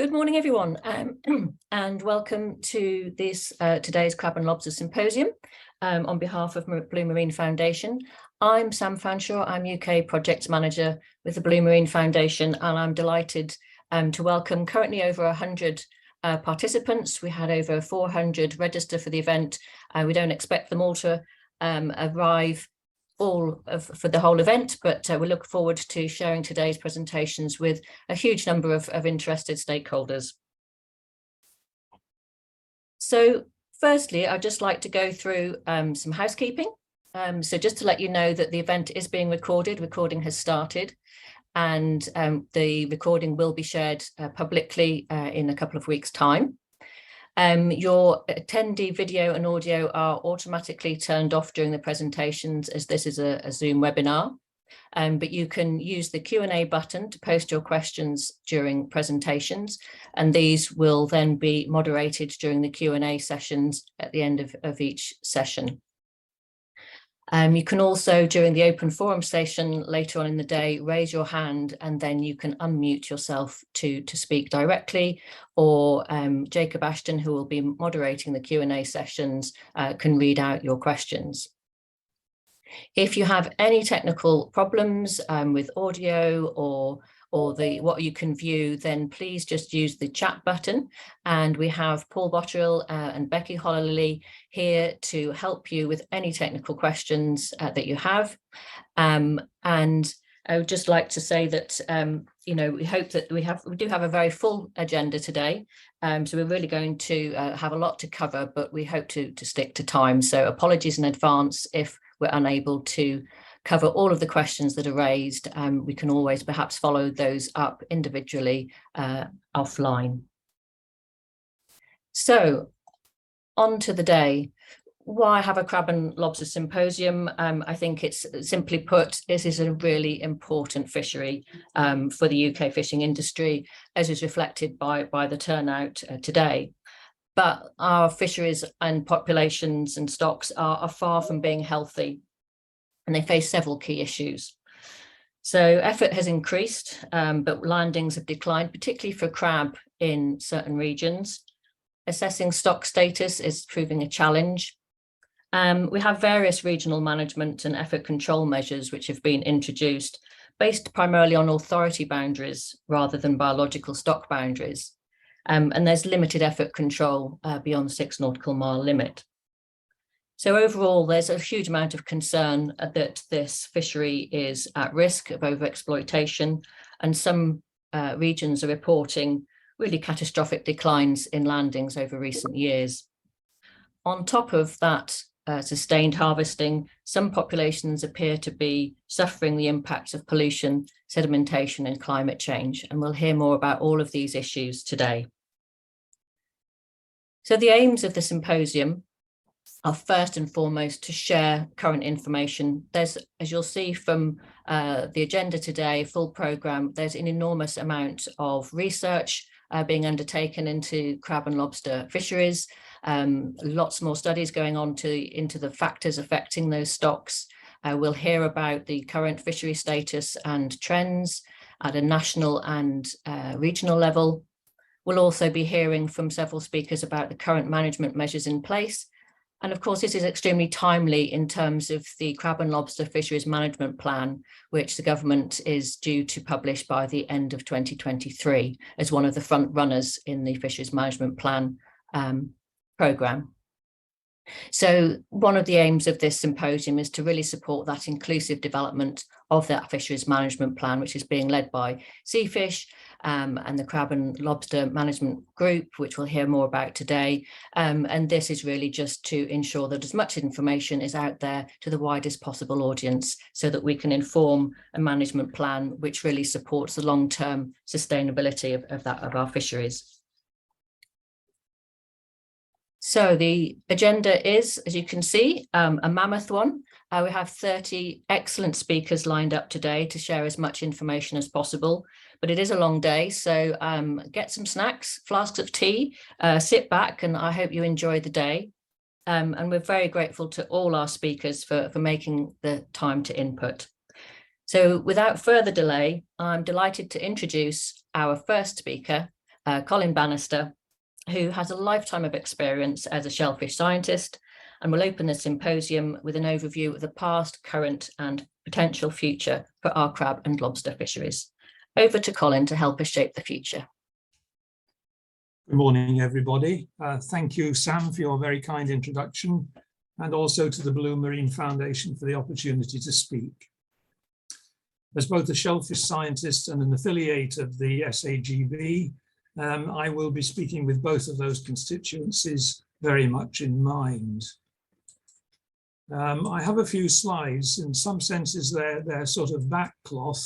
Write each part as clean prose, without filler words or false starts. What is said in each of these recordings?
Good morning, everyone, and welcome to this today's Crab and Lobster Symposium on behalf of Blue Marine Foundation. I'm Sam Fanshawe. I'm UK Projects Manager with the Blue Marine Foundation, and I'm delighted to welcome currently over 100 participants. We had over 400 register for the event. We don't expect them all to arrive for the whole event, but we look forward to sharing today's presentations with a huge number of interested stakeholders. So firstly, I'd just like to go through some housekeeping. So just to let you know that the event is being recorded, recording has started, and the recording will be shared publicly in a couple of weeks' time. Your attendee video and audio are automatically turned off during the presentations, as this is a Zoom webinar, but you can use the Q&A button to post your questions during presentations, and these will then be moderated during the Q&A sessions at the end of each session. You can also, during the open forum session later on in the day, raise your hand and then you can unmute yourself to speak directly, or Jacob Ashton, who will be moderating the Q&A sessions, can read out your questions. If you have any technical problems with audio or what you can view, then please just use the chat button, and we have Paul Botterill and Becky Hollerley here to help you with any technical questions that you have. And I would just like to say that we hope that we do have a very full agenda today, so we're really going to have a lot to cover, but we hope to stick to time. So apologies in advance if we're unable to cover all of the questions that are raised. We can always perhaps follow those up individually offline. So on to the day. Why have a Crab and Lobster Symposium? I think it's simply put, this is a really important fishery for the UK fishing industry, as is reflected by the turnout today. But our fisheries and populations and stocks are far from being healthy, and they face several key issues. So effort has increased, but landings have declined, particularly for crab in certain regions. Assessing stock status is proving a challenge. We have various regional management and effort control measures which have been introduced, based primarily on authority boundaries rather than biological stock boundaries. And there's limited effort control beyond 6 nautical mile limit. So overall, there's a huge amount of concern that this fishery is at risk of overexploitation, and some regions are reporting really catastrophic declines in landings over recent years. On top of that sustained harvesting, some populations appear to be suffering the impacts of pollution, sedimentation, and climate change, and we'll hear more about all of these issues today. So the aims of the symposium are first and foremost to share current information. There's, as you'll see from the agenda today, full programme, there's an enormous amount of research being undertaken into crab and lobster fisheries. Lots more studies going on into the factors affecting those stocks. We'll hear about the current fishery status and trends at a national and regional level. We'll also be hearing from several speakers about the current management measures in place. And of course, this is extremely timely in terms of the crab and lobster fisheries management plan, which the government is due to publish by the end of 2023 as one of the front runners in the fisheries management plan programme. So one of the aims of this symposium is to really support that inclusive development of that fisheries management plan, which is being led by Seafish and the Crab and Lobster Management Group, which we'll hear more about today. And this is really just to ensure that as much information is out there to the widest possible audience, so that we can inform a management plan which really supports the long-term sustainability of our fisheries. So the agenda is, as you can see, a mammoth one. We have 30 excellent speakers lined up today to share as much information as possible, but it is a long day, so get some snacks, flasks of tea, sit back, and I hope you enjoy the day. And we're very grateful to all our speakers for making the time to input. So without further delay, I'm delighted to introduce our first speaker, Colin Bannister, who has a lifetime of experience as a shellfish scientist, and will open the symposium with an overview of the past, current and potential future for our crab and lobster fisheries. Over to Colin to help us shape the future. Good morning, everybody. Thank you, Sam, for your very kind introduction, and also to the Blue Marine Foundation for the opportunity to speak. As both a shellfish scientist and an affiliate of the SAGB, I will be speaking with both of those constituencies very much in mind. I have a few slides. In some senses, they're sort of backcloth,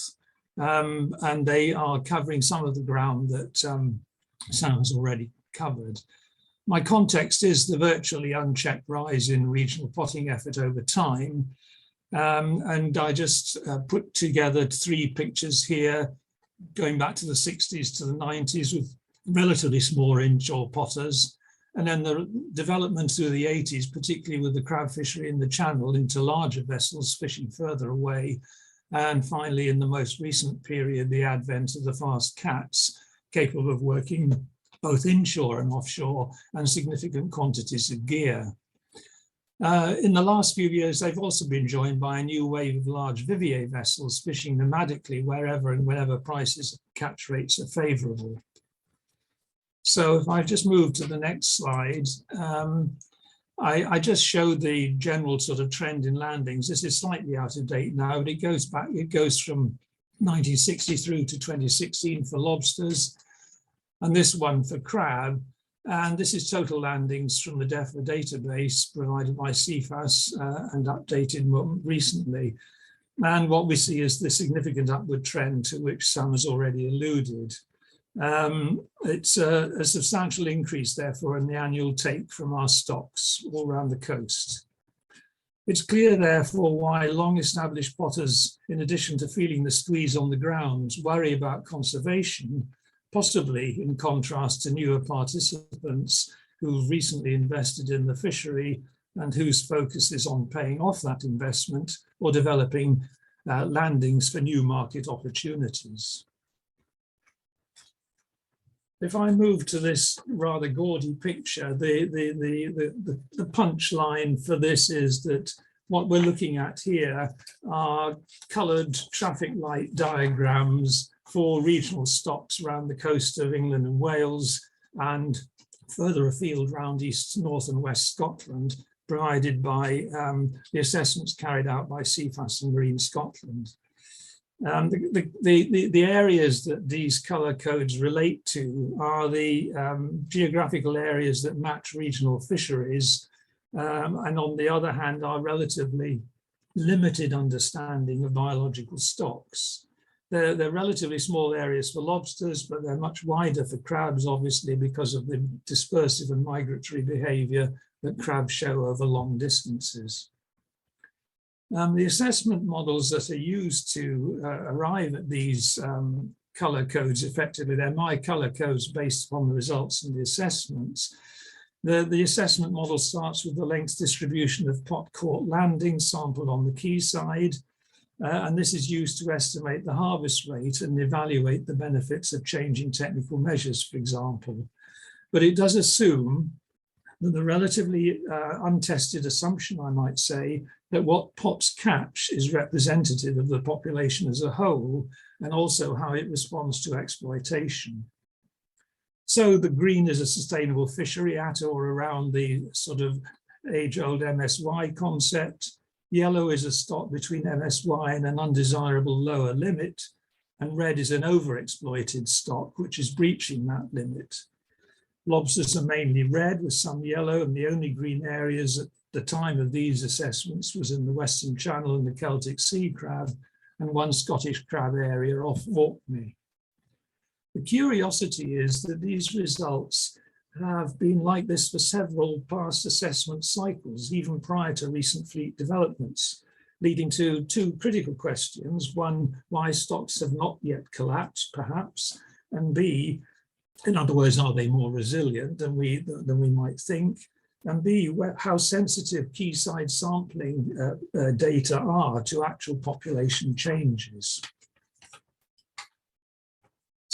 and they are covering some of the ground that Sam has already covered. My context is the virtually unchecked rise in regional potting effort over time. And I just put together 3 pictures here, going back to the 60s to the 90s with relatively small inshore potters. And then the development through the 80s, particularly with the crab fishery in the channel into larger vessels fishing further away. And finally, in the most recent period, the advent of the fast cats, capable of working both inshore and offshore, and significant quantities of gear. In the last few years, they've also been joined by a new wave of large vivier vessels fishing nomadically wherever and whenever prices and catch rates are favourable. So if I just move to the next slide, I just showed the general sort of trend in landings. This is slightly out of date now, but it goes back, it goes from 1960 through to 2016 for lobsters, and this one for crab. And this is total landings from the DEFRA database provided by CFAS and updated more recently. And what we see is the significant upward trend to which Sam has already alluded. It's a substantial increase, therefore, in the annual take from our stocks all around the coast. It's clear, therefore, why long-established potters, in addition to feeling the squeeze on the ground, worry about conservation, possibly in contrast to newer participants who've recently invested in the fishery and whose focus is on paying off that investment or developing landings for new market opportunities. If I move to this rather gaudy picture, the punchline for this is that what we're looking at here are coloured traffic light diagrams for regional stocks around the coast of England and Wales and further afield around east, north and west Scotland, provided by the assessments carried out by CFAS and Marine Scotland. The areas that these colour codes relate to are the geographical areas that match regional fisheries, and on the other hand, our relatively limited understanding of biological stocks. They're relatively small areas for lobsters, but they're much wider for crabs, obviously, because of the dispersive and migratory behaviour that crabs show over long distances. The assessment models that are used to arrive at these colour codes, effectively, they're my colour codes based upon the results and the assessments. The assessment model starts with the length distribution of pot caught landings sampled on the quayside, and this is used to estimate the harvest rate and evaluate the benefits of changing technical measures, for example. But it does assume that the relatively untested assumption, I might say, that what pots catch is representative of the population as a whole, and also how it responds to exploitation. So the green is a sustainable fishery at or around the sort of age-old MSY concept. Yellow is a stock between MSY and an undesirable lower limit, and red is an overexploited stock, which is breaching that limit. Lobsters are mainly red with some yellow, and the only green areas at the time of these assessments was in the Western Channel and the Celtic sea crab, and one Scottish crab area off Orkney. The curiosity is that these results have been like this for several past assessment cycles, even prior to recent fleet developments, leading to 2 critical questions. One, why stocks have not yet collapsed, perhaps, and B, in other words, are they more resilient than we might think? And B, how sensitive quayside sampling data are to actual population changes.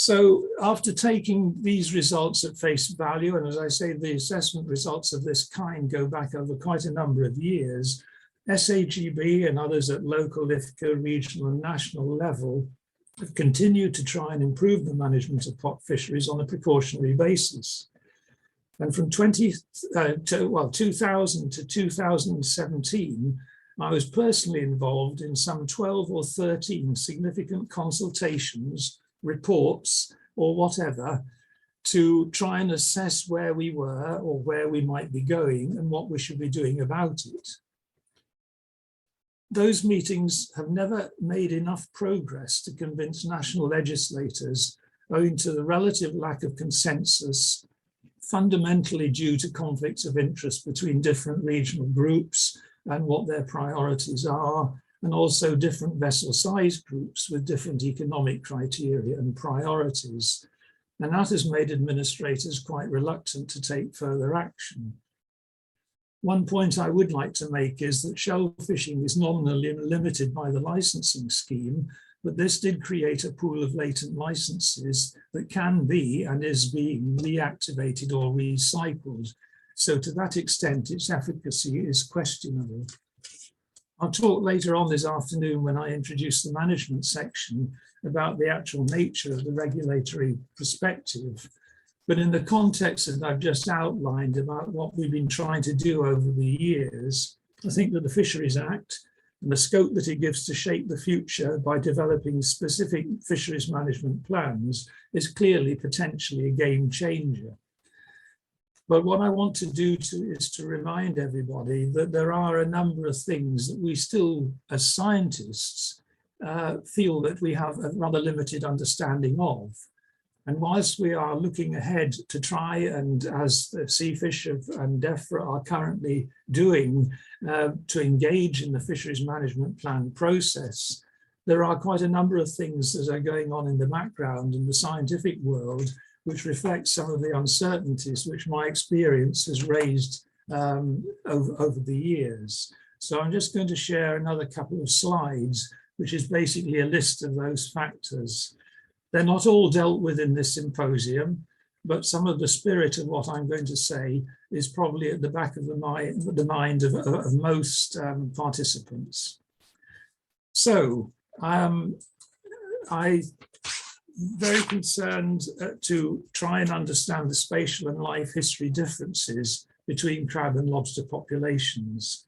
So after taking these results at face value, and as I say, the assessment results of this kind go back over quite a number of years, SAGB and others at local, IFCA, regional and national level have continued to try and improve the management of pot fisheries on a precautionary basis. And from 2000 to 2017, I was personally involved in some 12 or 13 significant consultations, reports, or whatever, to try and assess where we were or where we might be going and what we should be doing about it. Those meetings have never made enough progress to convince national legislators, owing to the relative lack of consensus, fundamentally due to conflicts of interest between different regional groups and what their priorities are, and also different vessel size groups with different economic criteria and priorities. And that has made administrators quite reluctant to take further action. One point I would like to make is that shell fishing is nominally limited by the licensing scheme, but this did create a pool of latent licenses that can be and is being reactivated or recycled. So to that extent, its efficacy is questionable. I'll talk later on this afternoon when I introduce the management section about the actual nature of the regulatory perspective. But in the context that I've just outlined about what we've been trying to do over the years, I think that the Fisheries Act and the scope that it gives to shape the future by developing specific fisheries management plans is clearly potentially a game changer. But what I want to do is to remind everybody that there are a number of things that we still, as scientists, feel that we have a rather limited understanding of. And whilst we are looking ahead to try, and as the Seafish and DEFRA are currently doing, to engage in the fisheries management plan process, there are quite a number of things that are going on in the background in the scientific world which reflect some of the uncertainties which my experience has raised over the years. So I'm just going to share another couple of slides, which is basically a list of those factors. They're not all dealt with in this symposium, but some of the spirit of what I'm going to say is probably at the back of the mind of most participants. So I'm very concerned to try and understand the spatial and life history differences between crab and lobster populations.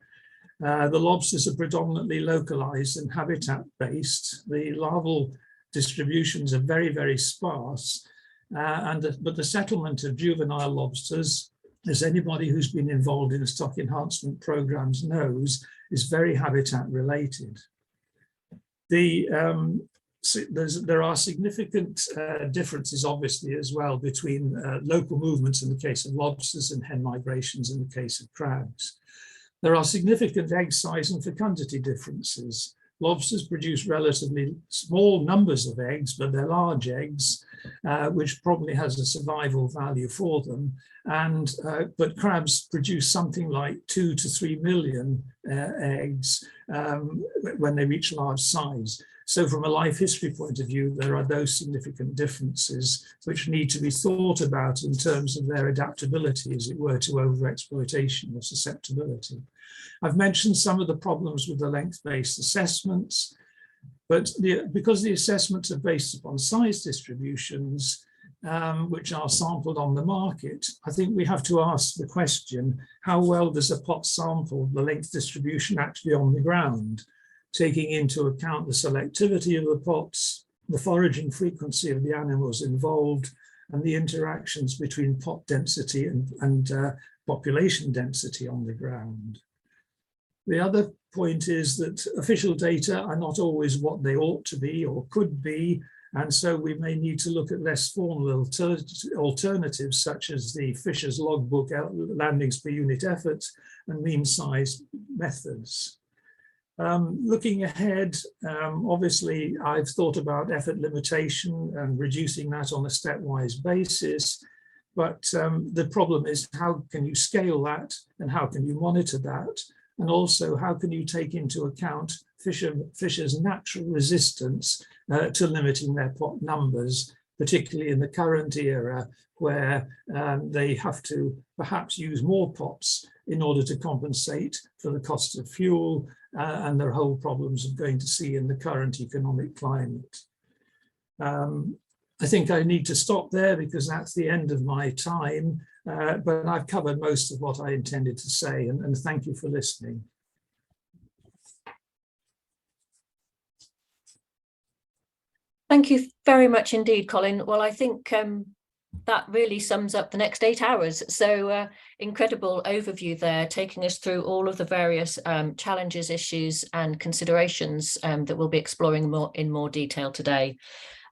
The lobsters are predominantly localized and habitat-based. The larval distributions are very, very sparse, but the settlement of juvenile lobsters, as anybody who's been involved in stock enhancement programs knows, is very habitat related. There are significant differences, obviously, as well between local movements in the case of lobsters and hen migrations in the case of crabs. There are significant egg size and fecundity differences. Lobsters produce relatively small numbers of eggs, but they're large eggs, which probably has a survival value for them. But crabs produce something like 2 to 3 million eggs when they reach large size. So from a life history point of view, there are those significant differences which need to be thought about in terms of their adaptability, as it were, to overexploitation or susceptibility. I've mentioned some of the problems with the length-based assessments, but because the assessments are based upon size distributions, which are sampled on the market, I think we have to ask the question, how well does a pot sample the length distribution actually on the ground, taking into account the selectivity of the pots, the foraging frequency of the animals involved, and the interactions between pot density and population density on the ground. The other point is that official data are not always what they ought to be or could be, and so we may need to look at less formal alternatives such as the Fisher's logbook landings per unit effort and mean size methods. Looking ahead, obviously I've thought about effort limitation and reducing that on a stepwise basis, but the problem is how can you scale that and how can you monitor that? And also, how can you take into account fishers' natural resistance to limiting their pot numbers particularly in the current era, where they have to perhaps use more pots in order to compensate for the cost of fuel and the whole problems of going to sea in the current economic climate. I think I need to stop there because that's the end of my time, but I've covered most of what I intended to say, and thank you for listening. Thank you very much indeed, Colin. Well, I think that really sums up the next 8 hours. So incredible overview there, taking us through all of the various challenges, issues and considerations that we'll be exploring in more detail today.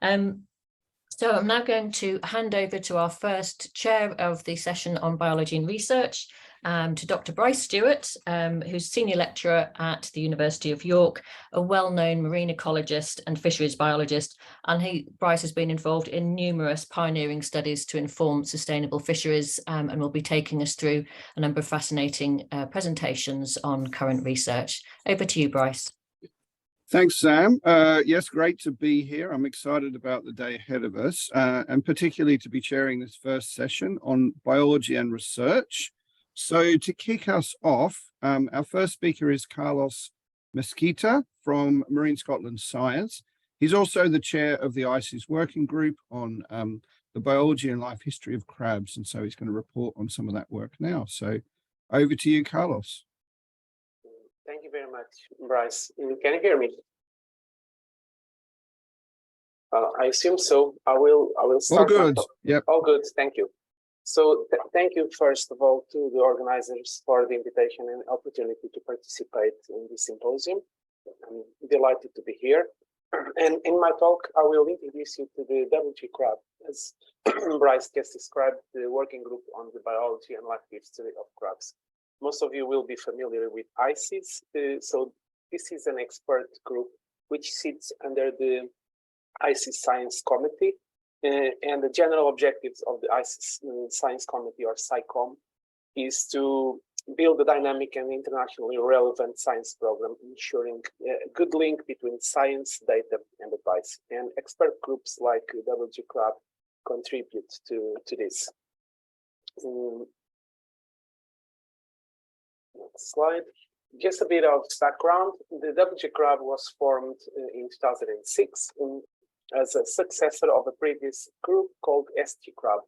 So I'm now going to hand over to our first chair of the session on biology and research, to Dr. Bryce Stewart, who's senior lecturer at the University of York, a well-known marine ecologist and fisheries biologist. And Bryce has been involved in numerous pioneering studies to inform sustainable fisheries, and will be taking us through a number of fascinating presentations on current research. Over to you, Bryce. Thanks, Sam. Yes, great to be here. I'm excited about the day ahead of us, and particularly to be chairing this first session on biology and research. So to kick us off, our first speaker is Carlos Mesquita from Marine Scotland Science. He's also the chair of the ICES working group on the biology and life history of crabs, and so he's going to report on some of that work now. So over to you, Carlos. Thank you very much, Bryce. Can you hear me? I assume so. I will start. All good. Yep. All good. Thank you. So thank you, first of all, to the organizers for the invitation and opportunity to participate in this symposium. I'm delighted to be here. And in my talk, I will introduce you to the WG crab, as Bryce just described, the working group on the biology and life history of crabs. Most of you will be familiar with ICES. So this is an expert group which sits under the ICES Science Committee. And the general objectives of the ICES Science Committee, or SciComm, is to build a dynamic and internationally relevant science program, ensuring a good link between science, data, and advice. And expert groups like WG Crab contribute to this. Next slide. Just a bit of background. The WG Crab was formed in 2006 as a successor of a previous group called SG Crab.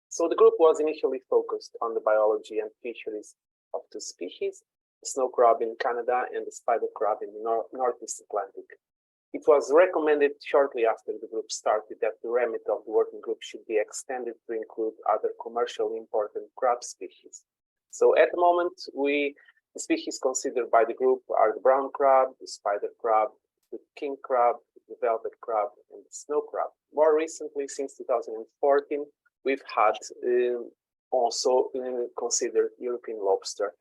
So the group was initially focused on the biology and fisheries of 2 species, the snow crab in Canada and the spider crab in the Northeast Atlantic. It was recommended shortly after the group started that the remit of the working group should be extended to include other commercially important crab species. So at the moment, the species considered by the group are the brown crab, the spider crab, the king crab, the velvet crab, and the snow crab. More recently, since 2014, we've had also considered European lobster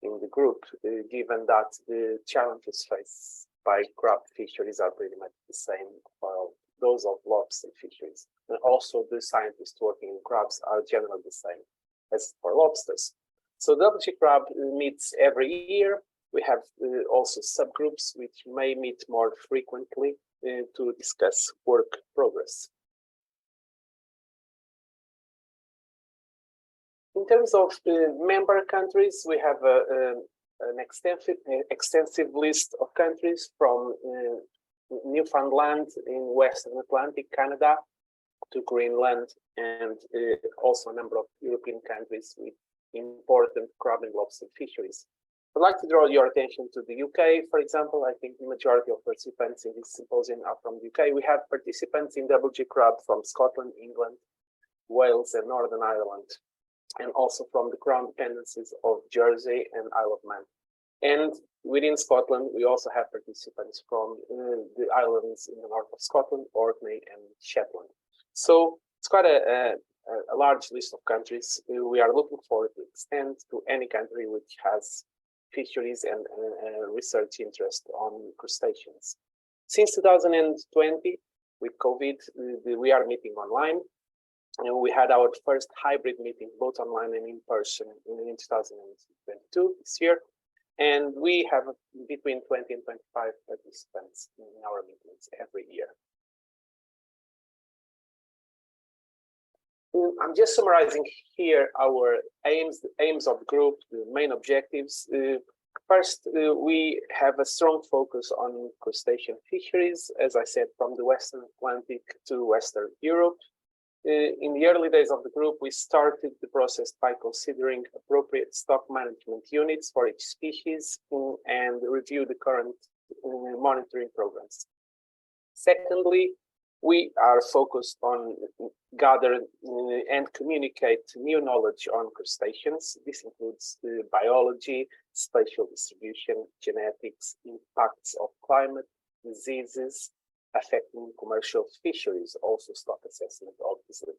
in the group, given that the challenges faced by crab fisheries are pretty much the same for those of lobster fisheries. And also the scientists working in crabs are generally the same as for lobsters. So WG crab meets every year. We have also subgroups which may meet more frequently to discuss work progress. In terms of member countries, we have an extensive list of countries from Newfoundland in Western Atlantic, Canada, to Greenland, and also a number of European countries with important crab and lobster fisheries. I'd like to draw your attention to the UK, for example. I think the majority of participants in this symposium are from the UK. We have participants in WG crab from Scotland, England, Wales, and Northern Ireland, and also from the Crown dependencies of Jersey and Isle of Man. And within Scotland, we also have participants from the islands in the north of Scotland, Orkney, and Shetland. So it's quite a large list of countries. We are looking forward to extend to any country which has fisheries and research interest on crustaceans. Since 2020, with COVID, we are meeting online. And we had our first hybrid meeting, both online and in person, in 2022, this year. And we have between 20 and 25 participants in our meetings every year. I'm just summarizing here our aims of the group, the main objectives. First, we have a strong focus on crustacean fisheries, as I said, from the Western Atlantic to Western Europe. In the early days of the group, we started the process by considering appropriate stock management units for each species and review the current monitoring programs. Secondly, we are focused on gather and communicate new knowledge on crustaceans. This includes biology, spatial distribution, genetics, impacts of climate, diseases affecting commercial fisheries, also stock assessment, obviously.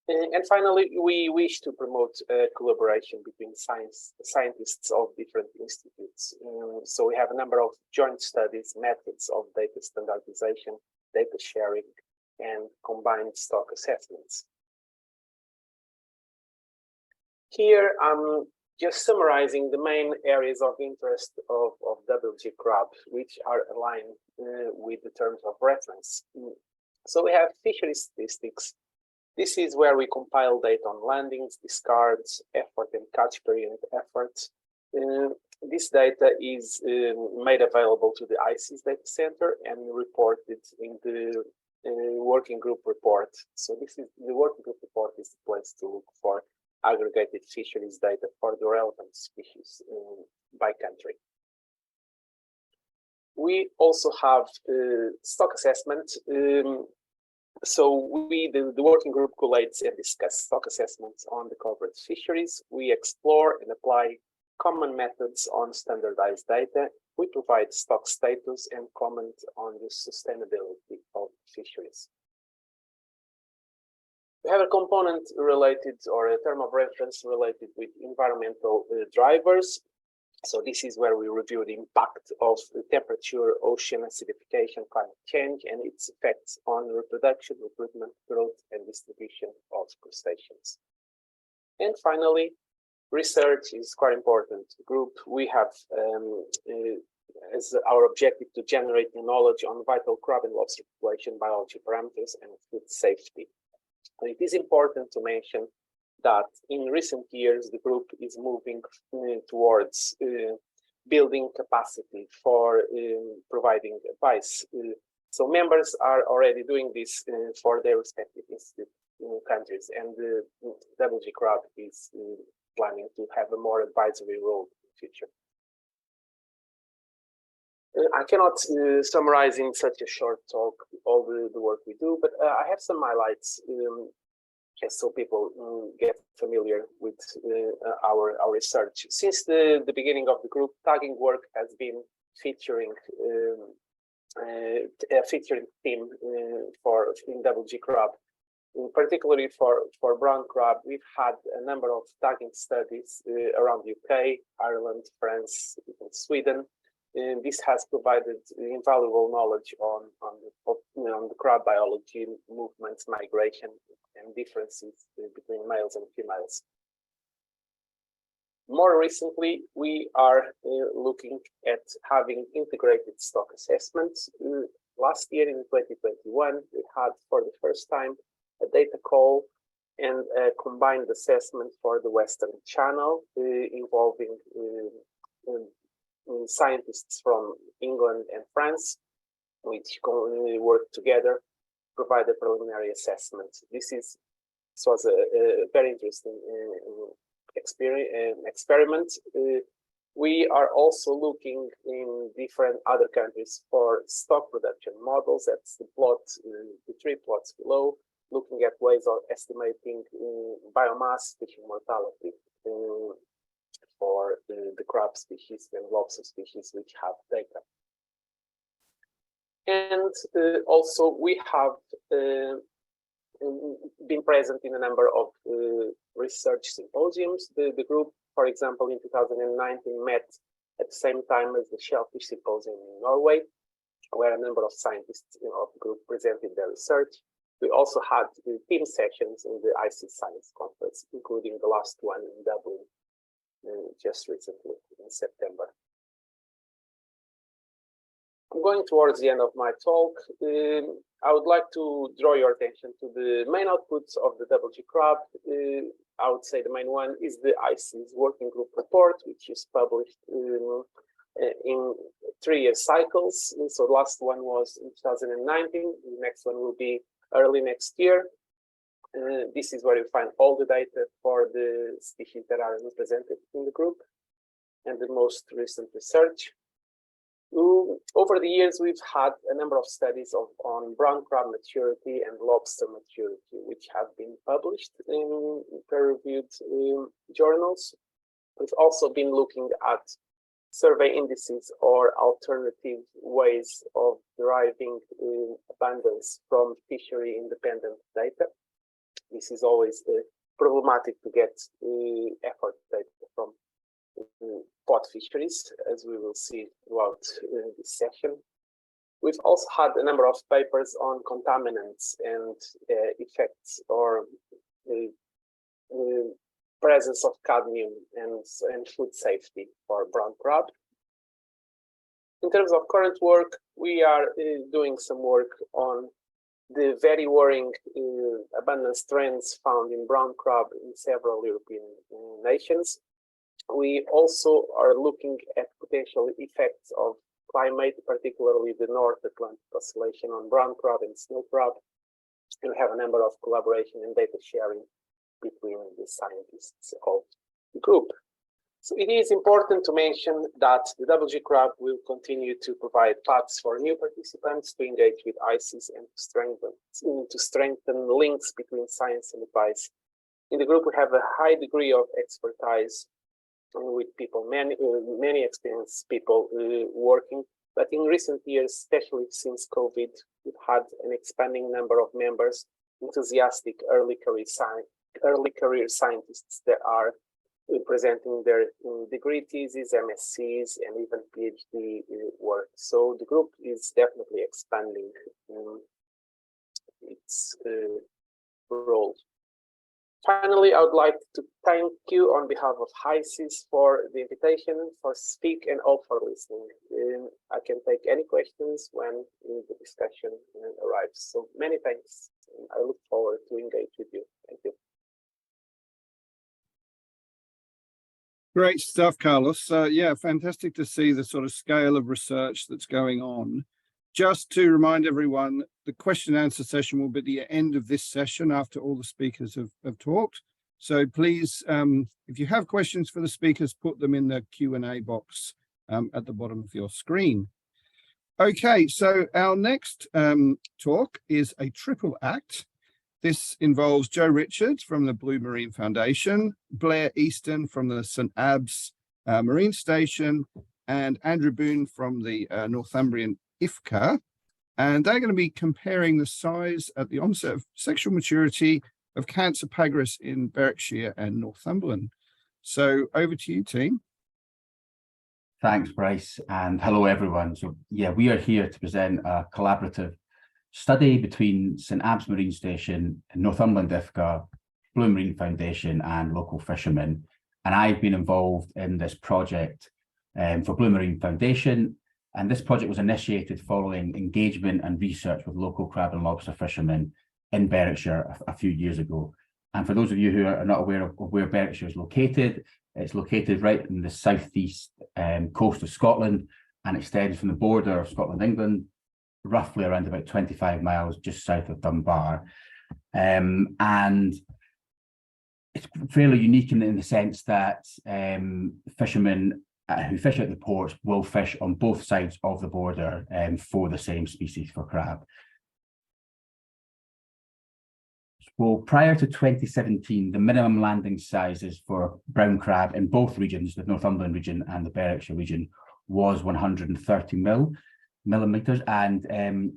And finally, we wish to promote collaboration between scientists of different institutes. So we have a number of joint studies, methods of data standardization, data sharing, and combined stock assessments. Here, I'm just summarizing the main areas of interest of WG crab, which are aligned with the terms of reference. So we have fishery statistics. This is where we compile data on landings, discards, effort, and catch per unit effort. This data is made available to the ICES data center and reported in the working group report. So this is the working group report is the place to look for aggregated fisheries data for the relevant species by country. We also have stock assessment. So the working group collates and discuss stock assessments on the covered fisheries. We explore and apply common methods on standardized data. We provide stock status and comment on the sustainability of fisheries. We have a component related, or a term of reference related with environmental drivers. So this is where we review the impact of the temperature, ocean acidification, climate change, and its effects on reproduction, recruitment, growth, and distribution of crustaceans. And finally, research is quite important group. We have as our objective to generate knowledge on vital crab and lobster population, biology parameters, and food safety. And it is important to mention that in recent years, the group is moving towards building capacity for providing advice. So members are already doing this for their respective countries, and the WG crab is planning to have a more advisory role in the future. I cannot summarize in such a short talk all the work we do, but I have some highlights just so people get familiar with our research. Since the beginning of the group, tagging work has been featuring a featuring theme for WG crab. Particularly for brown crab, we've had a number of tagging studies around UK, Ireland, France, and Sweden. This has provided invaluable knowledge on the crab biology, movements, migration, and differences between males and females. More recently, we are looking at having integrated stock assessments. Last year in 2021, we had for the first time a data call and a combined assessment for the Western Channel involving scientists from England and France, which work together, provide a preliminary assessment. This was a very interesting experiment. We are also looking in different other countries for stock production models. That's the plot, the three plots below, looking at ways of estimating biomass, fishing mortality for the crab species and lobster species which have data. And also we have been present in a number of research symposiums. The group, for example, in 2019 met at the same time as the Shellfish Symposium in Norway, where a number of scientists of the group presented their research. We also had team sessions in the ICES Science Conference, including the last one in Dublin just recently in September. I'm going towards the end of my talk. I would like to draw your attention to the main outputs of the WG crab. I would say the main one is the ICES working group report, which is published in 3-year cycles. So the last one was in 2019. The next one will be early next year. This is where you find all the data for the species that are represented in the group and the most recent research. Over the years, we've had a number of studies on brown crab maturity and lobster maturity, which have been published in peer-reviewed journals. We've also been looking at survey indices or alternative ways of deriving abundance from fishery independent data. This is always problematic to get effort data from pot fisheries, as we will see throughout this session. We've also had a number of papers on contaminants and effects or presence of cadmium and food safety for brown crab. In terms of current work, we are doing some work on the very worrying abundance trends found in brown crab in several European nations. We also are looking at potential effects of climate, particularly the North Atlantic Oscillation on brown crab and snow crab, and we have a number of collaboration and data sharing between the scientists of the group. So it is important to mention that the WG crab will continue to provide paths for new participants to engage with ICES and to strengthen links between science and advice. In the group, we have a high degree of expertise with people, many experienced people working, but in recent years, especially since COVID, we've had an expanding number of members, enthusiastic early career scientists that are presenting their degree theses, MSCs, and even PhD work. So the group is definitely expanding its role. Finally, I would like to thank you on behalf of HICES for the invitation, for speak, and all for listening. I can take any questions when the discussion arrives. So many thanks. I look forward to engage with you. Thank you. Great stuff, Carlos. Yeah, fantastic to see the sort of scale of research that's going on. Just to remind everyone, the question and answer session will be at the end of this session after all the speakers have talked. So please, if you have questions for the speakers, put them in the Q&A box at the bottom of your screen. Okay, so our next talk is a triple act. This involves Joe Richards from the Blue Marine Foundation, Blair Easton from the St. Abbs Marine Station, and Andrew Boone from the Northumbrian IFCA. And they're going to be comparing the size at the onset of sexual maturity of Cancer pagris in Berwickshire and Northumberland. So over to you, team. Thanks, Bryce, and hello, everyone. So yeah, we are here to present a collaborative study between St. Abbs Marine Station, Northumberland IFCA, Blue Marine Foundation, and local fishermen. And I've been involved in this project for Blue Marine Foundation. And this project was initiated following engagement and research with local crab and lobster fishermen in Berwickshire a few years ago. And for those of you who are not aware of where Berwickshire is located, it's located right in the southeast coast of Scotland and extends from the border of Scotland, England, roughly around about 25 miles just south of Dunbar. And it's fairly unique in the sense that fishermen who fish at the ports will fish on both sides of the border for the same species, for crab. Well, prior to 2017, the minimum landing sizes for brown crab in both regions, the Northumberland region and the Berwickshire region, was 130 millimeters. And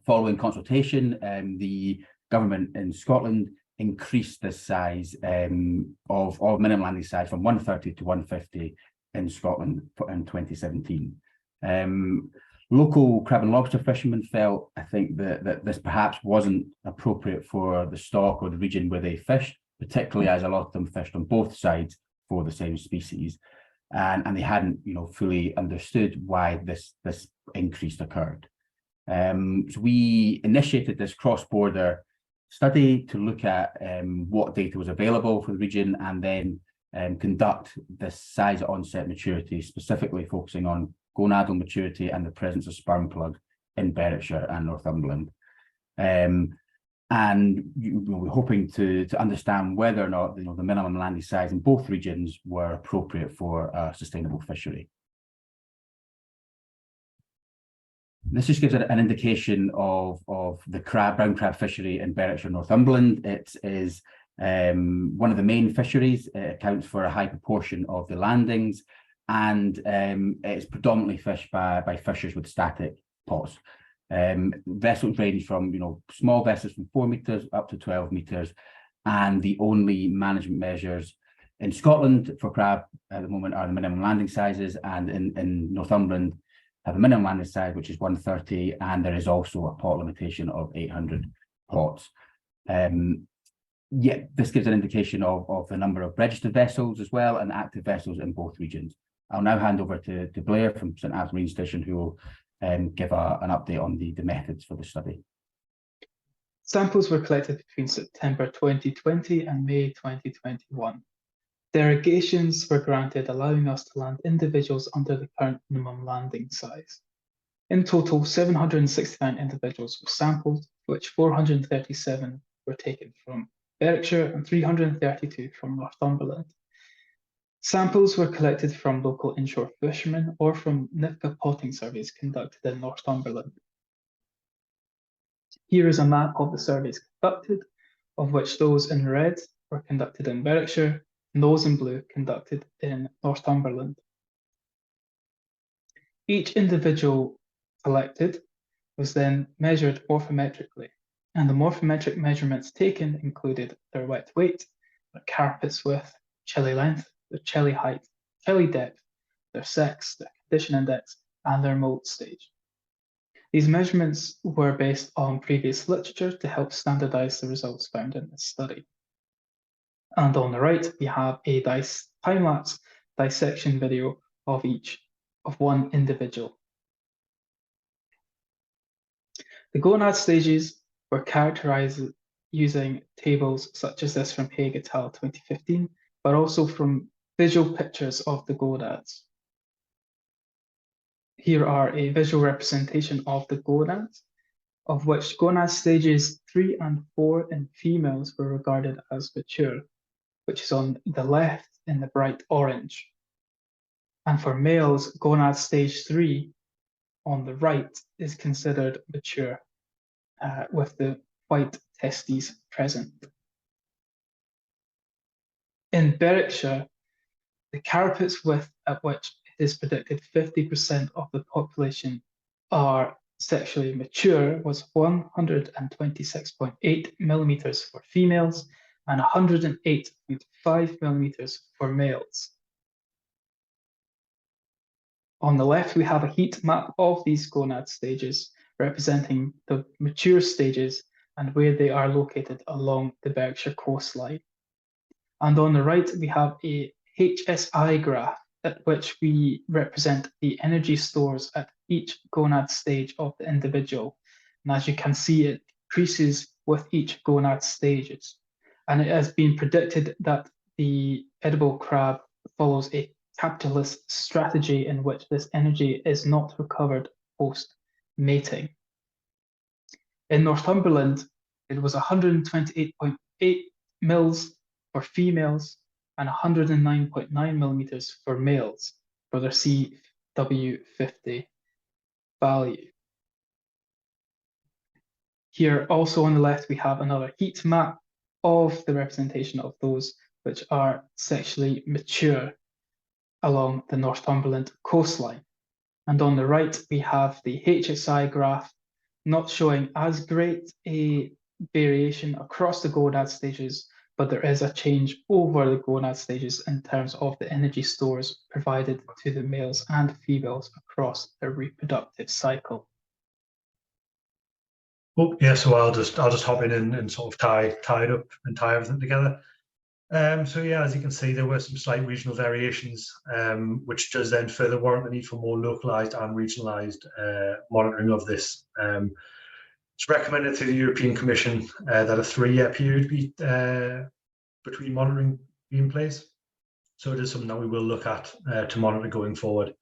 following consultation, the government in Scotland increased the size of minimum landing size from 130 to 150 in Scotland in 2017. Local crab and lobster fishermen felt, I think, that this perhaps wasn't appropriate for the stock or the region where they fished, particularly as a lot of them fished on both sides for the same species, and they hadn't, fully understood why this increase occurred. So we initiated this cross-border study to look at what data was available for the region, and then conduct the size onset maturity, specifically focusing on gonadal maturity and the presence of sperm plug in Berwickshire and Northumberland. And we're hoping to understand whether or not the minimum landing size in both regions were appropriate for a sustainable fishery. This just gives an indication of the brown crab fishery in Berwickshire, Northumberland. It is one of the main fisheries. It accounts for a high proportion of the landings, and it's predominantly fished by fishers with static pots. Vessels range from small vessels from 4 meters up to 12 meters, and the only management measures in Scotland for crab at the moment are the minimum landing sizes, and in Northumberland have a minimum landing size which is 130, and there is also a pot limitation of 800 pots. This gives an indication of the number of registered vessels as well, and active vessels in both regions. I'll now hand over to Blair from St Abbs Marine Station, who will give an update on the methods for the study. Samples were collected between September 2020 and May 2021. Derogations were granted, allowing us to land individuals under the current minimum landing size. In total, 769 individuals were sampled, of which 437 were taken from Berwickshire and 332 from Northumberland. Samples were collected from local inshore fishermen or from IFCA potting surveys conducted in Northumberland. Here is a map of the surveys conducted, of which those in red were conducted in Berwickshire and those in blue conducted in Northumberland. Each individual collected was then measured morphometrically, and the morphometric measurements taken included their wet weight, their carapace width, chilli length, their chilli height, chilli depth, their sex, their condition index, and their moult stage. These measurements were based on previous literature to help standardize the results found in this study. And on the right, we have a time-lapse dissection video of one individual. The gonad stages were characterized using tables such as this from Haig et al. 2015, but also from visual pictures of the gonads. Here are a visual representation of the gonads, of which gonad stages 3 and 4 in females were regarded as mature, which is on the left in the bright orange. And for males, gonad stage 3 on the right is considered mature, with the white testes present. In Berwickshire, the carapace width at which it is predicted 50% of the population are sexually mature was 126.8 millimeters for females and 108.5 millimeters for males. On the left, we have a heat map of these gonad stages, representing the mature stages and where they are located along the Berkshire coastline. And on the right, we have a HSI graph at which we represent the energy stores at each gonad stage of the individual. And as you can see, it increases with each gonad stages. And it has been predicted that the edible crab follows a capitalist strategy in which this energy is not recovered post-mating. In Northumberland, it was 128.8 mils for females and 109.9 millimeters for males for their CW50 value. Here also on the left, we have another heat map of the representation of those which are sexually mature along the Northumberland coastline. And on the right, we have the HSI graph, not showing as great a variation across the gonad stages, but there is a change over the gonad stages in terms of the energy stores provided to the males and females across their reproductive cycle. Oh, yeah, so I'll just hop in and sort of tie it up and tie everything together. So yeah, as you can see, there were some slight regional variations, which does then further warrant the need for more localized and regionalized monitoring of this. It's recommended to the European Commission that a 3-year period be between monitoring be in place. So it is something that we will look at to monitor going forward.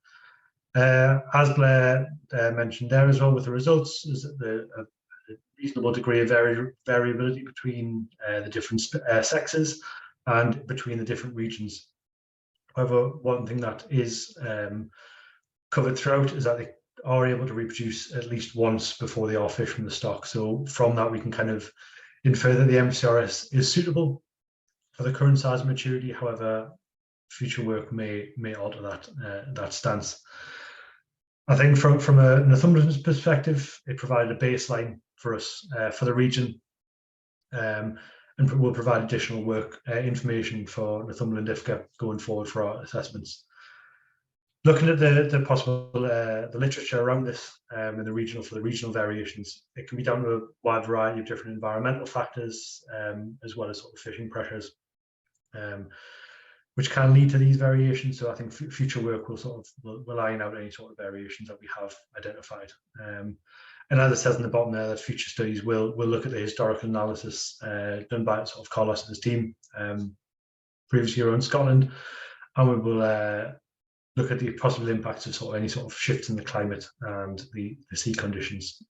As Blair mentioned there as well with the results, is that a reasonable degree of variability between the different sexes and between the different regions. However, one thing that is covered throughout is that they are able to reproduce at least once before they are fished from the stock. So from that, we can kind of infer that the MCRS is suitable for the current size and maturity. However, future work may alter that stance. I think from a Northumberland's perspective, it provided a baseline for us for the region, and will provide additional work information for Northumberland IFCA going forward for our assessments. Looking at the possible the literature around this in the regional for the regional variations, it can be down to a wide variety of different environmental factors, as well as sort of fishing pressures, which can lead to these variations. So I think future work will iron out any sort of variations that we have identified. And as it says in the bottom there, that future studies will look at the historical analysis done by sort of Carlos and his team previously around Scotland, and we will look at the possible impacts of any sort of shifts in the climate and the sea conditions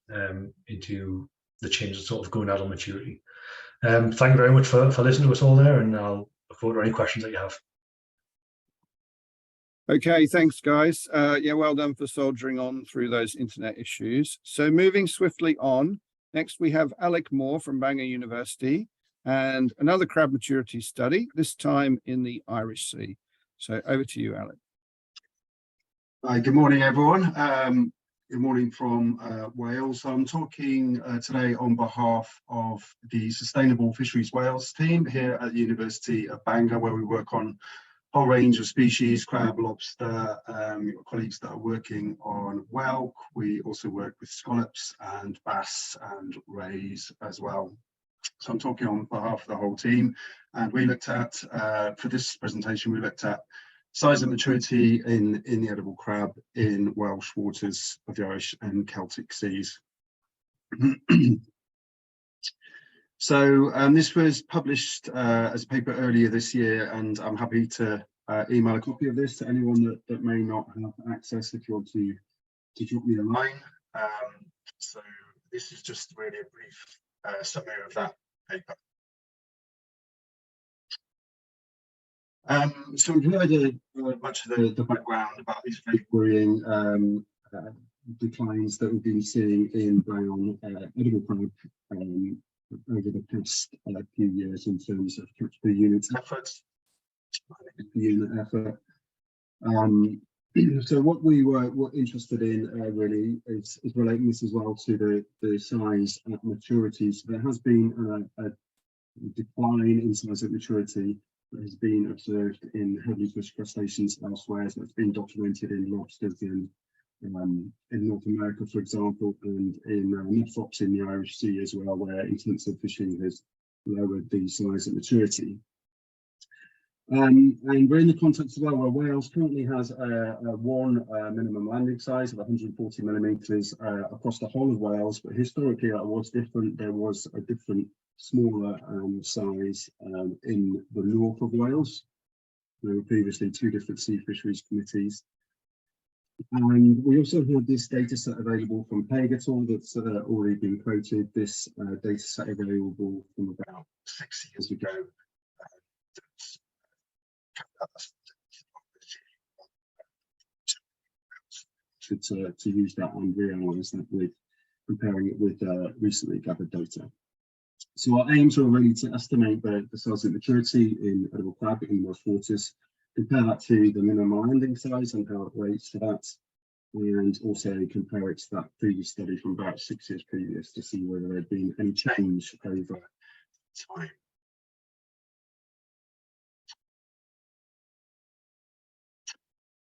into the change of sort of gonadal maturity. Thank you very much for listening to us all there, and I'll look forward to any questions that you have. Okay, thanks, guys. Yeah, well done for soldiering on through those internet issues. So moving swiftly on, next we have Alec Moore from Bangor University and another crab maturity study, this time in the Irish Sea. So over to you, Alec. Hi, good morning, everyone. Good morning from Wales. I'm talking today on behalf of the Sustainable Fisheries Wales team here at the University of Bangor, where we work on a whole range of species, crab, lobster, colleagues that are working on whelk. We also work with scallops and bass and rays as well. So I'm talking on behalf of the whole team. And we looked at, for this presentation, we looked at size and maturity in the edible crab in Welsh waters of the Irish and Celtic seas. So this was published as a paper earlier this year, and I'm happy to email a copy of this to anyone that may not have access if you want to drop me a line. So this is just really a brief summary of that paper. So we've heard much of the background about these very worrying declines that we've been seeing in brown edible crab over the past few years in terms of catch per unit efforts. So what we were interested in really is relating this as well to the size at maturity. So there has been a decline in size at maturity that has been observed in heavily fished crustaceans elsewhere. So it's been documented in lobsters in North America, for example, and in mudflops in the Irish Sea as well, where intensive fishing has lowered the size at maturity. And we're in the context as well where Wales currently has one minimum landing size of 140 millimetres across the whole of Wales, but historically that was different. There was a different smaller size in the north of Wales. There were previously two different sea fisheries committees. And we also have this data set available from Pegaton that's already been quoted. This data set available from about 6 years ago. To use that and reanalyze that with comparing it with recently gathered data. So our aims are really to estimate the size of maturity in edible crab in Welsh waters, compare that to the minimum landing size and how it relates to that, and also compare it to that previous study from about 6 years previous to see whether there had been any change over time.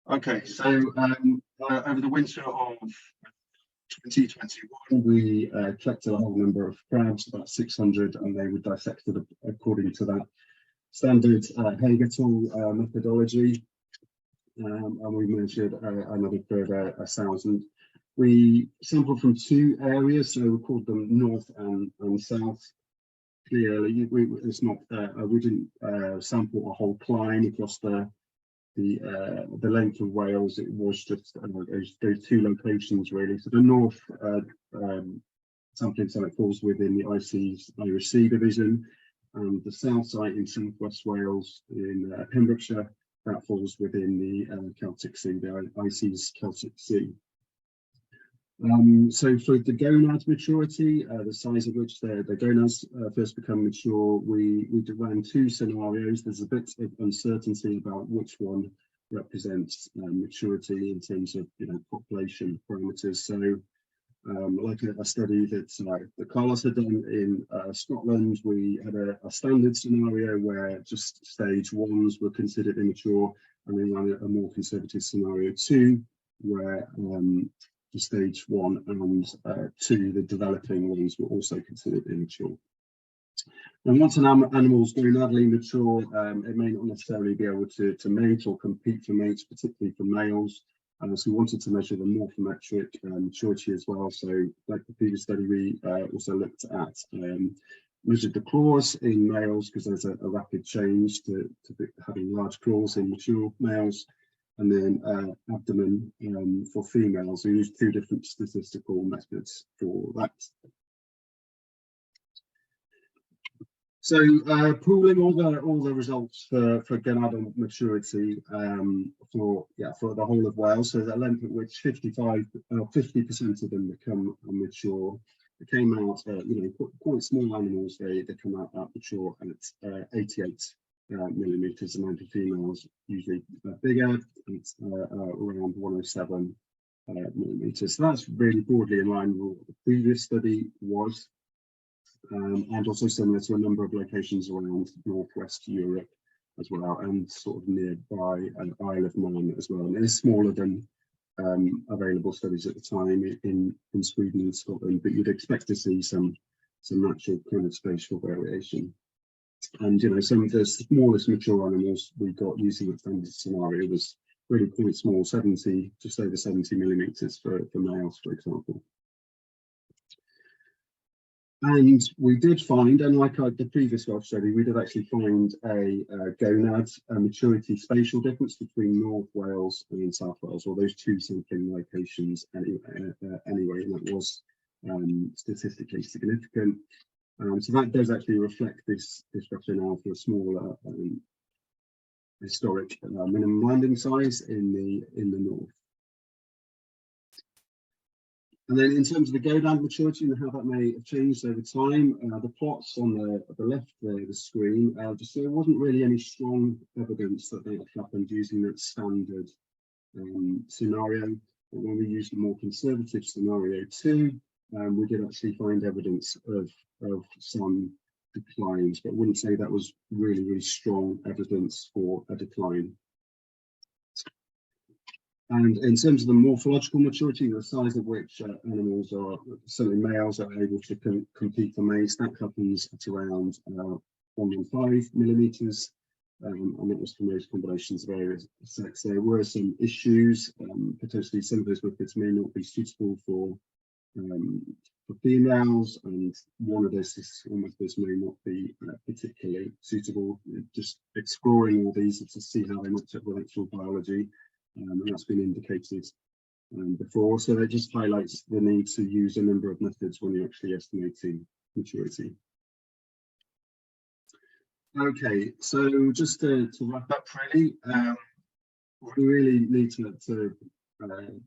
Okay, so over the winter of 2021, we collected a whole number of crabs, about 600, and they were dissected according to that standard Hager-Tool methodology, and we measured another further 1,000. We sampled from 2 areas, so we called them north and south. Clearly, we didn't sample a whole cline across the length of Wales. It was just those 2 locations really. So the north sampling site falls within the Irish Sea division, and the south site in South West Wales in Pembrokeshire, that falls within the Celtic Sea, the ICES Celtic Sea. So for the gonad maturity, the size of which the gonads first become mature, we ran 2 scenarios. There's a bit of uncertainty about which one represents maturity in terms of population parameters. So like a study that Carlos had done in Scotland, we had a standard scenario where just stage 1s were considered immature, and then ran a more conservative scenario 2, where the stage 1 and 2, the developing ones, were also considered immature. And once an animal's gonadally mature, it may not necessarily be able to mate or compete for mates, particularly for males. So we wanted to measure the morphometric maturity as well. So like the previous study, we also looked at measured the claws in males, because there's a rapid change to having large claws in mature males, and then abdomen for females. We used 2 different statistical methods for that. So pooling all the results for gonadal maturity for the whole of Wales, so the length at which 50% of them become mature. It came out, quite small animals. They come out mature at 88 millimeters. The amount of females usually bigger. It's around 107 millimeters. So that's really broadly in line with what the previous study was. And also similar to a number of locations around Northwest Europe as well, and sort of nearby Isle of Man as well. And it's smaller than available studies at the time in Sweden and Scotland, but you'd expect to see some natural kind of spatial variation. And some of the smallest mature animals we got using the standard scenario was really quite small, just over 70 millimeters for males, for example. And we did find, unlike the previous Welsh study, we did actually find a gonad maturity spatial difference between North Wales and South Wales, or those 2 sampling locations anyway, and that was statistically significant. So that does actually reflect this rationale for a smaller historic minimum landing size in the north. And then in terms of the gonad maturity and how that may have changed over time, the plots on the left there of the screen, just there wasn't really any strong evidence that that happened using that standard scenario. But when we used a more conservative scenario 2, we did actually find evidence of some declines, but I wouldn't say that was really strong evidence for a decline. And in terms of the morphological maturity, the size of which animals are, certainly males, are able to compete for mates, that happens at around 1.5 millimeters, and it was for most combinations of various sex. There were some issues, potentially some of those methods may not be suitable for females, and one of those statistical methods may not be particularly suitable. Just exploring all these to see how they match up with actual biology. And that's been indicated before, so that just highlights the need to use a number of methods when you're actually estimating maturity. Okay, so just to wrap up, really, we really need to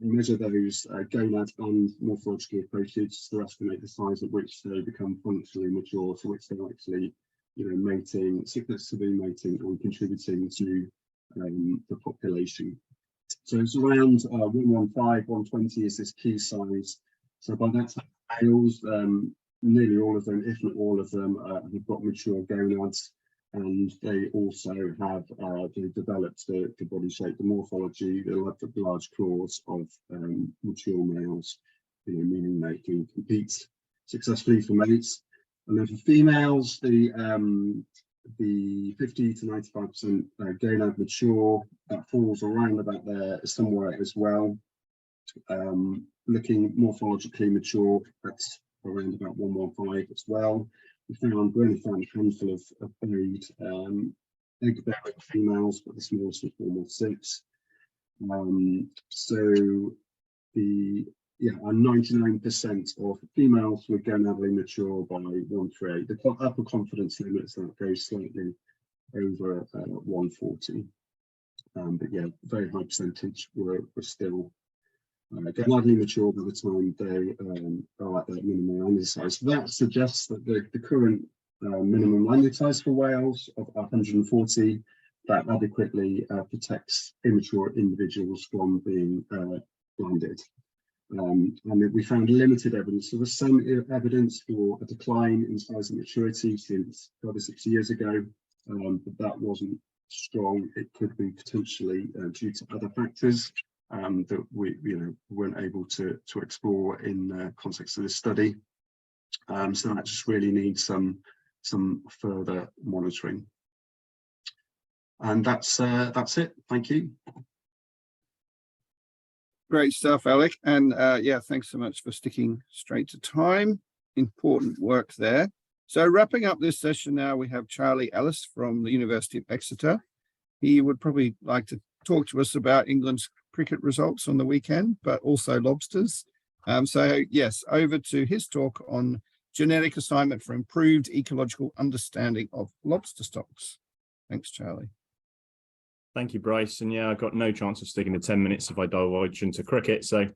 measure those gonad and morphological approaches to estimate the size at which they become functionally mature, to which they're actually, mating, successfully mating and contributing to the population. So it's around 115, 120 is this key size. So by that time, males, nearly all of them, if not all of them, have got mature gonads, and they also have they developed the body shape, the morphology, the large claws of mature males, meaning they can compete successfully for mates. And then for females, the the 50 to 95% gonad mature, that falls around about there somewhere as well. Looking morphologically mature, that's around about 115 as well. We only found a handful of buried egg-bearing females, but the smallest was 116. So our 99% of females were gonadally mature by 138. The upper confidence limits that goes slightly over 140. But yeah, very high percentage were still gonadally mature by the time they are at that minimum landing size. That suggests that the current minimum landing size for whales of 140 that adequately protects immature individuals from being landed. And we found limited evidence. There was some evidence for a decline in size and maturity since 5 or 6 years ago, but that wasn't strong. It could be potentially due to other factors that we weren't able to explore in the context of this study. So that just really needs some further monitoring. And that's it. Thank you. Great stuff, Alec. And yeah, thanks so much for sticking straight to time. Important work there. So wrapping up this session now, we have Charlie Ellis from the University of Exeter. He would probably like to talk to us about England's cricket results on the weekend, but also lobsters. So yes, over to his talk on genetic assignment for improved ecological understanding of lobster stocks. Thanks, Charlie. Thank you, Bryce. And yeah, I've got no chance of sticking to 10 minutes if I divulge into cricket. So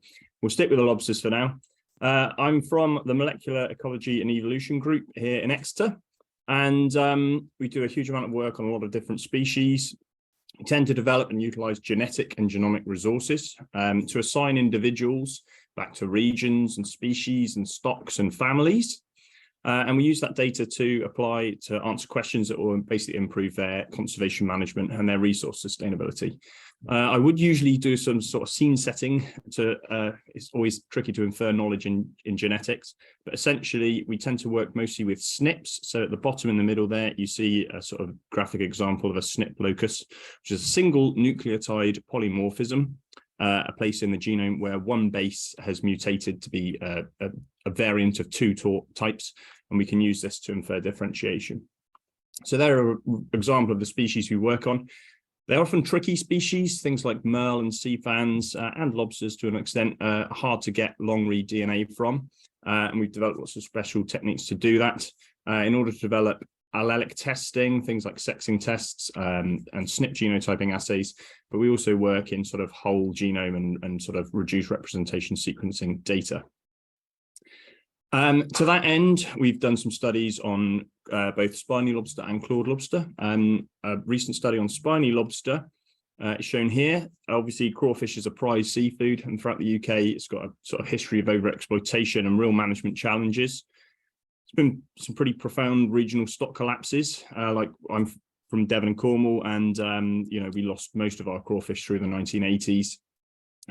we'll stick with the lobsters for now. I'm from the Molecular Ecology and Evolution Group here in Exeter. And we do a huge amount of work on a lot of different species. We tend to develop and utilize genetic and genomic resources to assign individuals back to regions and species and stocks and families. And we use that data to apply to answer questions that will basically improve their conservation management and their resource sustainability. I would usually do some sort of scene setting it's always tricky to infer knowledge in genetics, but essentially we tend to work mostly with SNPs. So at the bottom in the middle there, you see a sort of graphic example of a SNP locus, which is a single nucleotide polymorphism, a place in the genome where one base has mutated to be a variant of two types, and we can use this to infer differentiation. So they're an example of the species we work on. They're often tricky species, things like merle and sea fans and lobsters to an extent, hard to get long-read DNA from. And we've developed lots of special techniques to do that in order to develop allelic testing, things like sexing tests and SNP genotyping assays. But we also work in sort of whole genome and sort of reduced representation sequencing data. To that end, we've done some studies on both spiny lobster and clawed lobster. A recent study on spiny lobster is shown here. Obviously, crawfish is a prized seafood, and throughout the UK, it's got a sort of history of overexploitation and real management challenges. There's been some pretty profound regional stock collapses. Like I'm from Devon and Cornwall, and we lost most of our crawfish through the 1980s.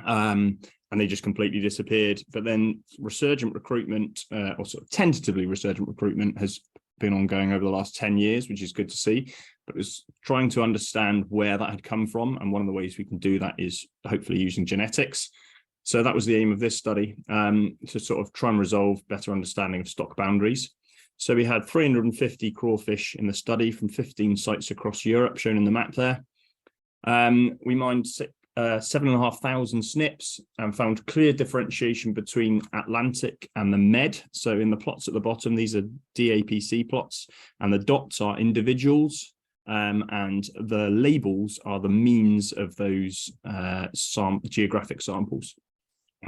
And they just completely disappeared. But then resurgent recruitment, or sort of tentatively resurgent recruitment, has been ongoing over the last 10 years, which is good to see. But it's trying to understand where that had come from. And one of the ways we can do that is hopefully using genetics. So that was the aim of this study, to sort of try and resolve better understanding of stock boundaries. So we had 350 crawfish in the study from 15 sites across Europe, shown in the map there. We mined 7,500 SNPs and found clear differentiation between Atlantic and the Med. So in the plots at the bottom, these are DAPC plots, and the dots are individuals, and the labels are the means of those geographic samples.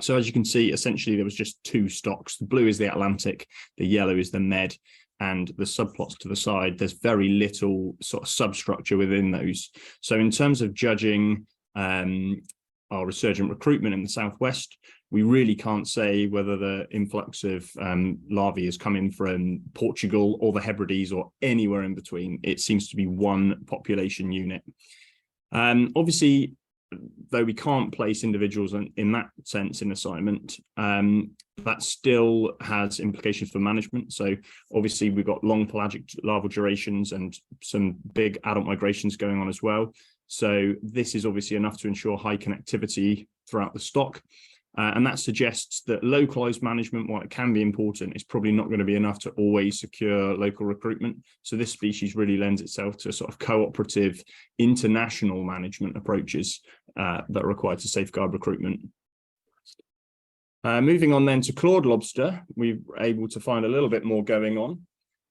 So as you can see, essentially there was just two stocks. The blue is the Atlantic, the yellow is the Med, and the subplots to the side, there's very little sort of substructure within those. So in terms of judging our resurgent recruitment in the southwest, we really can't say whether the influx of larvae is coming from Portugal or the Hebrides or anywhere in between. It seems to be one population unit. Obviously, though we can't place individuals in that sense in assignment, that still has implications for management. So obviously we've got long pelagic larval durations and some big adult migrations going on as well. So this is obviously enough to ensure high connectivity throughout the stock. And that suggests that localized management, while it can be important, is probably not going to be enough to always secure local recruitment. So this species really lends itself to sort of cooperative international management approaches that are required to safeguard recruitment. Moving on then to clawed lobster, we were able to find a little bit more going on.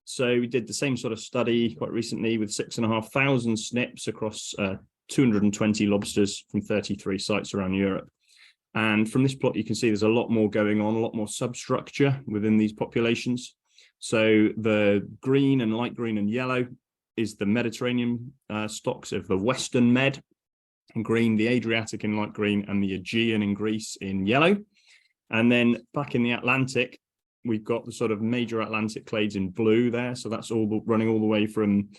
So we did the same sort of study quite recently with 6,500 SNPs across 220 lobsters from 33 sites around Europe. And from this plot, you can see there's a lot more going on, a lot more substructure within these populations. So the green and light green and yellow is the Mediterranean stocks of the Western Med in green, the Adriatic in light green, and the Aegean in Greece in yellow. And then back in the Atlantic, we've got the sort of major Atlantic clades in blue there. So that's running all the way from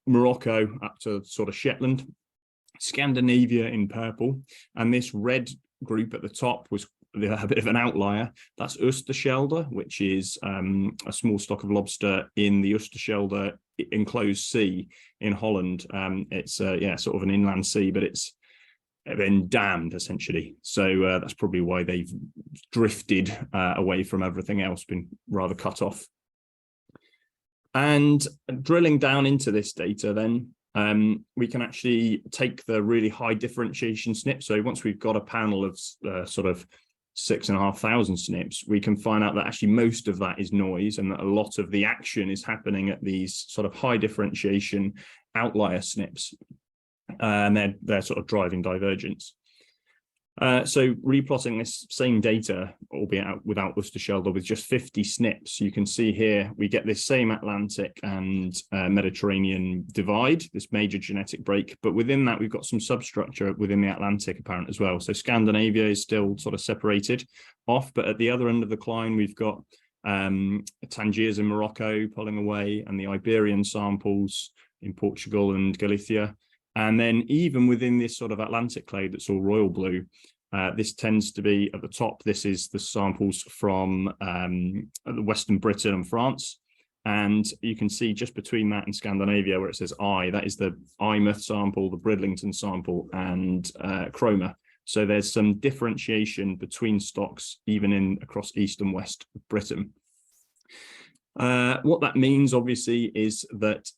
Morocco up to sort of Shetland, Scandinavia in purple, and this red group at the top was a bit of an outlier. That's Oosterschelde, which is a small stock of lobster in the Oosterschelde enclosed sea in Holland. It's sort of an inland sea, but it's been dammed essentially. So that's probably why they've drifted away from everything else, been rather cut off. And drilling down into this data then, we can actually take the really high differentiation SNPs. So once we've got a panel of sort of 6,500 SNPs, we can find out that actually most of that is noise and that a lot of the action is happening at these sort of high differentiation outlier SNPs. And they're sort of driving divergence. So replotting this same data, albeit without Oosterschelde, with just 50 SNPs, you can see here we get this same Atlantic and Mediterranean divide, this major genetic break, but within that we've got some substructure within the Atlantic apparent as well. So Scandinavia is still sort of separated off, but at the other end of the cline we've got Tangiers in Morocco pulling away, and the Iberian samples in Portugal and Galicia. And then even within this sort of Atlantic clade that's all royal blue, this tends to be at the top. This is the samples from Western Britain and France. And you can see just between that and Scandinavia where it says I, that is the Eyemouth sample, the Bridlington sample, and Chroma. So there's some differentiation between stocks, even across East and West Britain. What that means, obviously, is that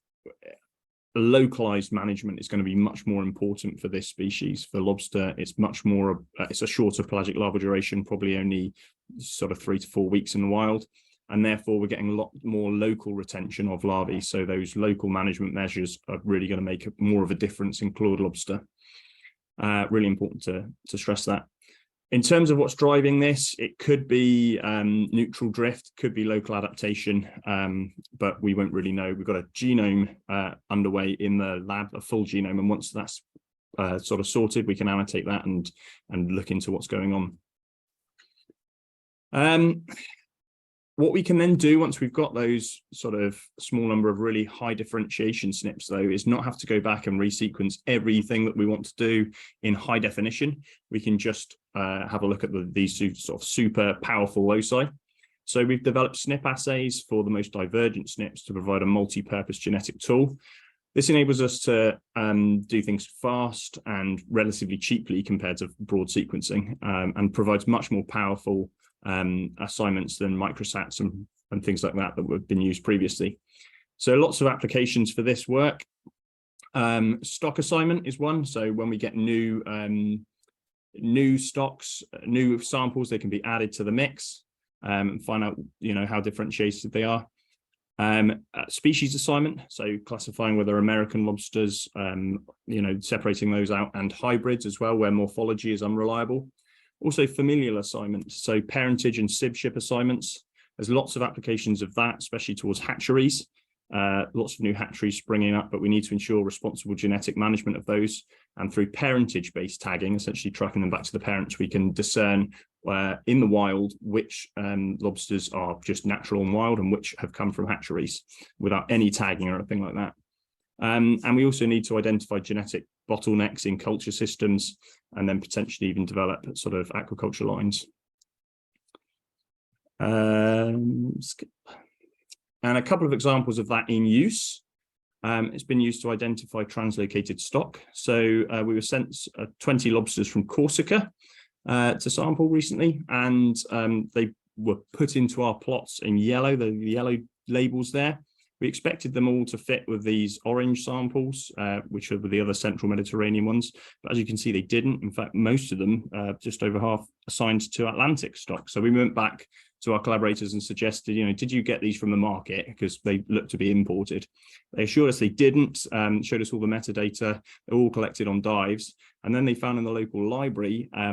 localized management is going to be much more important for this species. For lobster, it's much more, it's a shorter pelagic larval duration, probably only sort of 3 to 4 weeks in the wild. And therefore, we're getting a lot more local retention of larvae. So those local management measures are really going to make more of a difference in clawed lobster. Really important to stress that. In terms of what's driving this, it could be neutral drift, could be local adaptation, but we won't really know. We've got a genome underway in the lab, a full genome, and once that's sort of sorted, we can annotate that and look into what's going on. What we can then do once we've got those sort of small number of really high differentiation SNPs, though, is not have to go back and resequence everything that we want to do in high definition. We can just have a look at these sort of super powerful loci. So we've developed SNP assays for the most divergent SNPs to provide a multi-purpose genetic tool. This enables us to do things fast and relatively cheaply compared to broad sequencing, and provides much more powerful assignments than microsats and things like that have been used previously. So lots of applications for this work. Stock assignment is one. So when we get new stocks, new samples, they can be added to the mix and find out, how differentiated they are. Species assignment, so classifying whether American lobsters, separating those out, and hybrids as well, where morphology is unreliable. Also familial assignments, so parentage and sibship assignments. There's lots of applications of that, especially towards hatcheries. Lots of new hatcheries springing up, but we need to ensure responsible genetic management of those. And through parentage-based tagging, essentially tracking them back to the parents, we can discern in the wild which lobsters are just natural and wild and which have come from hatcheries without any tagging or anything like that. And we also need to identify genetic bottlenecks in culture systems and then potentially even develop sort of aquaculture lines. And a couple of examples of that in use. It's been used to identify translocated stock. So we were sent 20 lobsters from Corsica to sample recently, and they were put into our plots in yellow, the yellow labels there. We expected them all to fit with these orange samples, which are the other central Mediterranean ones. But as you can see, they didn't. In fact, most of them, just over half, assigned to Atlantic stock. So we went back to our collaborators and suggested, did you get these from the market? Because they looked to be imported. They assured us they didn't, showed us all the metadata, they're all collected on dives. And then they found in the local library a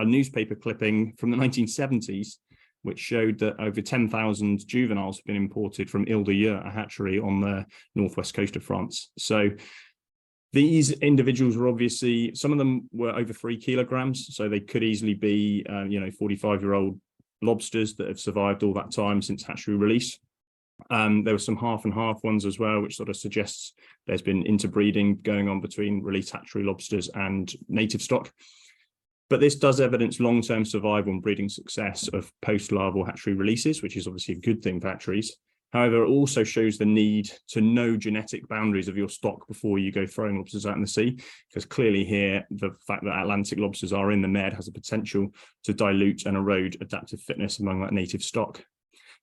newspaper clipping from the 1970s, which showed that over 10,000 juveniles have been imported from Ile-de-Yeu, a hatchery on the northwest coast of France. So these individuals were obviously, some of them were over 3 kilograms, so they could easily be, 45-year-old lobsters that have survived all that time since hatchery release. There were some half and half ones as well, which sort of suggests there's been interbreeding going on between released hatchery lobsters and native stock. But this does evidence long-term survival and breeding success of post-larval hatchery releases, which is obviously a good thing for hatcheries. However, it also shows the need to know genetic boundaries of your stock before you go throwing lobsters out in the sea, because clearly here, the fact that Atlantic lobsters are in the Med has a potential to dilute and erode adaptive fitness among that native stock.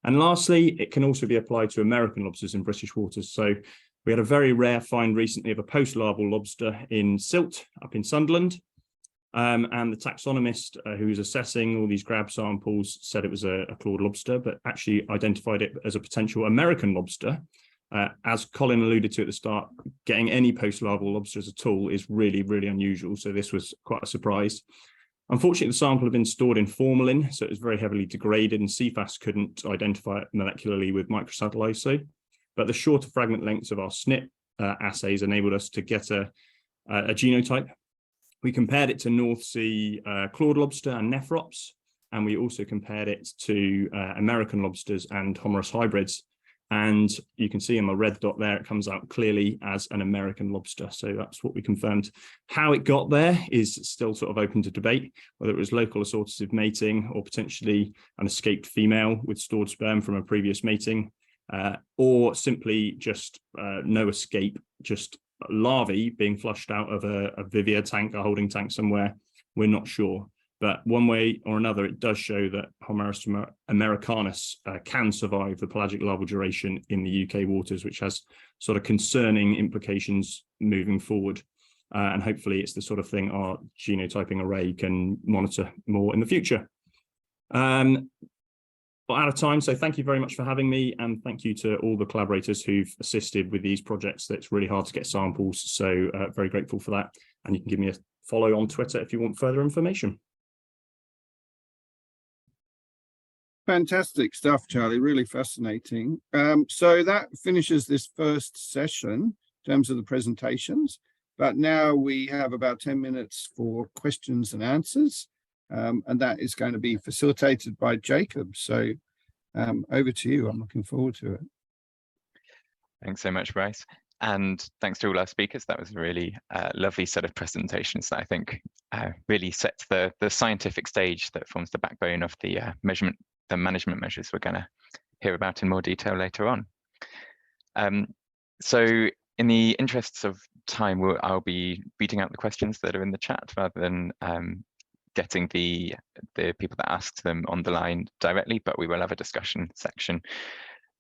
And lastly, it can also be applied to American lobsters in British waters. So we had a very rare find recently of a post-larval lobster in silt up in Sunderland. And the taxonomist who was assessing all these grab samples said it was a clawed lobster, but actually identified it as a potential American lobster. As Colin alluded to at the start, getting any post-larval lobsters at all is really, really unusual. So this was quite a surprise. Unfortunately, the sample had been stored in formalin, so it was very heavily degraded, and CFAS couldn't identify it molecularly with microsatellite. But the shorter fragment lengths of our SNP assays enabled us to get a genotype. We compared it to North Sea clawed lobster and nephrops, and we also compared it to American lobsters and Homerus hybrids. And you can see in the red dot there, it comes out clearly as an American lobster. So that's what we confirmed. How it got there is still sort of open to debate, whether it was local assortative mating or potentially an escaped female with stored sperm from a previous mating, or simply just no escape, just larvae being flushed out of a vivia tank, a holding tank somewhere. We're not sure. But one way or another, it does show that Homerus americanus can survive the pelagic larval duration in the UK waters, which has sort of concerning implications moving forward. And hopefully it's the sort of thing our genotyping array can monitor more in the future. We're out of time, so thank you very much for having me, and thank you to all the collaborators who've assisted with these projects. It's really hard to get samples, so very grateful for that. And you can give me a follow on Twitter if you want further information. Fantastic stuff, Charlie. Really fascinating. So that finishes this first session in terms of the presentations. But now we have about 10 minutes for questions and answers. And that is going to be facilitated by Jacob. So over to you. I'm looking forward to it. Thanks so much, Bryce. And thanks to all our speakers. That was a really lovely set of presentations that I think really sets the scientific stage that forms the backbone of the management measures we're going to hear about in more detail later on. So in the interests of time, I'll be reading out the questions that are in the chat rather than getting the people that asked them on the line directly, but we will have a discussion section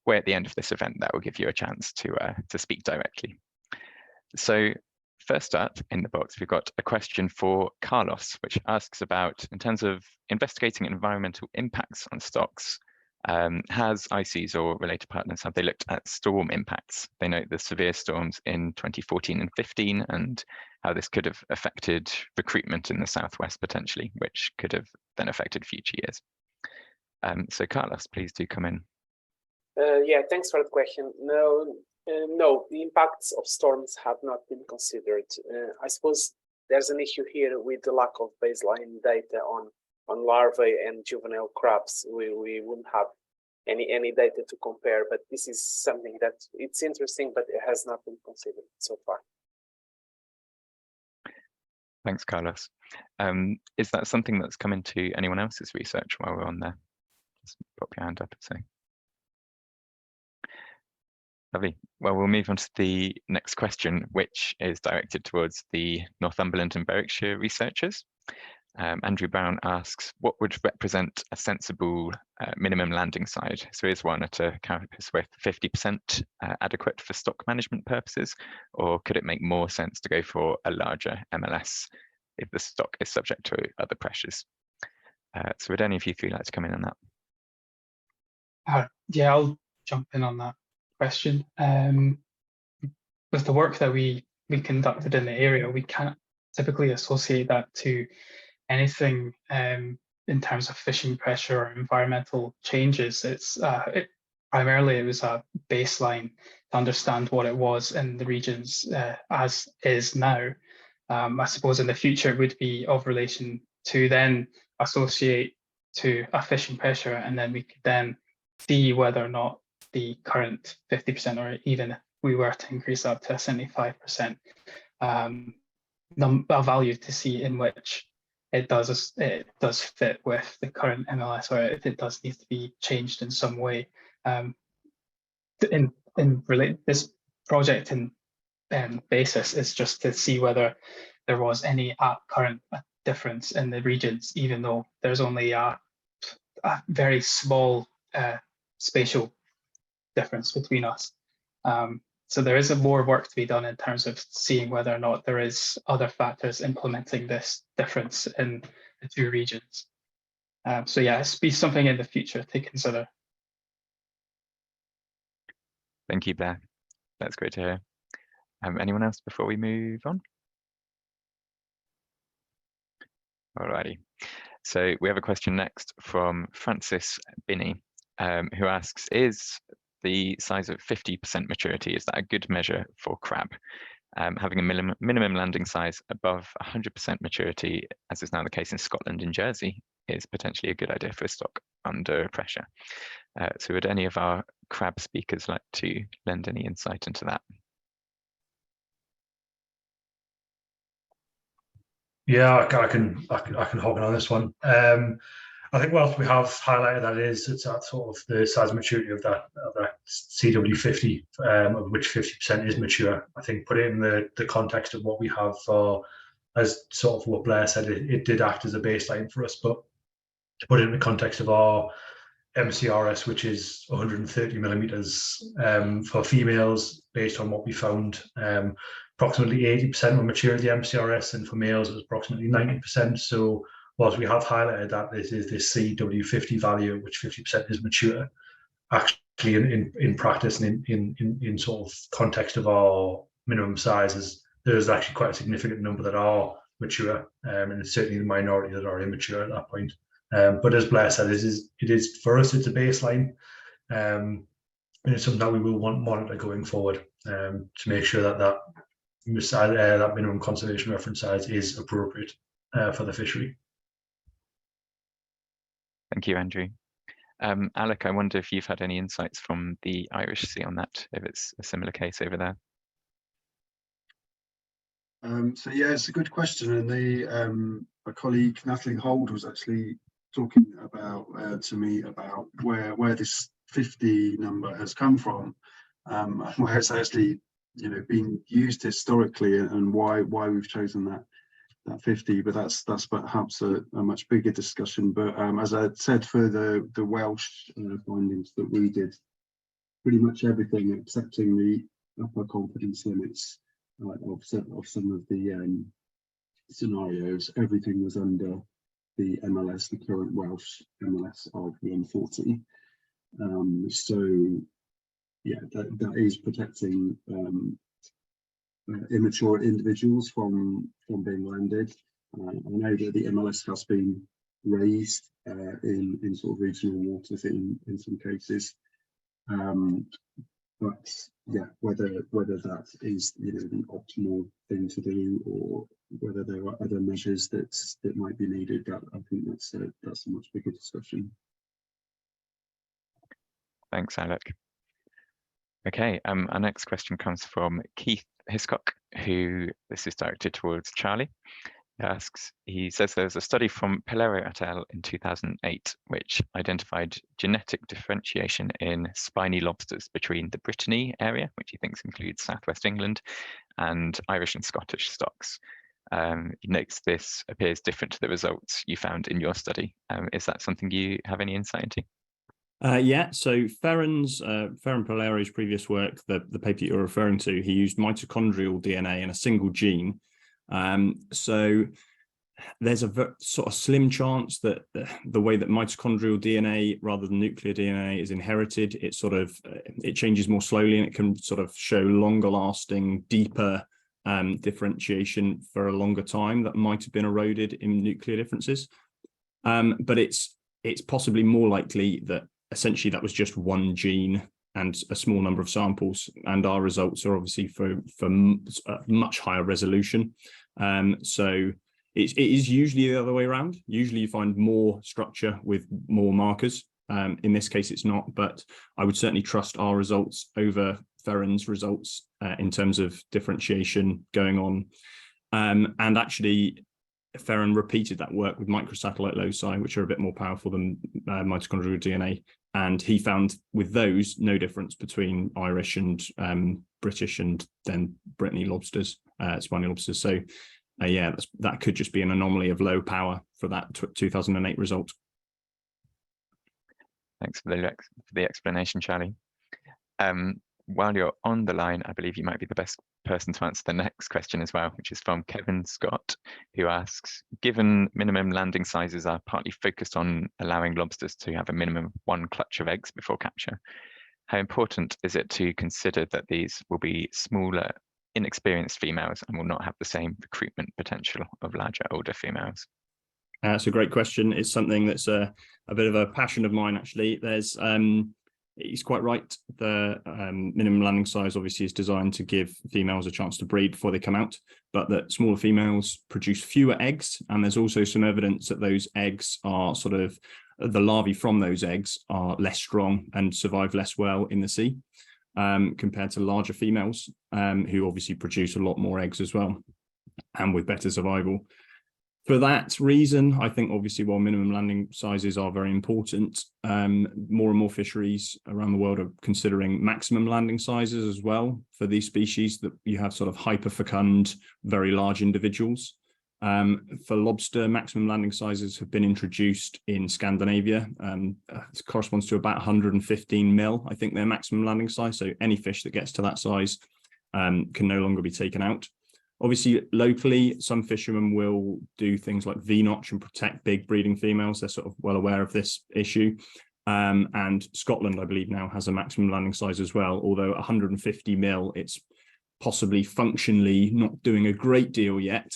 where at the end of this event that will give you a chance to speak directly. So first up in the box, we've got a question for Carlos, which asks about, in terms of investigating environmental impacts on stocks, has ICES or related partners, have they looked at storm impacts? They note the severe storms in 2014 and 15 and how this could have affected recruitment in the southwest potentially, which could have then affected future years. So Carlos, please do come in. Yeah, thanks for the question. No, the impacts of storms have not been considered. I suppose there's an issue here with the lack of baseline data on larvae and juvenile crabs. We wouldn't have any data to compare. But this is something that it's interesting, but it has not been considered so far. Thanks, Carlos. Is that something that's come into anyone else's research while we're on there? Just pop your hand up and say. Lovely. Well, we'll move on to the next question, which is directed towards the Northumberland and Berwickshire researchers. Andrew Brown asks, what would represent a sensible minimum landing size? So is one at a carapace with 50% adequate for stock management purposes, or could it make more sense to go for a larger MLS if the stock is subject to other pressures? So would any of you three like to come in on that? Yeah, I'll jump in on that question. With the work that we conducted in the area, we can't typically associate that to anything in terms of fishing pressure or environmental changes. Primarily it was a baseline to understand what it was in the regions as is now. I suppose in the future it would be of relation to then associate to a fishing pressure, and then we could then see whether or not the current 50%, or even if we were to increase up to a 75% a value, to see in which it does fit with the current MLS, or if it does need to be changed in some way. This project and basis is just to see whether there was any current difference in the regions, even though there's only a very small spatial difference between us. So there is more work to be done in terms of seeing whether or not there is other factors implementing this difference in the two regions. So yeah, it's be something in the future to consider. Thank you, Blair. That's great to hear. Anyone else before we move on? Alrighty. So we have a question next from Francis Binney, who asks, is the size of 50% maturity, is that a good measure for crab? Having a minimum landing size above 100% maturity, as is now the case in Scotland and Jersey, is potentially a good idea for stock under pressure. So would any of our crab speakers like to lend any insight into that? Yeah, I can hop in on this one. I think whilst we have highlighted that it's at sort of the size maturity of that CW50, of which 50% is mature. I think put it in the context of what we have for, as sort of what Blair said, it did act as a baseline for us, but to put it in the context of our MCRS, which is 130 millimeters for females, based on what we found, approximately 80% were mature at the MCRS, and for males it was approximately 90%. So whilst we have highlighted that this is this CW50 value, which 50% is mature, actually in practice and in sort of context of our minimum sizes, there's actually quite a significant number that are mature, and it's certainly the minority that are immature at that point. But as Blair said, it is for us, it's a baseline, and it's something that we will want to monitor going forward, to make sure that minimum conservation reference size is appropriate for the fishery. Thank you, Andrew. Alec, I wonder if you've had any insights from the Irish Sea on that, if it's a similar case over there. So yeah, it's a good question, and my colleague Natalie Hold was actually talking about to me about where this 50 number has come from, where it's actually been used historically, and why we've chosen that 50. But that's perhaps a much bigger discussion. But as I said, for the Welsh findings that we did, pretty much everything excepting the upper confidence limits of some of the scenarios, everything was under the MLS, the current Welsh MLS of 140. So yeah, that is protecting immature individuals from being landed. I know that the MLS has been raised in sort of regional waters in some cases, but yeah, whether that is the optimal thing to do, or whether there are other measures that might be needed, that I think that's a much bigger discussion. Thanks, Alec. Okay, our next question comes from Keith Hiscock, who this is directed towards Charlie. He says there was a study from Pelero et al. In 2008, which identified genetic differentiation in spiny lobsters between the Brittany area, which he thinks includes southwest England, and Irish and Scottish stocks. He notes this appears different to the results you found in your study. Is that something you have any insight into? Yeah, so Ferran Palero's previous work, the paper you're referring to, he used mitochondrial DNA in a single gene. So there's a sort of slim chance that the way that mitochondrial DNA rather than nuclear DNA is inherited, it changes more slowly, and it can sort of show longer lasting, deeper differentiation for a longer time that might have been eroded in nuclear differences. But it's possibly more likely that essentially that was just one gene and a small number of samples, and our results are obviously for much higher resolution. So it is usually the other way around. Usually you find more structure with more markers. In this case, it's not, but I would certainly trust our results over Ferran's results in terms of differentiation going on. And actually, Ferran repeated that work with microsatellite loci, which are a bit more powerful than mitochondrial DNA. And he found with those no difference between Irish and British and then Brittany lobsters, spiny lobsters. So yeah, that could just be an anomaly of low power for that 2008 result. Thanks for the explanation, Charlie. While you're on the line, I believe you might be the best person to answer the next question as well, which is from Kevin Scott, who asks, given minimum landing sizes are partly focused on allowing lobsters to have a minimum of 1 clutch of eggs before capture, how important is it to consider that these will be smaller, inexperienced females and will not have the same recruitment potential of larger, older females? That's a great question. It's something that's a bit of a passion of mine, actually. He's quite right. The minimum landing size obviously is designed to give females a chance to breed before they come out, but that smaller females produce fewer eggs. And there's also some evidence that those eggs are the larvae from those eggs are less strong and survive less well in the sea compared to larger females who obviously produce a lot more eggs as well and with better survival. For that reason, I think obviously while minimum landing sizes are very important, more and more fisheries around the world are considering maximum landing sizes as well for these species that you have sort of hyperfecund, very large individuals. For lobster, maximum landing sizes have been introduced in Scandinavia. It corresponds to about 115 mil, I think, their maximum landing size. So any fish that gets to that size can no longer be taken out. Obviously, locally, some fishermen will do things like V-notch and protect big breeding females. They're sort of well aware of this issue. And Scotland, I believe, now has a maximum landing size as well, although 150 mil, it's possibly functionally not doing a great deal yet.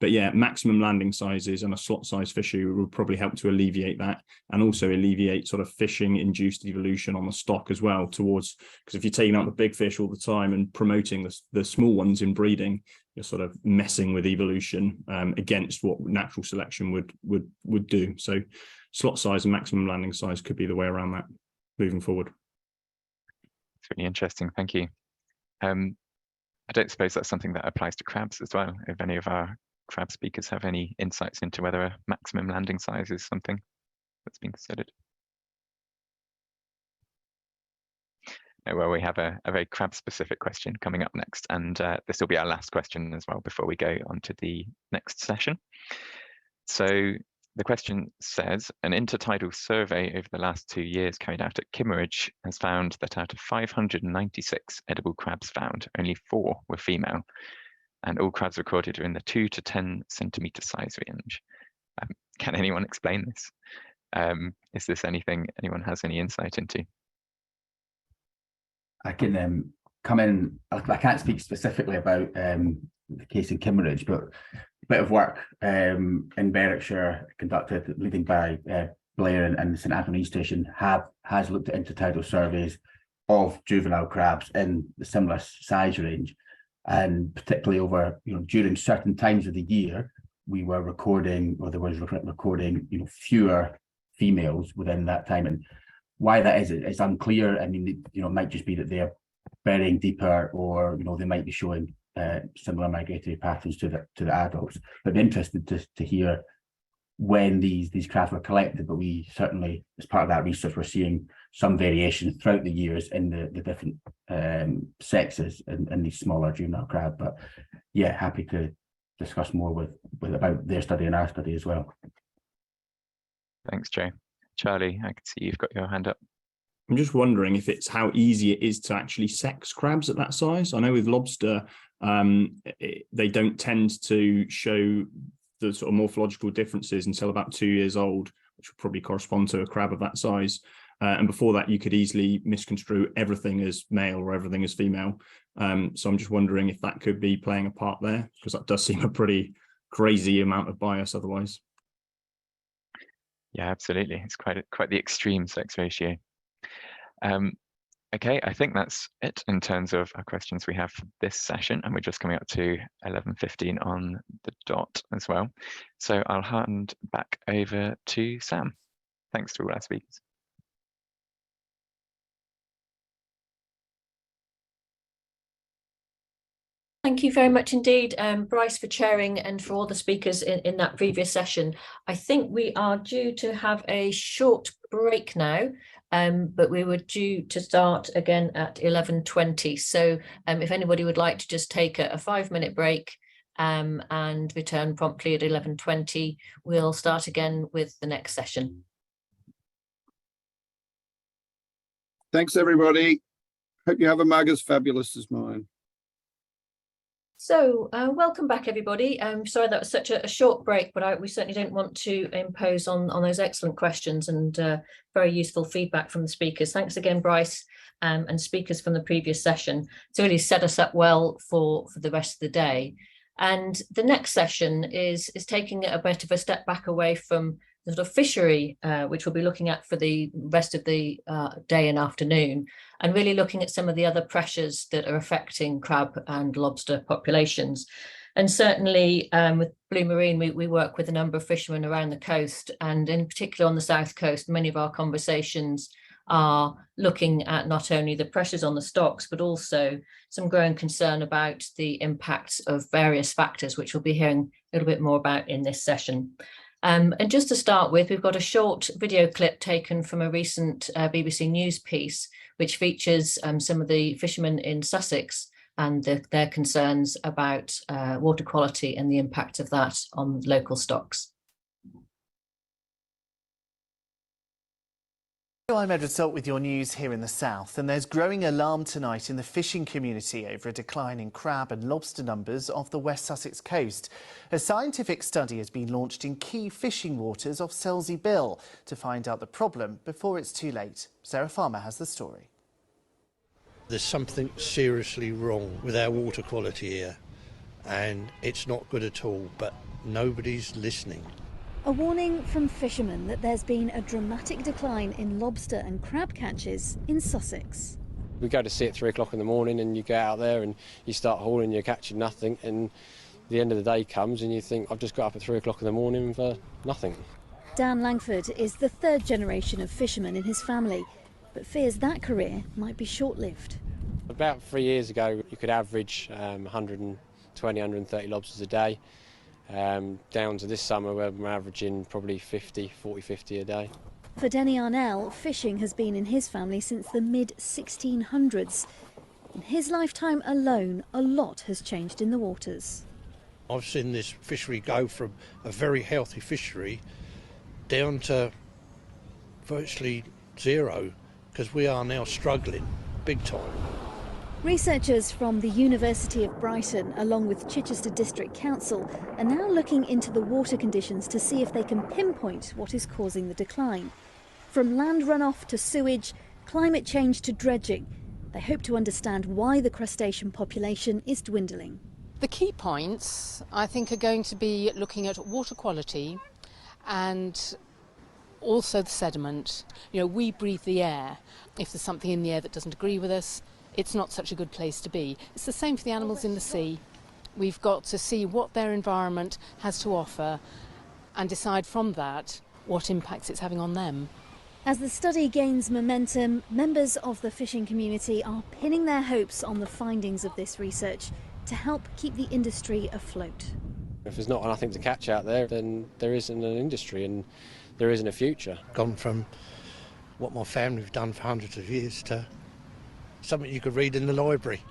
But yeah, maximum landing sizes and a slot size fishery will probably help to alleviate that, and also alleviate sort of fishing induced evolution on the stock as well towards, because if you're taking out the big fish all the time and promoting the small ones in breeding, you're sort of messing with evolution against what natural selection would do. So slot size and maximum landing size could be the way around that moving forward. It's really interesting. Thank you. I don't suppose that's something that applies to crabs as well. If any of our crab speakers have any insights into whether a maximum landing size is something that's been considered. Well, we have a very crab specific question coming up next, and this will be our last question as well before we go on to the next session. So the question says, an intertidal survey over the last 2 years carried out at Kimmeridge has found that out of 596 edible crabs found, only 4 were female, and all crabs recorded are in the 2 to 10 centimetre size range. Can anyone explain this? Is this anything anyone has any insight into? I can come in. I can't speak specifically about the case in Kimmeridge, but a bit of work in Berwickshire conducted, leading by Blair and the St Anthony Station, has looked at intertidal surveys of juvenile crabs in the similar size range, and particularly over during certain times of the year, we were recording, or there was recording fewer females within that time. And why that is unclear. I mean, you know, it might just be that they're burying deeper, or you know, they might be showing similar migratory patterns to the adults. But I'd be interested to hear when these crabs were collected. But we certainly, as part of that research, we're seeing some variation throughout the years in the different sexes in these smaller juvenile crab. But yeah, happy to discuss more with about their study and our study as well. Thanks, Joe. Charlie, I can see you've got your hand up. I'm just wondering if it's how easy it is to actually sex crabs at that size. I know with lobster, they don't tend to show the sort of morphological differences until about 2 years old, which would probably correspond to a crab of that size. And before that, you could easily misconstrue everything as male or everything as female. So I'm just wondering if that could be playing a part there, because that does seem a pretty crazy amount of bias otherwise. Yeah, absolutely. It's quite the extreme sex ratio. Okay, I think that's it in terms of our questions we have for this session, and we're just coming up to 11:15 on the dot as well. So I'll hand back over to Sam. Thanks to all our speakers. Thank you very much indeed, Bryce, for chairing, and for all the speakers in that previous session. I think we are due to have a short break now, but we were due to start again at 11:20. So if anybody would like to just take a 5-minute break and return promptly at 11:20, we'll start again with the next session. Thanks, everybody. Hope you have a mug as fabulous as mine. So welcome back, everybody. Sorry that was such a short break, but we certainly don't want to impose on those excellent questions and very useful feedback from the speakers. Thanks again, Bryce, and speakers from the previous session to really set us up well for the rest of the day. And the next session is taking a bit of a step back away from the sort of fishery, which we'll be looking at for the rest of the day and afternoon, and really looking at some of the other pressures that are affecting crab and lobster populations. And certainly with Blue Marine, we work with a number of fishermen around the coast, and in particular on the south coast, many of our conversations are looking at not only the pressures on the stocks, but also some growing concern about the impacts of various factors, which we'll be hearing a little bit more about in this session. And just to start with, we've got a short video clip taken from a recent BBC News piece, which features some of the fishermen in Sussex and their concerns about water quality and the impact of that on local stocks. I'm Edward Salt with your news here in the south, and there's growing alarm tonight in the fishing community over a decline in crab and lobster numbers off the West Sussex coast. A scientific study has been launched in key fishing waters off Selsey Bill to find out the problem before it's too late. Sarah Farmer has the story. There's something seriously wrong with our water quality here, and it's not good at all, but nobody's listening. A warning from fishermen that there's been a dramatic decline in lobster and crab catches in Sussex. We go to sea at 3 o'clock in the morning and you go out there and you start hauling, you're catching nothing, and the end of the day comes and you think, I've just got up at 3 o'clock in the morning for nothing. Dan Langford is the third generation of fishermen in his family, but fears that career might be short-lived. About 3 years ago, you could average 120, 130 lobsters a day. Down to this summer where we're averaging probably 40, 50 a day. For Denny Arnell, fishing has been in his family since the mid-1600s. In his lifetime alone, a lot has changed in the waters. I've seen this fishery go from a very healthy fishery down to virtually zero, because we are now struggling big time. Researchers from the University of Brighton, along with Chichester District Council, are now looking into the water conditions to see if they can pinpoint what is causing the decline. From land runoff to sewage, climate change to dredging, they hope to understand why the crustacean population is dwindling. The key points, I think, are going to be looking at water quality and also the sediment. You know, we breathe the air. If there's something in the air that doesn't agree with us, it's not such a good place to be. It's the same for the animals in the sea. We've got to see what their environment has to offer and decide from that what impacts it's having on them. As the study gains momentum, members of the fishing community are pinning their hopes on the findings of this research to help keep the industry afloat. If there's not nothing to catch out there, then there isn't an industry and there isn't a future. Gone from what my family have done for hundreds of years to something you could read in the library.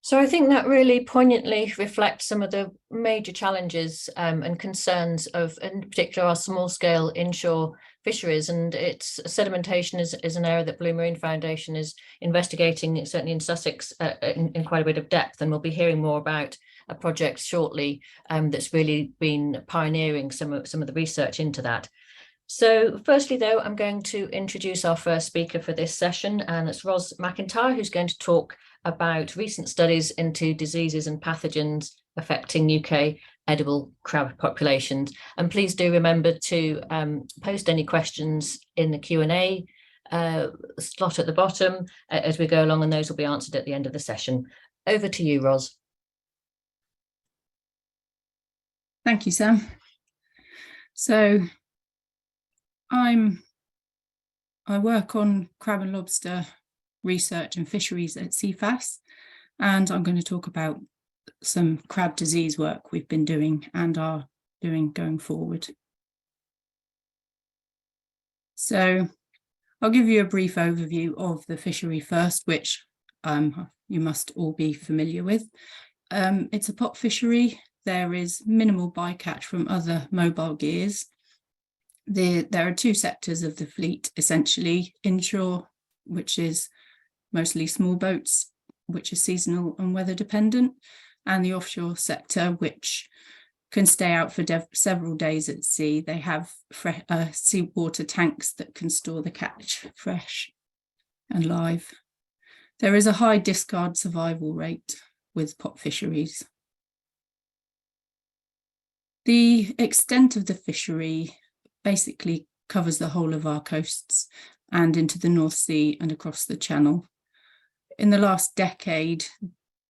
So I think that really poignantly reflects some of the major challenges and concerns of, in particular, our small-scale inshore fisheries. And it's sedimentation is an area that Blue Marine Foundation is investigating, certainly in Sussex, in quite a bit of depth. And we'll be hearing more about a project shortly that's really been pioneering some of the research into that. So firstly, though, I'm going to introduce our first speaker for this session, and it's Ros McIntyre, who's going to talk about recent studies into diseases and pathogens affecting UK edible crab populations. And please do remember to post any questions in the Q&A slot at the bottom as we go along, and those will be answered at the end of the session. Over to you, Ros. Thank you, Sam. So I work on crab and lobster research and fisheries at CFAS, and I'm going to talk about some crab disease work we've been doing and are doing going forward. So I'll give you a brief overview of the fishery first, which you must all be familiar with. It's a pot fishery. There is minimal bycatch from other mobile gears. There are two sectors of the fleet, essentially: inshore, which is mostly small boats, which are seasonal and weather dependent, and the offshore sector, which can stay out for several days at sea. They have seawater tanks that can store the catch fresh and live. There is a high discard survival rate with pot fisheries. The extent of the fishery basically covers the whole of our coasts and into the North Sea and across the Channel. In the last decade,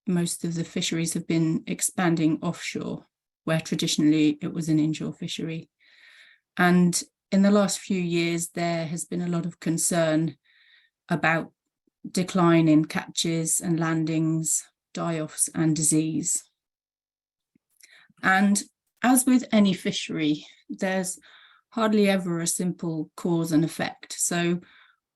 most of the fisheries have been expanding offshore, where traditionally it was an inshore fishery. And in the last few years, there has been a lot of concern about decline in catches and landings, die-offs and disease. And as with any fishery, there's hardly ever a simple cause and effect. So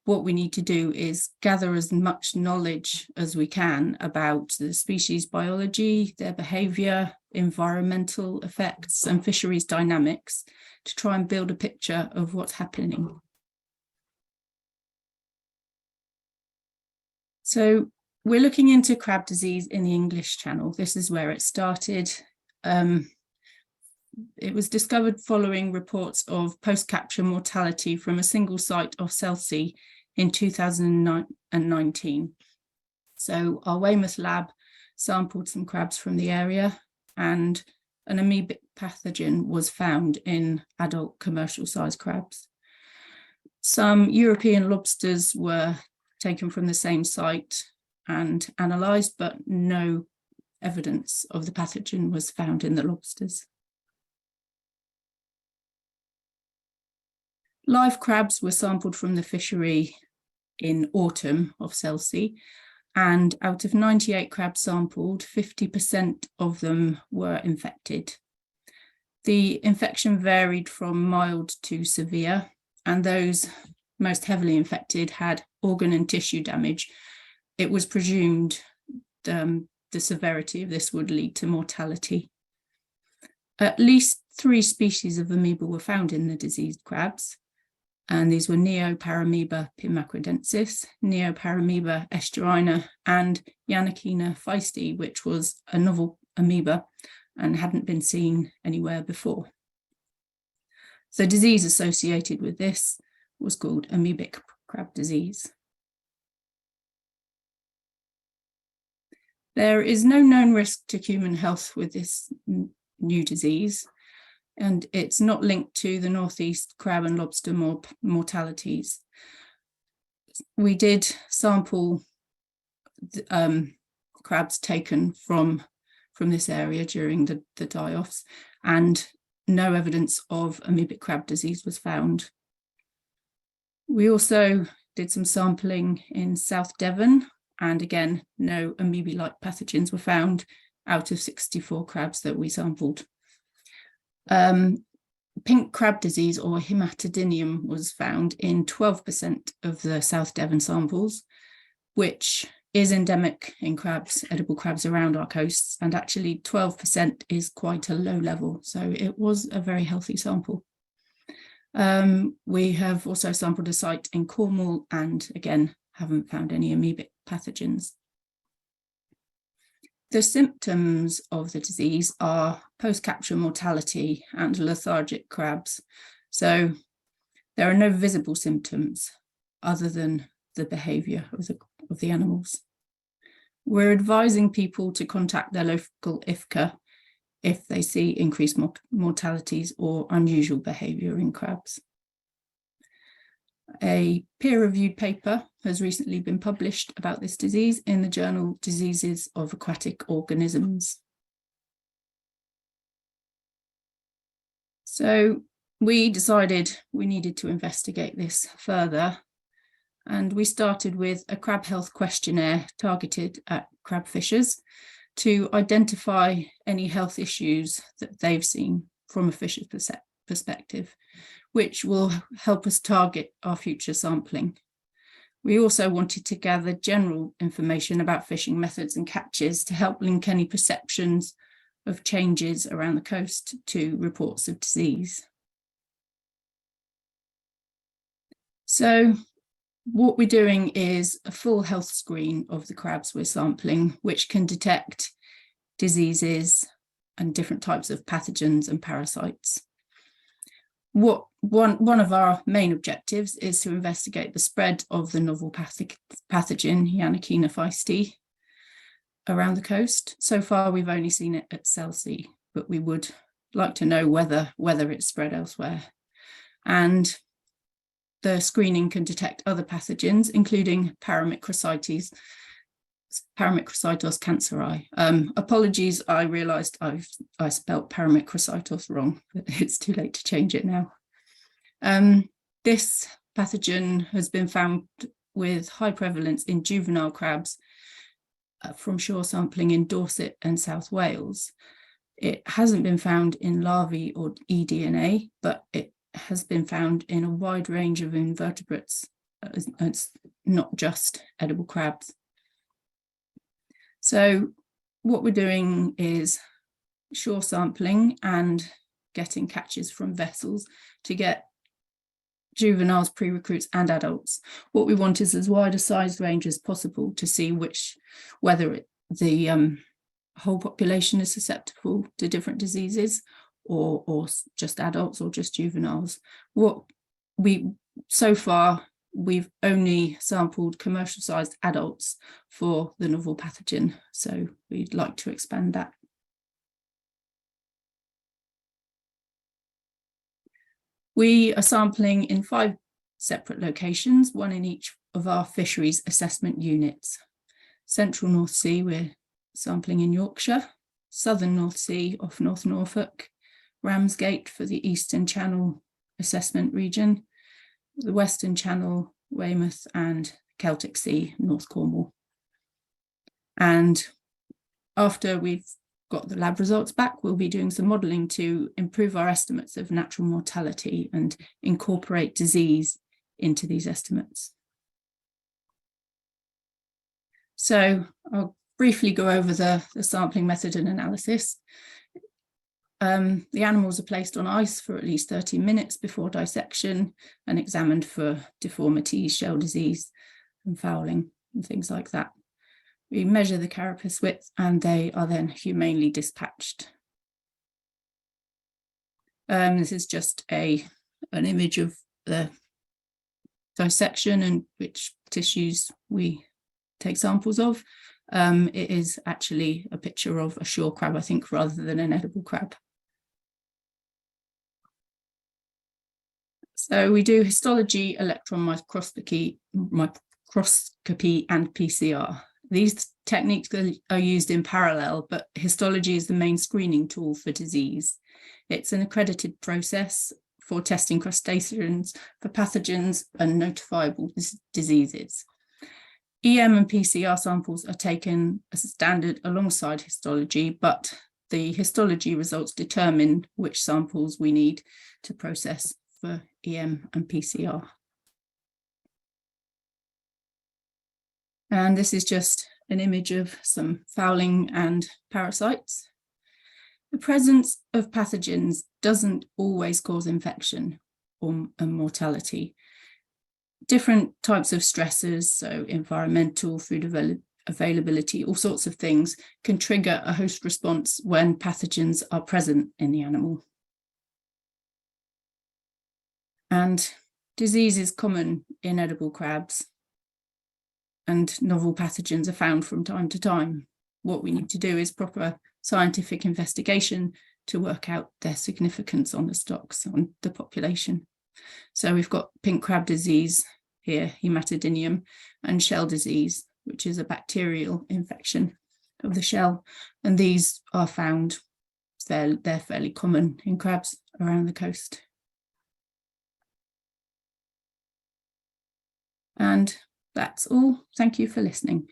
what we need to do is gather as much knowledge as we can about the species biology, their behaviour, environmental effects and fisheries dynamics to try and build a picture of what's happening. So we're looking into crab disease in the English Channel. This is where it started. It was discovered following reports of post-capture mortality from a single site off Selsey in 2019. So our Weymouth lab sampled some crabs from the area, and an amoebic pathogen was found in adult commercial size crabs. Some European lobsters were taken from the same site and analysed, but no evidence of the pathogen was found in the lobsters. Live crabs were sampled from the fishery in autumn of Selsey, and out of 98 crabs sampled, 50% of them were infected. The infection varied from mild to severe, and those most heavily infected had organ and tissue damage. It was presumed the severity of this would lead to mortality. At least 3 species of amoeba were found in the diseased crabs, and these were Neoparamoeba pimacrodensis, Neoparamoeba estuarina, and Yanakina feisty, which was a novel amoeba and hadn't been seen anywhere before. The disease associated with this was called amoebic crab disease. There is no known risk to human health with this new disease, and it's not linked to the northeast crab and lobster mortalities. We did sample crabs taken from from this area during the die-offs, and no evidence of amoebic crab disease was found. We also did some sampling in South Devon, and again, no amoebae-like pathogens were found out of 64 crabs that we sampled. Pink crab disease, or hematidinium, was found in 12% of the South Devon samples, which is endemic in crabs, edible crabs around our coasts, and actually 12% is quite a low level, so it was a very healthy sample. We have also sampled a site in Cornwall and again haven't found any amoebic pathogens. The symptoms of the disease are post-capture mortality and lethargic crabs. So there are no visible symptoms other than the behaviour of the animals. We're advising people to contact their local IFCA if they see increased mortalities or unusual behaviour in crabs. A peer-reviewed paper has recently been published about this disease in the journal Diseases of Aquatic Organisms. So we decided we needed to investigate this further, and we started with a crab health questionnaire targeted at crab fishers to identify any health issues that they've seen from a fisher's perspective, which will help us target our future sampling. We also wanted to gather general information about fishing methods and catches to help link any perceptions of changes around the coast to reports of disease. So what we're doing is a full health screen of the crabs we're sampling, which can detect diseases and different types of pathogens and parasites. One of our main objectives is to investigate the spread of the novel pathogen Yanakina feisty around the coast. So far, we've only seen it at Selsey, but we would like to know whether it's spread elsewhere. And the screening can detect other pathogens, including Paramicrositos canceri. Apologies, I realised I spelt Paramicrositos wrong, but it's too late to change it now. This pathogen has been found with high prevalence in juvenile crabs from shore sampling in Dorset and South Wales. It hasn't been found in larvae or eDNA, but it has been found in a wide range of invertebrates. It's not just edible crabs. So what we're doing is shore sampling and getting catches from vessels to get juveniles, pre-recruits and adults. What we want is as wide a size range as possible to see whether the whole population is susceptible to different diseases or just adults or just juveniles. So far, we've only sampled commercial sized adults for the novel pathogen, so we'd like to expand that. We are sampling in 5 separate locations, one in each of our fisheries assessment units. Central North Sea, we're sampling in Yorkshire, Southern North Sea off North Norfolk, Ramsgate for the Eastern Channel assessment region, the Western Channel, Weymouth, and Celtic Sea, North Cornwall. And after we've got the lab results back, we'll be doing some modelling to improve our estimates of natural mortality and incorporate disease into these estimates. So I'll briefly go over the sampling method and analysis. The animals are placed on ice for at least 30 minutes before dissection and examined for deformities, shell disease and fouling and things like that. We measure the carapace width and they are then humanely dispatched. This is just an image of the dissection and which tissues we take samples of. It is actually a picture of a shore crab, I think, rather than an edible crab. So we do histology, electron microscopy and PCR. These techniques are used in parallel, but histology is the main screening tool for disease. It's an accredited process for testing crustaceans for pathogens and notifiable diseases. EM and PCR samples are taken as a standard alongside histology, but the histology results determine which samples we need to process for EM and PCR. And this is just an image of some fouling and parasites. The presence of pathogens doesn't always cause infection or mortality. Different types of stressors, so environmental, food availability, all sorts of things, can trigger a host response when pathogens are present in the animal. And disease is common in edible crabs, and novel pathogens are found from time to time. What we need to do is proper scientific investigation to work out their significance on the stocks, on the population. So we've got pink crab disease here, hematodinium, and shell disease, which is a bacterial infection of the shell. And these are found, they're fairly common in crabs around the coast. And that's all. Thank you for listening.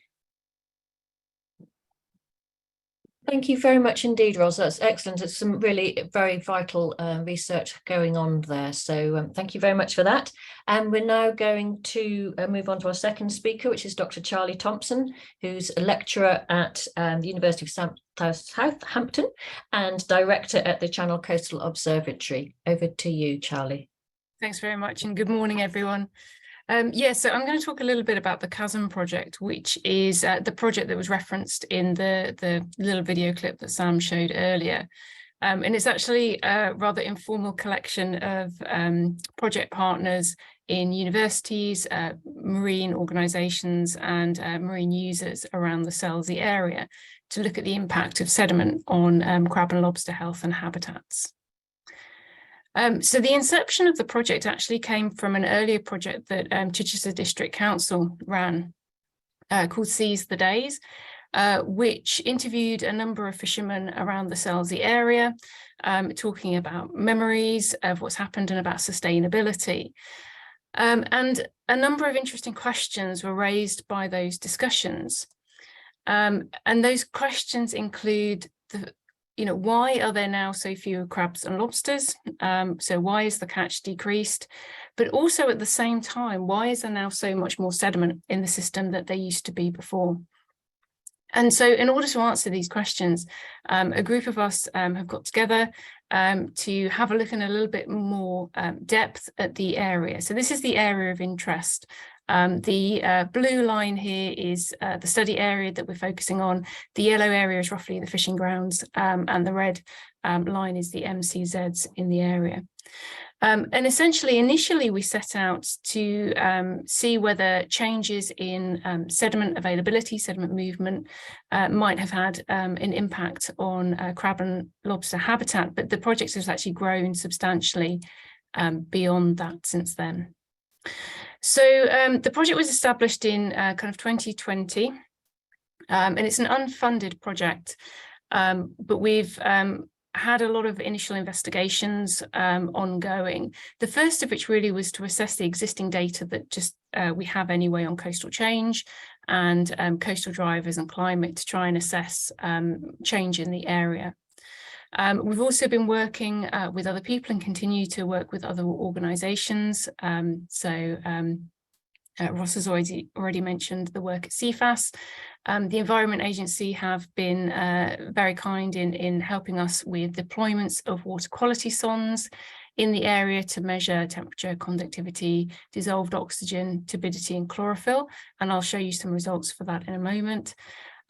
Thank you very much indeed, Ros. That's excellent. It's some really very vital research going on there. So thank you very much for that. And we're now going to move on to our second speaker, which is Dr. Charlie Thompson, who's a lecturer at the University of Southampton and director at the Channel Coastal Observatory. Over to you, Charlie. Thanks very much, and good morning, everyone. So I'm going to talk a little bit about the CHASM project, which is the project that was referenced in the little video clip that Sam showed earlier. And it's actually a rather informal collection of project partners in universities, marine organisations and marine users around the Selsey area to look at the impact of sediment on crab and lobster health and habitats. So the inception of the project actually came from an earlier project that Chichester District Council ran called Seize the Days, which interviewed a number of fishermen around the Selsey area, talking about memories of what's happened and about sustainability. And a number of interesting questions were raised by those discussions. And those questions include why are there now so few crabs and lobsters? So why is the catch decreased? But also at the same time, why is there now so much more sediment in the system that there used to be before? And so in order to answer these questions, a group of us have got together to have a look in a little bit more depth at the area. So this is the area of interest. The blue line here is the study area that we're focusing on. The yellow area is roughly the fishing grounds, and the red line is the MCZs in the area. And essentially, initially, we set out to see whether changes in sediment availability, sediment movement, might have had an impact on crab and lobster habitat, but the project has actually grown substantially beyond that since then. So the project was established in kind of 2020, and it's an unfunded project, but we've had a lot of initial investigations ongoing. The first of which really was to assess the existing data that just we have anyway on coastal change and coastal drivers and climate to try and assess change in the area. We've also been working with other people and continue to work with other organisations. Ross has already mentioned the work at CFAS. The Environment Agency have been very kind in helping us with deployments of water quality sondes in the area to measure temperature, conductivity, dissolved oxygen, turbidity and chlorophyll. And I'll show you some results for that in a moment.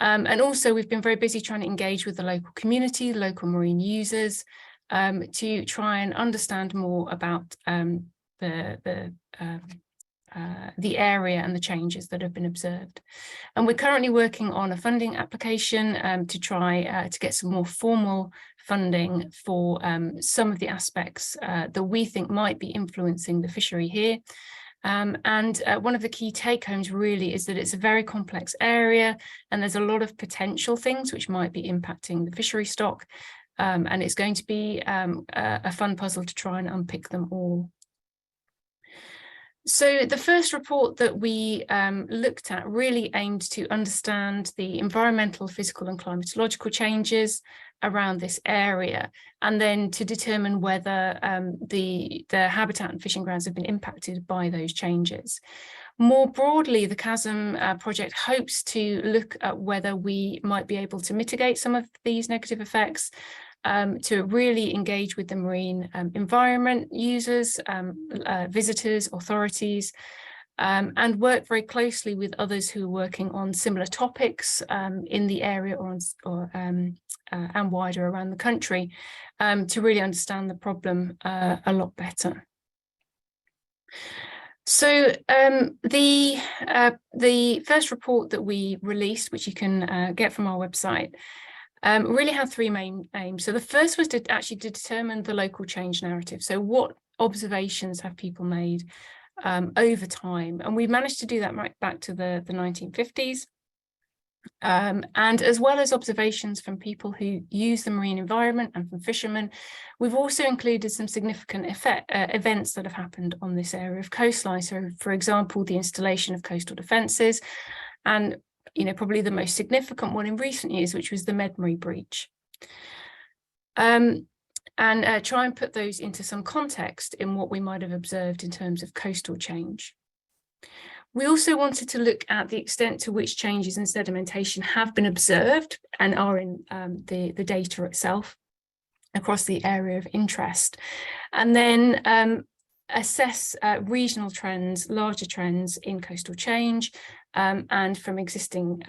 And also we've been very busy trying to engage with the local community, local marine users, to try and understand more about the area and the changes that have been observed. And we're currently working on a funding application to try to get some more formal funding for some of the aspects that we think might be influencing the fishery here. One of the key take-homes really is that it's a very complex area, and there's a lot of potential things which might be impacting the fishery stock, and it's going to be a fun puzzle to try and unpick them all. So the first report that we looked at really aimed to understand the environmental, physical and climatological changes around this area, and then to determine whether the habitat and fishing grounds have been impacted by those changes. More broadly, the CHASM project hopes to look at whether we might be able to mitigate some of these negative effects, to really engage with the marine environment users, visitors, authorities, and work very closely with others who are working on similar topics in the area and wider around the country, to really understand the problem a lot better. So the first report that we released, which you can get from our website, really had three main aims. So the first was to actually determine the local change narrative. So what observations have people made over time? And we've managed to do that right back to the 1950s. And as well as observations from people who use the marine environment and from fishermen, we've also included some significant events that have happened on this area of coastline. So, for example, the installation of coastal defences, and probably the most significant one in recent years, which was the Medmary breach. And try and put those into some context in what we might have observed in terms of coastal change. We also wanted to look at the extent to which changes in sedimentation have been observed and are in the data itself across the area of interest, and then assess regional trends, larger trends in coastal change, and from existing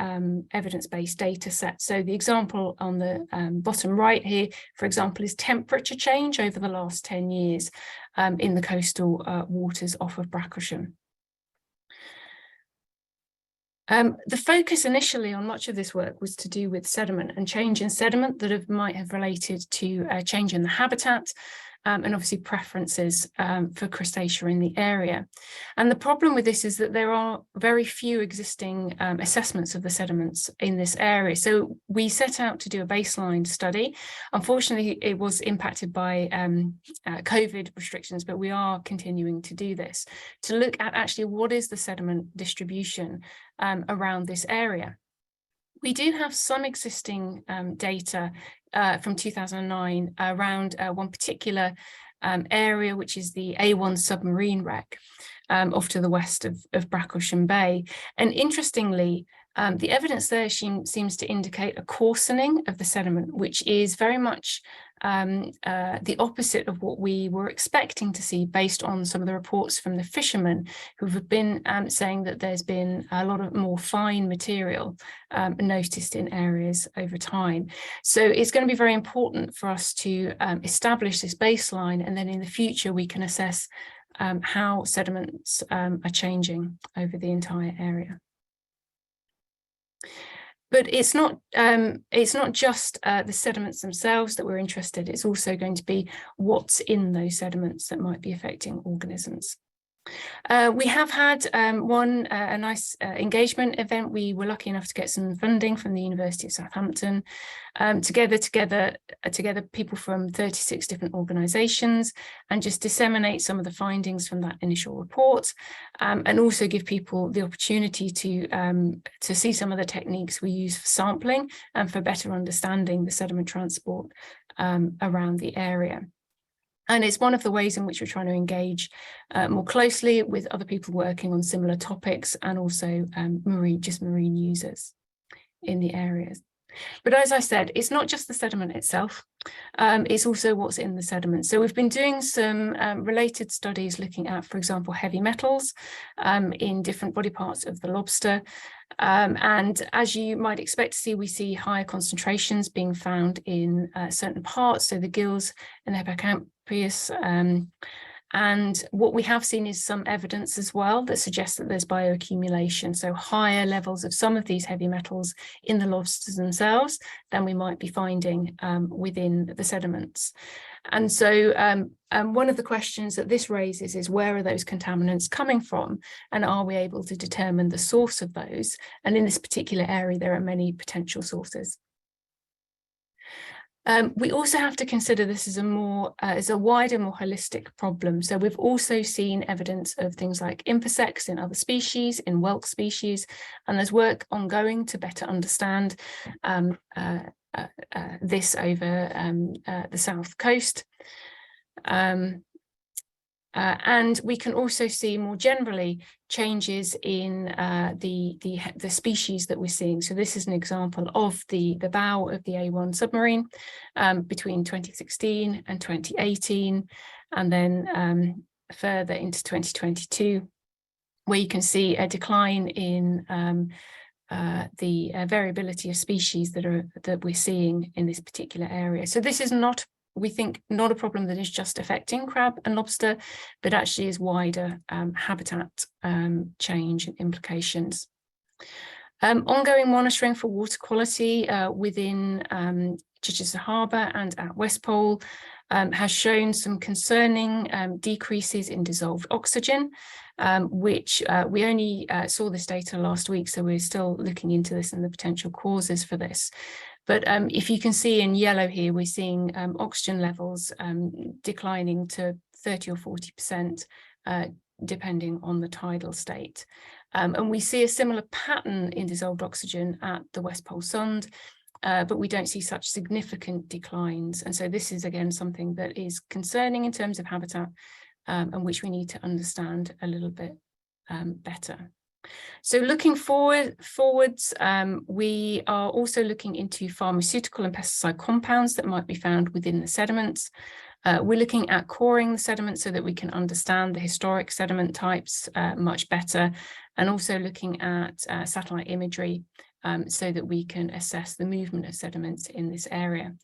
evidence-based data sets. So the example on the bottom right here, for example, is temperature change over the last 10 years in the coastal waters off of Bracklesham. The focus initially on much of this work was to do with sediment and change in sediment that might have related to change in the habitat, and obviously preferences for crustacea in the area. And the problem with this is that there are very few existing assessments of the sediments in this area. So we set out to do a baseline study. Unfortunately, it was impacted by COVID restrictions, but we are continuing to do this, to look at actually what is the sediment distribution around this area. We do have some existing data from 2009 around one particular area, which is the A1 submarine wreck off to the west of Bracklesham Bay. And interestingly, the evidence there seems to indicate a coarsening of the sediment, which is very much the opposite of what we were expecting to see based on some of the reports from the fishermen who have been saying that there's been a lot of more fine material noticed in areas over time. So it's going to be very important for us to establish this baseline, and then in the future we can assess how sediments are changing over the entire area. But it's not just the sediments themselves that we're interested in. It's also going to be what's in those sediments that might be affecting organisms. We have had a nice engagement event. We were lucky enough to get some funding from the University of Southampton, together people from 36 different organisations, and just disseminate some of the findings from that initial report, and also give people the opportunity to see some of the techniques we use for sampling and for better understanding the sediment transport around the area. And it's one of the ways in which we're trying to engage more closely with other people working on similar topics, and also marine users in the areas. But as I said, it's not just the sediment itself, it's also what's in the sediment. So we've been doing some related studies looking at, for example, heavy metals in different body parts of the lobster. And as you might expect to see, we see higher concentrations being found in certain parts, so the gills and the hippocampus And what we have seen is some evidence as well that suggests that there's bioaccumulation, so higher levels of some of these heavy metals in the lobsters themselves than we might be finding within the sediments. And so one of the questions that this raises is, where are those contaminants coming from? And are we able to determine the source of those? And in this particular area, there are many potential sources. We also have to consider this as a wider, more holistic problem. So we've also seen evidence of things like impersex in other species, in whelk species, and there's work ongoing to better understand this over the south coast. And we can also see more generally changes in the species that we're seeing. So this is an example of the bow of the A1 submarine between 2016 and 2018, and then further into 2022, where you can see a decline in the variability of species that we're seeing in this particular area. So this is not, we think, not a problem that is just affecting crab and lobster, but actually is wider habitat change and implications. Ongoing monitoring for water quality within Chichester Harbour and at West Pole has shown some concerning decreases in dissolved oxygen, which we only saw this data last week, so we're still looking into this and the potential causes for this. But if you can see in yellow here, we're seeing oxygen levels declining to 30 or 40%, depending on the tidal state. And we see a similar pattern in dissolved oxygen at the West Pole Sond, but we don't see such significant declines. And so this is, again, something that is concerning in terms of habitat, and which we need to understand a little bit better. So looking forwards, we are also looking into pharmaceutical and pesticide compounds that might be found within the sediments. We're looking at coring the sediments so that we can understand the historic sediment types much better, and also looking at satellite imagery so that we can assess the movement of sediments in this area.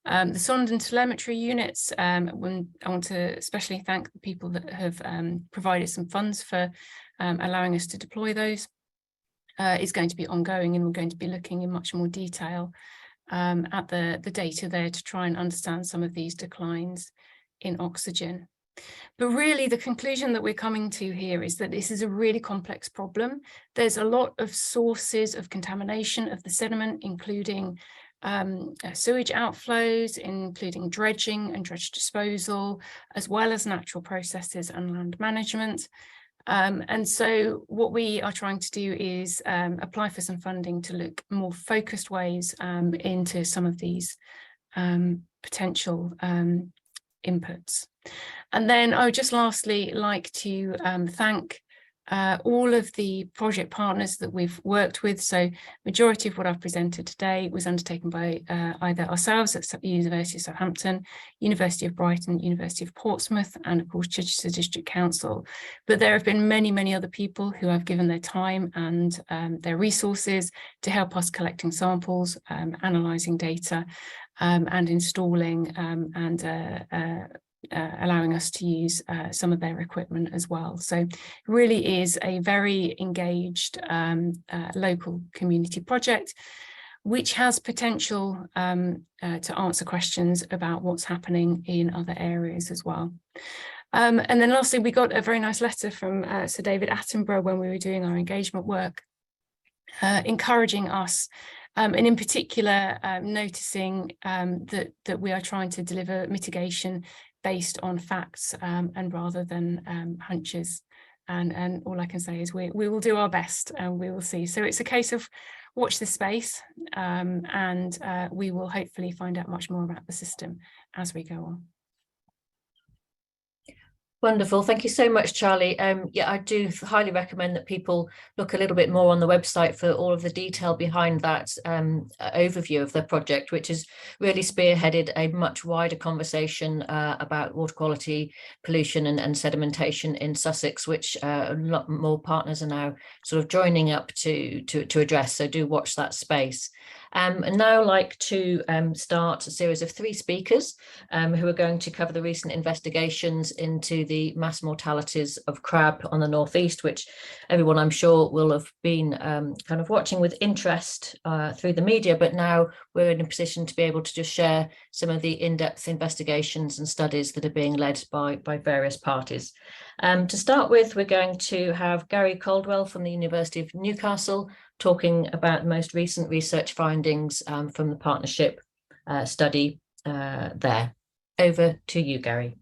The sonde and telemetry units, I want to especially thank the people that have provided some funds for allowing us to deploy those, is going to be ongoing, and we're going to be looking in much more detail at the data there to try and understand some of these declines in oxygen. But really, the conclusion that we're coming to here is that this is a really complex problem. There's a lot of sources of contamination of the sediment, including sewage outflows, including dredging and dredge disposal, as well as natural processes and land management. And so what we are trying to do is apply for some funding to look more focused ways into some of these potential inputs. And then I would just lastly like to thank all of the project partners that we've worked with. So majority of what I've presented today was undertaken by either ourselves at the University of Southampton, University of Brighton, University of Portsmouth, and of course Chichester District Council. But there have been many, many other people who have given their time and their resources to help us collecting samples, analysing data, and installing and allowing us to use some of their equipment as well. So it really is a very engaged local community project, which has potential to answer questions about what's happening in other areas as well. And then lastly, we got a very nice letter from Sir David Attenborough when we were doing our engagement work, encouraging us and in particular noticing that we are trying to deliver mitigation based on facts and rather than hunches. And all I can say is we will do our best and we will see. So it's a case of watch this space and we will hopefully find out much more about the system as we go on. Wonderful. Thank you so much, Charlie. Yeah, I do highly recommend that people look a little bit more on the website for all of the detail behind that overview of the project, which has really spearheaded a much wider conversation about water quality, pollution and sedimentation in Sussex, which a lot more partners are now sort of joining up to address. So do watch that space. And now like to start a series of 3 speakers who are going to cover the recent investigations into the mass mortalities of crab on the northeast, which everyone I'm sure will have been kind of watching with interest through the media, but now we're in a position to be able to just share some of the in-depth investigations and studies that are being led by various parties. To start with, we're going to have Gary Caldwell from the University of Newcastle talking about the most recent research findings from the partnership study there. Over to you, Gary.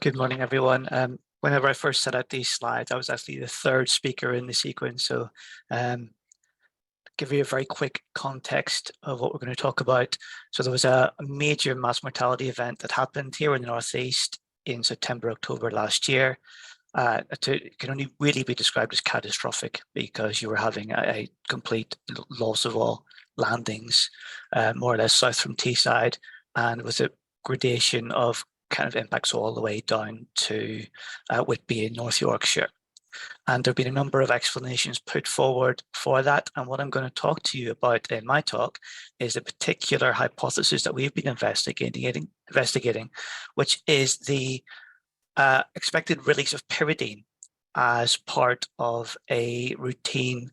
Good morning, everyone. Whenever I first set out these slides, I was actually the 3rd speaker in the sequence. So give you a very quick context of what we're going to talk about. So there was a major mass mortality event that happened here in the Northeast in September, October last year. It can only really be described as catastrophic because you were having a complete loss of all landings, more or less south from Teesside, and with a gradation of kind of impacts all the way down to Whitby in North Yorkshire. And there have been a number of explanations put forward for that. And what I'm going to talk to you about in my talk is a particular hypothesis that we've been investigating, which is the expected release of pyridine as part of a routine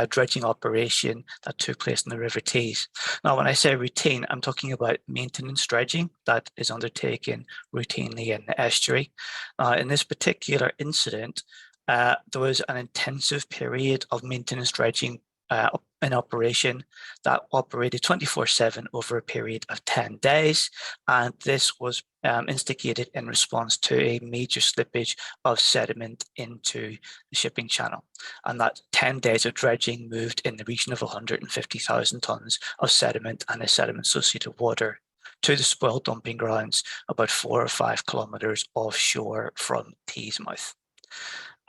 dredging operation that took place in the River Tees. Now, when I say routine, I'm talking about maintenance dredging that is undertaken routinely in the estuary. In this particular incident, there was an intensive period of maintenance dredging in operation that operated 24/7 over a period of 10 days. And this was instigated in response to a major slippage of sediment into the shipping channel. And that 10 days of dredging moved in the region of 150,000 tonnes of sediment and the sediment-associated water to the spoil dumping grounds about 4 or 5 kilometres offshore from Teesmouth.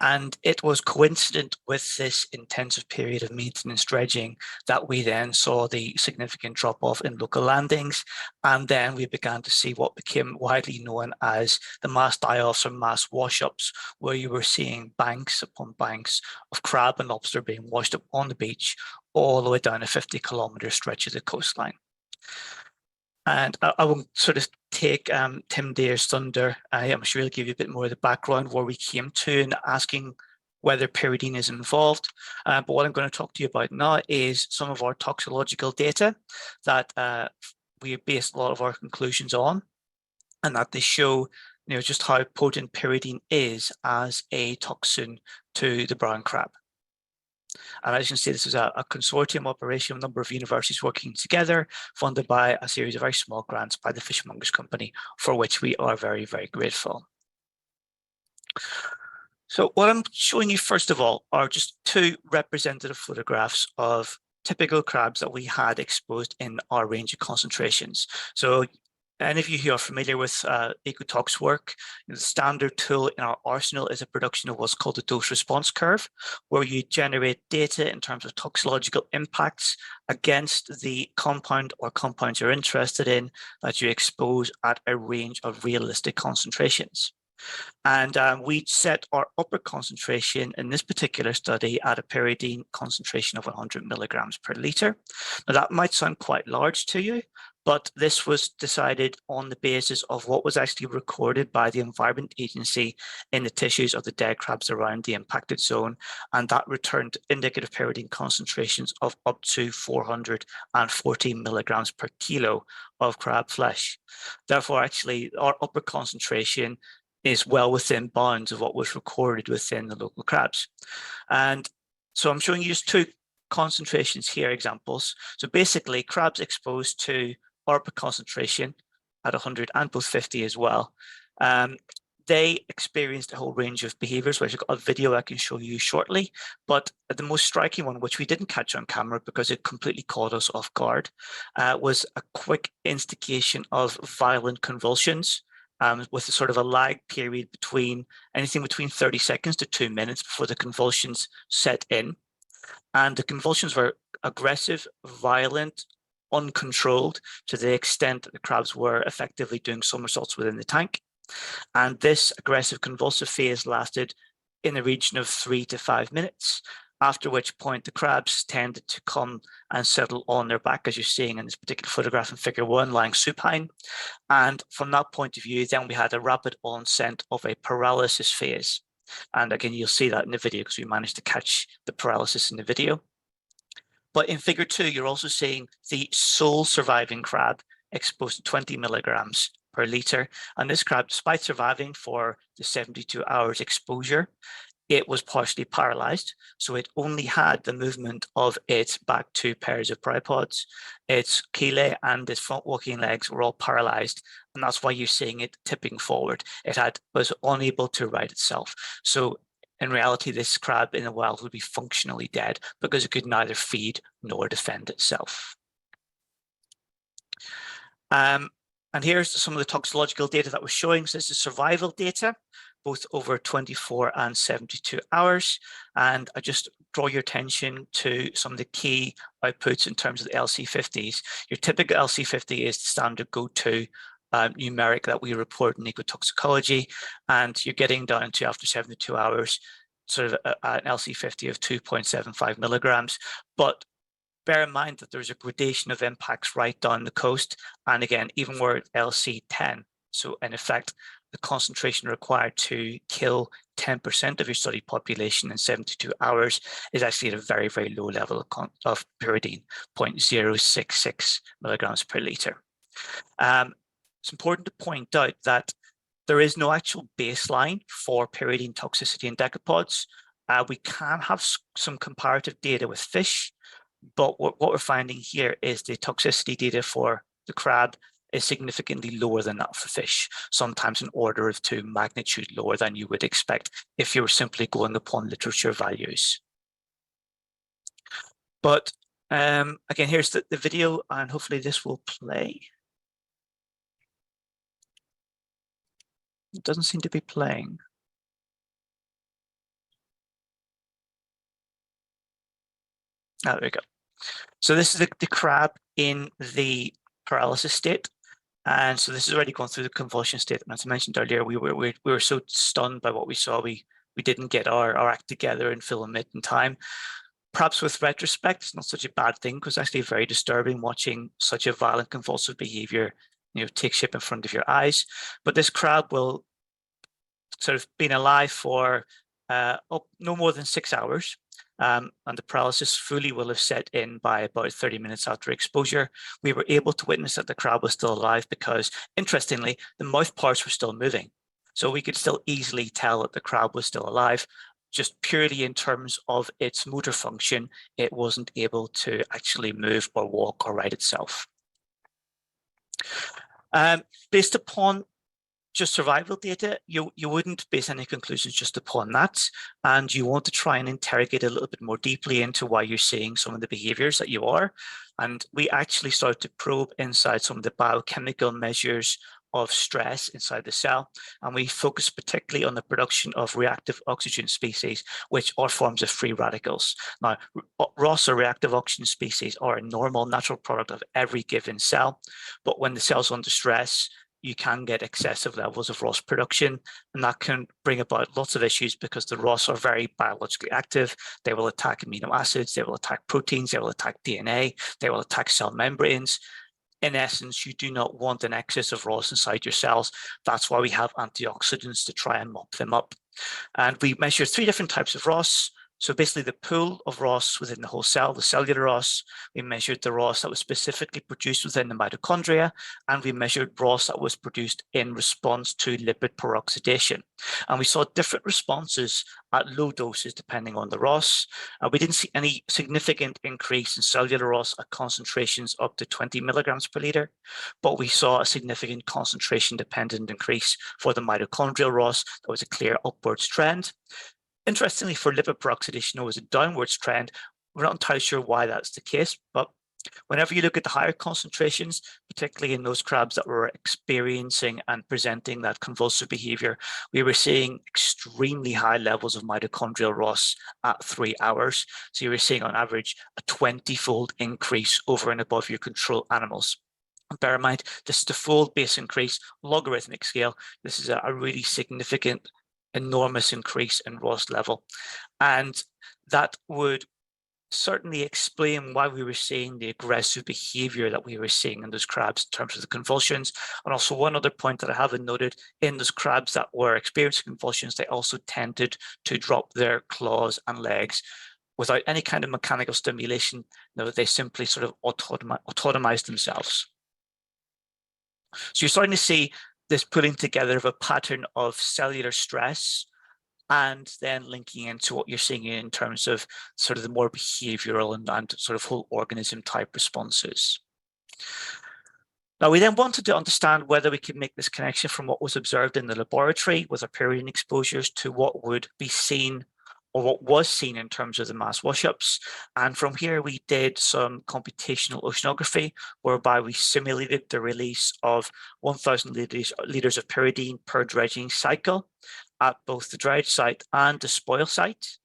And it was coincident with this intensive period of maintenance dredging that we then saw the significant drop-off in local landings. And then we began to see what became widely known as the mass die-offs or mass wash-ups, where you were seeing banks upon banks of crab and lobster being washed up on the beach all the way down a 50-kilometre stretch of the coastline. And I will sort of take Tim Dare's thunder. I'm sure he'll give you a bit more of the background where we came to and asking whether pyridine is involved. But what I'm going to talk to you about now is some of our toxicological data that we based a lot of our conclusions on, and that they show just how potent pyridine is as a toxin to the brown crab. And as you can see, this is a consortium operation, a number of universities working together, funded by a series of very small grants by the Fishmongers Company, for which we are very, very grateful. So what I'm showing you, first of all, are just 2 representative photographs of typical crabs that we had exposed in our range of concentrations. So any of you who are familiar with ecotox work, the standard tool in our arsenal is a production of what's called a dose response curve, where you generate data in terms of toxicological impacts against the compound or compounds you're interested in that you expose at a range of realistic concentrations. And we set our upper concentration in this particular study at a pyridine concentration of 100 milligrams per litre. Now that might sound quite large to you, but this was decided on the basis of what was actually recorded by the Environment Agency in the tissues of the dead crabs around the impacted zone, and that returned indicative pyridine concentrations of up to 414 milligrams per kilo of crab flesh. Therefore, actually, our upper concentration is well within bounds of what was recorded within the local crabs. And so I'm showing you just 2 concentrations here, examples. So basically, crabs exposed to upper concentration at 100 and both 50 as well, they experienced a whole range of behaviors, which I've got a video I can show you shortly. But the most striking one, which we didn't catch on camera because it completely caught us off guard, was a quick instigation of violent convulsions, with a sort of a lag period between anything between 30 seconds to 2 minutes before the convulsions set in. And the convulsions were aggressive, violent, uncontrolled, to the extent that the crabs were effectively doing somersaults within the tank. And this aggressive convulsive phase lasted in the region of 3 to 5 minutes. after which point the crabs tended to come and settle on their back, as you're seeing in this particular photograph in figure 1, lying supine. And from that point of view, then we had a rapid onset of a paralysis phase. And again, you'll see that in the video because we managed to catch the paralysis in the video. But in figure 2, you're also seeing the sole surviving crab exposed to 20 milligrams per litre. And this crab, despite surviving for the 72 hours exposure, it was partially paralyzed. So it only had the movement of its back 2 pairs of pteropods. Its chelae and its front walking legs were all paralyzed. And that's why you're seeing it tipping forward. It was unable to right itself. So in reality, this crab in the wild would be functionally dead because it could neither feed nor defend itself. And here's some of the toxicological data that was showing. So this is survival data, both over 24 and 72 hours. And I just draw your attention to some of the key outputs in terms of the LC50s. Your typical LC50 is the standard go-to numeric that we report in ecotoxicology. And you're getting down to, after 72 hours, sort of an LC50 of 2.75 milligrams. But bear in mind that there's a gradation of impacts right down the coast. And again, even we're at LC10. So in effect, the concentration required to kill 10% of your study population in 72 hours is actually at a very, very low level of pyridine, 0.066 milligrams per litre. It's important to point out that there is no actual baseline for pyridine toxicity in decapods. We can have some comparative data with fish, but what we're finding here is the toxicity data for the crab is significantly lower than that for fish, sometimes an order of 2 magnitude lower than you would expect if you were simply going upon literature values. But again, here's the video, and hopefully this will play. It doesn't seem to be playing. Oh, there we go. So this is the crab in the paralysis state. And so this is already gone through the convulsion state. And as I mentioned earlier, we were so stunned by what we saw, we didn't get our act together and film it in time. Perhaps with retrospect, it's not such a bad thing, because it's actually very disturbing watching such a violent convulsive behavior, take shape in front of your eyes. But this crab will sort of been alive for no more than 6 hours. And the paralysis fully will have set in by about 30 minutes after exposure. We were able to witness that the crab was still alive because, interestingly, the mouth parts were still moving. So we could still easily tell that the crab was still alive. Just purely in terms of its motor function, it wasn't able to actually move or walk or right itself. Based upon just survival data, you wouldn't base any conclusions just upon that, and you want to try and interrogate a little bit more deeply into why you're seeing some of the behaviors that you are. And we actually started to probe inside some of the biochemical measures of stress inside the cell, and we focus particularly on the production of reactive oxygen species, which are forms of free radicals. Now, ROS, or reactive oxygen species, are a normal natural product of every given cell, but when the cell's under stress, you can get excessive levels of ROS production, and that can bring about lots of issues because the ROS are very biologically active. They will attack amino acids, they will attack proteins, they will attack DNA, they will attack cell membranes. In essence, you do not want an excess of ROS inside your cells. That's why we have antioxidants to try and mop them up. And we measure 3 different types of ROS. So basically the pool of ROS within the whole cell, the cellular ROS. We measured the ROS that was specifically produced within the mitochondria, and we measured ROS that was produced in response to lipid peroxidation. And we saw different responses at low doses depending on the ROS. We didn't see any significant increase in cellular ROS at concentrations up to 20 milligrams per liter, but we saw a significant concentration dependent increase for the mitochondrial ROS. That was a clear upwards trend. Interestingly, for lipid peroxidation, there was a downwards trend. We're not entirely sure why that's the case, but whenever you look at the higher concentrations, particularly in those crabs that were experiencing and presenting that convulsive behavior, we were seeing extremely high levels of mitochondrial ROS at 3 hours. So you were seeing on average a 20-fold increase over and above your control animals. And bear in mind, this is the fold base increase, logarithmic scale. This is a really significant, enormous increase in ROS level. And that would certainly explain why we were seeing the aggressive behavior that we were seeing in those crabs in terms of the convulsions. And also one other point that I haven't noted, in those crabs that were experiencing convulsions, they also tended to drop their claws and legs without any kind of mechanical stimulation. No, they simply sort of autonomized themselves. So you're starting to see this putting together of a pattern of cellular stress and then linking into what you're seeing in terms of sort of the more behavioral and sort of whole organism type responses. Now, we then wanted to understand whether we could make this connection from what was observed in the laboratory with our pyridine exposures to what would be seen or what was seen in terms of the mass wash-ups. And from here, we did some computational oceanography, whereby we simulated the release of 1,000 litres of pyridine per dredging cycle at both the dredge site and the spoil site.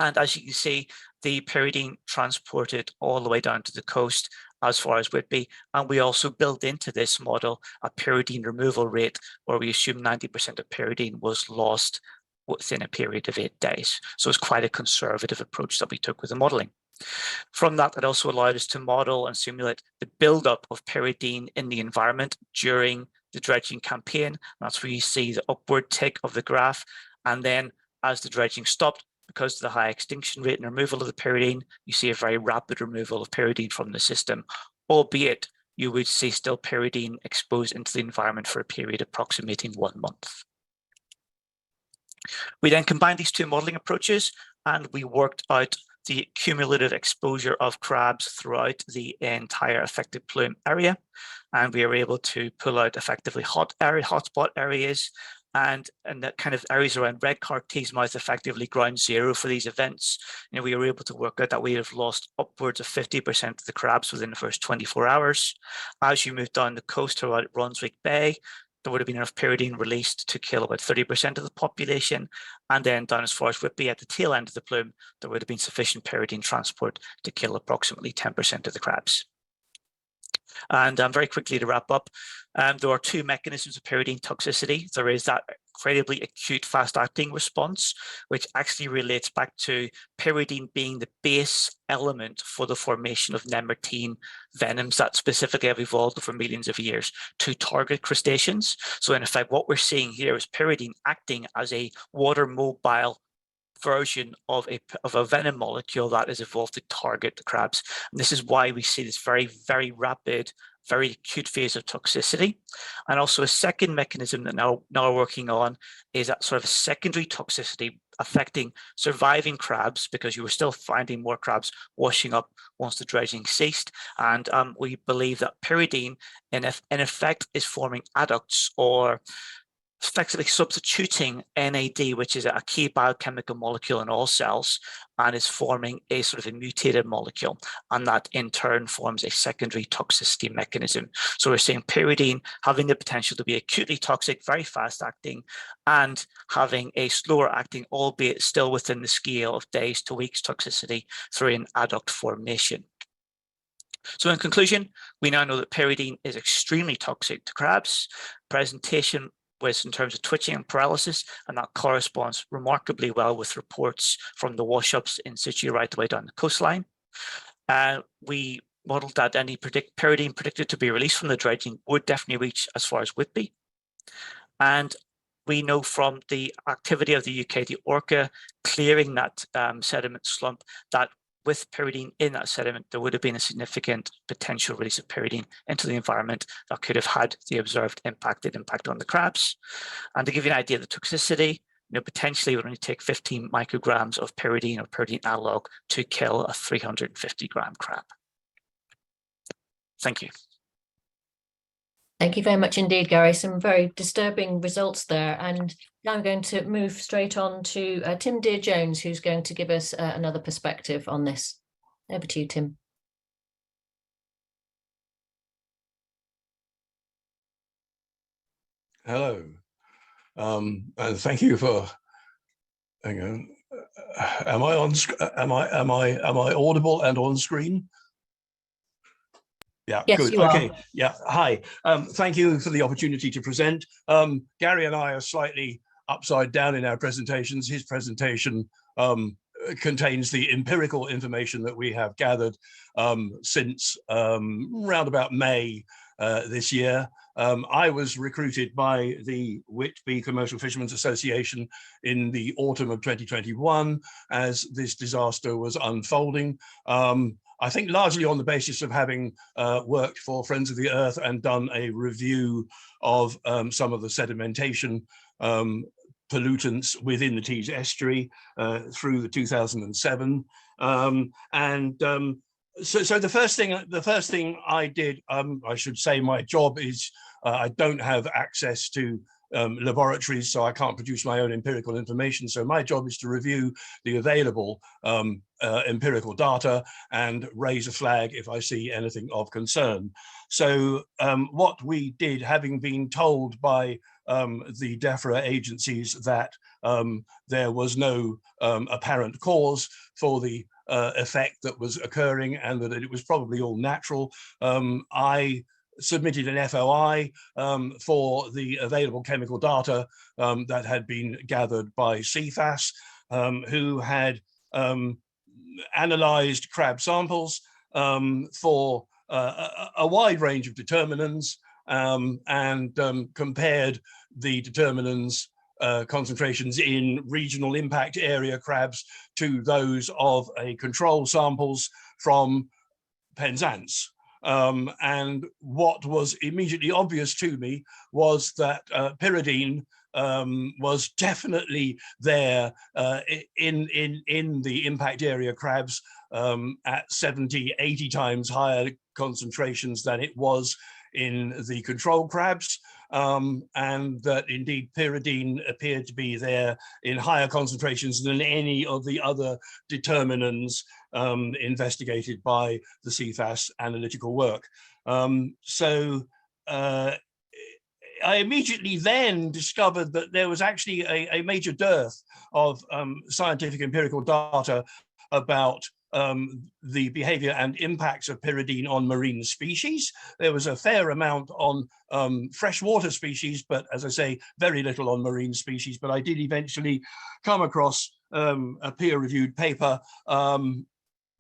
And as you can see, the pyridine transported all the way down to the coast as far as Whitby. And we also built into this model a pyridine removal rate where we assume 90% of pyridine was lost within a period of 8 days. So it's quite a conservative approach that we took with the modeling. From that, it also allowed us to model and simulate the buildup of pyridine in the environment during the dredging campaign. That's where you see the upward tick of the graph. And then as the dredging stopped, because of the high extinction rate and removal of the pyridine, you see a very rapid removal of pyridine from the system, albeit you would see still pyridine exposed into the environment for a period approximating 1 month. We then combined these two modeling approaches and we worked out the cumulative exposure of crabs throughout the entire affected plume area. And we were able to pull out effectively hotspot areas and the kind of areas around Red Cartese Mouth, effectively ground zero for these events. You know, we were able to work out that we have lost upwards of 50% of the crabs within the first 24 hours. As you move down the coast to about Brunswick Bay, there would have been enough pyridine released to kill about 30% of the population. And then down as far as Whitby at the tail end of the plume, there would have been sufficient pyridine transport to kill approximately 10% of the crabs. And very quickly to wrap up, there are two mechanisms of pyridine toxicity. There is that incredibly acute fast-acting response, which actually relates back to pyridine being the base element for the formation of nemertine venoms that specifically have evolved over millions of years to target crustaceans. So in effect, what we're seeing here is pyridine acting as a water-mobile version of a venom molecule that is evolved to target the crabs. And this is why we see this very, very rapid, very acute phase of toxicity. And also a second mechanism that now we're working on is that sort of secondary toxicity affecting surviving crabs, because you were still finding more crabs washing up once the dredging ceased. And we believe that pyridine in effect is forming adducts, or effectively substituting NAD, which is a key biochemical molecule in all cells, and is forming a sort of a mutated molecule, and that in turn forms a secondary toxicity mechanism. So we're seeing pyridine having the potential to be acutely toxic, very fast acting, and having a slower acting, albeit still within the scale of days to weeks toxicity through an adduct formation. So in conclusion, we now know that pyridine is extremely toxic to crabs. Presentation was in terms of twitching and paralysis, and that corresponds remarkably well with reports from the wash-ups in situ right the way down the coastline. We modelled that any pyridine predicted to be released from the dredging would definitely reach as far as Whitby. And we know from the activity of the UK, the Orca clearing that sediment slump, that with pyridine in that sediment, there would have been a significant potential release of pyridine into the environment that could have had the observed impact on the crabs. And to give you an idea of the toxicity, potentially it would only take 15 micrograms of pyridine or pyridine analog to kill a 350-gram crab. Thank you. Thank you very much indeed, Gary. Some very disturbing results there. And now I'm going to move straight on to Tim Dear-Jones, who's going to give us another perspective on this. Over to you, Tim. Hello, and thank you for. Hang on. Am I on? Am I audible and on screen? Yeah, yes, good. You okay. are. Yeah. Hi. Thank you for the opportunity to present. Gary and I are slightly upside down in our presentations. His presentation contains the empirical information that we have gathered since round about May this year. I was recruited by the Whitby Commercial Fishermen's Association in the autumn of 2021 as this disaster was unfolding. I think largely on the basis of having worked for Friends of the Earth and done a review of some of the sedimentation pollutants within the Tees estuary through the 2007. So the first thing I did, I should say my job is I don't have access to laboratories, so I can't produce my own empirical information. So my job is to review the available empirical data and raise a flag if I see anything of concern. So what we did, having been told by the DEFRA agencies that there was no apparent cause for the effect that was occurring and that it was probably all natural, I submitted an FOI for the available chemical data that had been gathered by CFAS, who had analyzed crab samples for a wide range of determinants and compared the determinants concentrations in regional impact area crabs to those of a control samples from Penzance. And what was immediately obvious to me was that pyridine was definitely there in the impact area crabs at 70, 80 times higher concentrations than it was in the control crabs, and that indeed pyridine appeared to be there in higher concentrations than any of the other determinants investigated by the CFAS analytical work. I immediately then discovered that there was actually a major dearth of scientific empirical data about the behavior and impacts of pyridine on marine species. There was a fair amount on freshwater species, but as I say, very little on marine species. But I did eventually come across a peer-reviewed paper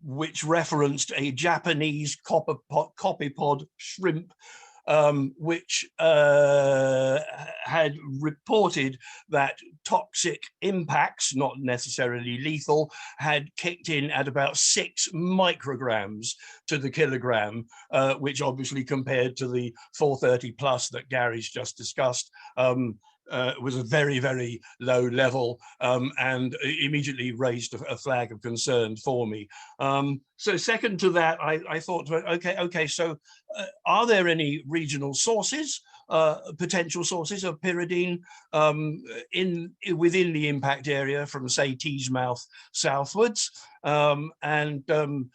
which referenced a Japanese copepod shrimp which had reported that toxic impacts, not necessarily lethal, had kicked in at about 6 micrograms to the kilogram, which obviously compared to the 430 plus that Gary's just discussed, was a very, very low level and immediately raised a flag of concern for me. So second to that, I thought, okay, so are there any regional sources, potential sources of pyridine within the impact area from, say, Teesmouth southwards? In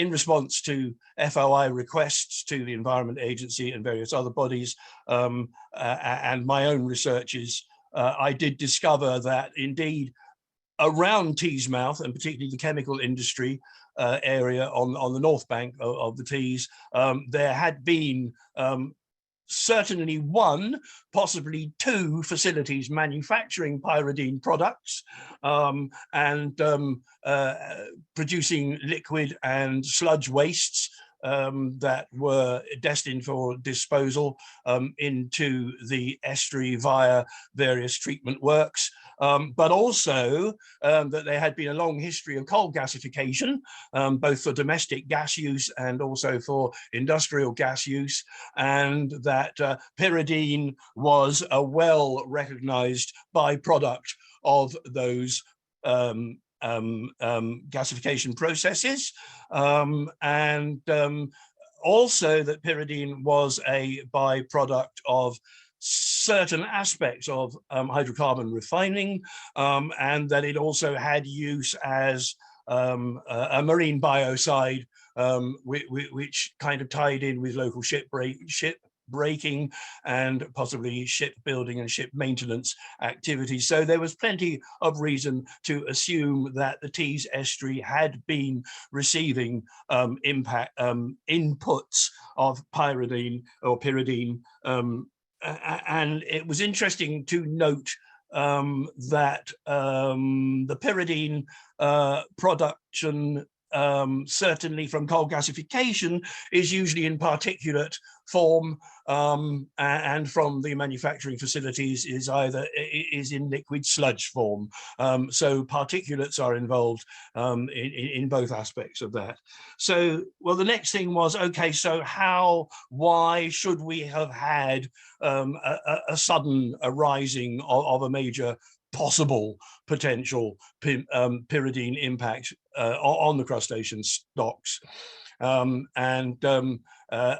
response to FOI requests to the Environment Agency and various other bodies and my own researches, I did discover that indeed around Teesmouth, and particularly the chemical industry area on the north bank of the Tees, there had been certainly 1, possibly 2 facilities manufacturing pyridine products and producing liquid and sludge wastes that were destined for disposal into the estuary via various treatment works, but also that there had been a long history of coal gasification, both for domestic gas use and also for industrial gas use, and that pyridine was a well-recognized byproduct of those gasification processes, and also that pyridine was a byproduct of certain aspects of hydrocarbon refining, and that it also had use as a marine biocide, which kind of tied in with local shipbreaking and possibly shipbuilding and ship maintenance activities. So there was plenty of reason to assume that the Tees estuary had been receiving inputs of pyridine or pyridine. And it was interesting to note that the pyridine production, certainly from coal gasification, is usually in particulate form, and from the manufacturing facilities is in liquid sludge form. So particulates are involved in both aspects of that. So, well, the next thing was, okay, so why should we have had a sudden arising of a major possible potential pyridine impact on the crustacean stocks?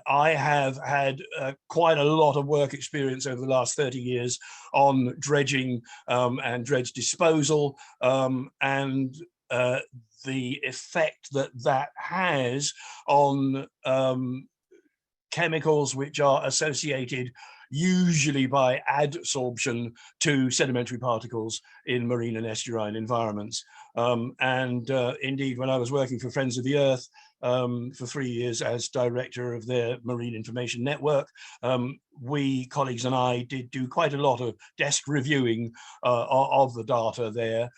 I have had quite a lot of work experience over the last 30 years on dredging and dredge disposal, and the effect that has on chemicals which are associated usually by adsorption to sedimentary particles in marine and estuarine environments. Indeed, when I was working for Friends of the Earth for 3 years as director of their Marine Information Network, we, colleagues and I, did do quite a lot of desk reviewing of the data there,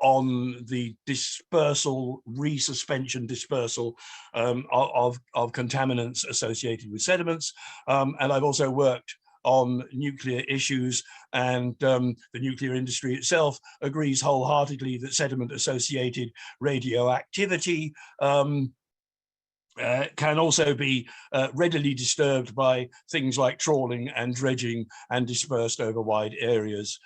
on the dispersal, resuspension dispersal of contaminants associated with sediments. And I've also worked on nuclear issues, and the nuclear industry itself agrees wholeheartedly that sediment-associated radioactivity can also be readily disturbed by things like trawling and dredging and dispersed over wide areas.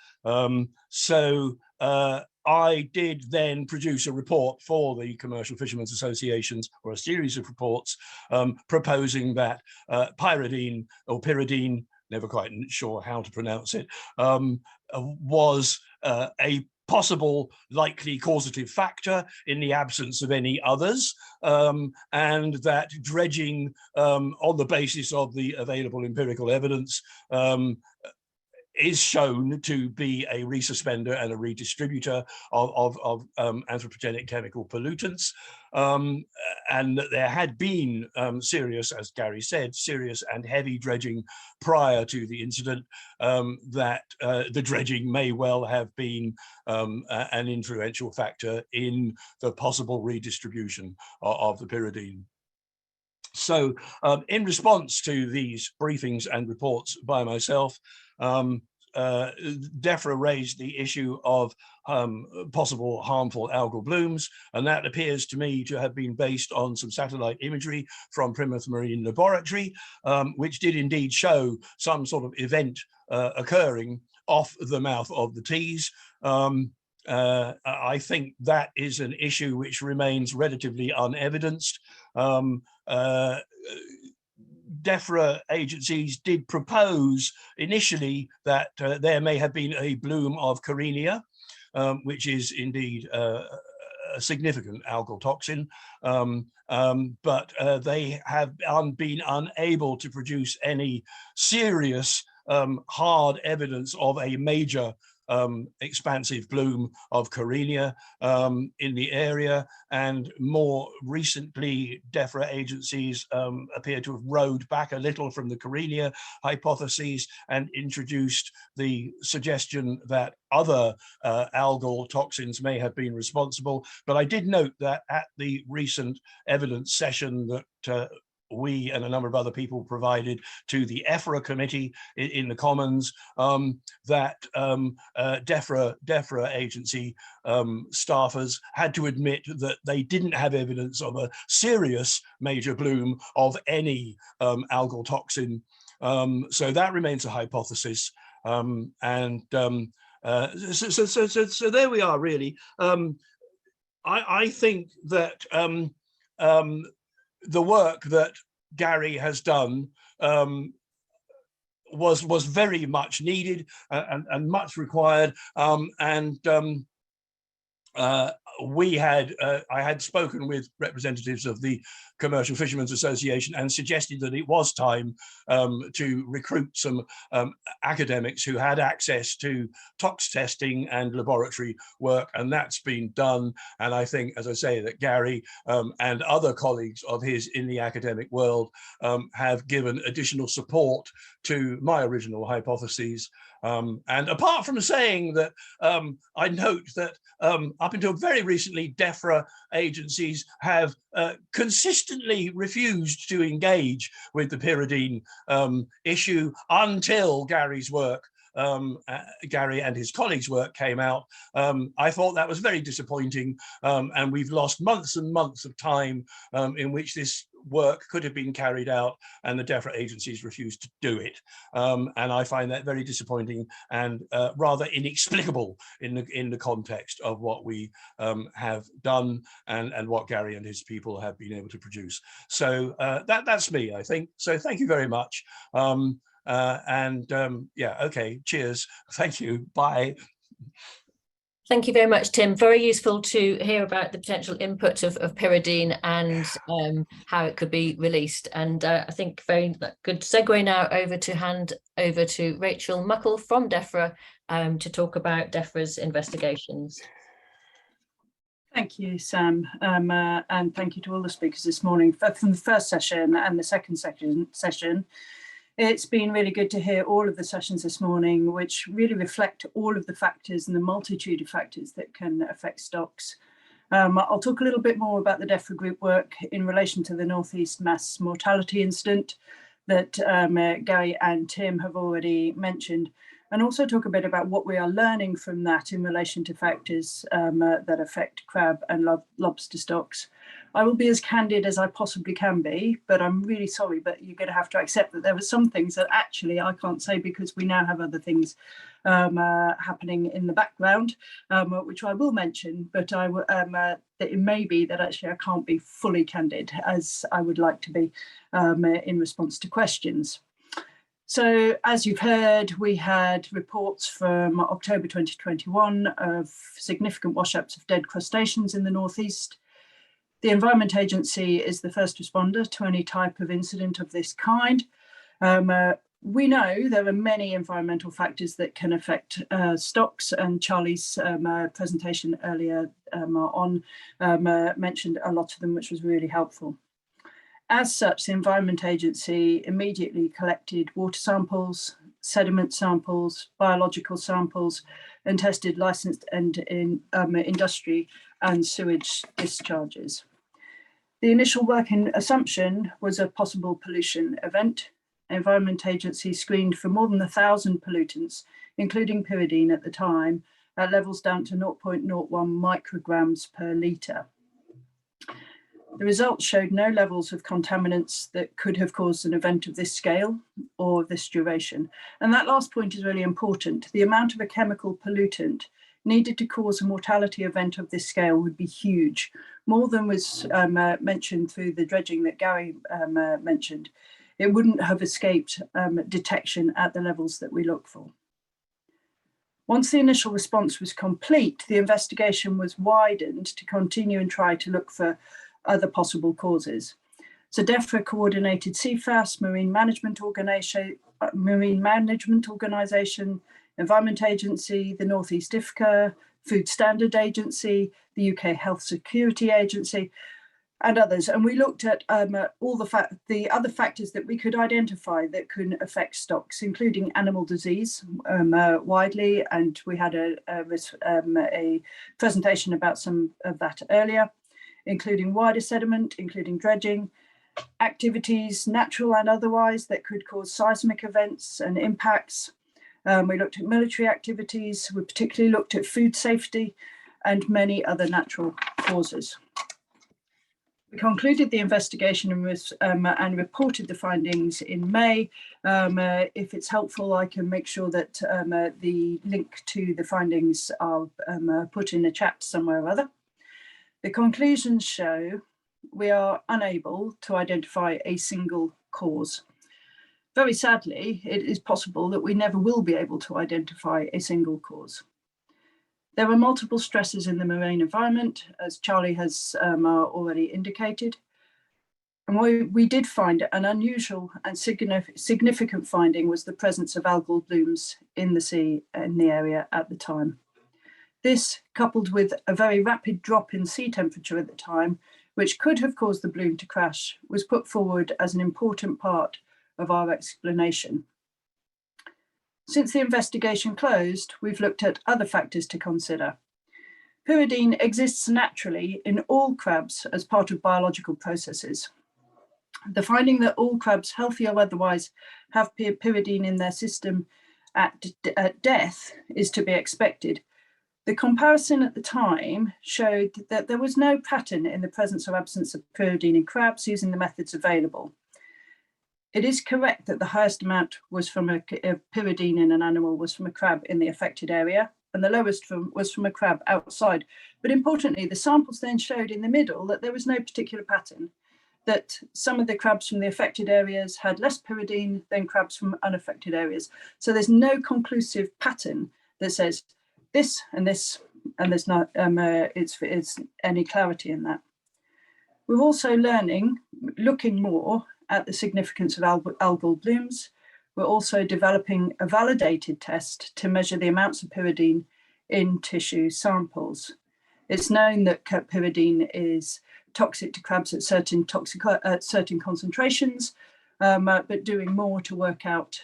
I did then produce a report for the Commercial Fishermen's Associations, or a series of reports, proposing that pyridine, or pyridine, never quite sure how to pronounce it, was a possible likely causative factor in the absence of any others, and that dredging on the basis of the available empirical evidence is shown to be a resuspender and a redistributor of anthropogenic chemical pollutants, and that there had been serious, as Gary said, serious and heavy dredging prior to the incident, that the dredging may well have been an influential factor in the possible redistribution of the pyridine. So in response to these briefings and reports by myself, DEFRA raised the issue of possible harmful algal blooms, and that appears to me to have been based on some satellite imagery from Plymouth Marine Laboratory, which did indeed show some sort of event occurring off the mouth of the Tees. I think that is an issue which remains relatively unevidenced. DEFRA agencies did propose initially that there may have been a bloom of Carenia, which is indeed a significant algal toxin, but they have been unable to produce any serious hard evidence of a major expansive bloom of Carenia in the area, and more recently DEFRA agencies appear to have rowed back a little from the Carenia hypotheses and introduced the suggestion that other algal toxins may have been responsible. But I did note that at the recent evidence session that we and a number of other people provided to the EFRA committee in the Commons, that DEFRA agency staffers had to admit that they didn't have evidence of a serious major bloom of any algal toxin. So that remains a hypothesis. So there we are, really. I think that the work that Gary has done was very much needed and much required. I had spoken with representatives of the Commercial Fishermen's Association and suggested that it was time to recruit some academics who had access to tox testing and laboratory work, and that's been done. And I think, as I say, that Gary and other colleagues of his in the academic world have given additional support to my original hypotheses. And apart from saying that, I note that up until very recently, DEFRA agencies have consistently refused to engage with the pyridine issue until Gary's work, Gary and his colleagues' work came out. I thought that was very disappointing, and we've lost months and months of time in which this work could have been carried out, and the DEFRA agencies refused to do it. And I find that very disappointing and rather inexplicable in the context of what we have done and what Gary and his people have been able to produce. So that's me, I think. So thank you very much. Yeah, okay, cheers. Thank you. Bye. Thank you very much, Tim. Very useful to hear about the potential input of pyridine and how it could be released. And I think very good segue now over to hand over to Rachel Muckle from DEFRA to talk about DEFRA's investigations. Thank you, Sam, and thank you to all the speakers this morning from the first session and the second session. It's been really good to hear all of the sessions this morning, which really reflect all of the factors and the multitude of factors that can affect stocks. I'll talk a little bit more about the DEFRA group work in relation to the North East mass mortality incident that Gary and Tim have already mentioned, and also talk a bit about what we are learning from that in relation to factors that affect crab and lobster stocks. I will be as candid as I possibly can be, but I'm really sorry, but you're going to have to accept that there were some things that actually I can't say because we now have other things happening in the background, which I will mention, but that it may be that actually I can't be fully candid as I would like to be in response to questions. So as you've heard, we had reports from October 2021 of significant wash-ups of dead crustaceans in the Northeast. The Environment Agency is the first responder to any type of incident of this kind. We know there are many environmental factors that can affect stocks, and Charlie's presentation earlier on mentioned a lot of them, which was really helpful. As such, the Environment Agency immediately collected water samples, sediment samples, biological samples, and tested licensed and industry and sewage discharges. The initial working assumption was a possible pollution event. Environment Agency screened for more than 1,000 pollutants, including pyridine at the time, at levels down to 0.01 micrograms per litre. The results showed no levels of contaminants that could have caused an event of this scale or this duration. And that last point is really important. The amount of a chemical pollutant needed to cause a mortality event of this scale would be huge, more than was mentioned through the dredging that Gary mentioned. It wouldn't have escaped detection at the levels that we look for. Once the initial response was complete, the investigation was widened to continue and try to look for other possible causes. So DEFRA coordinated CFAS, Marine Management Organisation, Environment Agency, the North East IFCA, Food Standard Agency, the UK Health Security Agency, and others. And we looked at all the other factors that we could identify that could affect stocks, including animal disease widely, and we had a presentation about some of that earlier, including wider sediment, including dredging, activities, natural and otherwise, that could cause seismic events and impacts. We looked at military activities, we particularly looked at food safety and many other natural causes. We concluded the investigation and reported the findings in May. If it's helpful, I can make sure that the link to the findings are put in a chat somewhere or other. The conclusions show we are unable to identify a single cause. Very sadly, it is possible that we never will be able to identify a single cause. There are multiple stresses in the marine environment, as Charlie has already indicated. And we did find an unusual and significant finding was the presence of algal blooms in the sea in the area at the time. This, coupled with a very rapid drop in sea temperature at the time, which could have caused the bloom to crash, was put forward as an important part of our explanation. Since the investigation closed, we've looked at other factors to consider. Pyridine exists naturally in all crabs as part of biological processes. The finding that all crabs, healthy or otherwise, have pyridine in their system at death is to be expected. The comparison at the time showed that there was no pattern in the presence or absence of pyridine in crabs using the methods available. It is correct that the highest amount was from a pyridine in an animal was from a crab in the affected area, and the lowest was from a crab outside. But importantly, the samples then showed in the middle that there was no particular pattern, that some of the crabs from the affected areas had less pyridine than crabs from unaffected areas. So there's no conclusive pattern that says this, and there's not it's any clarity in that. We're also looking more at the significance of algal blooms. We're also developing a validated test to measure the amounts of pyridine in tissue samples. It's known that pyridine is toxic to crabs at certain concentrations, but doing more to work out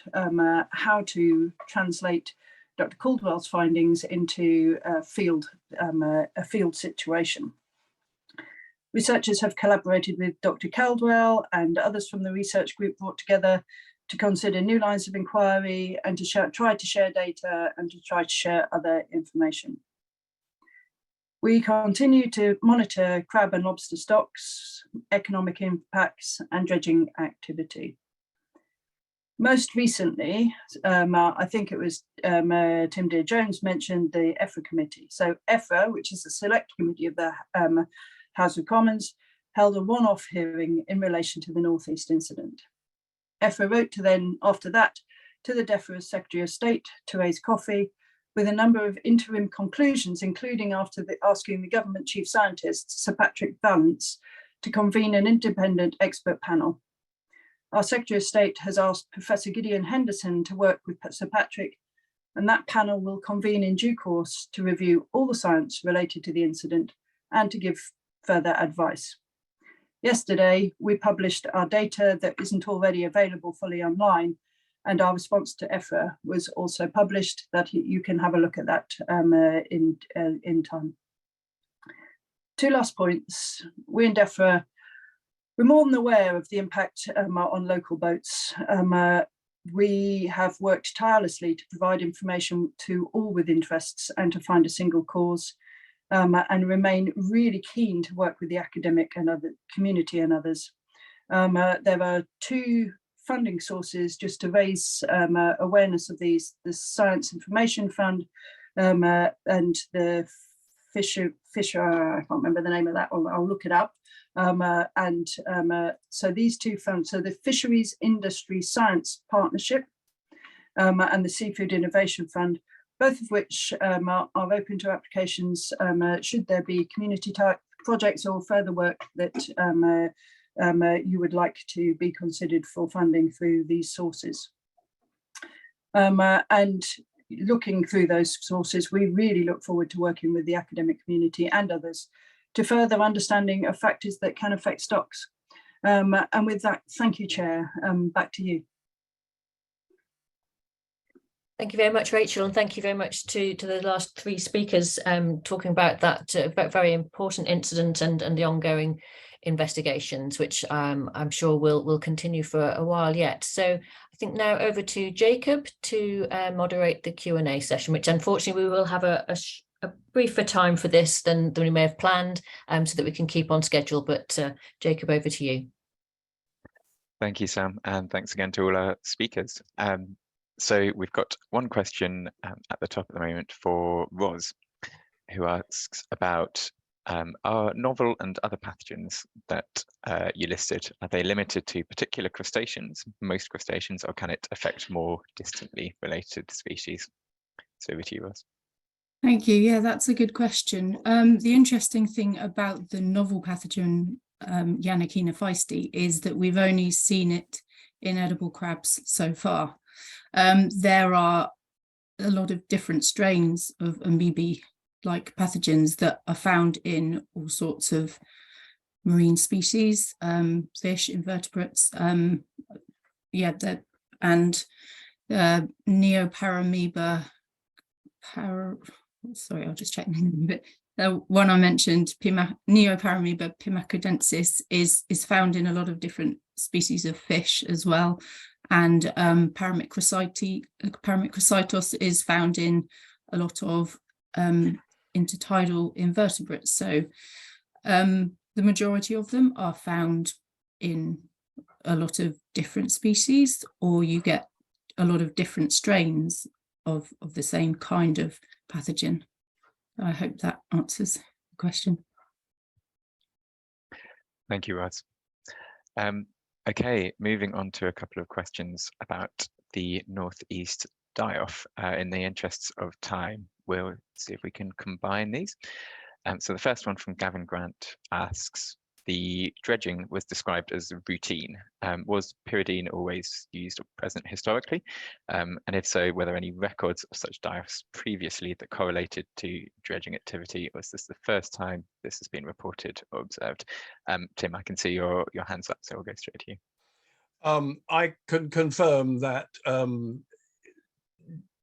how to translate Dr. Caldwell's findings into a field situation. Researchers have collaborated with Dr. Caldwell and others from the research group brought together to consider new lines of inquiry and to try to share data and to try to share other information. We continue to monitor crab and lobster stocks, economic impacts, and dredging activity. Most recently, I think it was Tim Dear-Jones mentioned the EFRA committee. So EFRA, which is the select committee of the House of Commons, held a one-off hearing in relation to the North East incident. EFRA wrote after that to the DEFRA Secretary of State, Therese Coffey, with a number of interim conclusions, including asking the government chief scientist, Sir Patrick Vallance, to convene an independent expert panel. Our Secretary of State has asked Professor Gideon Henderson to work with Sir Patrick, and that panel will convene in due course to review all the science related to the incident and to give further advice. Yesterday, we published our data that isn't already available fully online, and our response to EFRA was also published, that you can have a look at that in time. Two last points. We in DEFRA, we're more than aware of the impact on local boats. We have worked tirelessly to provide information to all with interests and to find a single cause, and remain really keen to work with the academic and other community and others. There are two funding sources just to raise awareness of these: the Science Information Fund and the Fisher, I can't remember the name of that one, I'll look it up. So these two funds, so the Fisheries Industry Science Partnership and the Seafood Innovation Fund, both of which are open to applications should there be community type projects or further work that you would like to be considered for funding through these sources. And looking through those sources, we really look forward to working with the academic community and others to further understanding of factors that can affect stocks. And with that, thank you, Chair. Back to you. Thank you very much, Rachel, and thank you very much to the last three speakers talking about that very important incident and the ongoing investigations, which I'm sure will continue for a while yet. So I think now over to Jacob to moderate the Q&A session, which unfortunately we will have a briefer time for this than we may have planned, so that we can keep on schedule. But Jacob, over to you. Thank you, Sam, and thanks again to all our speakers. So we've got one question at the top at the moment for Roz, who asks about are novel and other pathogens that you listed, are they limited to particular crustaceans, most crustaceans, or can it affect more distantly related species? So over to you, Roz. Thank you. Yeah, that's a good question. The interesting thing about the novel pathogen Yannickina feisty is that we've only seen it in edible crabs so far. There are a lot of different strains of amoebae-like pathogens that are found in all sorts of marine species, fish, invertebrates. And there's Neoparamoeba, sorry, I'll just check the name of it. The one I mentioned, Neoparamoeba pimacodensis, is found in a lot of different species of fish as well. And Paramicrocystos is found in a lot of intertidal invertebrates. So the majority of them are found in a lot of different species, or you get a lot of different strains of the same kind of pathogen. I hope that answers the question. Thank you, Roz. Okay, moving on to a couple of questions about the northeast die-off. In the interests of time, we'll see if we can combine these. So the first one from Gavin Grant asks, the dredging was described as routine. Was pyridine always used or present historically? And if so, were there any records of such die-offs previously that correlated to dredging activity? Or is this the first time this has been reported or observed? Tim, I can see your hands up, so we'll go straight to you. I can confirm that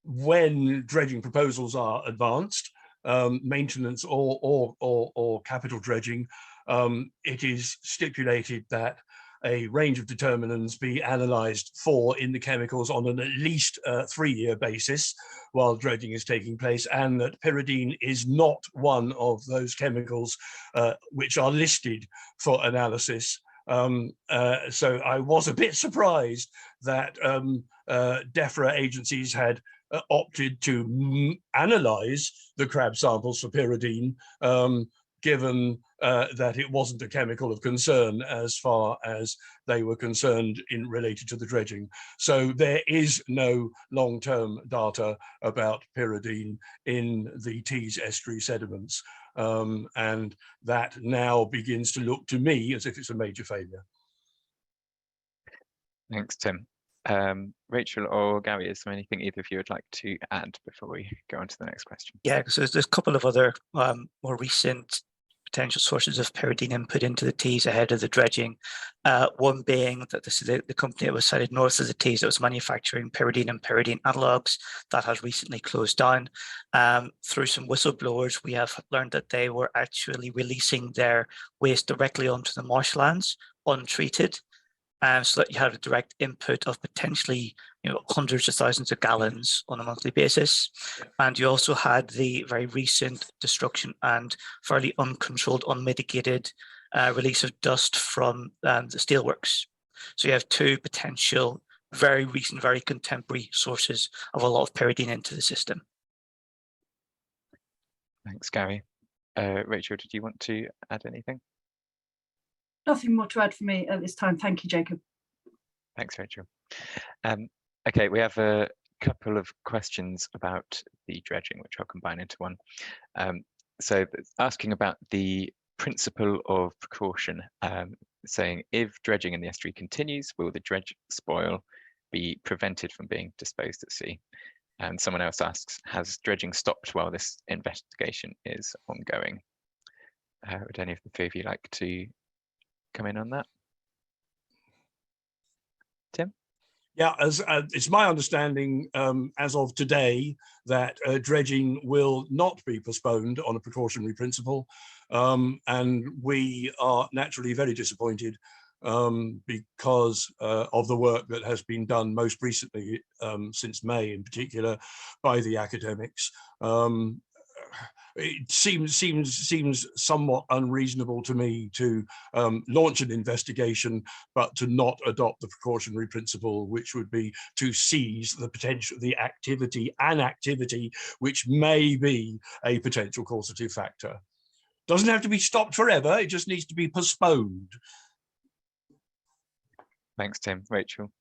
when dredging proposals are advanced, maintenance or capital dredging, it is stipulated that a range of determinants be analysed in the chemicals on an at least 3-year basis while dredging is taking place, and that pyridine is not one of those chemicals which are listed for analysis. So I was a bit surprised that DEFRA agencies had opted to analyse the crab samples for pyridine, given that it wasn't a chemical of concern as far as they were concerned related to the dredging. So there is no long-term data about pyridine in the Tees estuary sediments. And that now begins to look to me as if it's a major failure. Thanks, Tim. Rachel or Gary, is there anything either of you would like to add before we go on to the next question? Yeah, so there's a couple of other more recent potential sources of pyridine input into the Tees ahead of the dredging. One being that this is the company that was sited north of the Tees that was manufacturing pyridine and pyridine analogues that has recently closed down. Through some whistleblowers, we have learned that they were actually releasing their waste directly onto the marshlands untreated. So that you had a direct input of potentially, hundreds of thousands of gallons on a monthly basis. And you also had the very recent destruction and fairly uncontrolled, unmitigated release of dust from the steelworks. So you have two potential, very recent, very contemporary sources of a lot of pyridine into the system. Thanks, Gary. Rachel, did you want to add anything? Nothing more to add for me at this time. Thank you, Jacob. Thanks, Rachel. Okay, we have a couple of questions about the dredging, which I'll combine into one. So asking about the principle of precaution, saying if dredging in the estuary continues, will the dredge spoil be prevented from being disposed at sea? And someone else asks, has dredging stopped while this investigation is ongoing? Would any of the three of you like to come in on that? Tim? Yeah, as it's my understanding as of today that dredging will not be postponed on a precautionary principle, and we are naturally very disappointed because of the work that has been done most recently, since May in particular, by the academics. It seems somewhat unreasonable to me to launch an investigation, but to not adopt the precautionary principle, which would be to seize the potential, an activity which may be a potential causative factor. Doesn't have to be stopped forever, it just needs to be postponed. Thanks, Tim. Rachel?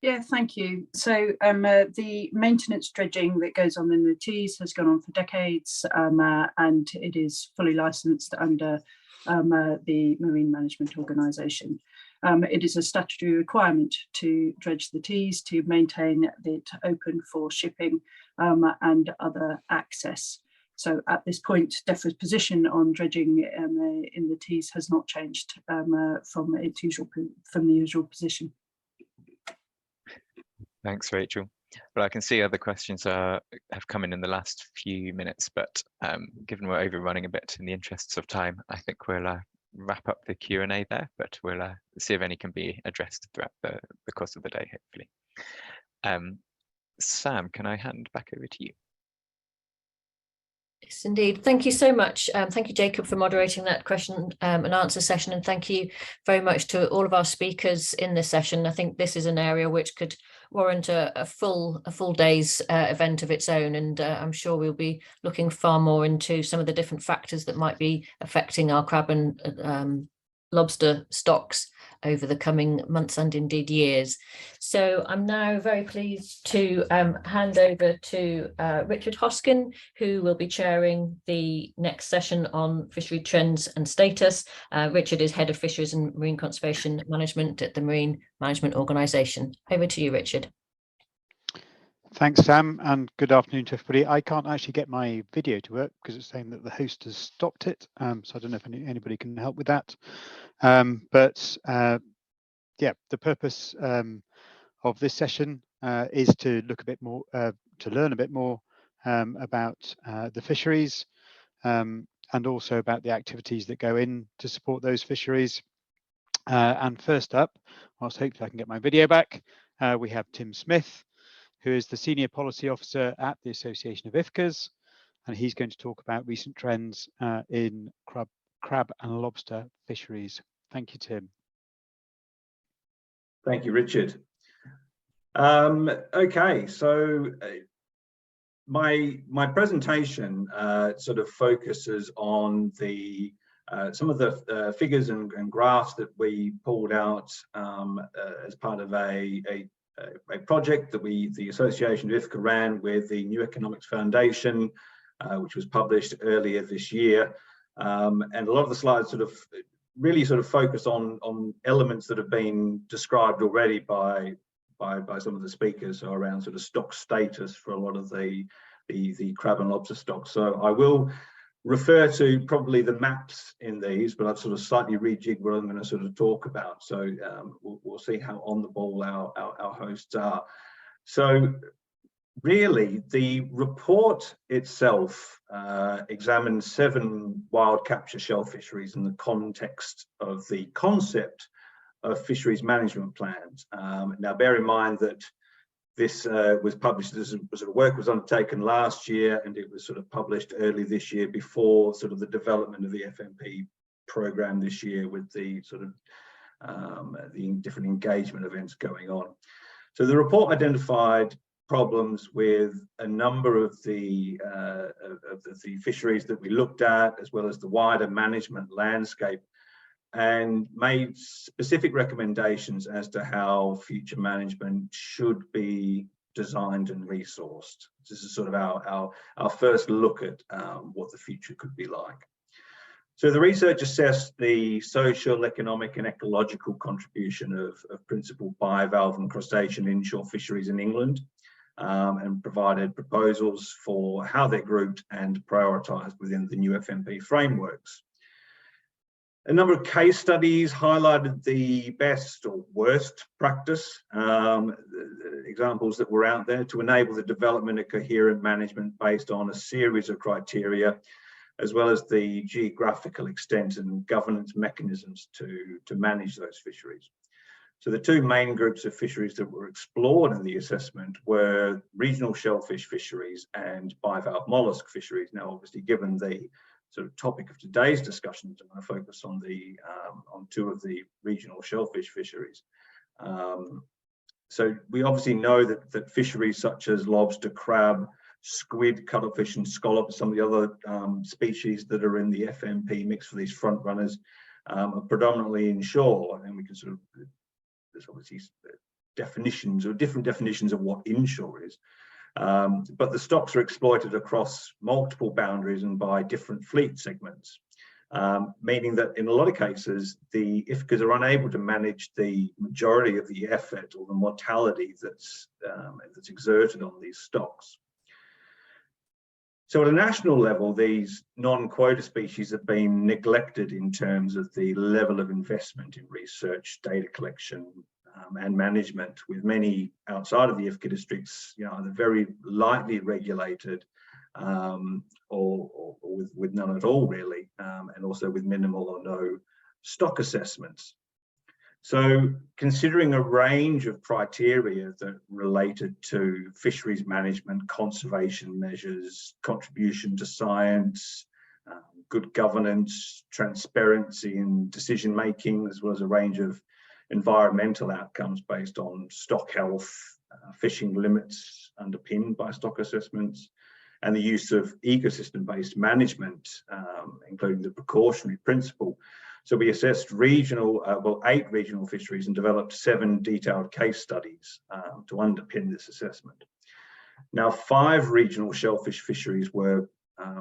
Yeah, thank you. So the maintenance dredging that goes on in the Tees has gone on for decades, and it is fully licensed under the Marine Management Organisation. It is a statutory requirement to dredge the Tees to maintain it open for shipping and other access. So at this point, DEFRA's position on dredging in the Tees has not changed from the usual position. Thanks, Rachel. Well, I can see other questions have come in the last few minutes, but given we're overrunning a bit in the interests of time, I think we'll wrap up the Q&A there, but we'll see if any can be addressed throughout the course of the day, hopefully. Sam, can I hand back over to you? Yes, indeed. Thank you so much. Thank you, Jacob, for moderating that question and answer session. And thank you very much to all of our speakers in this session. I think this is an area which could warrant a full day's event of its own. And I'm sure we'll be looking far more into some of the different factors that might be affecting our crab and lobster stocks over the coming months and indeed years. So I'm now very pleased to hand over to Richard Hoskin, who will be chairing the next session on fishery trends and status. Richard is Head of Fisheries and Marine Conservation Management at the Marine Management Organisation. Over to you, Richard. Thanks, Sam, and good afternoon to everybody. I can't actually get my video to work because it's saying that the host has stopped it, so I don't know if anybody can help with that. Yeah, the purpose of this session is to look a bit more, to learn a bit more about the fisheries and also about the activities that go in to support those fisheries. And first up, whilst hopefully I can get my video back, we have Tim Smith, who is the Senior Policy Officer at the Association of IFCAs, and he's going to talk about recent trends in crab and lobster fisheries. Thank you, Tim. Thank you, Richard. Okay, so my presentation sort of focuses on the some of the figures and graphs that we pulled out as part of a project that the Association of IFCA ran with the New Economics Foundation, which was published earlier this year. And a lot of the slides sort of really focus on elements that have been described already by some of the speakers, so around sort of stock status for a lot of the crab and lobster stocks. So I will refer to probably the maps in these, but I've sort of slightly rejigged what I'm going to sort of talk about. So we'll see how on the ball our hosts are. So really, the report itself examines 7 wild capture shell fisheries in the context of the concept of fisheries management plans. Now, bear in mind that this was published, this sort of work was undertaken last year, and it was sort of published early this year before sort of the development of the FMP program this year, with the sort of the different engagement events going on. So the report identified problems with a number of the fisheries that we looked at, as well as the wider management landscape, and made specific recommendations as to how future management should be designed and resourced. This is sort of our first look at what the future could be like. So the research assessed the social, economic and ecological contribution of principal bivalve and crustacean inshore fisheries in England, and provided proposals for how they're grouped and prioritised within the new FMP frameworks. A number of case studies highlighted the best or worst practice examples that were out there to enable the development of coherent management based on a series of criteria, as well as the geographical extent and governance mechanisms to manage those fisheries. So the 2 main groups of fisheries that were explored in the assessment were regional shellfish fisheries and bivalve mollusk fisheries. Now, obviously, given the sort of topic of today's discussion, I'm going to focus on on 2 of the regional shellfish fisheries. So we obviously know that fisheries such as lobster, crab, squid, cuttlefish and scallop, some of the other species that are in the FMP mix for these front runners, are predominantly inshore, and we can sort of, there's obviously definitions or different definitions of what inshore is. But the stocks are exploited across multiple boundaries and by different fleet segments, meaning that in a lot of cases, the IFCAs are unable to manage the majority of the effort or the mortality that's exerted on these stocks. So at a national level, these non-quota species have been neglected in terms of the level of investment in research, data collection, and management, with many outside of the IFCA districts, either very lightly regulated or with none at all really, and also with minimal or no stock assessments. So considering a range of criteria that related to fisheries management, conservation measures, contribution to science, good governance, transparency in decision making, as well as a range of environmental outcomes based on stock health, fishing limits underpinned by stock assessments, and the use of ecosystem-based management, including the precautionary principle. So we assessed 8 regional fisheries and developed 7 detailed case studies to underpin this assessment. Now, 5 regional shellfish fisheries were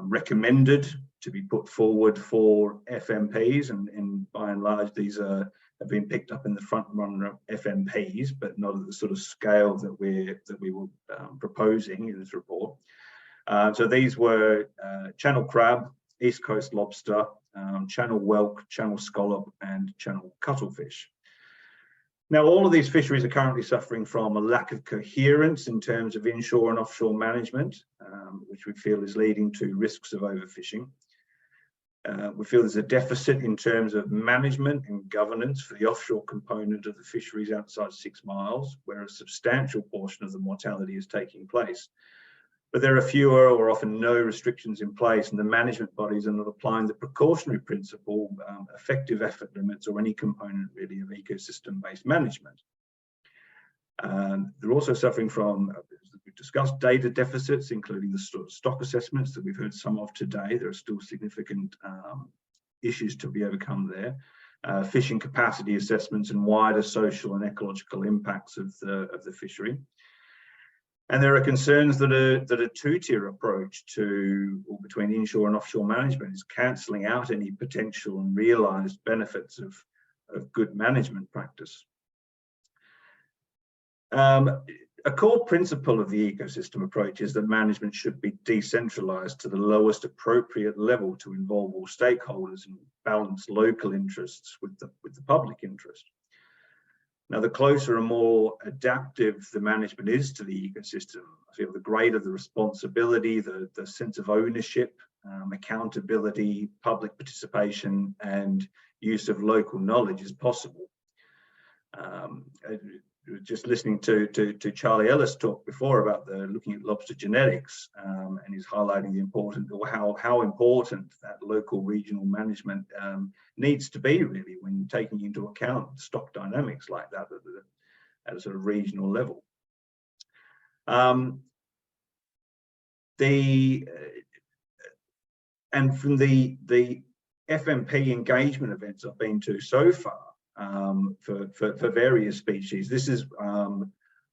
recommended to be put forward for FMPs, and by and large these have been picked up in the front runner FMPs, but not at the sort of scale that we were proposing in this report. So these were channel crab, east coast lobster, channel whelk, channel scallop, and channel cuttlefish. Now, all of these fisheries are currently suffering from a lack of coherence in terms of inshore and offshore management, which we feel is leading to risks of overfishing. We feel there's a deficit in terms of management and governance for the offshore component of the fisheries outside 6 miles, where a substantial portion of the mortality is taking place. But there are fewer or often no restrictions in place, and the management bodies are not applying the precautionary principle, effective effort limits, or any component really of ecosystem-based management. They're also suffering from, as we've discussed, data deficits, including the stock assessments that we've heard some of today. There are still significant issues to be overcome there. Fishing capacity assessments and wider social and ecological impacts of the fishery. And there are concerns that a two-tier approach between inshore and offshore management is cancelling out any potential and realised benefits of good management practice. A core principle of the ecosystem approach is that management should be decentralised to the lowest appropriate level to involve all stakeholders and balance local interests with the public interest. Now, the closer and more adaptive the management is to the ecosystem, I feel the greater the responsibility, the sense of ownership, accountability, public participation, and use of local knowledge is possible. Just listening to Charlie Ellis talk before about looking at lobster genetics, and he's highlighting the important, or how important that local regional management needs to be really when taking into account stock dynamics like that at a sort of regional level. And from the FMP engagement events I've been to so far, for various species, this is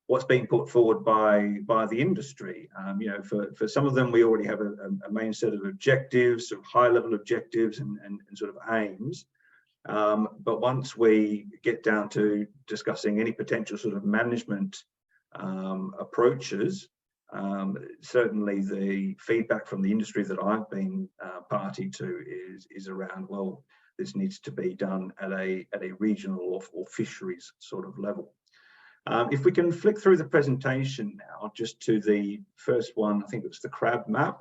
what's being put forward by the industry. For some of them, we already have a main set of objectives, sort of high-level objectives and sort of aims. But once we get down to discussing any potential sort of management approaches, certainly the feedback from the industry that I've been party to is around, well, this needs to be done at a regional or fisheries sort of level. If we can flick through the presentation now, just to the first one, I think it's the crab map.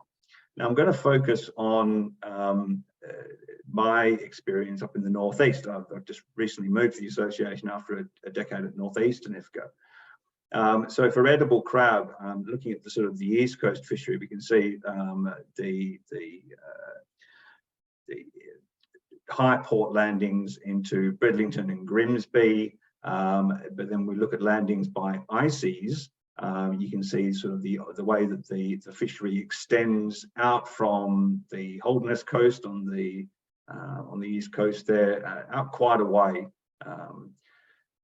Now I'm going to focus on my experience up in the Northeast. I've just recently moved to the association after a decade at Northeastern IFCA. So for edible crab, looking at the sort of the East Coast fishery, we can see the high port landings into Bridlington and Grimsby, but then we look at landings by ICES. You can see sort of the way that the fishery extends out from the Holderness coast on the east coast there, out quite a way.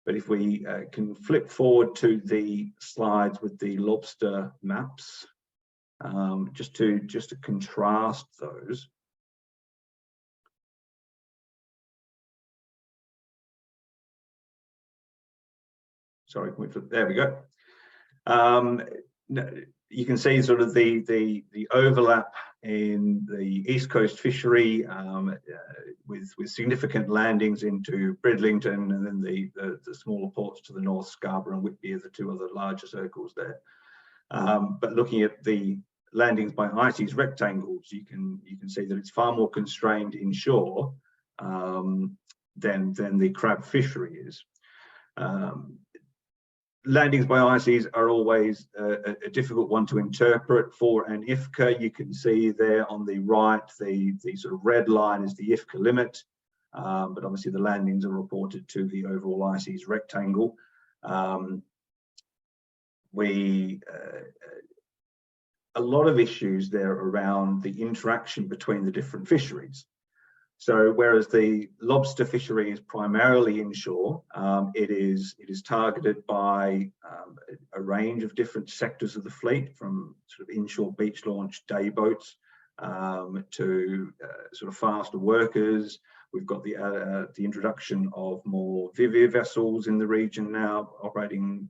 But if we can flip forward to the slides with the lobster maps, just to contrast those. Sorry, can we flip? There we go. you can see sort of the overlap in the East Coast fishery with significant landings into Bridlington, and then the smaller ports to the north, Scarborough and Whitby, are the two other larger circles there. But looking at the landings by ICES rectangles, you can see that it's far more constrained inshore than the crab fishery is. Landings by ICES are always a difficult one to interpret for an IFCA. You can see there on the right, the sort of red line is the IFCA limit, but obviously the landings are reported to the overall ICES rectangle. A lot of issues there around the interaction between the different fisheries. So whereas the lobster fishery is primarily inshore, it is targeted by a range of different sectors of the fleet, from sort of inshore beach launch day boats to sort of faster workers. We've got the introduction of more Vivir vessels in the region now, operating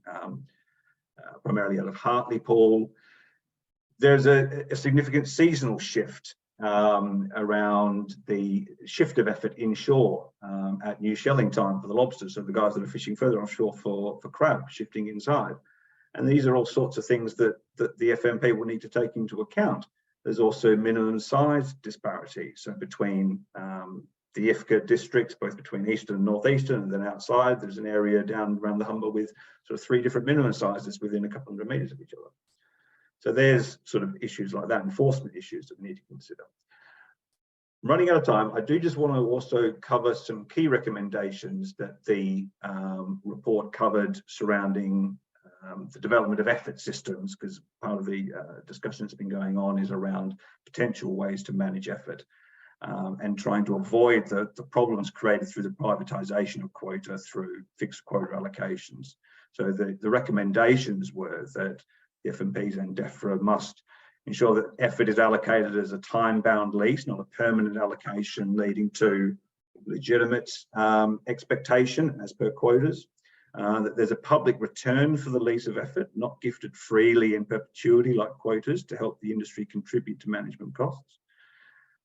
primarily out of Hartlepool. There's a significant seasonal shift around the shift of effort inshore at new shelling time for the lobsters. So the guys that are fishing further offshore for crab shifting inside. And these are all sorts of things that the FMP will need to take into account. There's also minimum size disparity. So between the IFCA districts, both between eastern and northeastern, and then outside, there's an area down around the Humber with sort of 3 different minimum sizes within a couple hundred meters of each other. So there's sort of issues like that, enforcement issues that we need to consider. Running out of time, I do just want to also cover some key recommendations that the report covered surrounding the development of effort systems, because part of the discussion that's been going on is around potential ways to manage effort and trying to avoid the problems created through the privatisation of quota through fixed quota allocations. So the recommendations were that the FMPs and DEFRA must ensure that effort is allocated as a time-bound lease, not a permanent allocation leading to legitimate expectation as per quotas. That there's a public return for the lease of effort, not gifted freely in perpetuity like quotas, to help the industry contribute to management costs.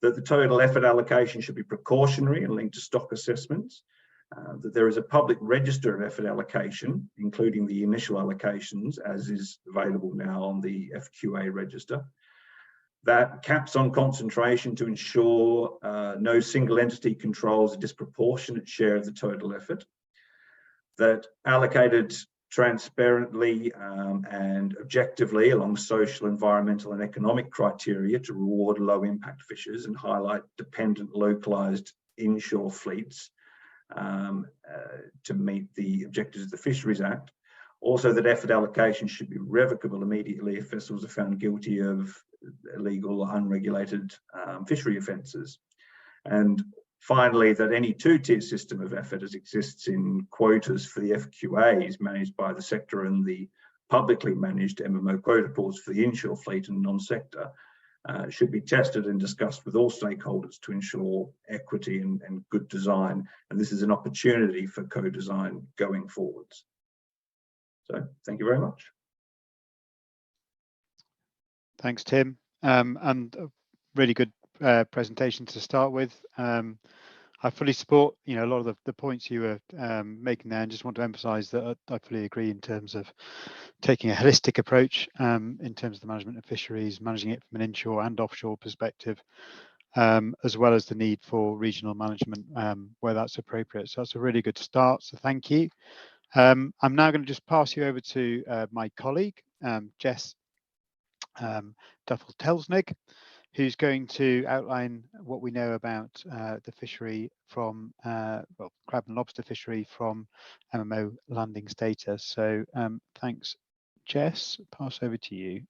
That the total effort allocation should be precautionary and linked to stock assessments. That there is a public register of effort allocation, including the initial allocations, as is available now on the FQA register. That caps on concentration to ensure no single entity controls a disproportionate share of the total effort. That allocated transparently and objectively along social, environmental and economic criteria to reward low impact fishers and highlight dependent localised inshore fleets to meet the objectives of the Fisheries Act. Also, that effort allocation should be revocable immediately if vessels are found guilty of illegal or unregulated fishery offences. And finally, that any 2-tier system of effort as exists in quotas for the FQAs managed by the sector and the publicly managed MMO quota pools for the inshore fleet and non-sector should be tested and discussed with all stakeholders to ensure equity and good design. And this is an opportunity for co-design going forwards. So thank you very much. Thanks, Tim. And a really good presentation to start with. I fully support, a lot of the points you were making there, and just want to emphasise that I fully agree in terms of taking a holistic approach in terms of the management of fisheries, managing it from an inshore and offshore perspective, as well as the need for regional management where that's appropriate. So that's a really good start. So thank you. I'm now going to just pass you over to my colleague, Jess Duffel-Telsnig, who's going to outline what we know about the fishery from, crab and lobster fishery from MMO landings data. So thanks, Jess. Pass over to you.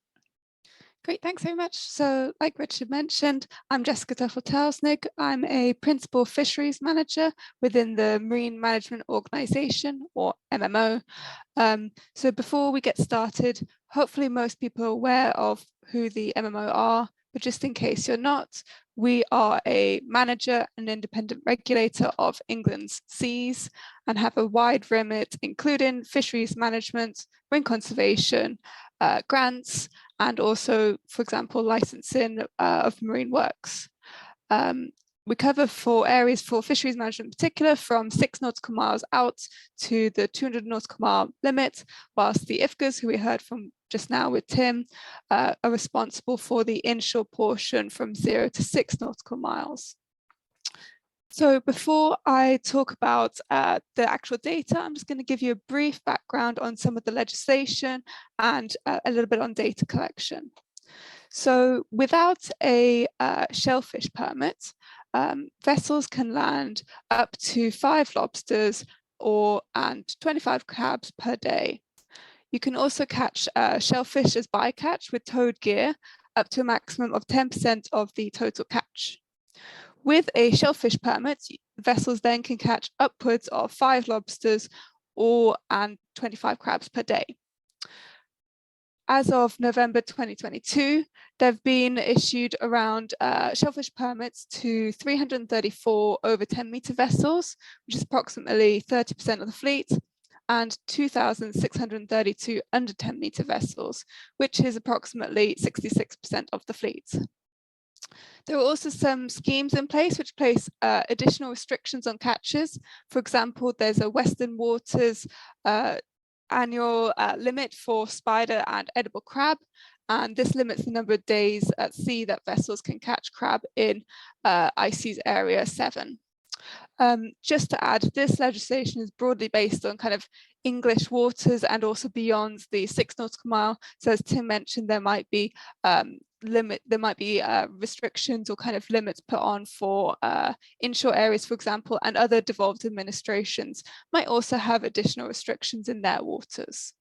Great, thanks very much. So like Richard mentioned, I'm Jessica Duffel-Telsnig. I'm a Principal Fisheries Manager within the Marine Management Organisation, or MMO. So before we get started, hopefully most people are aware of who the MMO are, but just in case you're not, We are a manager and independent regulator of England's seas and have a wide remit, including fisheries management, marine conservation, grants, and also, for example, licensing of marine works. We cover 4 areas for fisheries management in particular, from 6 nautical miles out to the 200 nautical mile limit, whilst the IFCAs, who we heard from just now with Tim, are responsible for the inshore portion from 0 to 6 nautical miles. So before I talk about the actual data, I'm just going to give you a brief background on some of the legislation and a little bit on data collection. So without a shellfish permit, vessels can land up to 5 lobsters and 25 crabs per day. You can also catch shellfish as bycatch with towed gear up to a maximum of 10% of the total catch. With a shellfish permit, vessels then can catch upwards of 5 lobsters and 25 crabs per day. As of November 2022, there have been issued around shellfish permits to 334 over 10 metre vessels, which is approximately 30% of the fleet, and 2,632 under 10 metre vessels, which is approximately 66% of the fleet. There are also some schemes in place which place additional restrictions on catches. For example, there's a Western Waters annual limit for spider and edible crab, and this limits the number of days at sea that vessels can catch crab in ICES Area 7. Just to add, this legislation is broadly based on kind of English waters and also beyond the 6 nautical mile. So as Tim mentioned, there might be restrictions or kind of limits put on for inshore areas, for example, and other devolved administrations might also have additional restrictions in their waters.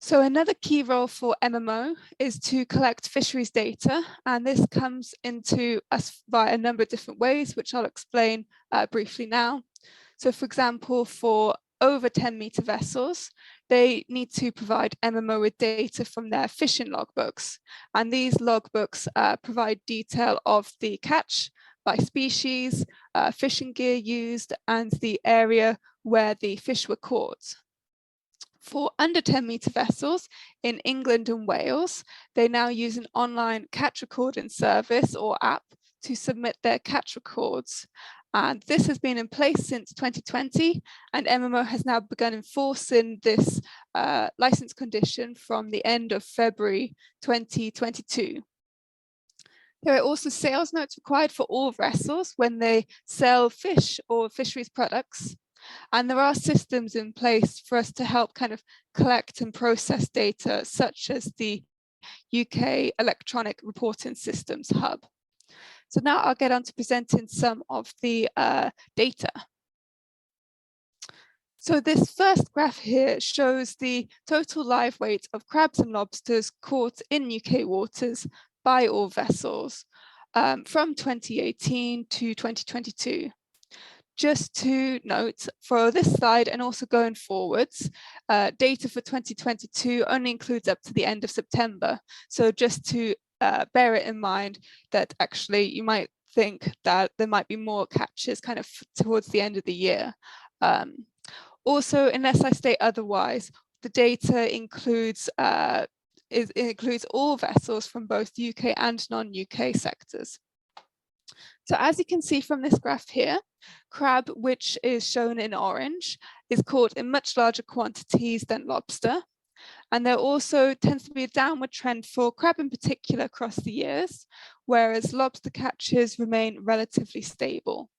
So another key role for MMO is to collect fisheries data, and this comes into us via a number of different ways, which I'll explain briefly now. So for example, for over 10 metre vessels, they need to provide MMO with data from their fishing logbooks. And these logbooks provide detail of the catch by species, fishing gear used, and the area where the fish were caught. For under 10 metre vessels in England and Wales, they now use an online catch recording service or app to submit their catch records. And this has been in place since 2020, and MMO has now begun enforcing this license condition from the end of February 2022. There are also sales notes required for all vessels when they sell fish or fisheries products. And there are systems in place for us to help kind of collect and process data, such as the UK Electronic Reporting Systems Hub. So now I'll get on to presenting some of the data. So this first graph here shows the total live weight of crabs and lobsters caught in UK waters by all vessels from 2018 to 2022. Just to note, for this slide and also going forwards, data for 2022 only includes up to the end of September. So just to bear it in mind that actually you might think that there might be more catches kind of towards the end of the year. Also, unless I state otherwise, the data includes it includes all vessels from both UK and non-UK sectors. So as you can see from this graph here, crab, which is shown in orange, is caught in much larger quantities than lobster. And there also tends to be a downward trend for crab in particular across the years, whereas lobster catches remain relatively stable.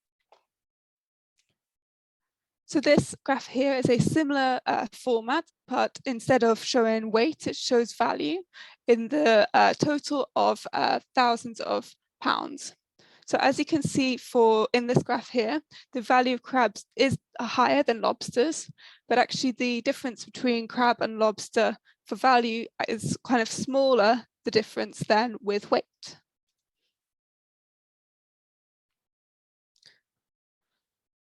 So this graph here is a similar format, but instead of showing weight, it shows value in the total of thousands of pounds. So as you can see in this graph here, the value of crabs is higher than lobsters, but actually the difference between crab and lobster for value is kind of smaller, the difference, than with weight.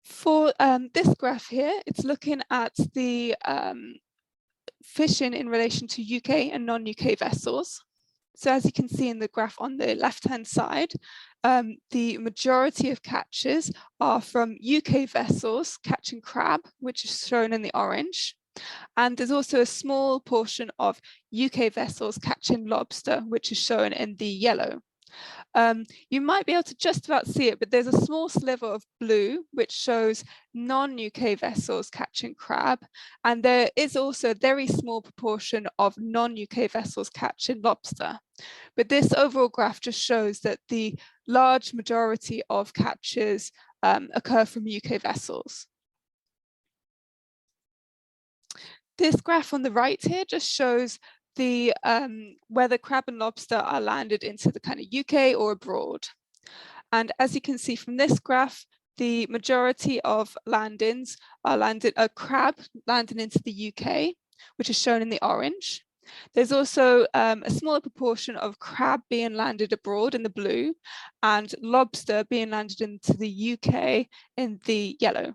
For this graph here, it's looking at the fishing in relation to UK and non-UK vessels. So as you can see in the graph on the left-hand side, the majority of catches are from UK vessels catching crab, which is shown in the orange. And there's also a small portion of UK vessels catching lobster, which is shown in the yellow. You might be able to just about see it, but there's a small sliver of blue, which shows non-UK vessels catching crab. And there is also a very small proportion of non-UK vessels catching lobster. But this overall graph just shows that the large majority of catches occur from UK vessels. This graph on the right here just shows the whether crab and lobster are landed into the kind of UK or abroad. And as you can see from this graph, the majority of landings are crab landing into the UK, which is shown in the orange. There's also a smaller proportion of crab being landed abroad in the blue, and lobster being landed into the UK in the yellow.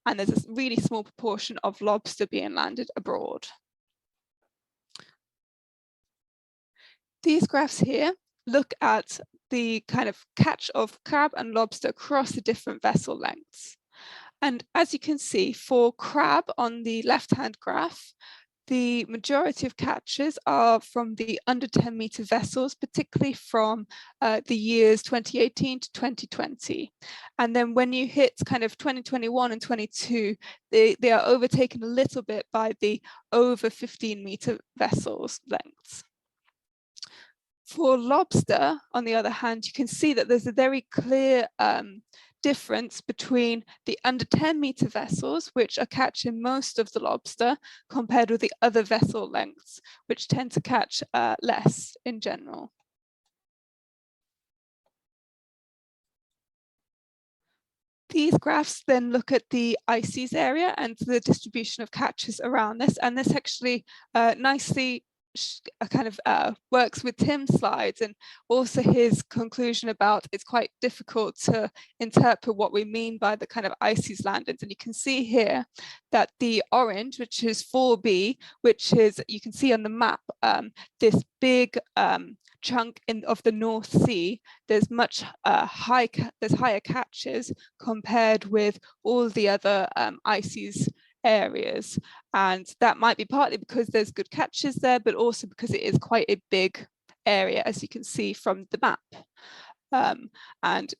And there's a really small proportion of lobster being landed abroad. These graphs here look at the kind of catch of crab and lobster across the different vessel lengths. And as you can see, for crab on the left-hand graph, the majority of catches are from the under 10-meter vessels, particularly from the years 2018 to 2020. And then when you hit kind of 2021 and 22, they are overtaken a little bit by the over 15-meter vessels lengths. For lobster, on the other hand, you can see that there's a very clear difference between the under 10-meter vessels, which are catching most of the lobster, compared with the other vessel lengths, which tend to catch less in general. These graphs then look at the ICES area and the distribution of catches around this, and this actually nicely kind of works with Tim's slides and also his conclusion about it's quite difficult to interpret what we mean by the kind of ICES landings. And you can see here that the orange, which is 4B, which is, you can see on the map, this big chunk of the North Sea, there's much higher catches compared with all the other ICES areas, and that might be partly because there's good catches there, but also because it is quite a big area, as you can see from the map. And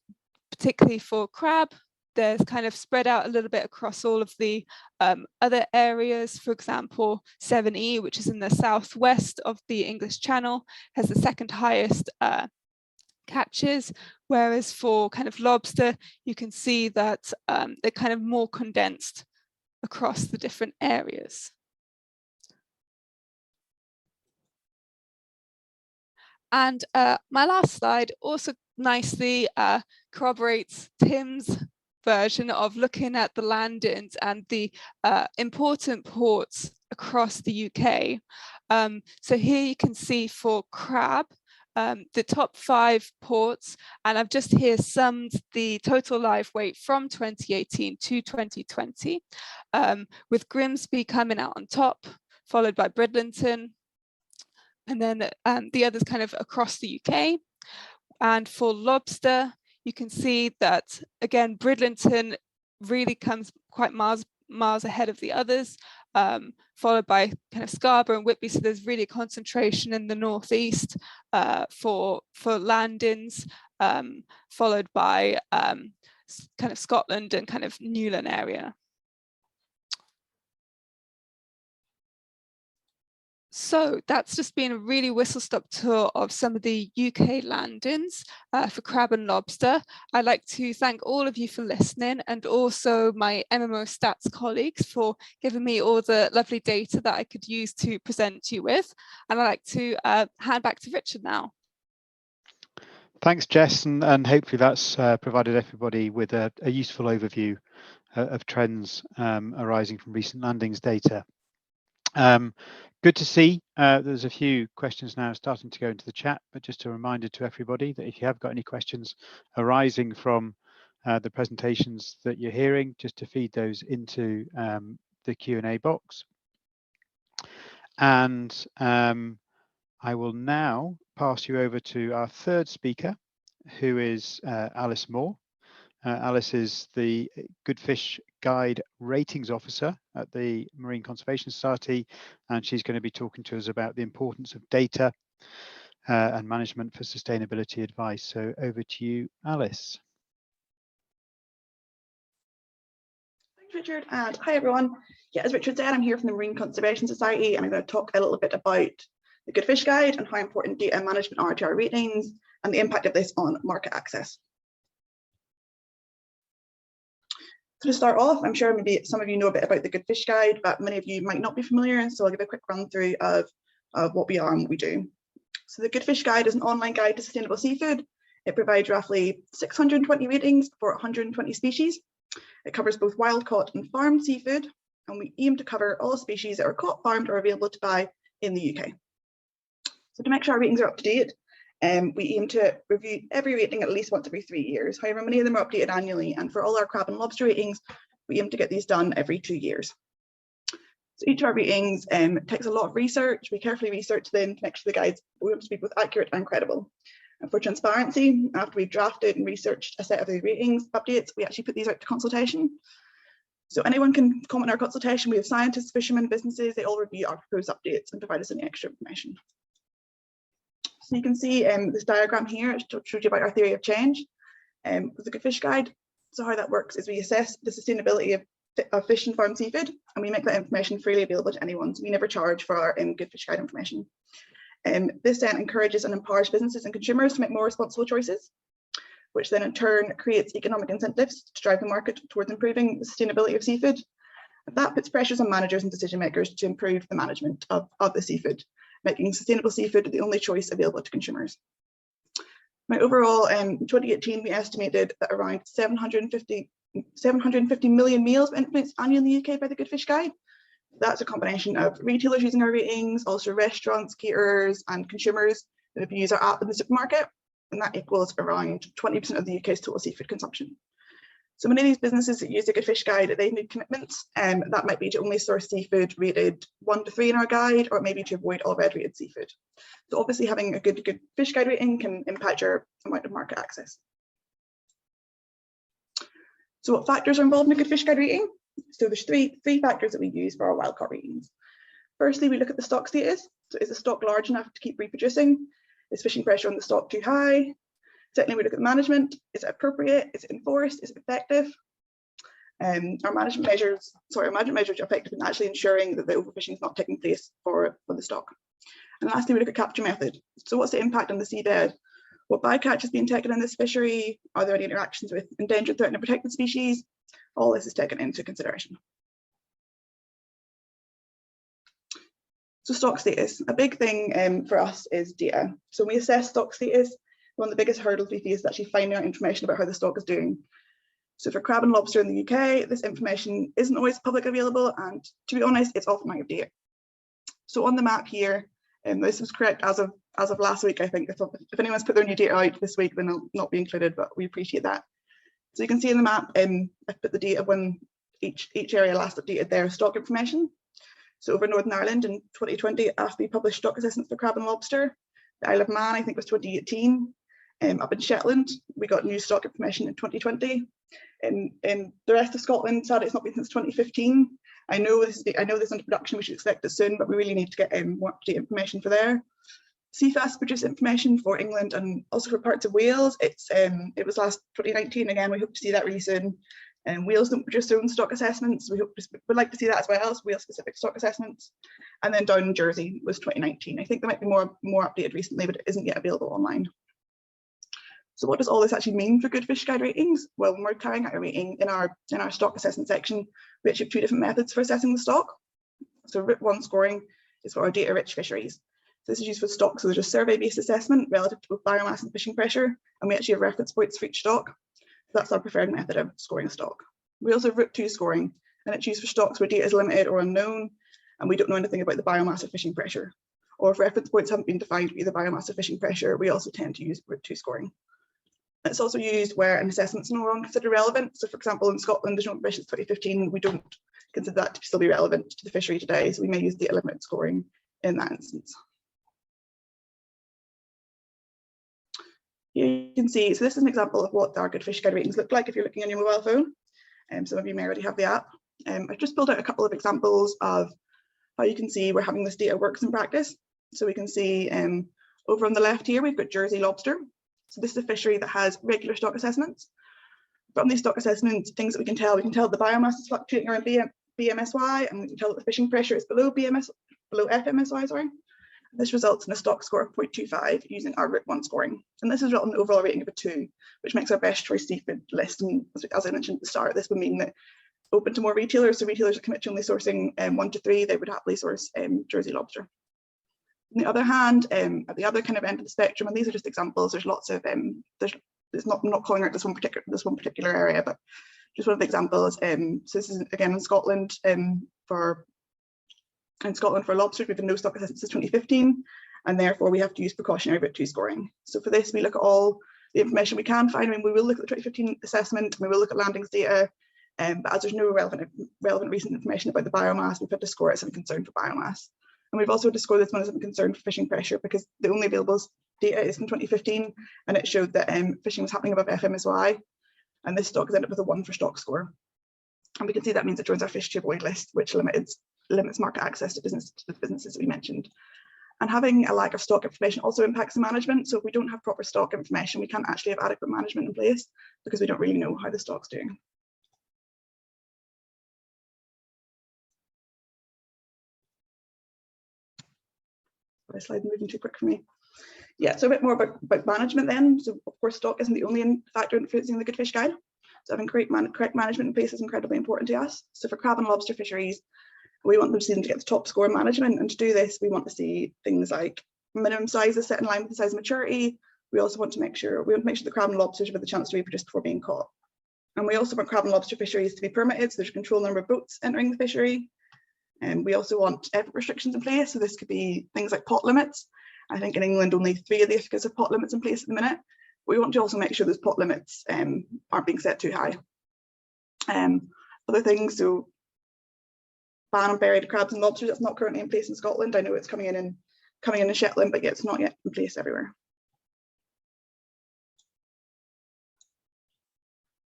particularly for crab, there's kind of spread out a little bit across all of the other areas. For example, 7E, which is in the southwest of the English Channel, has the second highest catches, whereas for kind of lobster, you can see that they're kind of more condensed across the different areas. And my last slide also nicely corroborates Tim's version of looking at the landings and the important ports across the UK. So here you can see for crab, the top 5 ports, and I've just here summed the total live weight from 2018 to 2020, with Grimsby coming out on top, followed by Bridlington, and then the others kind of across the UK. And for lobster, you can see that, again, Bridlington really comes quite miles ahead of the others, followed by kind of Scarborough and Whitby. So there's really a concentration in the northeast for landings, followed by kind of Scotland and kind of Newlyn area. So that's just been a really whistle-stop tour of some of the UK landings for crab and lobster. I'd like to thank all of you for listening, and also my MMO Stats colleagues for giving me all the lovely data that I could use to present to you with. And I'd like to hand back to Richard now. Thanks, Jess, and hopefully that's provided everybody with a useful overview of trends arising from recent landings data. Good to see there's a few questions now starting to go into the chat, but just a reminder to everybody that if you have got any questions arising from the presentations that you're hearing, just to feed those into the Q&A box. And I will now pass you over to our third speaker, who is Alice Moore. Alice is the Good Fish Guide Ratings Officer at the Marine Conservation Society, and she's going to be talking to us about the importance of data and management for sustainability advice. So over to you, Alice. Thanks, Richard, and hi everyone. Yeah, as Richard said, I'm here from the Marine Conservation Society, and I'm going to talk a little bit about the Good Fish Guide and how important data management are to our ratings and the impact of this on market access. So to start off, I'm sure maybe some of you know a bit about the Good Fish Guide, but many of you might not be familiar, so I'll give a quick run through of what we are and what we do. So the Good Fish Guide is an online guide to sustainable seafood. It provides roughly 620 ratings for 120 species. It covers both wild caught and farmed seafood, and we aim to cover all species that are caught, farmed, or available to buy in the UK. So to make sure our ratings are up to date, we aim to review every rating at least once every 3 years. However, many of them are updated annually, and for all our crab and lobster ratings, we aim to get these done every 2 years. So each of our ratings takes a lot of research. We carefully research them to make sure the guides we want to be both accurate and credible. And for transparency, after we've drafted and researched a set of the ratings updates, we actually put these out to consultation. So anyone can comment on our consultation. We have scientists, fishermen, businesses, they all review our proposed updates and provide us any extra information. So you can see this diagram here, it shows you about our theory of change with the Good Fish Guide. So how that works is we assess the sustainability of fish and farm seafood, and we make that information freely available to anyone. So we never charge for our Good Fish Guide information. This then encourages and empowers businesses and consumers to make more responsible choices, which then in turn creates economic incentives to drive the market towards improving the sustainability of seafood. That puts pressures on managers and decision makers to improve the management of the seafood, making sustainable seafood the only choice available to consumers. Now, overall, in 2018, we estimated that around 750 million meals were influenced annually in the UK by the Good Fish Guide. That's a combination of retailers using our ratings, also restaurants, caterers, and consumers that use our app in the supermarket, and that equals around 20% of the UK's total seafood consumption. So many of these businesses that use the Good Fish Guide, they make commitments, and that might be to only source seafood rated 1 to 3 in our guide, or it may be to avoid all red rated seafood. So obviously having a good Fish Guide rating can impact your amount of market access. So what factors are involved in a Good Fish Guide rating? So there's three factors that we use for our wild caught ratings. Firstly, we look at the stock status. So is the stock large enough to keep reproducing? Is fishing pressure on the stock too high? Secondly, we look at management. Is it appropriate? Is it enforced? Is it effective? Our management measures are effective in actually ensuring that the overfishing is not taking place for the stock. And lastly, we look at capture method. So what's the impact on the seabed? What bycatch is being taken in this fishery? Are there any interactions with endangered, threatened, and protected species? All this is taken into consideration. So stock status, a big thing for us is data. So when we assess stock status, one of the biggest hurdles we face is actually finding out information about how the stock is doing. So for crab and lobster in the UK, this information isn't always publicly available, and to be honest, it's often out of date. So on the map here, this was correct as of last week, I think. If anyone's put their new data out this week, then it'll not be included, but we appreciate that. So you can see in the map, I've put the date of when each area last updated their stock information. So over Northern Ireland in 2020, after we published stock assessments for crab and lobster, the Isle of Man, I think, was 2018. Up in Shetland, we got new stock information in 2020. In the rest of Scotland, sadly, it's not been since 2015. I know this is under production, we should expect it soon, but we really need to get more up-to-date information for there. CFAS produced information for England and also for parts of Wales. It was last 2019. Again, we hope to see that really soon. Wales don't produce their own stock assessments. We'd like to see that as well as Wales-specific stock assessments. And then down in Jersey was 2019. I think there might be more updated recently, but it isn't yet available online. So what does all this actually mean for Good Fish Guide ratings? Well, when we're carrying out a rating in our stock assessment section, we actually have 2 different methods for assessing the stock. So Route 1 scoring is for our data-rich fisheries. So this is used for stock, so there's a survey-based assessment relative to both biomass and fishing pressure, and we actually have reference points for each stock. So that's our preferred method of scoring a stock. We also have Route 2 scoring, and it's used for stocks where data is limited or unknown, and we don't know anything about the biomass or fishing pressure. Or if reference points haven't been defined for either biomass or fishing pressure, we also tend to use Route 2 scoring. It's also used where an assessment is no longer considered relevant. So for example, in Scotland, there's no information since 2015. We don't consider that to still be relevant to the fishery today. So we may use data limited scoring in that instance. Here you can see, so this is an example of what our Good Fish Guide ratings look like if you're looking on your mobile phone. Some of you may already have the app. I've just pulled out a couple of examples of how you can see where having this data works in practice. So we can see over on the left here, we've got Jersey lobster. So this is a fishery that has regular stock assessments. From these stock assessments, things that we can tell the biomass is fluctuating around BMSY, and we can tell that the fishing pressure is below FMSY, sorry. This results in a stock score of 0.25 using our Route 1 scoring. And this is resulting in an overall rating of a 2, which makes our best choice seafood list. And as I mentioned at the start, this would mean that open to more retailers. So retailers are committed to only sourcing 1 to 3, they would happily source Jersey lobster. On the other hand, at the other kind of end of the spectrum, and these are just examples, there's lots of, I'm not calling out this one particular area, but just one of the examples. So this is again in Scotland, for lobsters, we've had no stock assessment since 2015, and therefore we have to use precautionary Route 2 scoring. So for this, we look at all the information we can find. I mean, we will look at the 2015 assessment, and we will look at landings data, but as there's no relevant recent information about the biomass, we've had to score it as a concern for biomass. And we've also had to score this one as a concern for fishing pressure, because the only available data is from 2015, and it showed that fishing was happening above FMSY, and this stock has ended up with a 1 for stock score. And we can see that means it joins our fish to avoid list, which limits market access to the businesses that we mentioned. And having a lack of stock information also impacts the management. So if we don't have proper stock information, we can't actually have adequate management in place, because we don't really know how the stock's doing. My slide moving too quick for me. Yeah, so a bit more about management then. So of course, stock isn't the only factor influencing the Good Fish Guide. So having correct management in place is incredibly important to us. So for crab and lobster fisheries, we want them to get the top score in management, and to do this, we want to see things like minimum sizes set in line with the size of maturity. We also want to make sure the crab and lobsters have the chance to reproduce before being caught. And we also want crab and lobster fisheries to be permitted, so there's a control number of boats entering the fishery. And we also want effort restrictions in place. So this could be things like pot limits. I think in England, only 3 of the IFCAs have pot limits in place at the minute. But we want to also make sure those pot limits aren't being set too high. Other things, so ban on buried crabs and lobsters, that's not currently in place in Scotland. I know it's coming in Shetland, but yeah, it's not yet in place everywhere.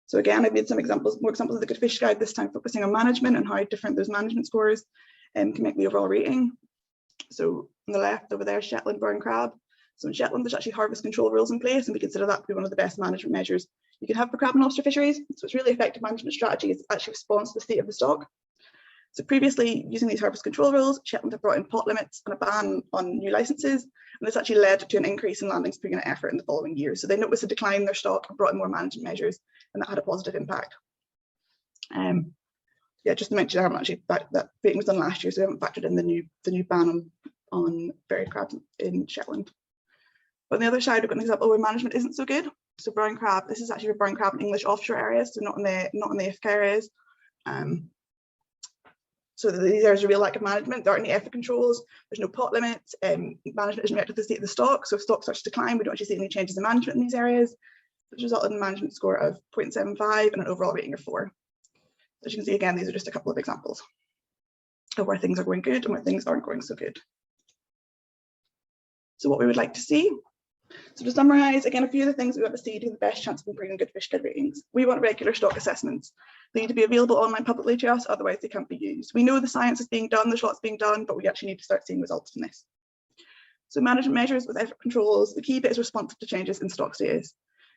So again, I've made some more examples of the Good Fish Guide, this time focusing on management and how different those management scores can make the overall rating. So on the left over there, Shetland brown crab. So in Shetland, there's actually harvest control rules in place, and we consider that to be one of the best management measures you can have for crab and lobster fisheries. So it's really effective management strategy is actually response to the state of the stock. So previously, using these harvest control rules, Shetland have brought in pot limits and a ban on new licenses, and this actually led to an increase in landings per unit effort in the following years. So they noticed a decline in their stock and brought in more management measures, and that had a positive impact. Yeah, just to mention, I haven't actually that rating was done last year, so we haven't factored in the new ban on buried crabs in Shetland. But on the other side, we've got an example where management isn't so good. So brown crab, this is actually for brown crab in English offshore areas, so not in the IFCA areas. So these areas are a real lack of management. There aren't any effort controls. There's no pot limits. Management isn't reactive to the state of the stock. So if stock starts to decline, we don't actually see any changes in management in these areas, which resulted in a management score of 0.75 and an overall rating of 4. As you can see, again, these are just a couple of examples of where things are going good and where things aren't going so good. So what we would like to see. So to summarise, again, a few of the things we want to see to have the best chance of improving Good Fish Guide ratings. We want regular stock assessments. They need to be available online publicly to us, otherwise they can't be used. We know the science is being done, there's lots being done, but we actually need to start seeing results from this. So management measures with effort controls, the key bit is responsive to changes in stock status.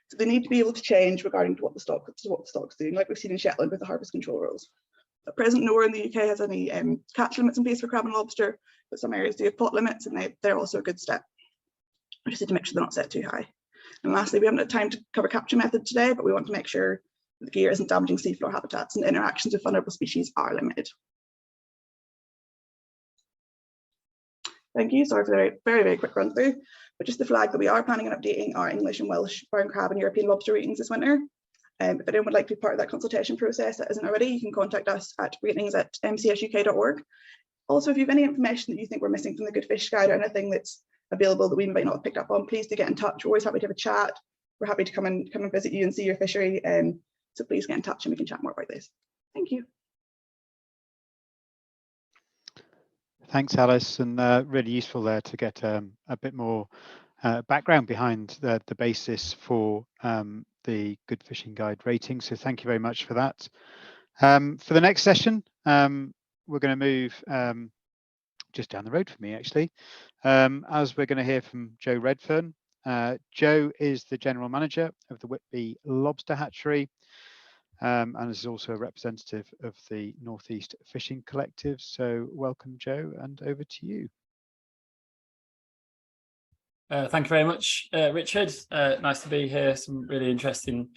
So they need to be able to change regarding to what the stock's doing, like we've seen in Shetland with the harvest control rules. At present, nowhere in the UK has any catch limits in place for crab and lobster, but some areas do have pot limits, and they're also a good step. We just need to make sure they're not set too high. And lastly, we haven't had time to cover capture method today, but we want to make sure that the gear isn't damaging seafloor habitats and interactions with vulnerable species are limited. Thank you. Sorry for the very, very quick run through, but just to flag that we are planning on updating our English and Welsh brown crab and European lobster ratings this winter. If anyone would like to be part of that consultation process that isn't already, you can contact us at ratings@mcsuk.org. Also, if you have any information that you think we're missing from the Good Fish Guide or anything that's available that we might not have picked up on, please do get in touch. We're always happy to have a chat. We're happy to come and visit you and see your fishery. So please get in touch and we can chat more about this. Thank you. Thanks, Alice, and really useful there to get a bit more background behind the basis for the Good Fishing Guide rating. So thank you very much for that. For the next session, we're going to move just down the road from me, actually, as we're going to hear from Joe Redfern. Joe is the General Manager of the Whitby Lobster Hatchery, and is also a representative of the North East Fishing Collective. So welcome, Joe, and over to you. Thank you very much, Richard. Nice to be here. Some really interesting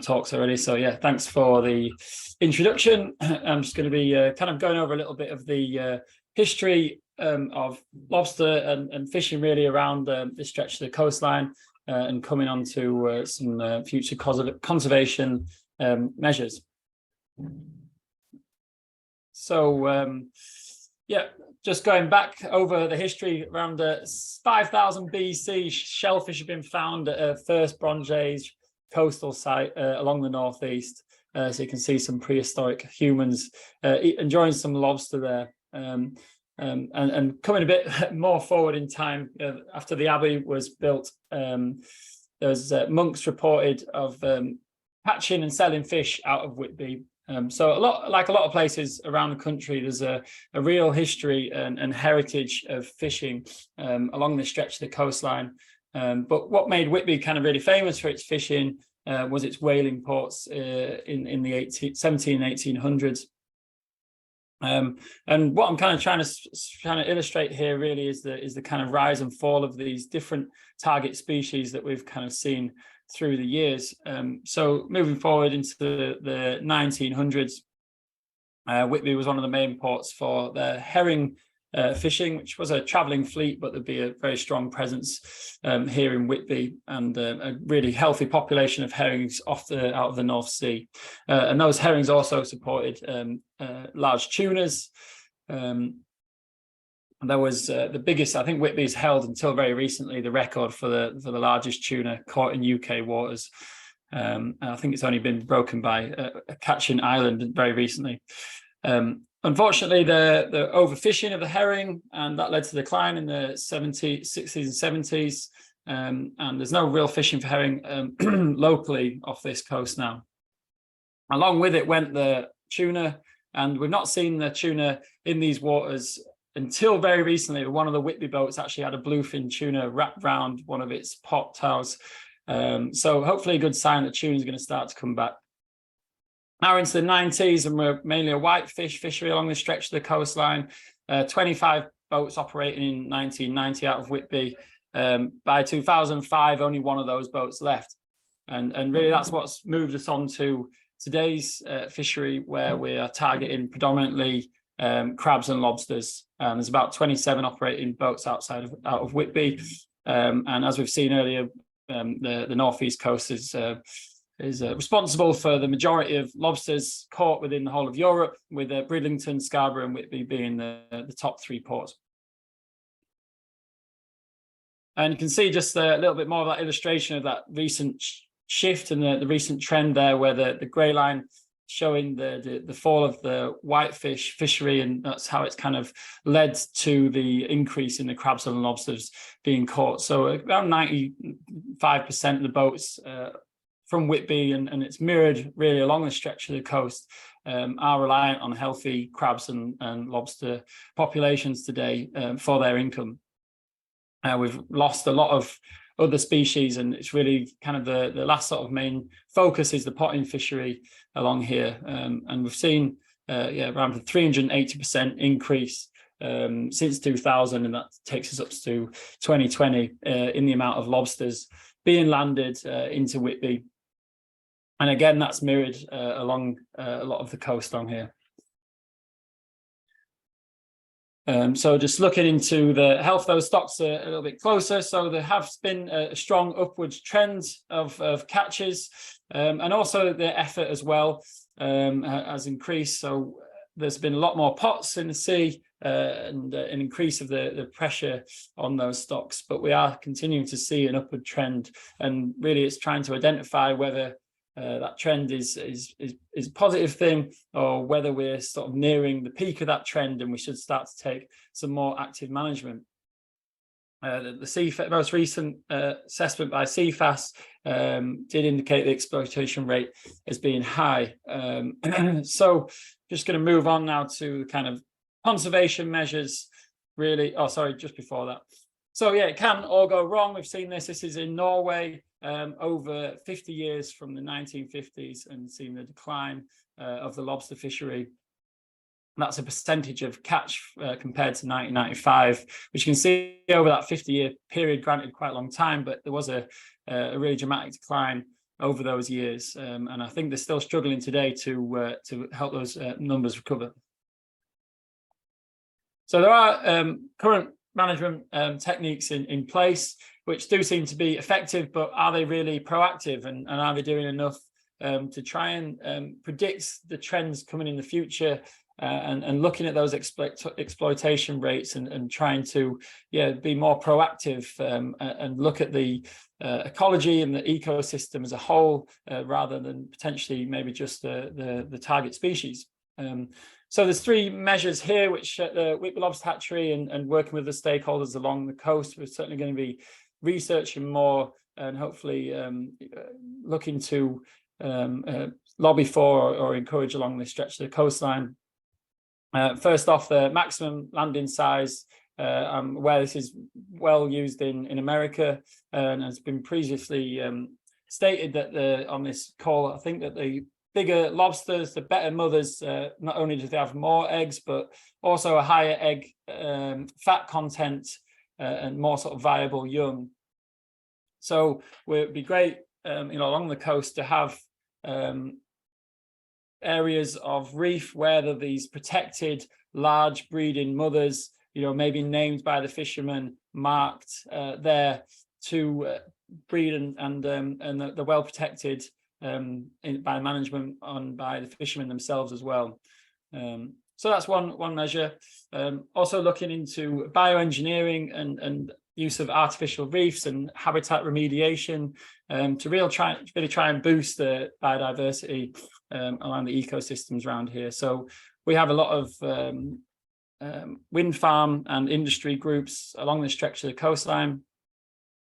talks already. So yeah, thanks for the introduction. I'm just going to be kind of going over a little bit of the history of lobster and fishing really around this stretch of the coastline, and coming on to some future conservation measures. So yeah, just going back over the history, around 5000 BC, shellfish have been found at a first Bronze Age coastal site along the northeast. So you can see some prehistoric humans enjoying some lobster there. And coming a bit more forward in time, after the abbey was built, there's monks reported of catching and selling fish out of Whitby. So like a lot of places around the country, there's a real history and heritage of fishing along this stretch of the coastline. But what made Whitby kind of really famous for its fishing was its whaling ports in the 17 and 1800s. And what I'm kind of trying to illustrate here really is the kind of rise and fall of these different target species that we've kind of seen through the years. So moving forward into the 1900s, Whitby was one of the main ports for the herring fishing, which was a travelling fleet, but there'd be a very strong presence here in Whitby, and a really healthy population of herrings out of the North Sea. And those herrings also supported large tunas. And there was the biggest, I think Whitby's held until very recently the record for the largest tuna caught in UK waters. And I think it's only been broken by a catch in Ireland very recently. Unfortunately, the overfishing of the herring, and that led to decline in the 60s and 70s. And there's no real fishing for herring locally off this coast now. Along with it went the tuna, and we've not seen the tuna in these waters until very recently. One of the Whitby boats actually had a bluefin tuna wrapped around one of its pot towels. So hopefully a good sign that tuna is going to start to come back. Now into the 90s, and we're mainly a whitefish fishery along the stretch of the coastline. 25 boats operating in 1990 out of Whitby. By 2005, only one of those boats left. And really that's what's moved us on to today's fishery, where we are targeting predominantly crabs and lobsters. There's about 27 operating boats out of Whitby. And as we've seen earlier, the northeast coast is responsible for the majority of lobsters caught within the whole of Europe, with Bridlington, Scarborough and Whitby being the top three ports. And you can see just a little bit more of that illustration of that recent shift and the recent trend there, where the grey line showing the fall of the whitefish fishery, and that's how it's kind of led to the increase in the crabs and lobsters being caught. So around 95% of the boats from Whitby, and it's mirrored really along the stretch of the coast, are reliant on healthy crabs and lobster populations today for their income. We've lost a lot of other species, and it's really kind of the last sort of main focus is the potting fishery along here. And we've seen around a 380% increase since 2000, and that takes us up to 2020 in the amount of lobsters being landed into Whitby. And again, that's mirrored along a lot of the coast on here. So just looking into the health of those stocks a little bit closer. So there has been a strong upwards trend of catches, and also the effort as well has increased. So there's been a lot more pots in the sea, and an increase of the pressure on those stocks. But we are continuing to see an upward trend, and really it's trying to identify whether that trend is a positive thing, or whether we're sort of nearing the peak of that trend and we should start to take some more active management. The most recent assessment by CFAS did indicate the exploitation rate as being high. So just going to move on now to kind of conservation measures, really. Oh, sorry, just before that. So yeah, it can all go wrong. We've seen this. This is in Norway over 50 years from the 1950s, and seen the decline of the lobster fishery. And that's a percentage of catch compared to 1995, which you can see over that 50-year period, granted quite a long time, but there was a really dramatic decline over those years. And I think they're still struggling today to help those numbers recover. So there are current management techniques in place, which do seem to be effective, but are they really proactive, and are they doing enough to try and predict the trends coming in the future? And looking at those exploitation rates and trying to be more proactive and look at the ecology and the ecosystem as a whole, rather than potentially maybe just the target species. So there's 3 measures here, which at the Whitby Lobster Hatchery and working with the stakeholders along the coast, we're certainly going to be researching more and hopefully looking to lobby for or encourage along this stretch of the coastline. First off, the maximum landing size. I'm aware this is well used in America, and has been previously stated that on this call, I think that the bigger lobsters, the better mothers, not only do they have more eggs, but also a higher egg fat content and more sort of viable young. So it would be great, along the coast to have areas of reef where there are these protected large breeding mothers, maybe named by the fishermen, marked there to breed, and they're well protected by management and by the fishermen themselves as well. So that's one measure. Also looking into bioengineering and use of artificial reefs and habitat remediation to really try and boost the biodiversity around the ecosystems around here. So we have a lot of wind farm and industry groups along the stretch of the coastline,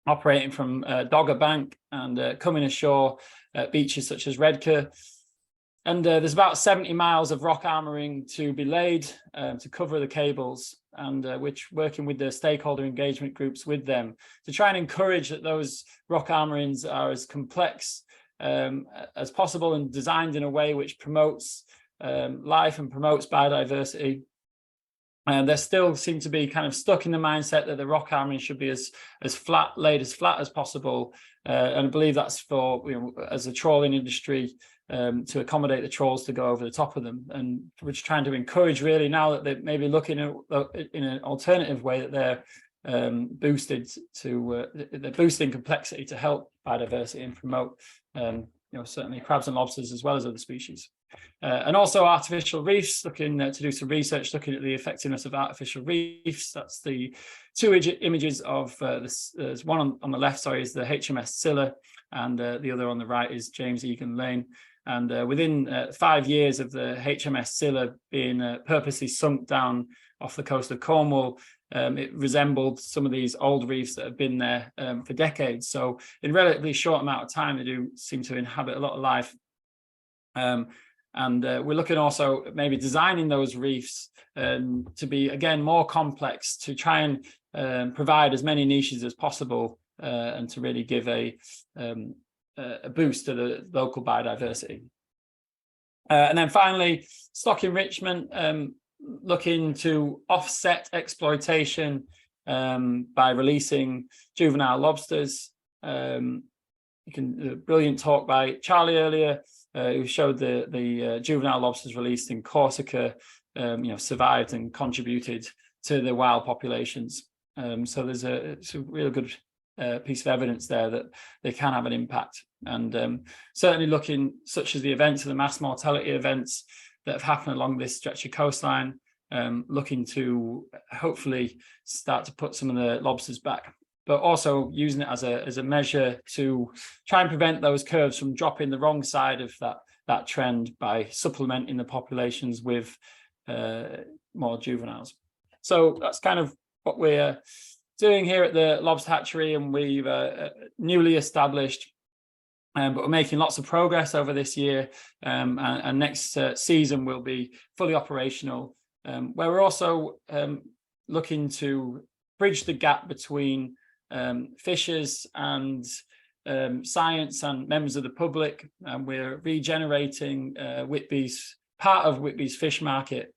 operating from Dogger Bank and coming ashore at beaches such as Redcar. And there's about 70 miles of rock armouring to be laid to cover the cables, and which working with the stakeholder engagement groups with them to try and encourage that those rock armourings are as complex as possible and designed in a way which promotes life and promotes biodiversity. And they still seem to be kind of stuck in the mindset that the rock armouring should be as laid as flat as possible. And I believe that's for, as a trawling industry, to accommodate the trawls to go over the top of them. And we're just trying to encourage really now that they're maybe looking at in an alternative way, that they're they're boosting complexity to help biodiversity and promote certainly crabs and lobsters as well as other species. And also artificial reefs, looking to do some research looking at the effectiveness of artificial reefs. That's the 2 images of there's one on the left, sorry, is the HMS Scylla, and the other on the right is James Egan Lane. And within 5 years of the HMS Scylla being purposely sunk down off the coast of Cornwall, it resembled some of these old reefs that have been there for decades. So in a relatively short amount of time, they do seem to inhabit a lot of life. And we're looking also at maybe designing those reefs to be, again, more complex, to try and provide as many niches as possible and to really give a boost to the local biodiversity. And then finally, stock enrichment, looking to offset exploitation by releasing juvenile lobsters. A brilliant talk by Charlie earlier, who showed the juvenile lobsters released in Corsica, survived and contributed to the wild populations. So there's it's a really good piece of evidence there that they can have an impact. And certainly looking, such as the events, the mass mortality events that have happened along this stretch of coastline, looking to hopefully start to put some of the lobsters back, but also using it as a measure to try and prevent those curves from dropping the wrong side of that trend by supplementing the populations with more juveniles. So that's kind of what we're doing here at the Lobster Hatchery, and we've newly established, but we're making lots of progress over this year, and next season will be fully operational, where we're also looking to bridge the gap between fishers and science and members of the public, and we're regenerating Whitby's part of Whitby's fish market,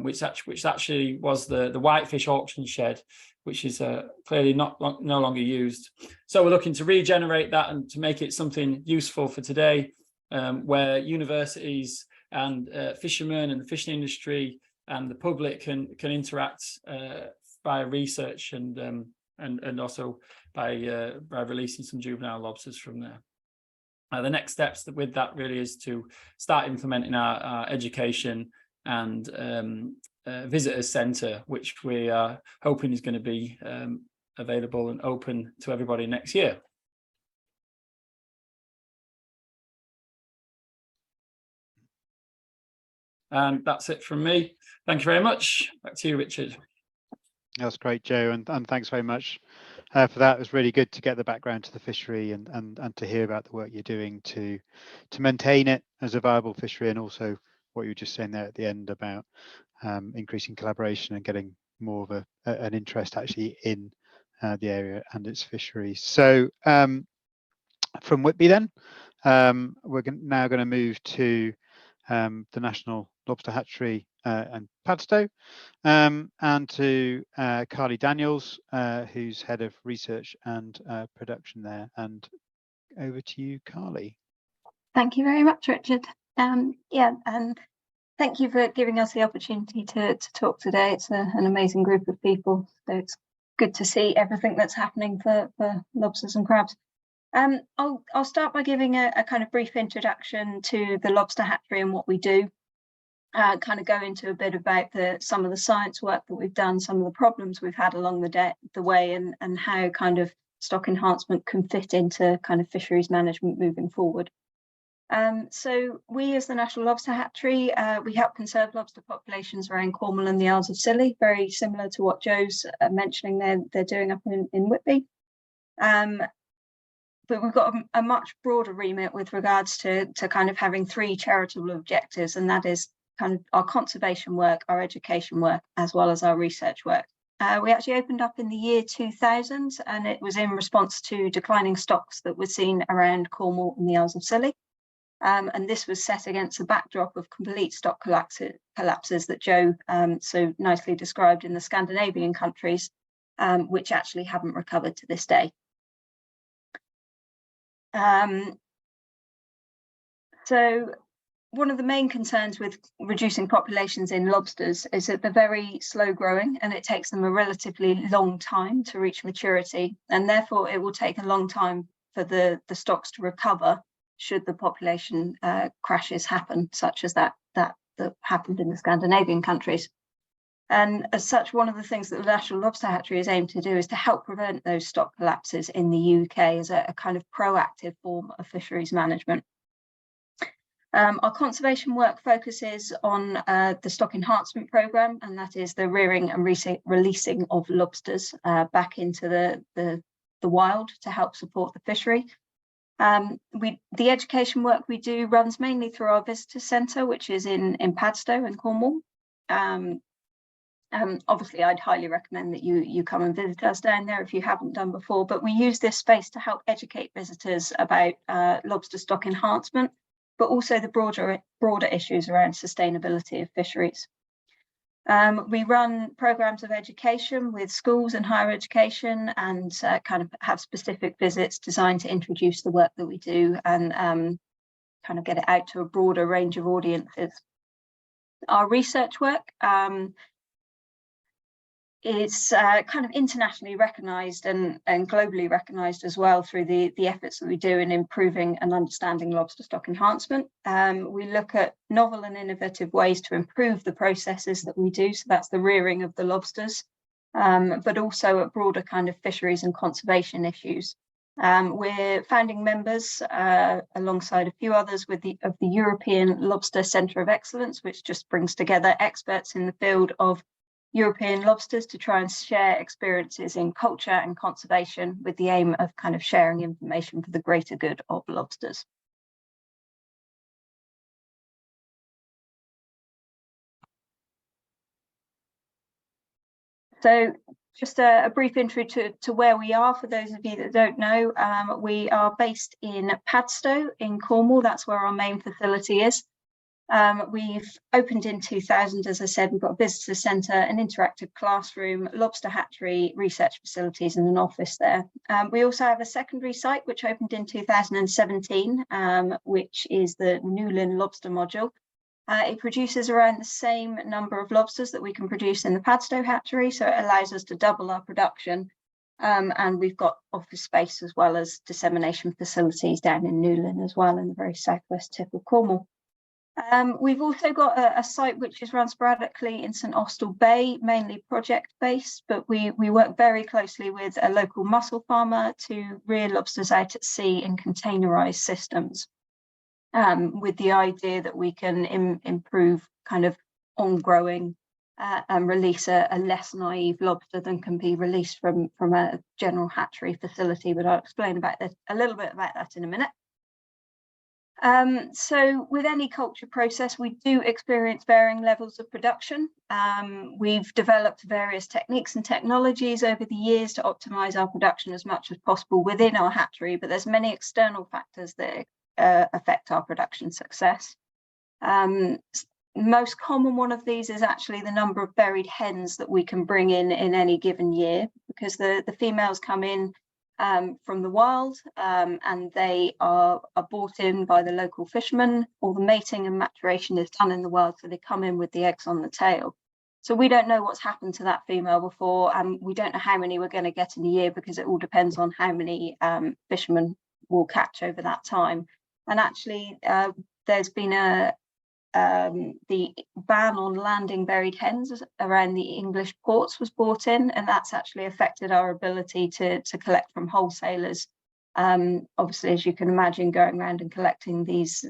which actually was the whitefish auction shed, which is clearly no longer used. So we're looking to regenerate that and to make it something useful for today, where universities and fishermen and the fishing industry and the public can interact via research and also by releasing some juvenile lobsters from there. The next steps with that really is to start implementing our education and visitors centre, which we are hoping is going to be available and open to everybody next year. And that's it from me. Thank you very much. Back to you, Richard. That's great, Joe, and thanks very much for that. It was really good to get the background to the fishery and to hear about the work you're doing to maintain it as a viable fishery, and also what you were just saying there at the end about increasing collaboration and getting more of an interest actually in the area and its fisheries. So from Whitby then, we're now going to move to the National Lobster Hatchery and Padstow, and to Carly Daniels, who's head of research and production there. And over to you, Carly. Thank you very much, Richard. Yeah, and thank you for giving us the opportunity to talk today. It's an amazing group of people, so it's good to see everything that's happening for lobsters and crabs. I'll start by giving a kind of brief introduction to the Lobster Hatchery and what we do. Kind of go into a bit about some of the science work that we've done, some of the problems we've had along the way, and how kind of stock enhancement can fit into kind of fisheries management moving forward. So we, as the National Lobster Hatchery, we help conserve lobster populations around Cornwall and the Isles of Scilly, very similar to what Joe's mentioning they're doing up in Whitby. But we've got a much broader remit with regards to kind of having three charitable objectives, and that is kind of our conservation work, our education work, as well as our research work. We actually opened up in the year 2000, and it was in response to declining stocks that were seen around Cornwall and the Isles of Scilly. And this was set against the backdrop of complete stock collapses that Joe so nicely described in the Scandinavian countries, which actually haven't recovered to this day. So one of the main concerns with reducing populations in lobsters is that they're very slow growing, and it takes them a relatively long time to reach maturity, and therefore it will take a long time for the stocks to recover should the population crashes happen, such as that happened in the Scandinavian countries. And as such, one of the things that the National Lobster Hatchery is aimed to do is to help prevent those stock collapses in the UK as a kind of proactive form of fisheries management. Our conservation work focuses on the stock enhancement programme, and that is the rearing and releasing of lobsters back into the wild to help support the fishery. The education work we do runs mainly through our visitor centre, which is in Padstow in Cornwall. Obviously, I'd highly recommend that you come and visit us down there if you haven't done before, but we use this space to help educate visitors about lobster stock enhancement, but also the broader issues around sustainability of fisheries. We run programmes of education with schools and higher education, and kind of have specific visits designed to introduce the work that we do and kind of get it out to a broader range of audiences. Our research work is kind of internationally recognised and globally recognised as well through the efforts that we do in improving and understanding lobster stock enhancement. We look at novel and innovative ways to improve the processes that we do, so that's the rearing of the lobsters, but also at broader kind of fisheries and conservation issues. We're founding members alongside a few others of the European Lobster Centre of Excellence, which just brings together experts in the field of European lobsters to try and share experiences in culture and conservation with the aim of kind of sharing information for the greater good of lobsters. So just a brief intro to where we are for those of you that don't know. We are based in Padstow in Cornwall. That's where our main facility is. We've opened in 2000, as I said. We've got a visitor centre, an interactive classroom, lobster hatchery, research facilities and an office there. We also have a secondary site which opened in 2017, which is the Newlyn lobster module. It produces around the same number of lobsters that we can produce in the Padstow hatchery, so it allows us to double our production. And we've got office space as well as dissemination facilities down in Newlyn as well, in the very southwest tip of Cornwall. We've also got a site which is run sporadically in St Austell Bay, mainly project-based, but we work very closely with a local mussel farmer to rear lobsters out at sea in containerised systems. With the idea that we can improve kind of on-growing and release a less naive lobster than can be released from a general hatchery facility, but I'll explain about that, a little bit about that in a minute. So with any culture process, we do experience varying levels of production. We've developed various techniques and technologies over the years to optimise our production as much as possible within our hatchery, but there's many external factors that affect our production success. Most common one of these is actually the number of buried hens that we can bring in any given year, because the females come in from the wild and they are brought in by the local fishermen. All the mating and maturation is done in the wild, so they come in with the eggs on the tail. So we don't know what's happened to that female before, and we don't know how many we're going to get in a year, because it all depends on how many fishermen will catch over that time. And actually, there's been the ban on landing buried hens around the English ports was brought in, and that's actually affected our ability to collect from wholesalers. Obviously, as you can imagine, going around and collecting these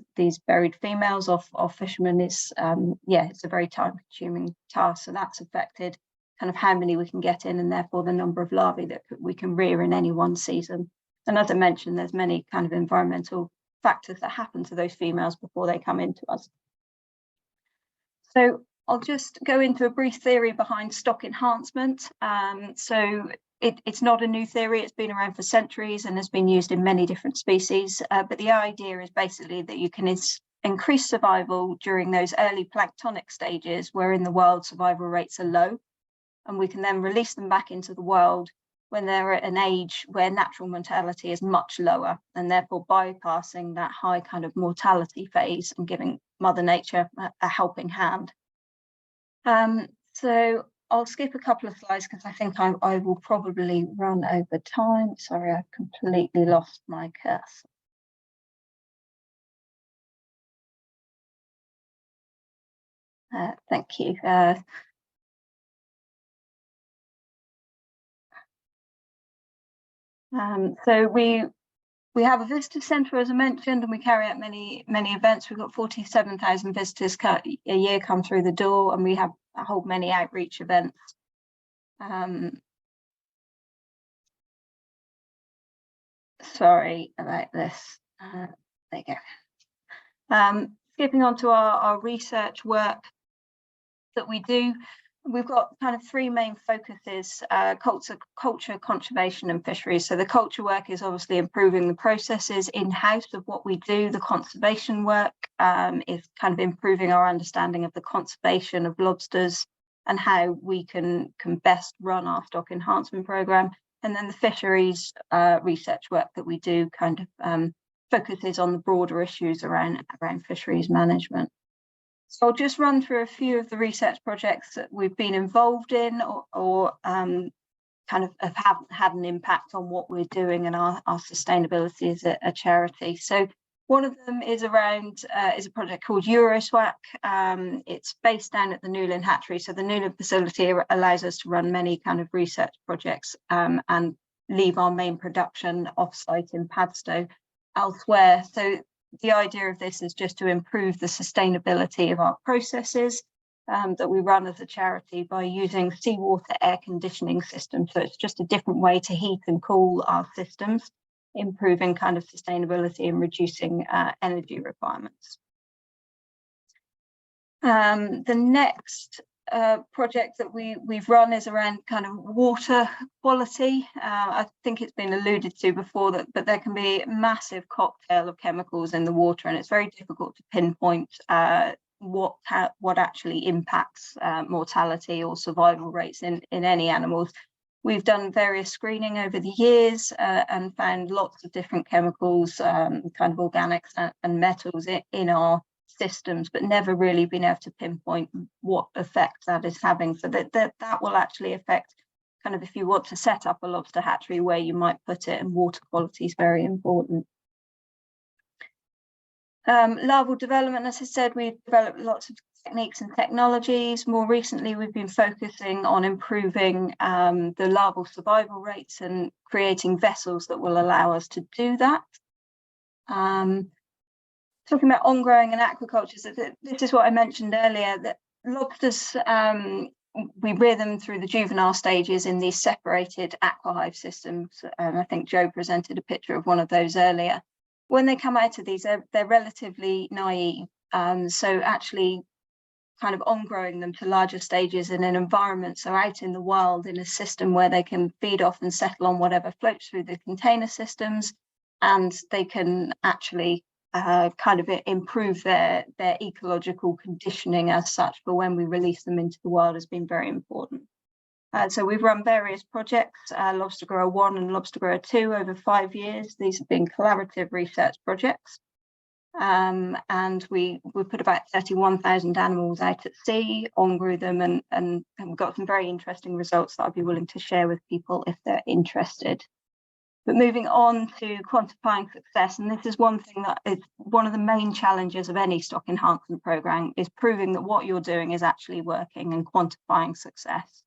buried females off fishermen is, it's a very time-consuming task. So that's affected kind of how many we can get in, and therefore the number of larvae that we can rear in any one season. And as I mentioned, there's many kind of environmental factors that happen to those females before they come into us. So I'll just go into a brief theory behind stock enhancement. So it's not a new theory, it's been around for centuries and has been used in many different species. But the idea is basically that you can increase survival during those early planktonic stages where in the wild survival rates are low. And we can then release them back into the wild when they're at an age where natural mortality is much lower, and therefore bypassing that high kind of mortality phase and giving Mother Nature a helping hand. So I'll skip a couple of slides because I think I will probably run over time. Sorry, I've completely lost my cursor. Thank you. So we have a visitor centre, as I mentioned, and we carry out many events. We've got 47,000 visitors a year come through the door, and we hold many outreach events. Sorry about this. There you go. Skipping on to our research work that we do. We've got kind of three main focuses: culture, conservation and fisheries. So the culture work is obviously improving the processes in-house of what we do. The conservation work is kind of improving our understanding of the conservation of lobsters and how we can best run our stock enhancement programme. And then the fisheries research work that we do kind of focuses on the broader issues around fisheries management. So I'll just run through a few of the research projects that we've been involved in or kind of have had an impact on what we're doing and our sustainability as a charity. So one of them is around is a project called Euroswack. It's based down at the Newlyn hatchery. So the Newlyn facility allows us to run many kind of research projects and leave our main production off-site in Padstow elsewhere. So the idea of this is just to improve the sustainability of our processes that we run as a charity by using seawater air conditioning systems. So it's just a different way to heat and cool our systems, improving kind of sustainability and reducing energy requirements. The next project that we've run is around kind of water quality. I think it's been alluded to before but there can be a massive cocktail of chemicals in the water, and it's very difficult to pinpoint what actually impacts mortality or survival rates in any animals. We've done various screening over the years and found lots of different chemicals, kind of organics and metals in our systems, but never really been able to pinpoint what effect that is having. So that will actually affect kind of if you want to set up a lobster hatchery, where you might put it, and water quality is very important. Larval development, as I said, we've developed lots of techniques and technologies. More recently, we've been focusing on improving the larval survival rates and creating vessels that will allow us to do that. Talking about on-growing and aquaculture, so this is what I mentioned earlier, that lobsters, we rear them through the juvenile stages in these separated aquahive systems. And I think Joe presented a picture of one of those earlier. When they come out of these, they're relatively naive. So actually kind of on-growing them to larger stages in an environment, so out in the wild in a system where they can feed off and settle on whatever floats through the container systems, and they can actually kind of improve their ecological conditioning as such for when we release them into the wild has been very important. So we've run various projects, Lobster Grower 1 and Lobster Grower 2 over 5 years. These have been collaborative research projects. And we put about 31,000 animals out at sea, on-grew them, and we've got some very interesting results that I'd be willing to share with people if they're interested. But moving on to quantifying success, and this is one thing that is one of the main challenges of any stock enhancement program, is proving that what you're doing is actually working and quantifying success.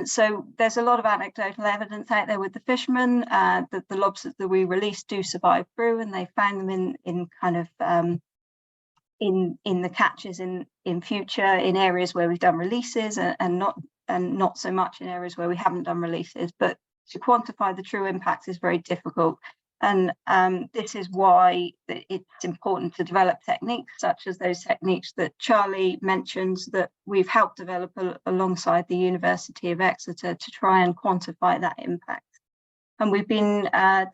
So there's a lot of anecdotal evidence out there with the fishermen that the lobsters that we release do survive through, and they found them in kind of in the catches in future in areas where we've done releases, and not so much in areas where we haven't done releases. But to quantify the true impacts is very difficult. And this is why it's important to develop techniques such as those techniques that Charlie mentions that we've helped develop alongside the University of Exeter to try and quantify that impact. And we've been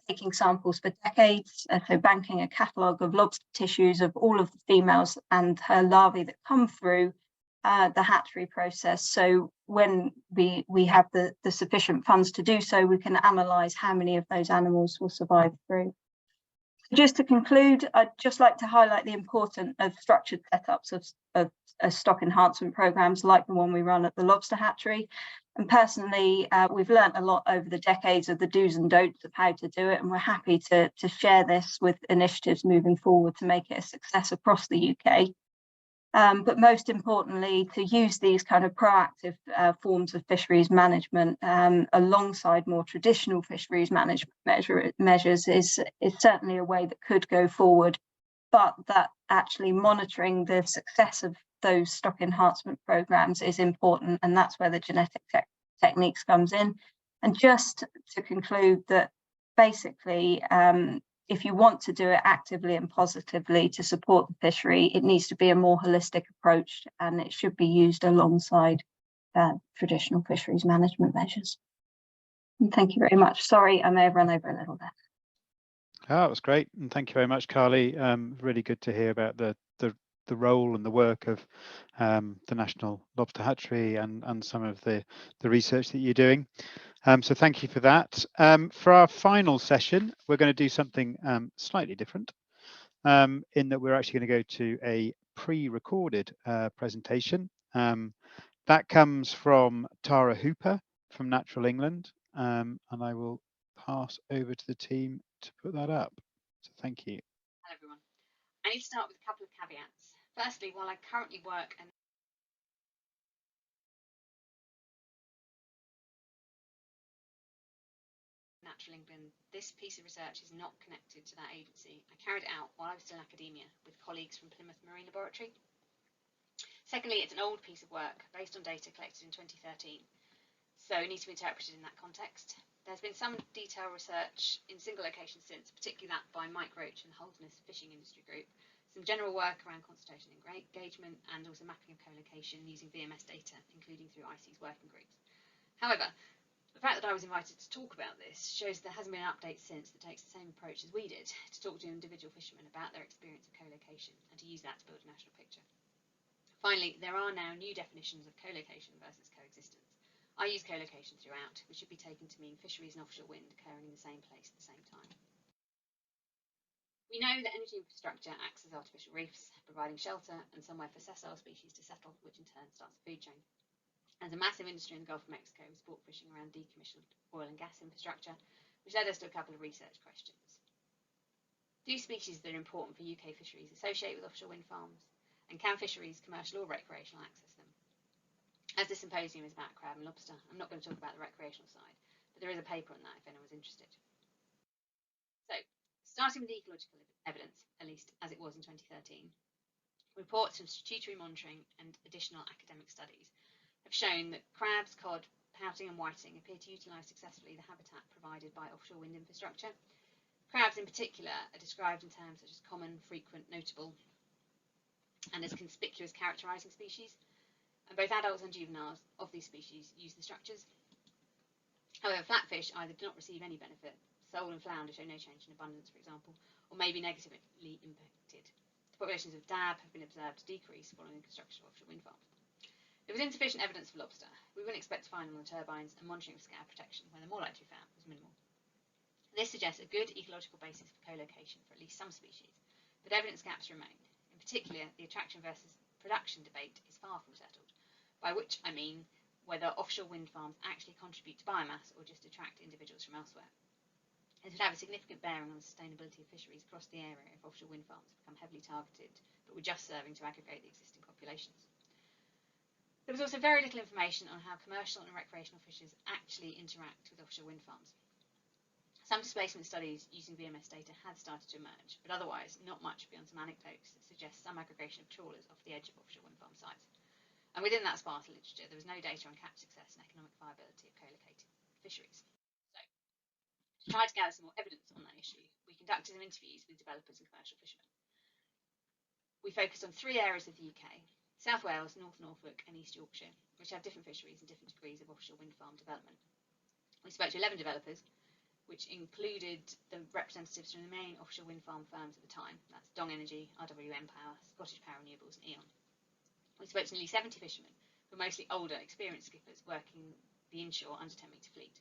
taking samples for decades, so banking a catalogue of lobster tissues of all of the females and her larvae that come through the hatchery process. So when we have the sufficient funds to do so, we can analyse how many of those animals will survive through. Just to conclude, I'd just like to highlight the importance of structured setups of stock enhancement programs like the one we run at the Lobster Hatchery. And personally, we've learnt a lot over the decades of the do's and don'ts of how to do it, and we're happy to share this with initiatives moving forward to make it a success across the UK. But most importantly, to use these kind of proactive forms of fisheries management alongside more traditional fisheries management measures is certainly a way that could go forward, but that actually monitoring the success of those stock enhancement programs is important, and that's where the genetic techniques comes in. And just to conclude that basically, if you want to do it actively and positively to support the fishery, it needs to be a more holistic approach, and it should be used alongside traditional fisheries management measures. And thank you very much. Sorry, I may have run over a little bit. Oh, that was great. And thank you very much, Carly. Really good to hear about the role and the work of the National Lobster Hatchery and some of the research that you're doing. So thank you for that. For our final session, we're going to do something slightly different in that we're actually going to go to a pre-recorded presentation. That comes from Tara Hooper from Natural England, and I will pass over to the team to put that up. So thank you. Hello everyone. I need to start with a couple of caveats. Firstly, while I currently work in Natural England, this piece of research is not connected to that agency. I carried it out while I was still in academia with colleagues from Plymouth Marine Laboratory. Secondly, it's an old piece of work based on data collected in 2013, so it needs to be interpreted in that context. There's been some detailed research in single locations since, particularly that by Mike Roach and the Holderness Fishing Industry Group, some general work around consultation and engagement, and also mapping of co-location using VMS data, including through IC's working groups. However, the fact that I was invited to talk about this shows there hasn't been an update since that takes the same approach as we did, to talk to individual fishermen about their experience of co-location and to use that to build a national picture. Finally, there are now new definitions of co-location versus coexistence. I use co-location throughout, which should be taken to mean fisheries and offshore wind occurring in the same place at the same time. We know that energy infrastructure acts as artificial reefs, providing shelter and somewhere for sessile species to settle, which in turn starts a food chain. There's a massive industry in the Gulf of Mexico with sport fishing around decommissioned oil and gas infrastructure, which led us to a couple of research questions. Do species that are important for UK fisheries associate with offshore wind farms? And can fisheries, commercial or recreational, access them? As the symposium is about crab and lobster, I'm not going to talk about the recreational side, but there is a paper on that if anyone's interested. So, starting with the ecological evidence, at least as it was in 2013, reports from statutory monitoring and additional academic studies have shown that crabs, cod, pouting and whiting appear to utilise successfully the habitat provided by offshore wind infrastructure. Crabs in particular are described in terms such as common, frequent, notable, and as conspicuous characterising species, and both adults and juveniles of these species use the structures. However, flatfish either do not receive any benefit, sole and flounder show no change in abundance, for example, or may be negatively impacted. The populations of dab have been observed to decrease following the construction of offshore wind farms. There was insufficient evidence for lobster. We wouldn't expect to find them on the turbines, and monitoring of scour protection, where they're more likely to be found, was minimal. This suggests a good ecological basis for co-location for at least some species, but evidence gaps remain. In particular, the attraction versus production debate is far from settled, by which I mean whether offshore wind farms actually contribute to biomass or just attract individuals from elsewhere. This would have a significant bearing on the sustainability of fisheries across the area if offshore wind farms become heavily targeted, but were just serving to aggregate the existing populations. There was also very little information on how commercial and recreational fishers actually interact with offshore wind farms. Some displacement studies using VMS data had started to emerge, but otherwise not much beyond some anecdotes that suggest some aggregation of trawlers off the edge of offshore wind farm sites. And within that sparse literature, there was no data on catch success and economic viability of co-located fisheries. So, to try to gather some more evidence on that issue, we conducted some interviews with developers and commercial fishermen. We focused on 3 areas of the UK: South Wales, North Norfolk and East Yorkshire, which have different fisheries and different degrees of offshore wind farm development. We spoke to 11 developers, which included the representatives from the main offshore wind farm firms at the time. That's Dong Energy, RWM Power, Scottish Power Renewables and E.ON. We spoke to nearly 70 fishermen, who were mostly older, experienced skippers working the inshore under 10 metre fleet.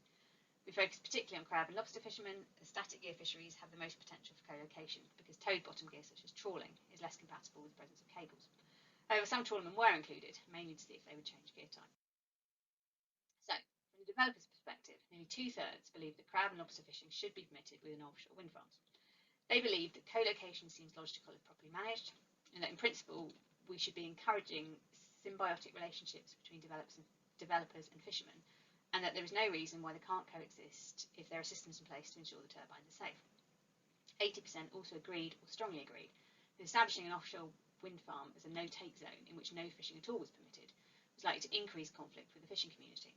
We focused particularly on crab and lobster fishermen, as static gear fisheries have the most potential for co-location because towed bottom gear such as trawling is less compatible with the presence of cables. However, some trawlermen were included, mainly to see if they would change gear type. So, from the developer's perspective, nearly 2/3 believe that crab and lobster fishing should be permitted within offshore wind farms. They believe that co-location seems logical if properly managed, and that in principle we should be encouraging symbiotic relationships between developers and fishermen, and that there is no reason why they can't coexist if there are systems in place to ensure the turbines are safe. 80% also agreed, or strongly agreed, that establishing an offshore wind farm as a no-take zone in which no fishing at all was permitted was likely to increase conflict with the fishing community.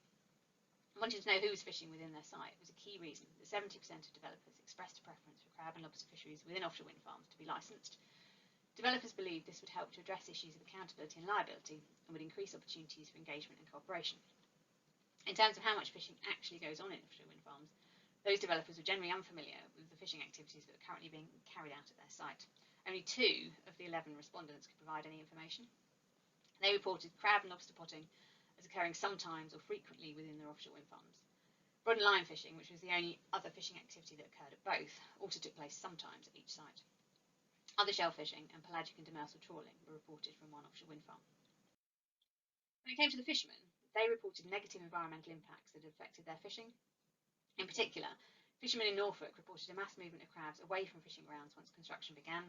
Wanting to know who was fishing within their site was a key reason that 70% of developers expressed a preference for crab and lobster fisheries within offshore wind farms to be licensed. Developers believed this would help to address issues of accountability and liability and would increase opportunities for engagement and cooperation. In terms of how much fishing actually goes on in offshore wind farms, those developers were generally unfamiliar with the fishing activities that were currently being carried out at their site. Only 2 of the 11 respondents could provide any information. They reported crab and lobster potting as occurring sometimes or frequently within their offshore wind farms. Rod and line fishing, which was the only other fishing activity that occurred at both, also took place sometimes at each site. Other shell fishing and pelagic and demersal trawling were reported from one offshore wind farm. When it came to the fishermen, they reported negative environmental impacts that had affected their fishing. In particular, fishermen in Norfolk reported a mass movement of crabs away from fishing grounds once construction began,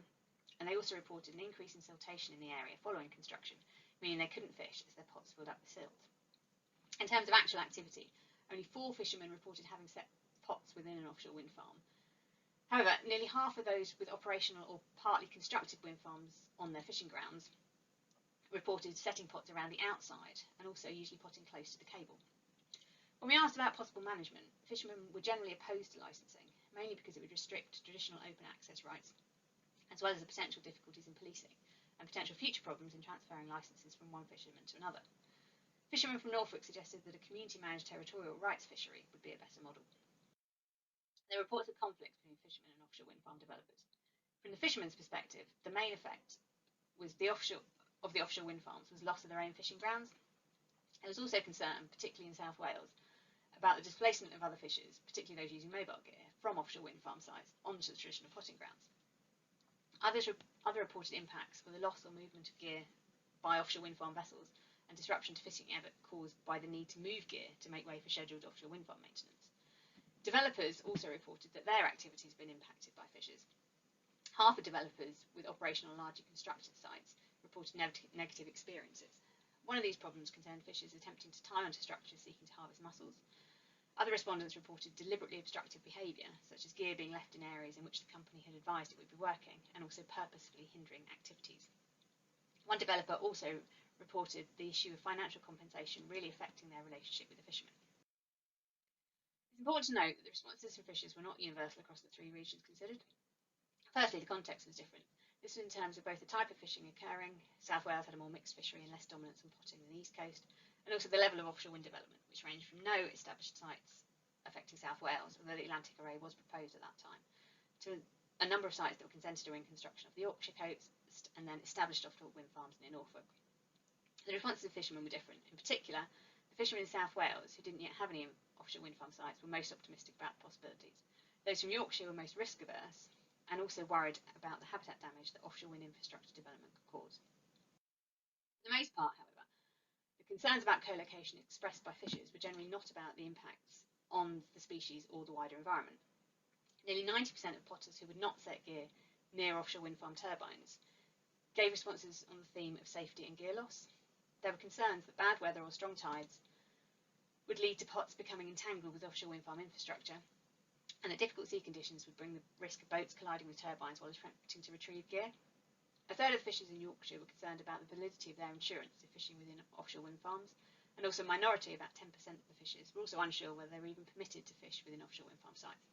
and they also reported an increase in siltation in the area following construction, meaning they couldn't fish as their pots filled up with silt. In terms of actual activity, only 4 fishermen reported having set pots within an offshore wind farm. However, nearly half of those with operational or partly constructed wind farms on their fishing grounds reported setting pots around the outside and also usually potting close to the cable. When we asked about possible management, fishermen were generally opposed to licensing, mainly because it would restrict traditional open access rights, as well as the potential difficulties in policing and potential future problems in transferring licenses from one fisherman to another. Fishermen from Norfolk suggested that a community-managed territorial rights fishery would be a better model. There were reports of conflicts between fishermen and offshore wind farm developers. From the fishermen's perspective, the main effect was the offshore wind farms was loss of their own fishing grounds. There was also concern, particularly in South Wales, about the displacement of other fishers, particularly those using mobile gear, from offshore wind farm sites onto the traditional potting grounds. Other reported impacts were the loss or movement of gear by offshore wind farm vessels and disruption to fishing effort caused by the need to move gear to make way for scheduled offshore wind farm maintenance. Developers also reported that their activities had been impacted by fishers. Half of developers with operational largely constructed sites reported negative experiences. One of these problems concerned fishers attempting to tie onto structures seeking to harvest mussels. Other respondents reported deliberately obstructive behaviour, such as gear being left in areas in which the company had advised it would be working, and also purposefully hindering activities. One developer also reported the issue of financial compensation really affecting their relationship with the fishermen. It's important to note that the responses from fishers were not universal across the three regions considered. Firstly, the context was different. This was in terms of both the type of fishing occurring. South Wales had a more mixed fishery and less dominance on potting than the East Coast, and also the level of offshore wind development, which ranged from no established sites affecting South Wales, although the Atlantic Array was proposed at that time, to a number of sites that were consented during construction of the Yorkshire coast and then established offshore wind farms near Norfolk. The responses of fishermen were different. In particular, the fishermen in South Wales, who didn't yet have any offshore wind farm sites, were most optimistic about the possibilities. Those from Yorkshire were most risk averse and also worried about the habitat damage that offshore wind infrastructure development could cause. For the most part, however, the concerns about co-location expressed by fishers were generally not about the impacts on the species or the wider environment. Nearly 90% of potters who would not set gear near offshore wind farm turbines gave responses on the theme of safety and gear loss. There were concerns that bad weather or strong tides would lead to pots becoming entangled with offshore wind farm infrastructure, and that difficult sea conditions would bring the risk of boats colliding with turbines while attempting to retrieve gear. A third of the fishers in Yorkshire were concerned about the validity of their insurance if fishing within offshore wind farms, and also a minority, about 10% of the fishers, were also unsure whether they were even permitted to fish within offshore wind farm sites.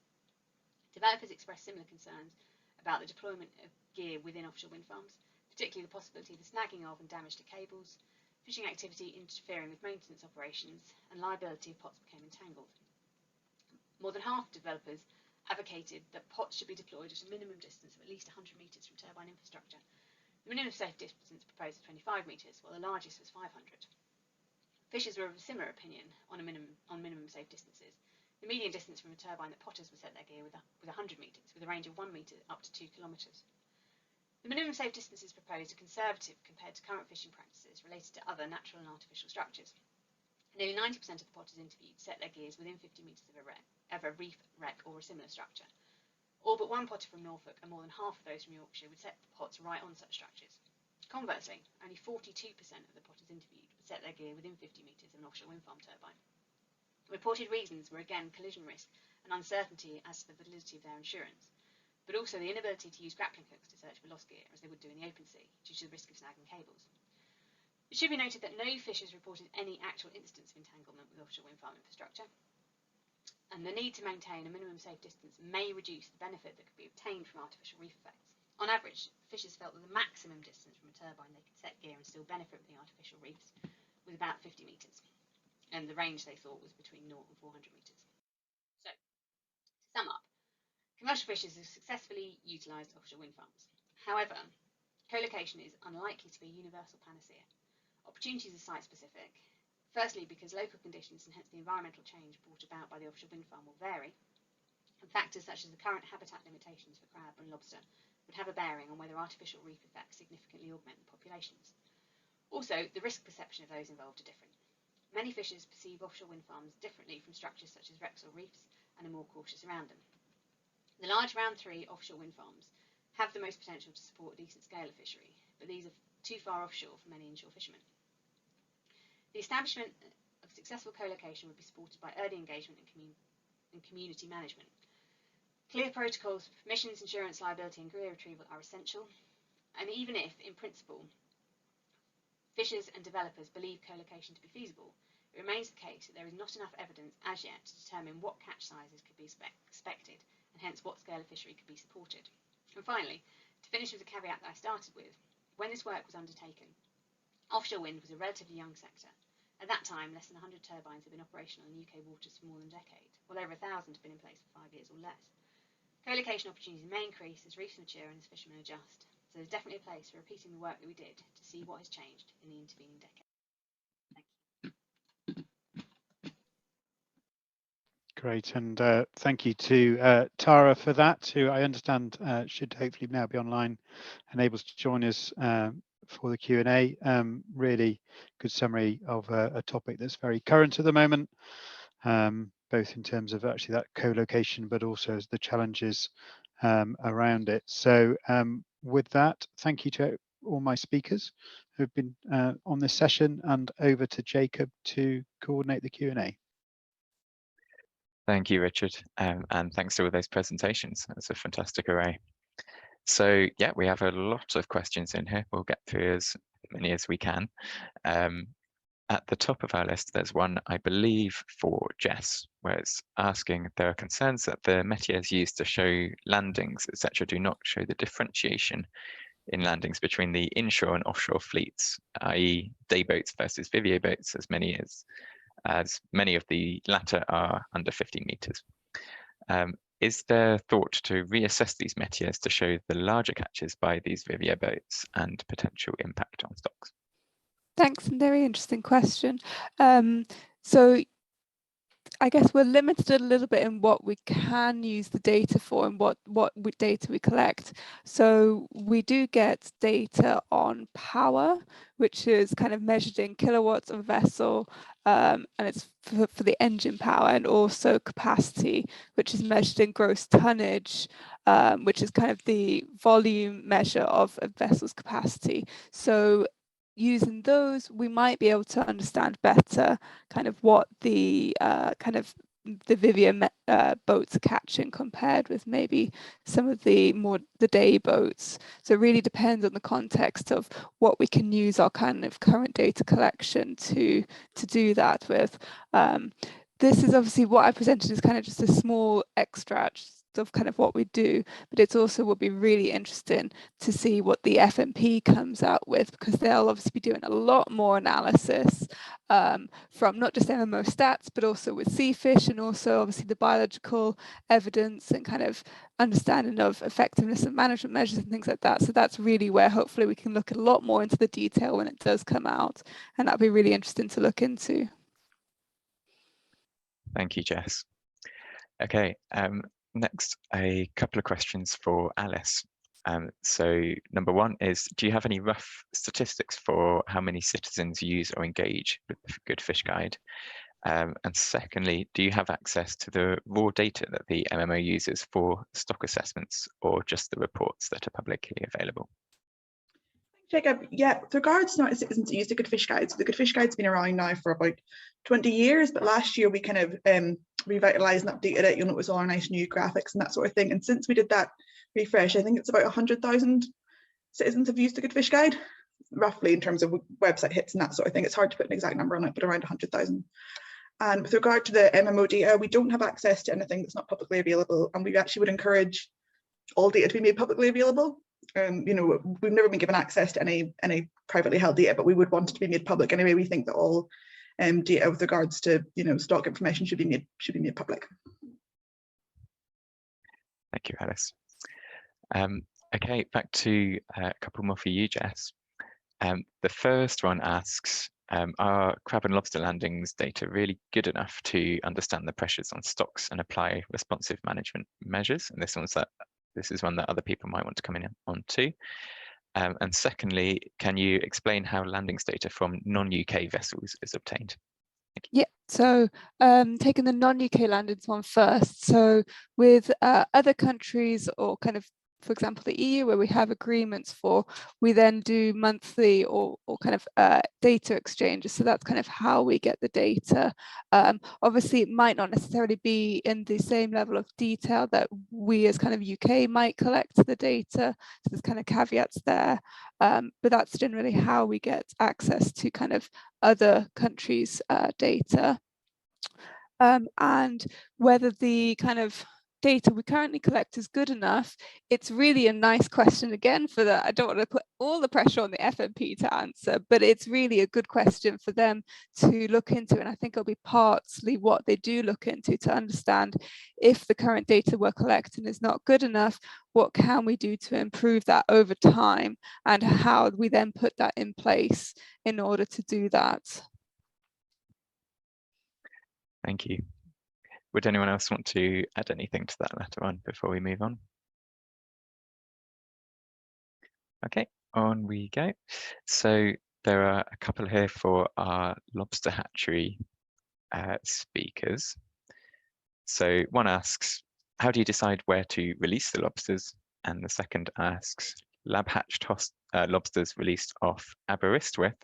Developers expressed similar concerns about the deployment of gear within offshore wind farms, particularly the possibility of the snagging of and damage to cables, fishing activity interfering with maintenance operations, and liability if pots became entangled. More than half of developers advocated that pots should be deployed at a minimum distance of at least 100 metres from turbine infrastructure. The minimum safe distance proposed was 25 metres, while the largest was 500. Fishers were of a similar opinion on minimum safe distances. The median distance from a turbine that potters would set their gear with 100 metres, with a range of 1 metre up to 2 kilometres. The minimum safe distances proposed are conservative compared to current fishing practices related to other natural and artificial structures. Nearly 90% of the potters interviewed set their gears within 50 metres of a reef, wreck or a similar structure. All but one potter from Norfolk and more than half of those from Yorkshire would set the pots right on such structures. Conversely, only 42% of the potters interviewed would set their gear within 50 metres of an offshore wind farm turbine. Reported reasons were again collision risk and uncertainty as to the validity of their insurance, but also the inability to use grappling hooks to search for lost gear as they would do in the open sea due to the risk of snagging cables. It should be noted that no fishers reported any actual instance of entanglement with offshore wind farm infrastructure, and the need to maintain a minimum safe distance may reduce the benefit that could be obtained from artificial reef effects. On average, fishers felt that the maximum distance from a turbine they could set gear and still benefit from the artificial reefs was about 50 metres, and the range they thought was between 0 and 400 metres. So, to sum up, commercial fishers have successfully utilised offshore wind farms. However, co-location is unlikely to be a universal panacea. Opportunities are site-specific. Firstly, because local conditions and hence the environmental change brought about by the offshore wind farm will vary, and factors such as the current habitat limitations for crab and lobster would have a bearing on whether artificial reef effects significantly augment the populations. Also, the risk perception of those involved are different. Many fishers perceive offshore wind farms differently from structures such as wrecks or reefs and are more cautious around them. The large round 3 offshore wind farms have the most potential to support a decent scale of fishery, but these are too far offshore for many inshore fishermen. The establishment of successful co-location would be supported by early engagement and community management. Clear protocols for permissions, insurance, liability and gear retrieval are essential, and even if, in principle, Fishers and developers believe co-location to be feasible, it remains the case that there is not enough evidence as yet to determine what catch sizes could be expected, and hence what scale of fishery could be supported. And finally, to finish with the caveat that I started with, when this work was undertaken, offshore wind was a relatively young sector. At that time, less than 100 turbines had been operational in UK waters for more than a decade, while over 1,000 had been in place for 5 years or less. Co-location opportunities may increase as reefs mature and as fishermen adjust, so there's definitely a place for repeating the work that we did to see what has changed in the intervening decade. Great, and thank you to Tara for that, who I understand should hopefully now be online and able to join us for the Q&A. Really good summary of a topic that's very current at the moment, both in terms of actually that co-location, but also as the challenges around it. So with that, thank you to all my speakers who've been on this session, and over to Jacob to coordinate the Q&A. Thank you, Richard, and thanks to all those presentations. That's a fantastic array. So yeah, we have a lot of questions in here. We'll get through as many as we can. At the top of our list, there's one, I believe, for Jess, where it's asking, there are concerns that the métiers used to show landings, etc., do not show the differentiation in landings between the inshore and offshore fleets, i.e. day boats versus Vivio boats, as many of the latter are under 15 meters. Is there thought to reassess these métiers to show the larger catches by these Vivio boats and potential impact on stocks? Thanks, and very interesting question. So I guess we're limited a little bit in what we can use the data for and what data we collect. So we do get data on power, which is kind of measured in kilowatts of vessel, and it's for the engine power, and also capacity, which is measured in gross tonnage, which is kind of the volume measure of a vessel's capacity. So using those, we might be able to understand better kind of what the the Vivio boats are catching compared with maybe some of the day boats. So it really depends on the context of what we can use our kind of current data collection to do that with. This is obviously what I presented is kind of just a small extract of kind of what we do, but it's also would be really interesting to see what the FMP comes out with, because they'll obviously be doing a lot more analysis from not just MMO stats, but also with sea fish, and also obviously the biological evidence and kind of understanding of effectiveness of management measures and things like that. So that's really where hopefully we can look a lot more into the detail when it does come out, and that'd be really interesting to look into. Thank you, Jess. Okay, next, a couple of questions for Alice. So number one is, do you have any rough statistics for how many citizens use or engage with the Good Fish Guide? And secondly, do you have access to the raw data that the MMO uses for stock assessments, or just the reports that are publicly available? Jacob, yeah, with regards to citizens that use the Good Fish Guide, so the Good Fish Guide's been around now for about 20 years, but last year we kind of revitalised and updated it. You'll notice all our nice new graphics and that sort of thing. And since we did that refresh, I think it's about 100,000 citizens have used the Good Fish Guide, roughly, in terms of website hits and that sort of thing. It's hard to put an exact number on it, but around 100,000. And with regard to the MMO data, we don't have access to anything that's not publicly available, and we actually would encourage all data to be made publicly available. You know, we've never been given access to any privately held data, but we would want it to be made public anyway. We think that all data with regards to, you know, stock information should be made public. Thank you, Alice. Okay, back to a couple more for you, Jess. The first one asks, are crab and lobster landings data really good enough to understand the pressures on stocks and apply responsive management measures? And this is one that other people might want to come in on too. And secondly, can you explain how landings data from non-UK vessels is obtained? Yeah, so taking the non-UK landings one first. So with other countries or kind of for example, the EU, where we have agreements for, we then do monthly or kind of data exchanges. So that's kind of how we get the data. Obviously, it might not necessarily be in the same level of detail that we as kind of UK might collect the data. So there's kind of caveats there. But that's generally how we get access to kind of other countries' data. And whether the kind of data we currently collect is good enough, it's really a nice question again for the, I don't want to put all the pressure on the FMP to answer, but it's really a good question for them to look into. And I think it'll be partly what they do look into to understand if the current data we're collecting is not good enough, what can we do to improve that over time, and how we then put that in place in order to do that. Thank you. Would anyone else want to add anything to that latter one before we move on? Okay, on we go. So there are a couple here for our lobster hatchery speakers. So one asks, how do you decide where to release the lobsters? And the second asks, lab hatched lobsters released off Aberystwyth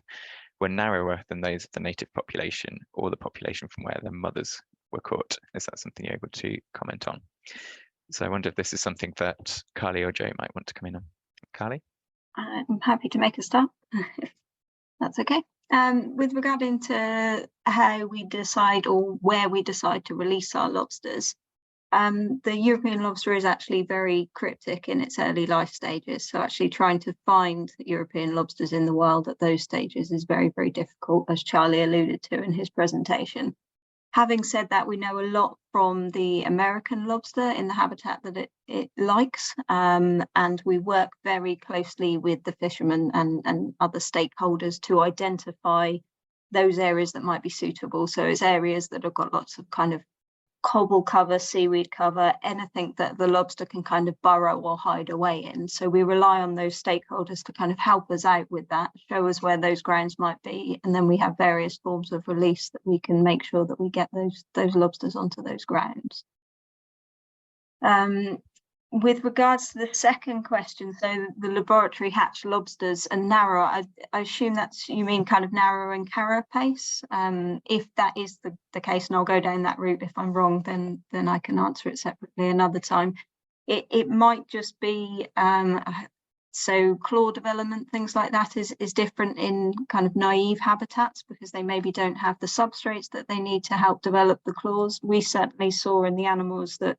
were narrower than those of the native population or the population from where their mothers were caught. Is that something you're able to comment on? So I wonder if this is something that Carly or Joe might want to come in on. Carly? I'm happy to make a start, if that's okay. With regard into how we decide or where we decide to release our lobsters, the European lobster is actually very cryptic in its early life stages. So actually trying to find European lobsters in the wild at those stages is very, very difficult, as Charlie alluded to in his presentation. Having said that, we know a lot from the American lobster in the habitat that it likes, and we work very closely with the fishermen and other stakeholders to identify those areas that might be suitable. So it's areas that have got lots of kind of cobble cover, seaweed cover, anything that the lobster can kind of burrow or hide away in. So we rely on those stakeholders to kind of help us out with that, show us where those grounds might be, and then we have various forms of release that we can make sure that we get those lobsters onto those grounds. With regards to the second question, so the laboratory hatch lobsters and narrow, I assume that's, you mean kind of narrow and carapace. If that is the case, and I'll go down that route, if I'm wrong, then I can answer it separately another time. It might just be, so claw development, things like that is different in kind of naive habitats because they maybe don't have the substrates that they need to help develop the claws. We certainly saw in the animals that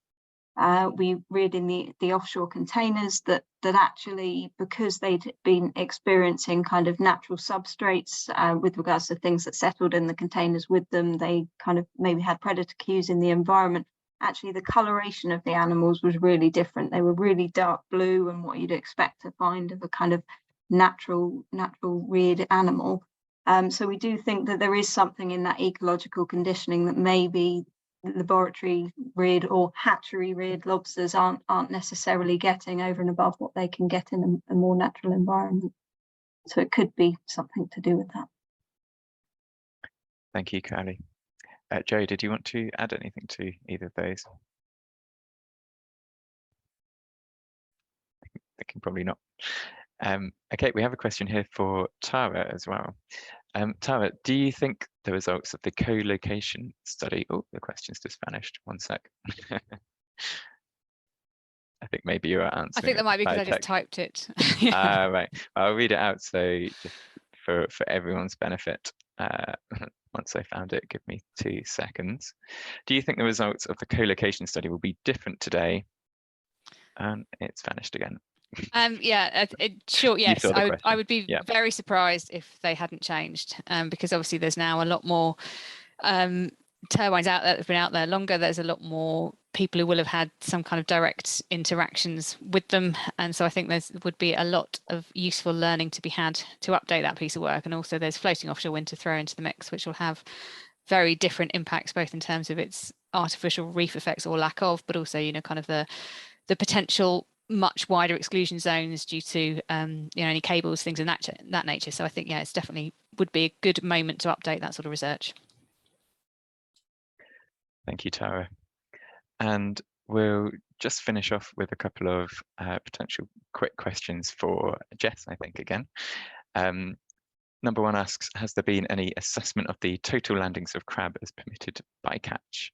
we reared in the offshore containers that actually, because they'd been experiencing kind of natural substrates with regards to things that settled in the containers with them, they kind of maybe had predator cues in the environment. Actually, the coloration of the animals was really different. They were really dark blue and what you'd expect to find of a kind of natural reared animal. So we do think that there is something in that ecological conditioning that maybe laboratory reared or hatchery reared lobsters aren't necessarily getting over and above what they can get in a more natural environment. So it could be something to do with that. Thank you, Carly. Joe, did you want to add anything to either of those? I can probably not. Okay, we have a question here for Tara as well. Tara, do you think the results of the co-location study, oh, the question's just vanished, one sec. I think maybe you are answering. I think that might be because I just typed it. Right, I'll read it out so just for everyone's benefit. Once I found it, give me 2 seconds. Do you think the results of the co-location study will be different today? And it's vanished again. Yeah, sure, yes. I would be very surprised if they hadn't changed, because obviously there's now a lot more turbines out there that have been out there longer. There's a lot more people who will have had some kind of direct interactions with them, and so I think there would be a lot of useful learning to be had to update that piece of work. And also there's floating offshore wind to throw into the mix, which will have very different impacts, both in terms of its artificial reef effects or lack of, but also, you know, kind of the potential much wider exclusion zones due to you know, any cables, things of that nature. So I think, yeah, it's definitely would be a good moment to update that sort of research. Thank you, Tara. And we'll just finish off with a couple of potential quick questions for Jess, I think, again. Number one asks, has there been any assessment of the total landings of crab as permitted by catch?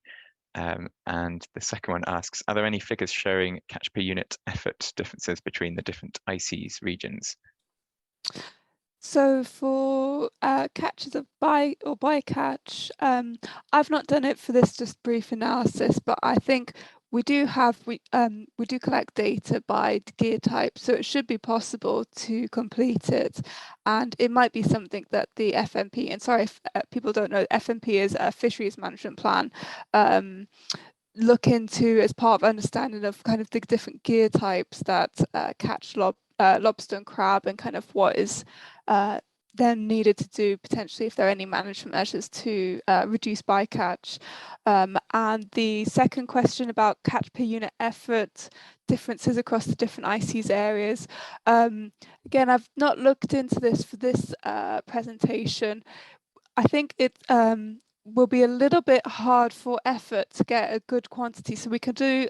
And the second one asks, are there any figures showing catch per unit effort differences between the different ICES regions? So for catches of bycatch, I've not done it for this just brief analysis, but I think we do collect data by gear type, so it should be possible to complete it. And it might be something that the FMP, and sorry if people don't know, FMP is a fisheries management plan, look into as part of understanding of kind of the different gear types that catch lobster and crab, and kind of what is then needed to do potentially if there are any management measures to reduce bycatch. And the second question about catch per unit effort differences across the different ICES areas. Again, I've not looked into this for this presentation. I think it will be a little bit hard for effort to get a good quantity. So we could do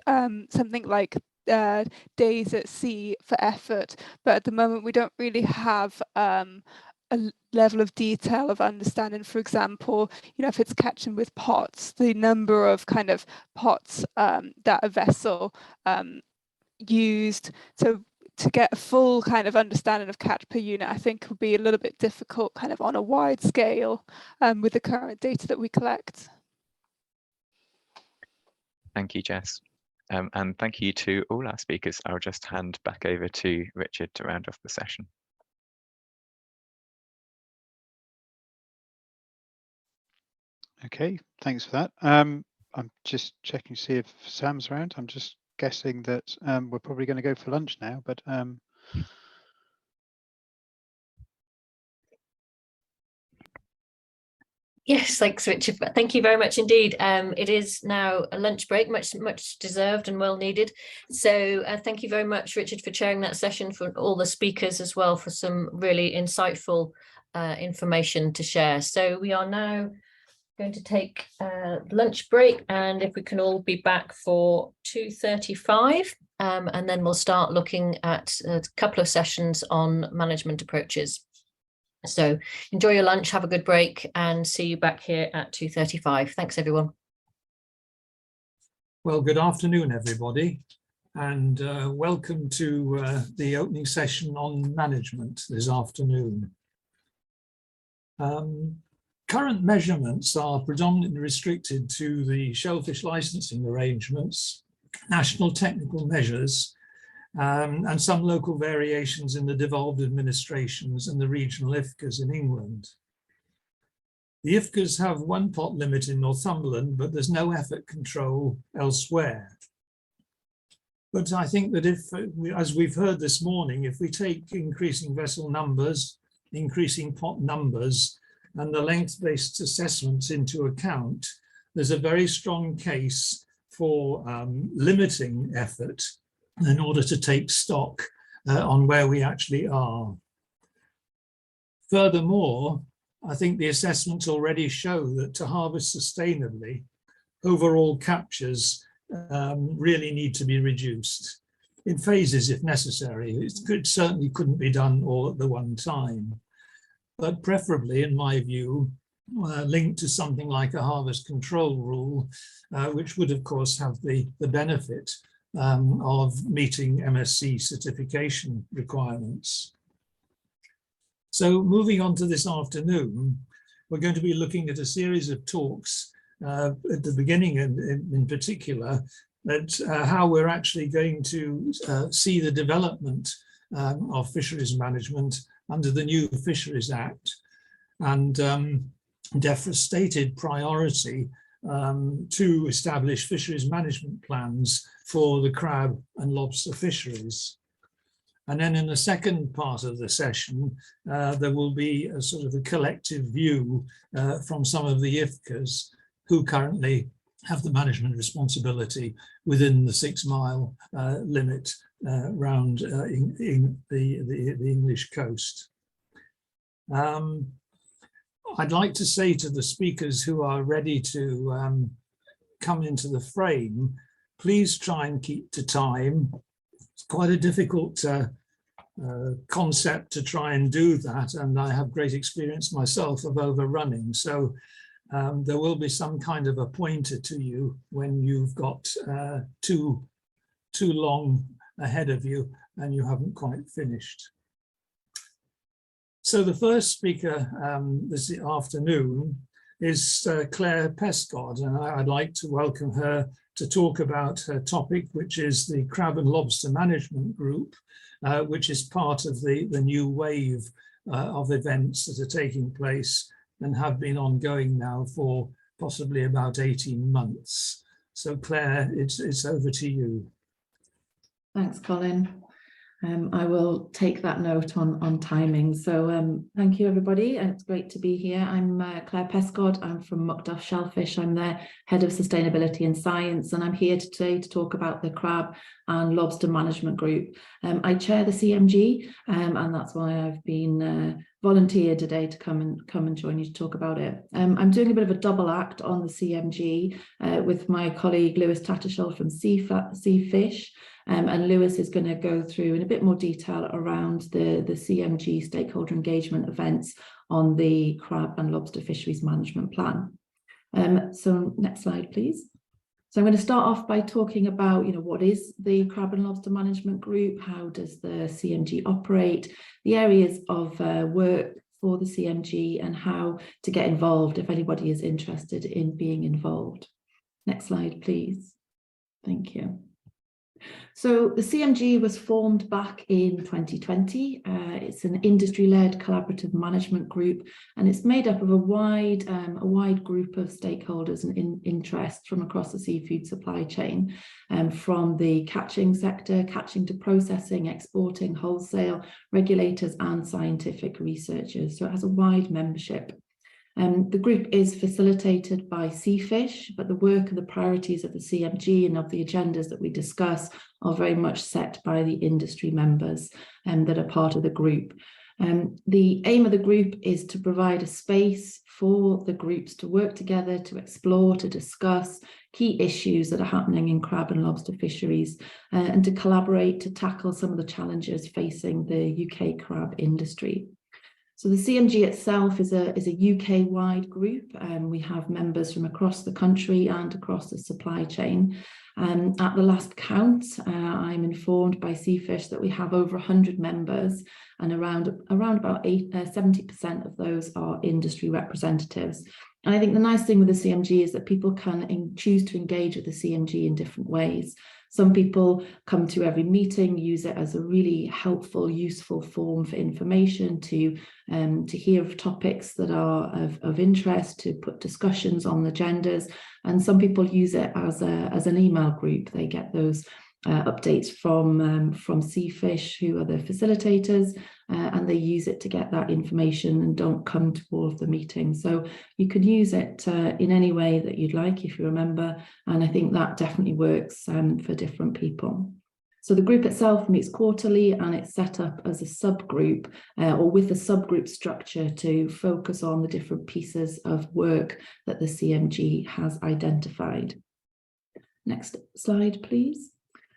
something like days at sea for effort, but at the moment we don't really have a level of detail of understanding, for example, if it's catching with pots, the number of kind of pots that a vessel used. So to get a full kind of understanding of catch per unit, I think would be a little bit difficult kind of on a wide scale with the current data that we collect. Thank you, Jess. And thank you to all our speakers. I'll just hand back over to Richard to round off the session. Okay, thanks for that. I'm just checking to see if Sam's around. I'm just guessing that we're probably going to go for lunch now, but yes, thanks, Richard. Thank you very much indeed. It is now a lunch break, much deserved and well needed. So thank you very much, Richard, for chairing that session, for all the speakers as well, for some really insightful information to share. So we are now going to take a lunch break, and if we can all be back for 2:35, and then we'll start looking at a couple of sessions on management approaches. So enjoy your lunch, have a good break, and see you back here at 2:35. Thanks, everyone. Well, good afternoon, everybody, and welcome to the opening session on management this afternoon. Current measurements are predominantly restricted to the shellfish licensing arrangements, national technical measures, and some local variations in the devolved administrations and the regional IFCAs in England. The IFCAs have one pot limit in Northumberland, but there's no effort control elsewhere. But I think that if, as we've heard this morning, if we take increasing vessel numbers, increasing pot numbers, and the length-based assessments into account, there's a very strong case for limiting effort in order to take stock on where we actually are. Furthermore, I think the assessments already show that to harvest sustainably, overall captures really need to be reduced in phases if necessary. It certainly couldn't be done all at the one time, but preferably, in my view, linked to something like a harvest control rule, which would of course have the benefit of meeting MSC certification requirements. So moving on to this afternoon, we're going to be looking at a series of talks at the beginning in particular at how we're actually going to see the development of fisheries management under the new Fisheries Act, and DEFRA's stated priority to establish fisheries management plans for the crab and lobster fisheries. And then in the second part of the session, there will be a sort of a collective view from some of the IFCAs who currently have the management responsibility within the 6 mile limit round in the English coast. I'd like to say to the speakers who are ready to come into the frame, please try and keep to time. It's quite a difficult concept to try and do that, and I have great experience myself of overrunning. So there will be some kind of a pointer to you when you've got too long ahead of you and you haven't quite finished. So the first speaker this afternoon is Claire Pescod, and I'd like to welcome her to talk about her topic, which is the Crab and Lobster Management Group, which is part of the new wave of events that are taking place and have been ongoing now for possibly about 18 months. So Claire, it's over to you. Thanks, Colin. I will take that note on timing. So thank you, everybody. And it's great to be here. I'm Claire Pescod. I'm from Muckduff Shellfish. I'm their Head of Sustainability and Science, and I'm here today to talk about the Crab and Lobster Management Group. I chair the CMG, and that's why I've been volunteered today to come and join you to talk about it. I'm doing a bit of a double act on the CMG with my colleague Lewis Tattersall from Seafish. And Lewis is going to go through in a bit more detail around the CMG stakeholder engagement events on the Crab and Lobster Fisheries Management Plan. So next slide, please. So I'm going to start off by talking about, what is the Crab and Lobster Management Group? How does the CMG operate? The areas of work for the CMG and how to get involved if anybody is interested in being involved. Next slide, please. Thank you. So the CMG was formed back in 2020. It's an industry-led collaborative management group, and it's made up of a wide group of stakeholders and interests from across the seafood supply chain, from the catching sector, catching to processing, exporting, wholesale, regulators and scientific researchers. So it has a wide membership. The group is facilitated by Seafish, but the work and the priorities of the CMG and of the agendas that we discuss are very much set by the industry members that are part of the group. The aim of the group is to provide a space for the groups to work together, to explore, to discuss key issues that are happening in crab and lobster fisheries, and to collaborate to tackle some of the challenges facing the UK crab industry. So the CMG itself is a UK-wide group, and we have members from across the country and across the supply chain. At the last count, I'm informed by Seafish that we have over 100 members, and around about 70% of those are industry representatives. And I think the nice thing with the CMG is that people can choose to engage with the CMG in different ways. Some people come to every meeting, use it as a really helpful, useful form for information, to hear of topics that are of interest, to put discussions on agendas. And some people use it as an email group. They get those updates from Seafish, who are the facilitators, and they use it to get that information and don't come to all of the meetings. So you can use it in any way that you'd like, if you remember, and I think that definitely works for different people. So the group itself meets quarterly, and it's set up as a subgroup or with a subgroup structure to focus on the different pieces of work that the CMG has identified. Next slide, please.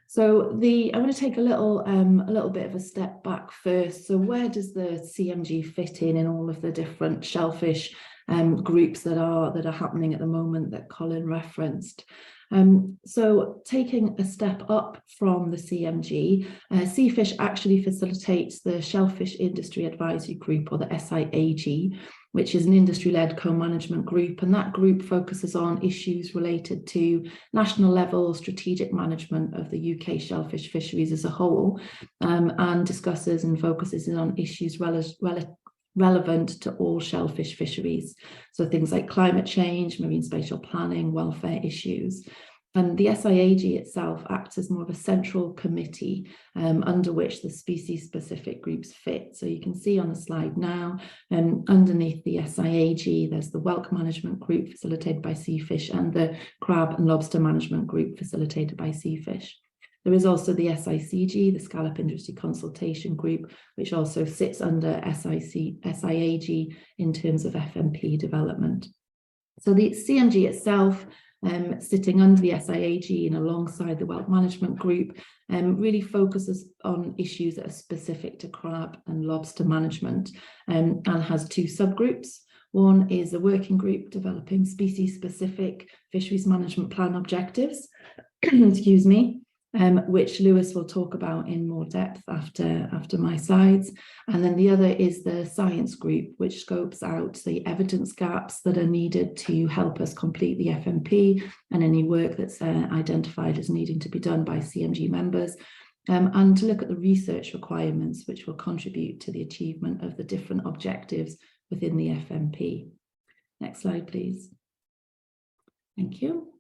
So I want to take a little bit of a step back first. So where does the CMG fit in all of the different shellfish groups that are happening at the moment that Colin referenced? So taking a step up from the CMG, Seafish actually facilitates the Shellfish Industry Advisory Group, or the SIAG, which is an industry-led co-management group, and that group focuses on issues related to national level strategic management of the UK shellfish fisheries as a whole, and discusses and focuses on issues relevant to all shellfish fisheries. So things like climate change, marine spatial planning, welfare issues. And the SIAG itself acts as more of a central committee under which the species-specific groups fit. So you can see on the slide now, underneath the SIAG, there's the Whelk Management Group facilitated by Seafish and the Crab and Lobster Management Group facilitated by Seafish. There is also the SICG, the Scallop Industry Consultation Group, which also sits under SIAG in terms of FMP development. So the CMG itself, sitting under the SIAG and alongside the Wealth Management Group, really focuses on issues that are specific to crab and lobster management, and has two subgroups. One is a working group developing species-specific fisheries management plan objectives, excuse me, which Lewis will talk about in more depth after my slides. And then the other is the science group, which scopes out the evidence gaps that are needed to help us complete the FMP and any work that's identified as needing to be done by CMG members, and to look at the research requirements which will contribute to the achievement of the different objectives within the FMP. Next slide, please. Thank you.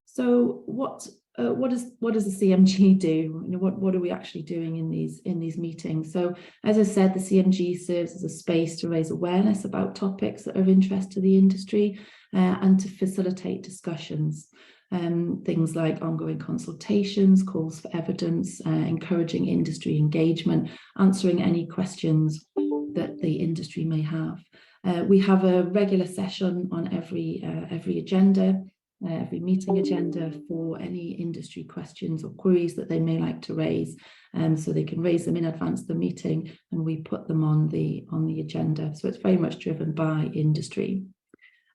So what does the CMG do? You know, what are we actually doing in these meetings? So, as I said, the CMG serves as a space to raise awareness about topics that are of interest to the industry, and to facilitate discussions. Things like ongoing consultations, calls for evidence, encouraging industry engagement, answering any questions that the industry may have. We have a regular session on every agenda, every meeting agenda, for any industry questions or queries that they may like to raise, so they can raise them in advance of the meeting and we put them on the agenda. So it's very much driven by industry.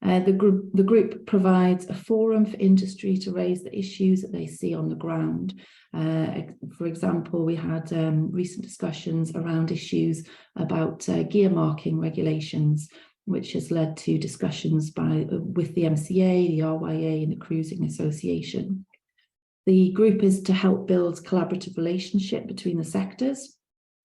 The group provides a forum for industry to raise the issues that they see on the ground. For example, we had recent discussions around issues about gear marking regulations, which has led to discussions with the MCA, the RYA and the Cruising Association. The group is to help build collaborative relationship between the sectors.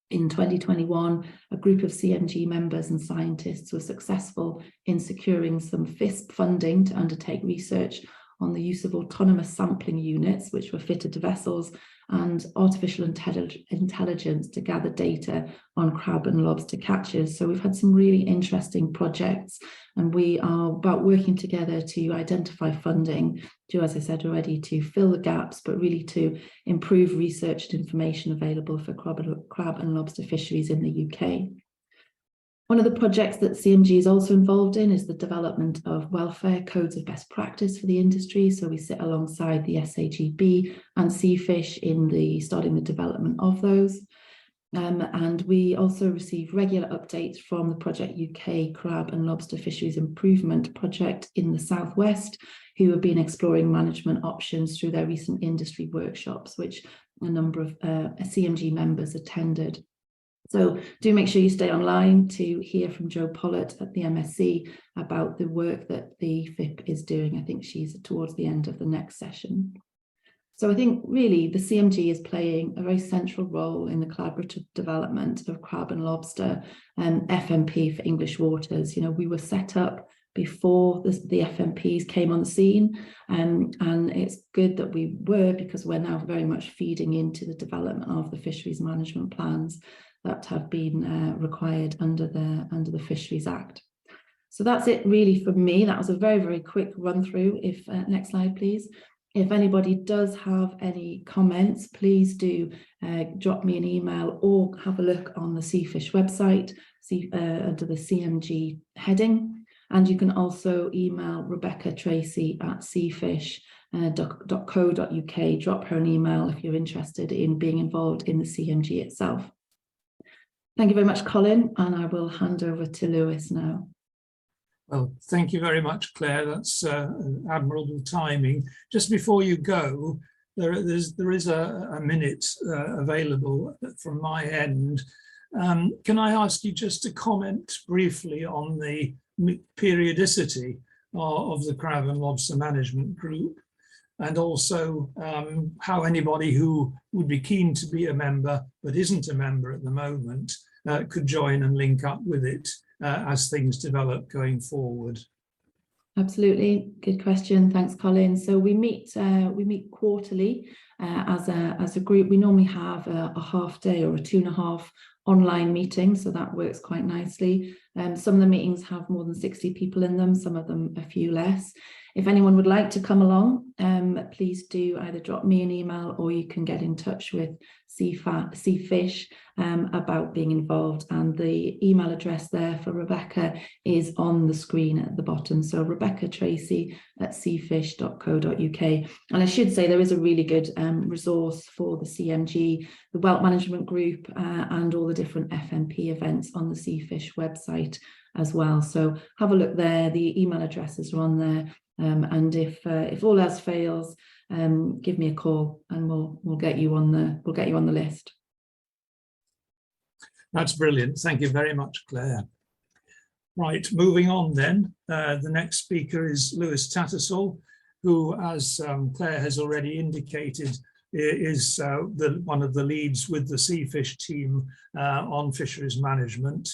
In 2021, a group of CMG members and scientists were successful in securing some FISP funding to undertake research on the use of autonomous sampling units, which were fitted to vessels, and artificial intelligence to gather data on crab and lobster catches. So we've had some really interesting projects, and we are about working together to identify funding to, as I said already, to fill the gaps, but really to improve research and information available for crab and lobster fisheries in the UK. One of the projects that CMG is also involved in is the development of welfare codes of best practice for the industry. So we sit alongside the SAGB and Seafish in starting the development of those. And we also receive regular updates from the Project UK Crab and Lobster Fisheries Improvement Project in the Southwest, who have been exploring management options through their recent industry workshops, which a number of CMG members attended. So do make sure you stay online to hear from Jo Pollett at the MSc about the work that the FIP is doing. I think she's towards the end of the next session. So I think really the CMG is playing a very central role in the collaborative development of crab and lobster and FMP for English waters. You know, we were set up before the FMPs came on the scene, and it's good that we were, because we're now very much feeding into the development of the fisheries management plans that have been required under the Fisheries Act. So that's it really for me. That was a very, very quick run through. If next slide, please. If anybody does have any comments, please do drop me an email or have a look on the Seafish website under the CMG heading. And you can also email Rebecca Tracy at seafish.co.uk. Drop her an email if you're interested in being involved in the CMG itself. Thank you very much, Colin, and I will hand over to Lewis now. Well, thank you very much, Claire. That's admirable timing. Just before you go, there is a minute available from my end. Can I ask you just to comment briefly on the periodicity of the Crab and Lobster Management Group, and also how anybody who would be keen to be a member but isn't a member at the moment could join and link up with it as things develop going forward? Absolutely, good question. Thanks, Colin. So we meet quarterly as a group. We normally have a half day or a 2.5 online meeting, so that works quite nicely. Some of the meetings have more than 60 people in them, some of them a few less. If anyone would like to come along, please do either drop me an email or you can get in touch with Seafish about being involved. And the email address there for Rebecca is on the screen at the bottom. So rebeccatracy@seafish.co.uk. And I should say there is a really good resource for the CMG, the Whelk Management Group, and all the different FMP events on the Seafish website as well. So have a look there. The email addresses are on there. And if all else fails, give me a call and we'll get you on the list. That's brilliant. Thank you very much, Claire. Right, moving on then. The next speaker is Lewis Tattersall, who, as Claire has already indicated, is one of the leads with the Seafish team on fisheries management.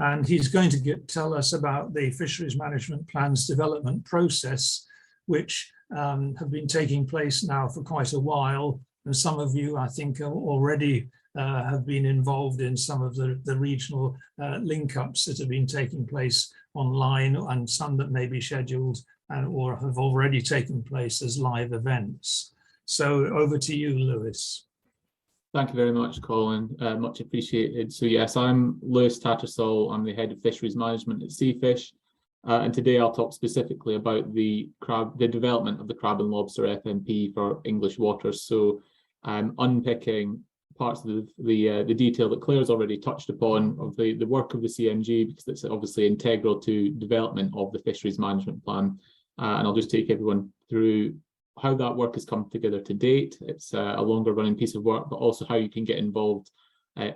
And he's going to tell us about the fisheries management plans development process, which have been taking place now for quite a while. And some of you, I think, already have been involved in some of the regional link-ups that have been taking place online, and some that may be scheduled or have already taken place as live events. So over to you, Lewis. Thank you very much, Colin. Much appreciated. So yes, I'm Lewis Tattersall. I'm the head of fisheries management at Seafish, and today I'll talk specifically about the development of the crab and lobster FMP for English waters. So I'm unpicking parts of the detail that Claire's already touched upon of the work of the CMG, because it's obviously integral to development of the fisheries management plan. And I'll just take everyone through how that work has come together to date. It's a longer running piece of work, but also how you can get involved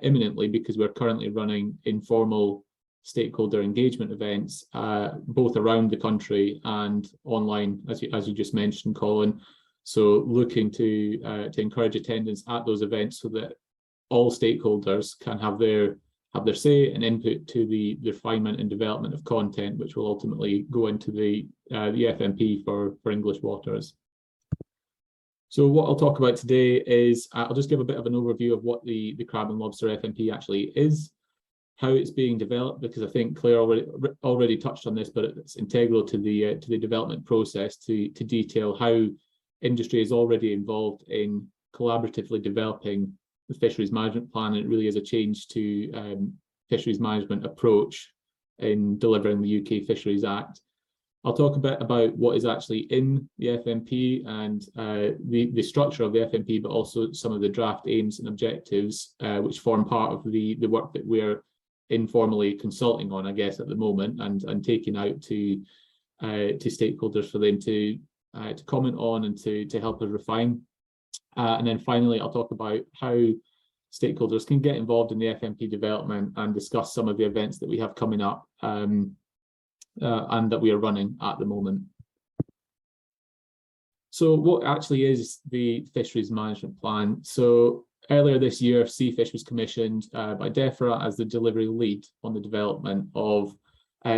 imminently, because we're currently running informal stakeholder engagement events, both around the country and online, as you just mentioned, Colin. So looking to encourage attendance at those events so that all stakeholders can have their say and input to the refinement and development of content, which will ultimately go into the FMP for English waters. So what I'll talk about today is I'll just give a bit of an overview of what the crab and lobster FMP actually is, how it's being developed, because I think Claire already touched on this, but it's integral to the development process to detail how industry is already involved in collaboratively developing the fisheries management plan. And it really is a change to fisheries management approach in delivering the UK Fisheries Act. I'll talk a bit about what is actually in the FMP and the structure of the FMP, but also some of the draft aims and objectives, which form part of the work that we're informally consulting on, I guess, at the moment, and taking out to stakeholders for them to comment on and to help us refine. And then finally, I'll talk about how stakeholders can get involved in the FMP development and discuss some of the events that we have coming up and that we are running at the moment. So what actually is the fisheries management plan? So earlier this year, Seafish was commissioned by DEFRA as the delivery lead on the development of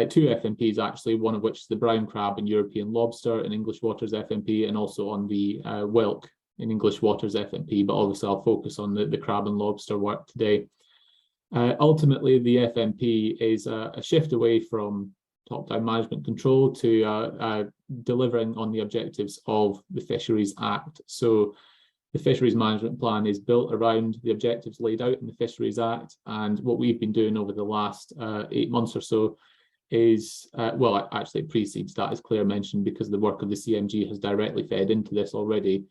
two FMPs, actually, one of which is the brown crab and European lobster in English waters FMP, and also on the whelk in English waters FMP, but obviously I'll focus on the crab and lobster work today. Ultimately, the FMP is a shift away from top-down management control to delivering on the objectives of the Fisheries Act. So the Fisheries Management Plan is built around the objectives laid out in the Fisheries Act, and what we've been doing over the last 8 months or so is, well, actually it precedes that, as Claire mentioned, because the work of the CMG has directly fed into this already,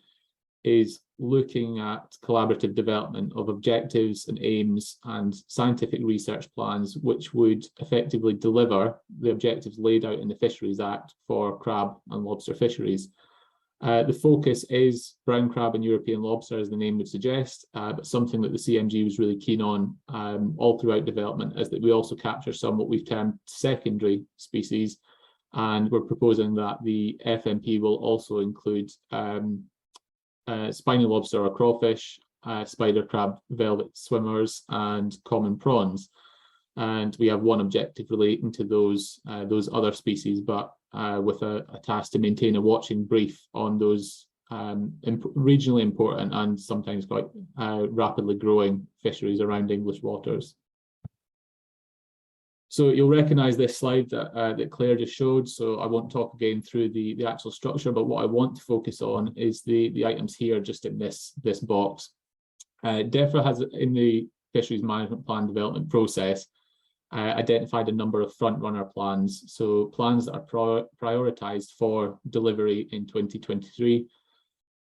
is looking at collaborative development of objectives and aims and scientific research plans which would effectively deliver the objectives laid out in the Fisheries Act for crab and lobster fisheries. The focus is brown crab and European lobster, as the name would suggest, but something that the CMG was really keen on all throughout development is that we also capture some what we've termed secondary species, and we're proposing that the FMP will also include spiny lobster or crawfish, spider crab, velvet swimmers, and common prawns. And we have one objective relating to those other species, but with a task to maintain a watching brief on those regionally important and sometimes quite rapidly growing fisheries around English waters. So you'll recognise this slide that Claire just showed, so I won't talk again through the actual structure, but what I want to focus on is the items here just in this box. DEFRA has, in the Fisheries Management Plan development process, identified a number of front-runner plans, so plans that are prioritised for delivery in 2023,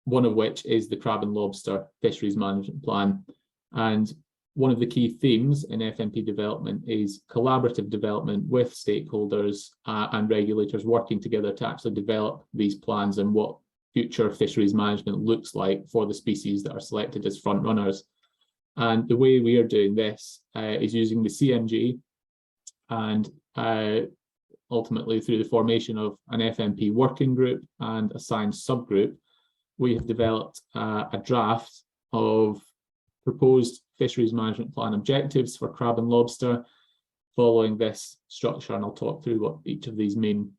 one of which is the Crab and Lobster Fisheries Management Plan. And one of the key themes in FMP development is collaborative development with stakeholders and regulators working together to actually develop these plans and what future fisheries management looks like for the species that are selected as front runners. And the way we are doing this is using the CMG and ultimately through the formation of an FMP working group and a science subgroup, we have developed a draft of proposed fisheries management plan objectives for crab and lobster following this structure, and I'll talk through what each of these mean.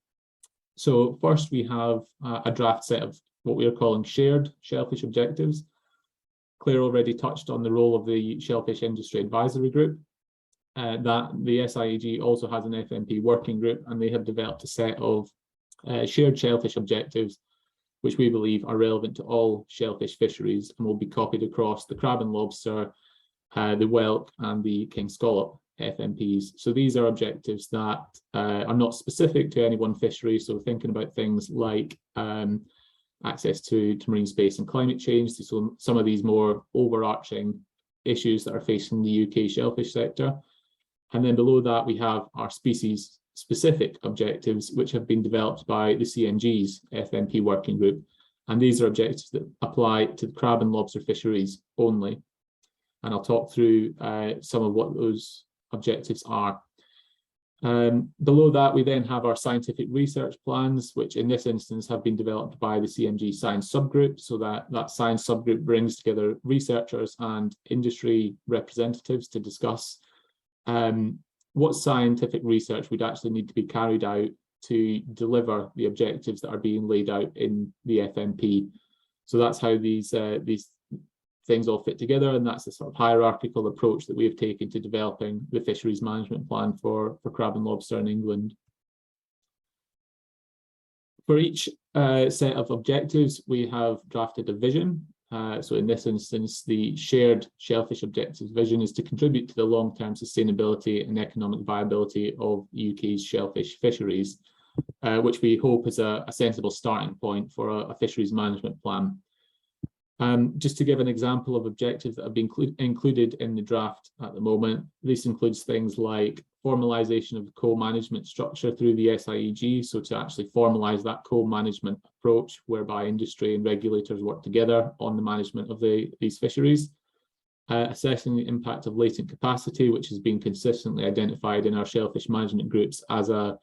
So first we have a draft set of what we are calling shared shellfish objectives. Claire already touched on the role of the Shellfish Industry Advisory Group. That the SIAG also has an FMP working group, and they have developed a set of shared shellfish objectives which we believe are relevant to all shellfish fisheries and will be copied across the crab and lobster, the whelk and the king scallop FMPs. So these are objectives that are not specific to any one fishery. So thinking about things like access to marine space and climate change. So some of these more overarching issues that are facing the UK shellfish sector. And then below that, we have our species specific objectives, which have been developed by the CNG's FMP working group. And these are objectives that apply to the crab and lobster fisheries only. And I'll talk through some of what those objectives are. Below that, we then have our scientific research plans, which in this instance have been developed by the CMG science subgroup. So that science subgroup brings together researchers and industry representatives to discuss what scientific research would actually need to be carried out to deliver the objectives that are being laid out in the FMP. So that's how these things all fit together, and that's the sort of hierarchical approach that we have taken to developing the fisheries management plan for crab and lobster in England. For each set of objectives, we have drafted a vision. So in this instance, the shared shellfish objectives vision is to contribute to the long-term sustainability and economic viability of UK's shellfish fisheries, which we hope is a sensible starting point for a fisheries management plan. Just to give an example of objectives that have been included in the draft at the moment, this includes things like formalisation of the co-management structure through the SIEG, so to actually formalise that co-management approach whereby industry and regulators work together on the management of these fisheries. Assessing the impact of latent capacity, which has been consistently identified in our shellfish management groups as an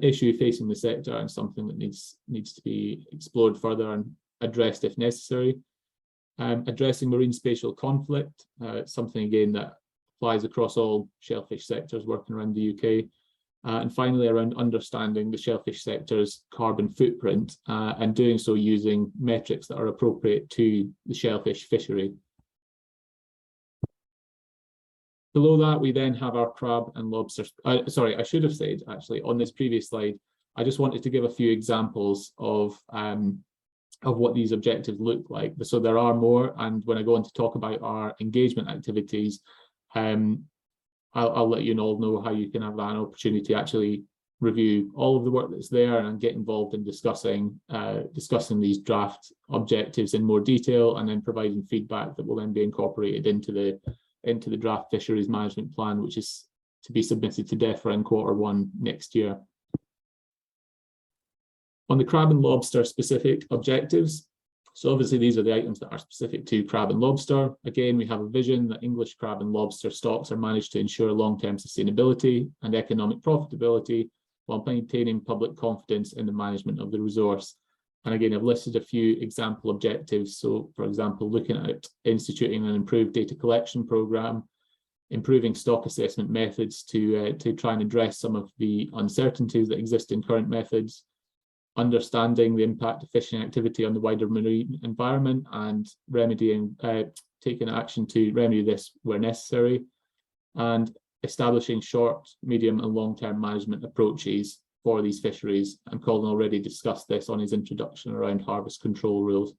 issue facing the sector and something that needs to be explored further and addressed if necessary. Addressing marine spatial conflict, something again that applies across all shellfish sectors working around the UK. And finally, around understanding the shellfish sector's carbon footprint and doing so using metrics that are appropriate to the shellfish fishery. Below that, we then have our crab and lobster. Sorry, I should have said actually on this previous slide, I just wanted to give a few examples of what these objectives look like. So there are more, and when I go on to talk about our engagement activities, I'll let you all know how you can have that opportunity to actually review all of the work that's there and get involved in discussing these draft objectives in more detail, and then providing feedback that will then be incorporated into the draft fisheries management plan, which is to be submitted to DEFRA in Q1 next year. On the crab and lobster specific objectives, so obviously these are the items that are specific to crab and lobster. Again, we have a vision that English crab and lobster stocks are managed to ensure long-term sustainability and economic profitability while maintaining public confidence in the management of the resource. And again, I've listed a few example objectives. So for example, looking at instituting an improved data collection programme, improving stock assessment methods to try and address some of the uncertainties that exist in current methods, understanding the impact of fishing activity on the wider marine environment and taking action to remedy this where necessary, and establishing short, medium and long-term management approaches for these fisheries. And Colin already discussed this on his introduction around harvest control rules.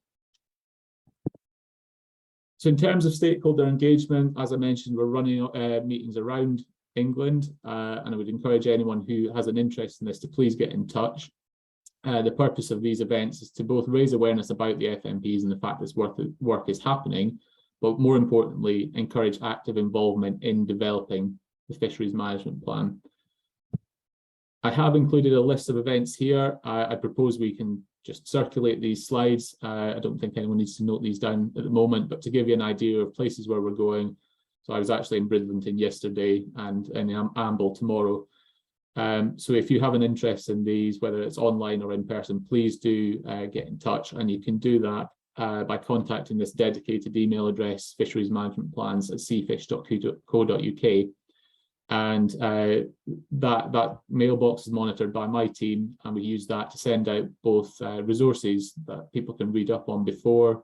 So in terms of stakeholder engagement, as I mentioned, we're running meetings around England, and I would encourage anyone who has an interest in this to please get in touch. The purpose of these events is to both raise awareness about the FMPs and the fact this work is happening, but more importantly, encourage active involvement in developing the fisheries management plan. I have included a list of events here. I propose we can just circulate these slides. I don't think anyone needs to note these down at the moment, but to give you an idea of places where we're going. So I was actually in Bridlington yesterday and in Amble tomorrow. So if you have an interest in these, whether it's online or in person, please do get in touch, and you can do that by contacting this dedicated email address, fisheries.managementplans@seafish.co.uk. And that mailbox is monitored by my team, and we use that to send out both resources that people can read up on before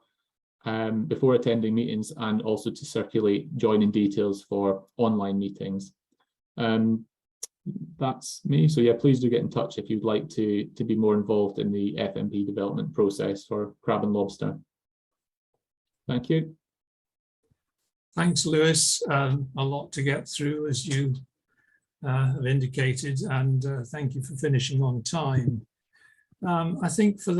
attending meetings, and also to circulate joining details for online meetings. That's me. So yeah, please do get in touch if you'd like to be more involved in the FMP development process for crab and lobster. Thank you. Thanks, Lewis. A lot to get through, as you have indicated, and thank you for finishing on time. I think for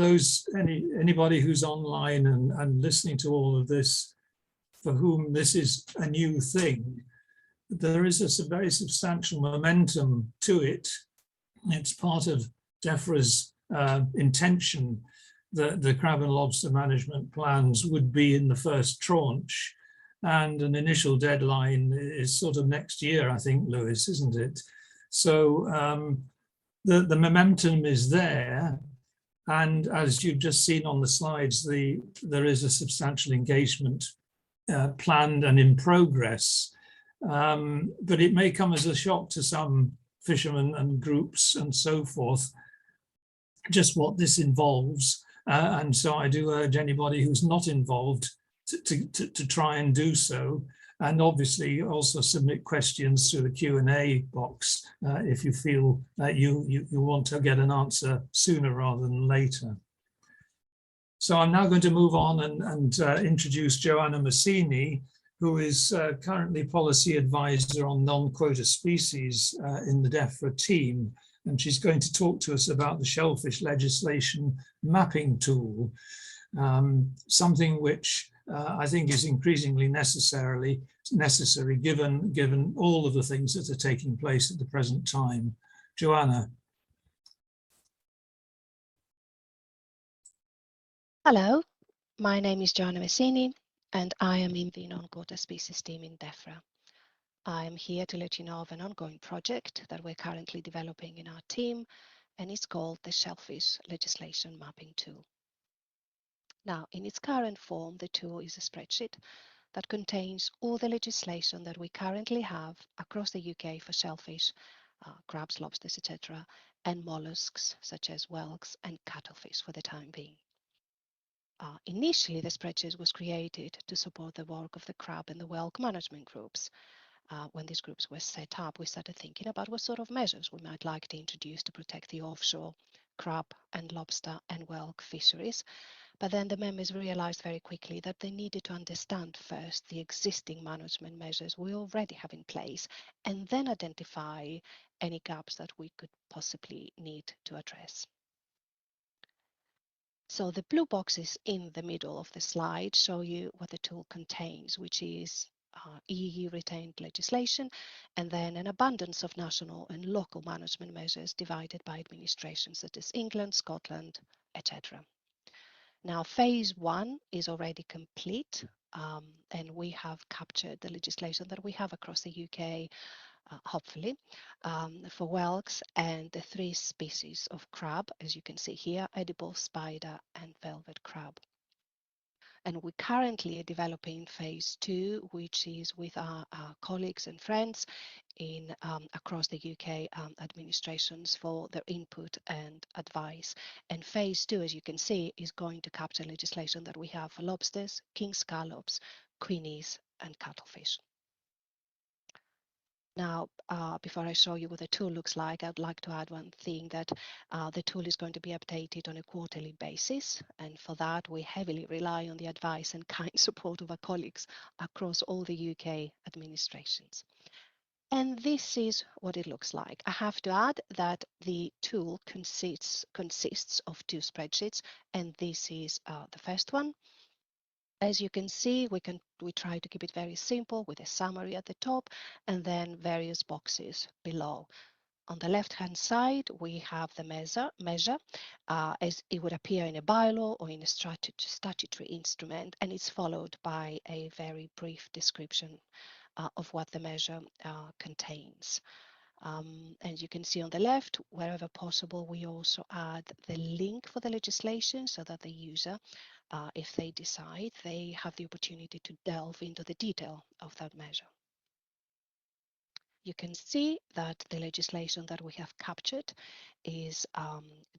anybody who's online and listening to all of this, for whom this is a new thing, there is a very substantial momentum to it. It's part of DEFRA's intention that the crab and lobster management plans would be in the first tranche, and an initial deadline is sort of next year, I think, Lewis, isn't it? So the momentum is there, and as you've just seen on the slides, there is a substantial engagement planned and in progress. But it may come as a shock to some fishermen and groups and so forth, just what this involves. And so I do urge anybody who's not involved to try and do so. And obviously also submit questions through the Q&A box if you feel that you want to get an answer sooner rather than later. So I'm now going to move on and introduce Joanna Massini, who is currently policy advisor on non-quota species in the DEFRA team. And she's going to talk to us about the shellfish legislation mapping tool, something which I think is increasingly necessary given all of the things that are taking place at the present time. Joanna. Hello, my name is Joanna Massini, and I am in the non-quota species team in DEFRA. I'm here to let you know of an ongoing project that we're currently developing in our team, and it's called the Shellfish Legislation Mapping Tool. Now, in its current form, the tool is a spreadsheet that contains all the legislation that we currently have across the UK for shellfish, crabs, lobsters, etc., and mollusks such as whelks and cuttlefish for the time being. Initially, the spreadsheet was created to support the work of the crab and the whelk management groups. When these groups were set up, we started thinking about what sort of measures we might like to introduce to protect the offshore crab and lobster and whelk fisheries. But then the members realized very quickly that they needed to understand first the existing management measures we already have in place, and then identify any gaps that we could possibly need to address. So the blue boxes in the middle of the slide show you what the tool contains, which is EU retained legislation, and then an abundance of national and local management measures divided by administrations such as England, Scotland, etc. Now, phase 1 is already complete, and we have captured the legislation that we have across the UK, hopefully, for whelks and the 3 species of crab, as you can see here, edible, spider, and velvet crab. And we currently are developing phase 2, which is with our colleagues and friends in across the UK administrations for their input and advice. And phase 2, as you can see, is going to capture legislation that we have for lobsters, king scallops, queenies, and cuttlefish. Now, before I show you what the tool looks like, I'd like to add one thing, that the tool is going to be updated on a quarterly basis. And for that, we heavily rely on the advice and kind support of our colleagues across all the UK administrations. And this is what it looks like. I have to add that the tool consists of 2 spreadsheets, and this is the first one. As you can see, we try to keep it very simple with a summary at the top and then various boxes below. On the left-hand side, we have the measure as it would appear in a bylaw or in a statutory instrument, and it's followed by a very brief description of what the measure contains. And you can see on the left, wherever possible, we also add the link for the legislation so that the user, if they decide, they have the opportunity to delve into the detail of that measure. You can see that the legislation that we have captured is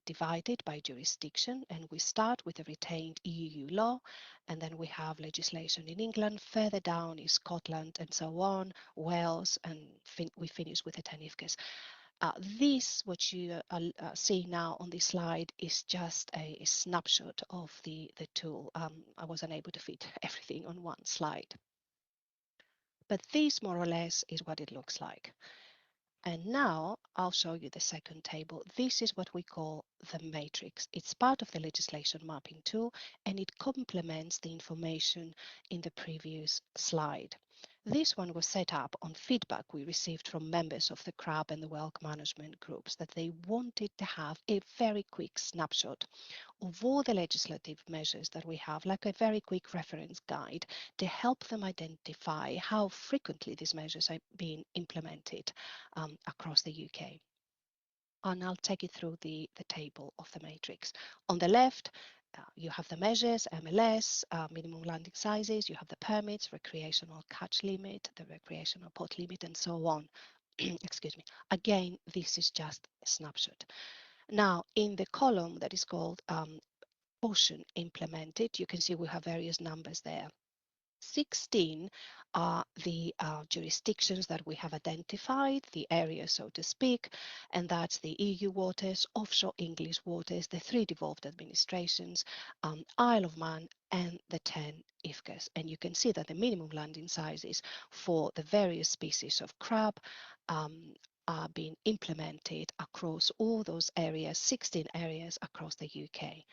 divided by jurisdiction, and we start with a retained EU law, and then we have legislation in England. Further down is Scotland, and so on, Wales, and we finish with the 10 IFCAs. This, what you are seeing now on this slide, is just a snapshot of the tool. I was unable to fit everything on one slide. But this more or less is what it looks like. And now I'll show you the second table. This is what we call the matrix. It's part of the legislation mapping tool, and it complements the information in the previous slide. This one was set up on feedback we received from members of the crab and the whelk management groups, that they wanted to have a very quick snapshot of all the legislative measures that we have, like a very quick reference guide to help them identify how frequently these measures are being implemented across the UK. And I'll take you through the table of the matrix. On the left, you have the measures, MLS, minimum landing sizes, you have the permits, recreational catch limit, the recreational pot limit, and so on. Excuse me. Again, this is just a snapshot. Now, in the column that is called portion implemented, you can see we have various numbers there. 16 are the jurisdictions that we have identified, the area, so to speak, and that's the EU waters, offshore English waters, the 3 devolved administrations, Isle of Man, and the 10 IFCAs. And you can see that the minimum landing sizes for the various species of crab are being implemented across all those areas, 16 areas across the UK.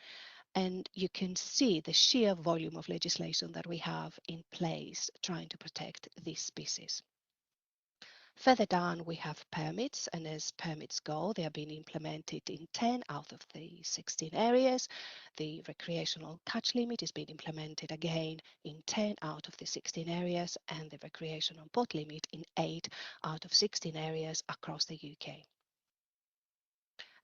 And you can see the sheer volume of legislation that we have in place trying to protect these species. Further down, we have permits, and as permits go, they are being implemented in 10 out of the 16 areas. The recreational catch limit is being implemented again in 10 out of the 16 areas, and the recreational pot limit in 8 out of 16 areas across the UK.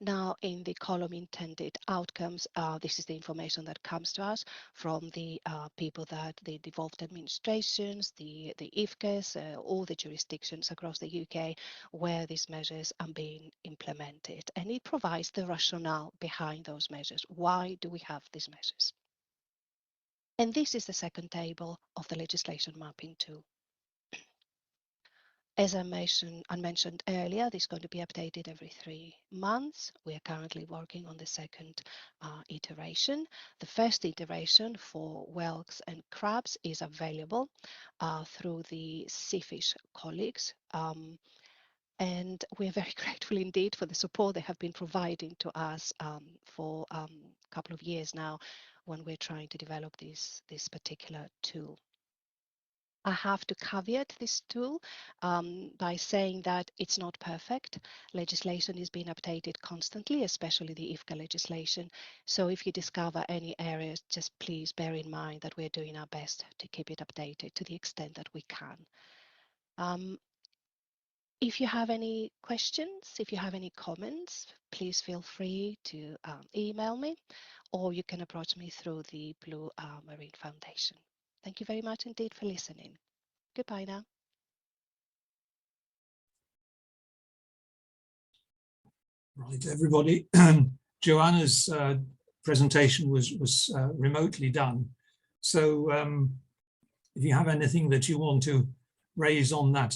Now, in the column intended outcomes, this is the information that comes to us from the people that the devolved administrations, the IFCAs, all the jurisdictions across the UK where these measures are being implemented. And it provides the rationale behind those measures. Why do we have these measures? And this is the second table of the legislation mapping tool. As I mentioned earlier, this is going to be updated every 3 months. We are currently working on the second iteration. The first iteration for whelks and crabs is available through the Seafish colleagues. And we're very grateful indeed for the support they have been providing to us for a couple of years now when we're trying to develop this particular tool. I have to caveat this tool by saying that it's not perfect. Legislation is being updated constantly, especially the IFCA legislation. So if you discover any areas, just please bear in mind that we're doing our best to keep it updated to the extent that we can. If you have any questions, if you have any comments, please feel free to email me, or you can approach me through the Blue Marine Foundation. Thank you very much indeed for listening. Goodbye now. Right, everybody. Joanna's presentation was remotely done. So if you have anything that you want to raise on that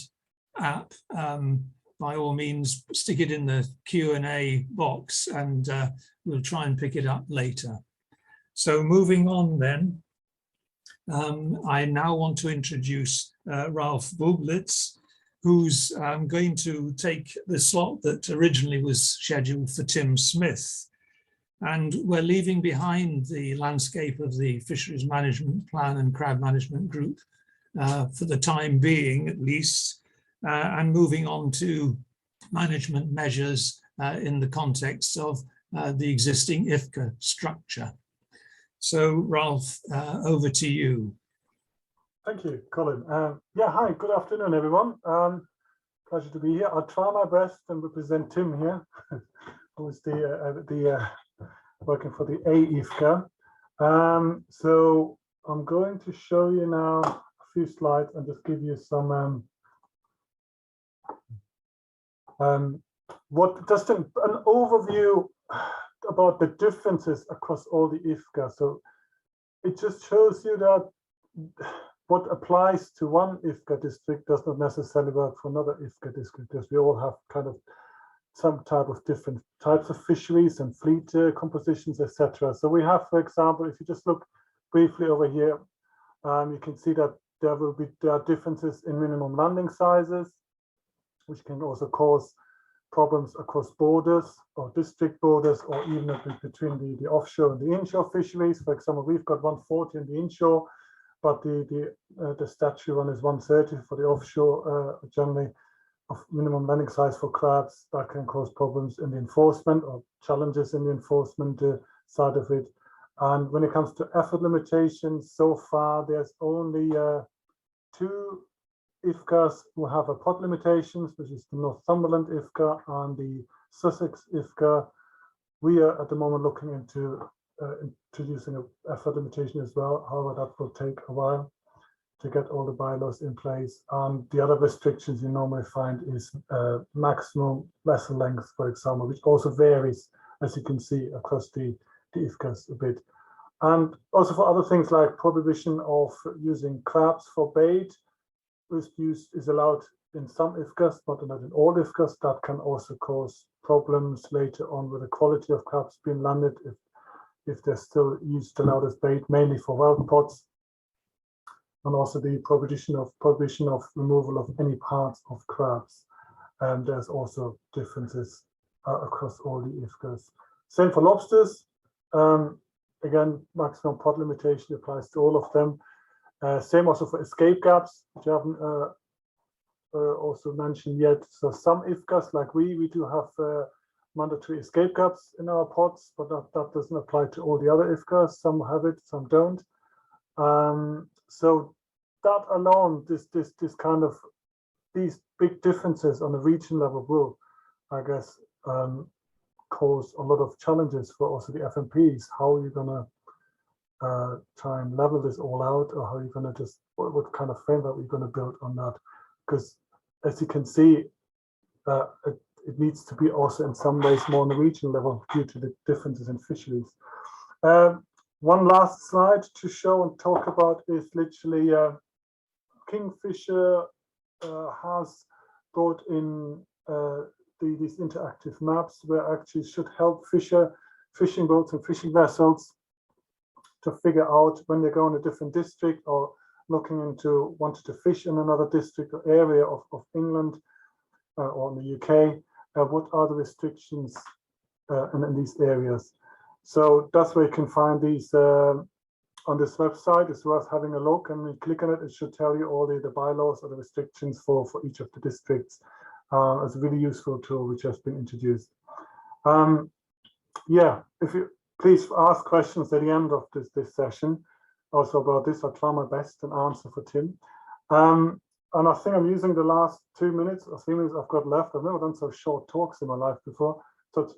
app, by all means, stick it in the Q&A box and we'll try and pick it up later. So moving on then, I now want to introduce Ralph Bublitz, who's going to take the slot that originally was scheduled for Tim Smith. And we're leaving behind the landscape of the Fisheries Management Plan and Crab Management Group for the time being, at least, and moving on to management measures in the context of the existing IFCA structure. So, Ralph, over to you. Thank you, Colin. Yeah, hi, good afternoon, everyone. Pleasure to be here. I'll try my best and represent Tim here, who's working for the IFCA. So I'm going to show you now a few slides and just give you some just an overview about the differences across all the IFCA. So it just shows you that what applies to one IFCA district does not necessarily work for another IFCA district, because we all have kind of some type of different types of fisheries and fleet compositions, etc. So we have, for example, if you just look briefly over here, you can see that there are differences in minimum landing sizes, which can also cause problems across borders or district borders, or even between the offshore and the inshore fisheries. For example, we've got 140 in the inshore, but the statutory one is 130 for the offshore, generally of minimum landing size for crabs. That can cause problems in the enforcement or challenges in the enforcement side of it. And when it comes to effort limitations, so far there's only 2 IFCAs who have a pod limitations, which is the Northumberland IFCA and the Sussex IFCA. We are at the moment looking into introducing an effort limitation as well. However, that will take a while to get all the bylaws in place. And the other restrictions you normally find is maximum vessel length, for example, which also varies, as you can see, across the IFCAs a bit. And also for other things like prohibition of using crabs for bait, use is allowed in some IFCAs, but not in all IFCAs. That can also cause problems later on with the quality of crabs being landed if they're still allowed as bait, mainly for wild pods. And also the prohibition of removal of any parts of crabs. And there's also differences across all the IFCAs. Same for lobsters. Again, maximum pod limitation applies to all of them. Same also for escape gaps, which I haven't also mentioned yet. So some IFCAs, like we do have mandatory escape gaps in our pods, but that doesn't apply to all the other IFCAs. Some have it, some don't. So that alone, these big differences on the region level will, I guess, cause a lot of challenges for also the FMPs. How are you going to try and level this all out, or how are you going to what kind of framework are you going to build on that? Because as you can see, it needs to be also in some ways more on the regional level due to the differences in fisheries. One last slide to show and talk about is literally Kingfisher has brought in these interactive maps where actually should help fishing boats and fishing vessels to figure out when they go in a different district or looking into wanting to fish in another district or area of England or in the UK, what are the restrictions in these areas. So that's where you can find these on this website. It's worth having a look, and when you click on it, it should tell you all the bylaws or the restrictions for each of the districts. It's a really useful tool which has been introduced. Yeah, if you please ask questions at the end of this session also about this. I'll try my best and answer for Tim. And I think I'm using the last 2 minutes or 3 minutes I've got left. I've never done such short talks in my life before.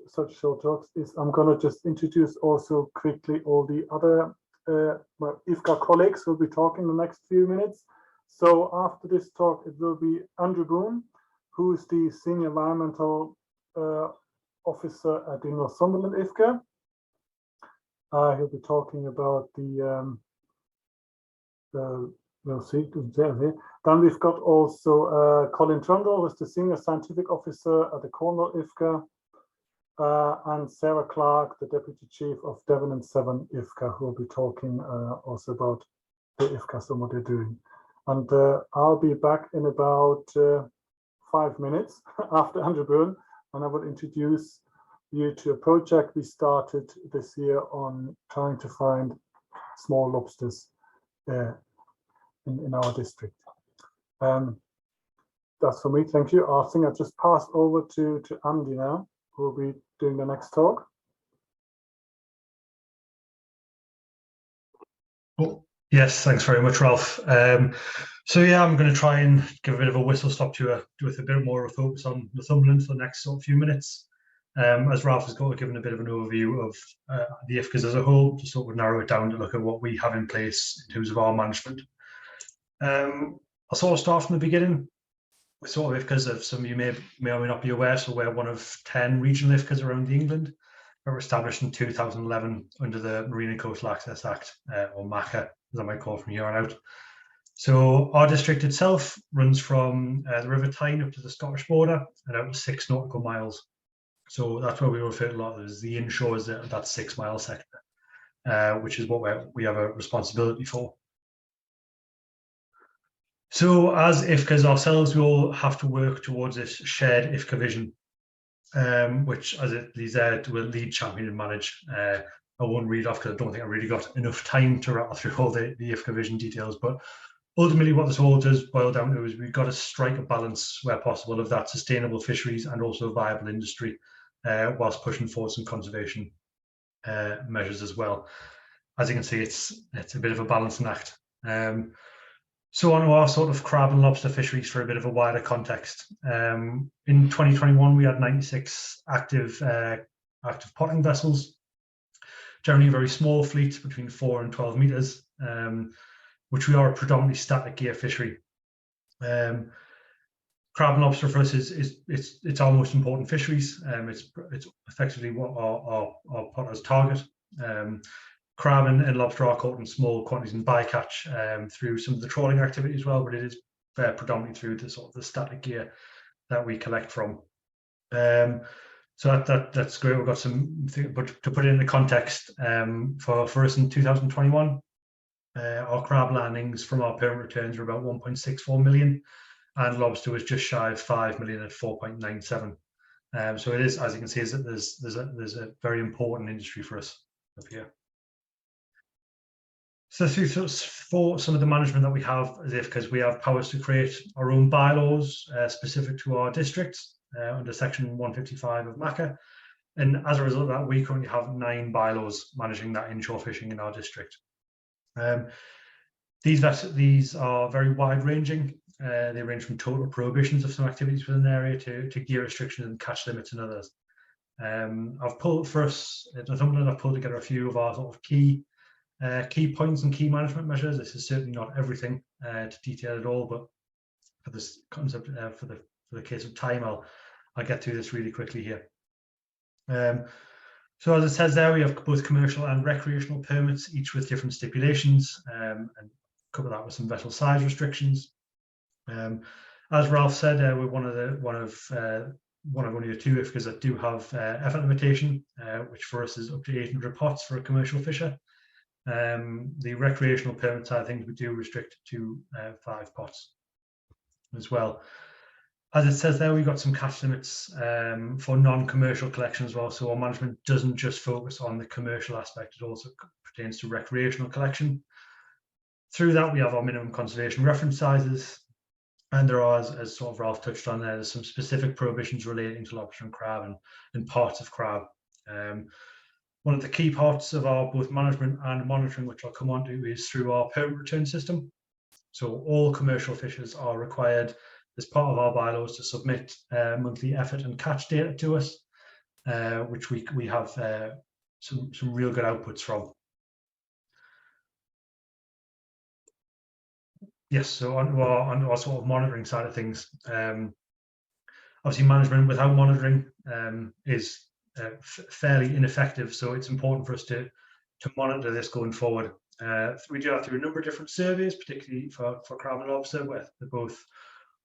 Such short talks is I'm going to just introduce also quickly all the other my IFCA colleagues who will be talking in the next few minutes. So after this talk, it will be Andrew Boone, who is the Senior Environmental Officer at the Northumberland IFCA. He'll be talking about the We'll see. Then we've got also Colin Trundle, who's the Senior Scientific Officer at the Cornwall IFCA, and Sarah Clark, the Deputy Chief of Devon and Severn IFCA, who will be talking also about the IFCAs and what they're doing. And I'll be back in about 5 minutes after Andrew Byrne, and I will introduce you to a project we started this year on trying to find small lobsters in our district. That's for me, thank you. I think I just passed over to Andy now, who will be doing the next talk. Oh, yes, thanks very much, Ralph. So yeah, I'm going to try and give a bit of a whistle stop tour with a bit more of a focus on Northumberland for the next sort of few minutes. As Ralph has given a bit of an overview of the IFCAs as a whole, to sort of narrow it down to look at what we have in place in terms of our management. I'll sort of start from the beginning. With sort of IFCAs, of some of you may or may not be aware, so we're one of 10 regional IFCAs around England. We were established in 2011 under the Marine and Coastal Access Act, or MACA, as I might call it from here on out. So our district itself runs from the River Tyne up to the Scottish border and out to 6 nautical miles. So that's where we refer to a lot as the inshores, that 6 mile sector, which is what we have a responsibility for. So as IFCAs ourselves, we all have to work towards this shared IFCA vision, which, as it leads there, will lead, champion and manage. I won't read off because I don't think I really got enough time to rattle through all the IFCA vision details, but ultimately what this all does boil down to is we've got to strike a balance where possible of that sustainable fisheries and also viable industry, whilst pushing forward some conservation measures as well. As you can see, it's a bit of a balancing act. So on to our sort of crab and lobster fisheries for a bit of a wider context. In 2021, we had 96 active potting vessels, generally a very small fleet between 4 and 12 metres, which we are a predominantly static gear fishery. Crab and lobster for us it's our most important fisheries. It's effectively what our potters target. Crab and lobster are caught in small quantities in bycatch through some of the trawling activity as well, but it is predominantly through the sort of the static gear that we collect from. So that's great. We've got some, but to put it into context, for us in 2021, our crab landings from our permanent returns were about 1.64 million, and lobster was just shy of 5 million at 4.97. So it is, as you can see, is that there's a very important industry for us up here. So for some of the management that we have as IFCAs, we have powers to create our own bylaws specific to our districts under section 155 of MACA. And as a result of that, we currently have 9 bylaws managing that inshore fishing in our district. These are very wide ranging. They range from total prohibitions of some activities within an area to gear restrictions and catch limits and others. I've pulled for us at Northumberland, I've pulled together a few of our sort of key points and key management measures. This is certainly not everything to detail at all, but for this concept, for the case of time, I'll get through this really quickly here. So as it says there, we have both commercial and recreational permits, each with different stipulations, and cover that with some vessel size restrictions. As Ralph said, we're one of only 2 IFCAs that do have effort limitation, which for us is up to 800 pots for a commercial fisher. The recreational permit side of things, we do restrict to 5 pots as well. As it says there, we've got some catch limits for non-commercial collection as well. So our management doesn't just focus on the commercial aspect, it also pertains to recreational collection. Through that, we have our minimum conservation reference sizes, and there are, as sort of Ralph touched on there, there's some specific prohibitions relating to lobster and crab and parts of crab. One of the key parts of our both management and monitoring, which I'll come on to, is through our permit return system. So all commercial fishers are required as part of our bylaws to submit monthly effort and catch data to us, which we have some real good outputs from. Yes, so on to our sort of monitoring side of things. Obviously, management without monitoring is fairly ineffective, so it's important for us to monitor this going forward. We do that through a number of different surveys, particularly for crab and lobster, where they're both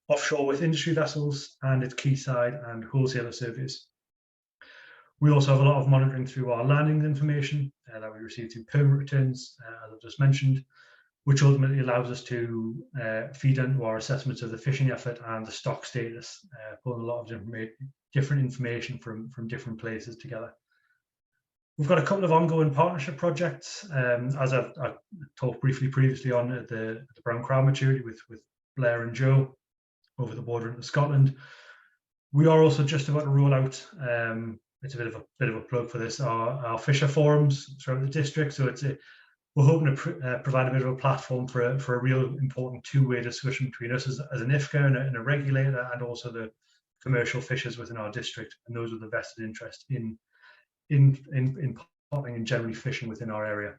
offshore with industry vessels and it's quayside and wholesaler surveys. We also have a lot of monitoring through our landings information that we receive through permit returns, as I've just mentioned, which ultimately allows us to feed into our assessments of the fishing effort and the stock status, pulling a lot of different information from different places together. We've got a couple of ongoing partnership projects, as I talked briefly previously on at the brown crab maturity with Blair and Joe over the border into Scotland. We are also just about to roll out, it's a bit of a plug for this, our fisher forums throughout the district. So we're hoping to provide a bit of a platform for a real important two-way discussion between us as an IFCA and a regulator, and also the commercial fishers within our district, and those with a vested interest in potting and generally fishing within our area.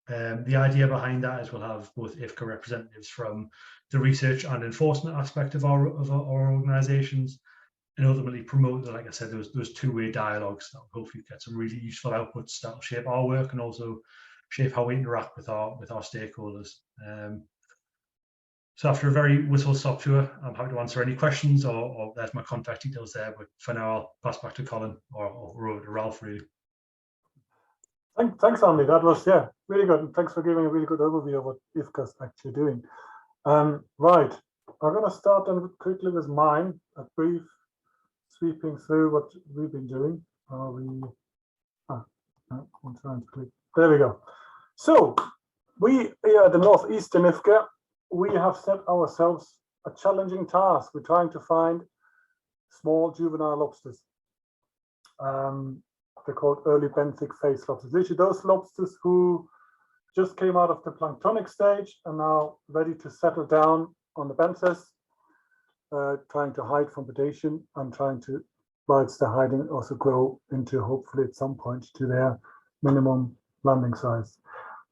The idea behind that is we'll have both IFCA representatives from the research and enforcement aspect of our organisations, and ultimately promote, like I said, those two-way dialogues that will hopefully get some really useful outputs that will shape our work and also shape how we interact with our stakeholders. So after a very whistle-stop tour, I'm happy to answer any questions, or there's my contact details there. But for now, I'll pass back to Colin or over to Ralph, really. Thanks, Andy. That was really good. And thanks for giving a really good overview of what IFCA's actually doing. Right, I'm going to start then quickly with mine, a brief sweeping through what we've been doing. I'm trying to click. There we go. So we here at the Northeastern IFCA, we have set ourselves a challenging task. We're trying to find small juvenile lobsters. They're called early benthic phase lobsters. These are those lobsters who just came out of the planktonic stage and now ready to settle down on the benthos, trying to hide from predation and trying to, whilst they're hiding, also grow into, hopefully at some point, to their minimum landing size.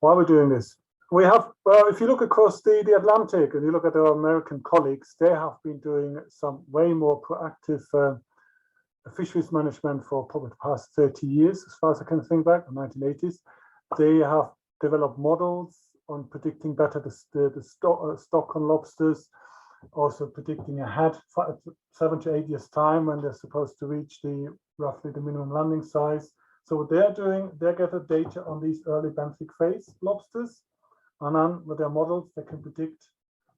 Why are we doing this? We have, well, if you look across the Atlantic and you look at our American colleagues, they have been doing some way more proactive fisheries management for probably the past 30 years, as far as I can think back, the 1980s. They have developed models on predicting better the stock on lobsters, also predicting ahead 7 to 8 years time when they're supposed to reach roughly the minimum landing size. So what they're doing, they gather data on these early benthic phase lobsters, and then with their models, they can predict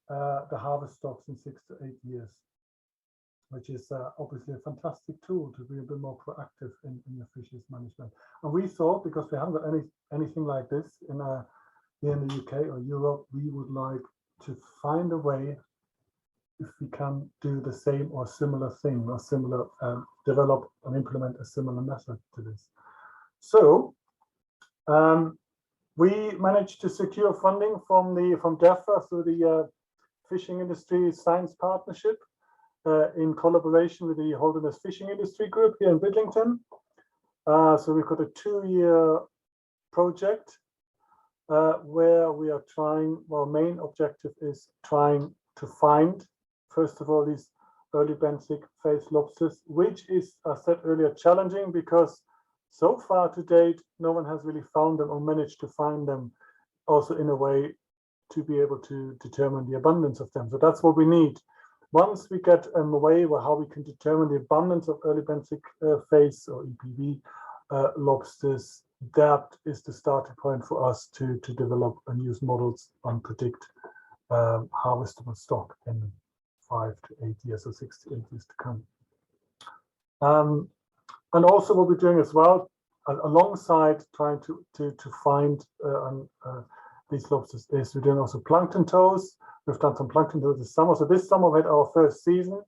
the harvest stocks in 6 to 8 years, which is obviously a fantastic tool to be a bit more proactive in your fisheries management. And we thought, because we haven't got anything like this here in the UK or Europe, we would like to find a way if we can do the same or similar thing, or similar, develop and implement a similar method to this. So we managed to secure funding from DEFRA through the Fishing Industry Science Partnership in collaboration with the Holderness Fishing Industry Group here in Bridlington. So we've got a 2-year project where we are trying, our main objective is trying to find, first of all, these early benthic phase lobsters, which is, as I said earlier, challenging because so far to date, no one has really found them or managed to find them also in a way to be able to determine the abundance of them. So that's what we need. Once we get a way where how we can determine the abundance of early benthic phase or EPV lobsters, that is the starting point for us to develop and use models and predict harvestable stock in 5 to 8 years or 6 to 8 years to come. And also what we're doing as well, alongside trying to find these lobsters, is we're doing also plankton tows. We've done some plankton tows this summer. So this summer we had our first season.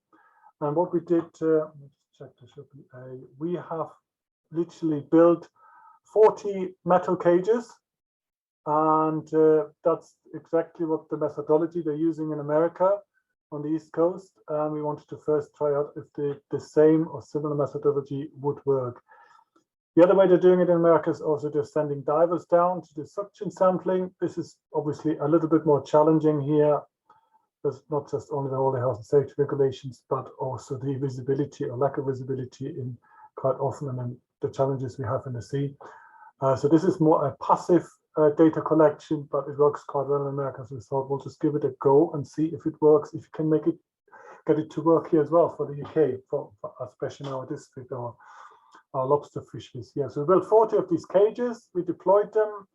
And what we did, let me check, we have literally built 40 metal cages. And that's exactly what the methodology they're using in America on the East Coast. And we wanted to first try out if the same or similar methodology would work. The other way they're doing it in America is also just sending divers down to do suction sampling. This is obviously a little bit more challenging here. There's not just only all the health and safety regulations, but also the visibility or lack of visibility in quite often, and then the challenges we have in the sea. So this is more a passive data collection, but it works quite well in America. So we thought we'll just give it a go and see if it works, if you can get it to work here as well for the UK, for especially in our district, our lobster fisheries here. So we built 40 of these cages. We deployed them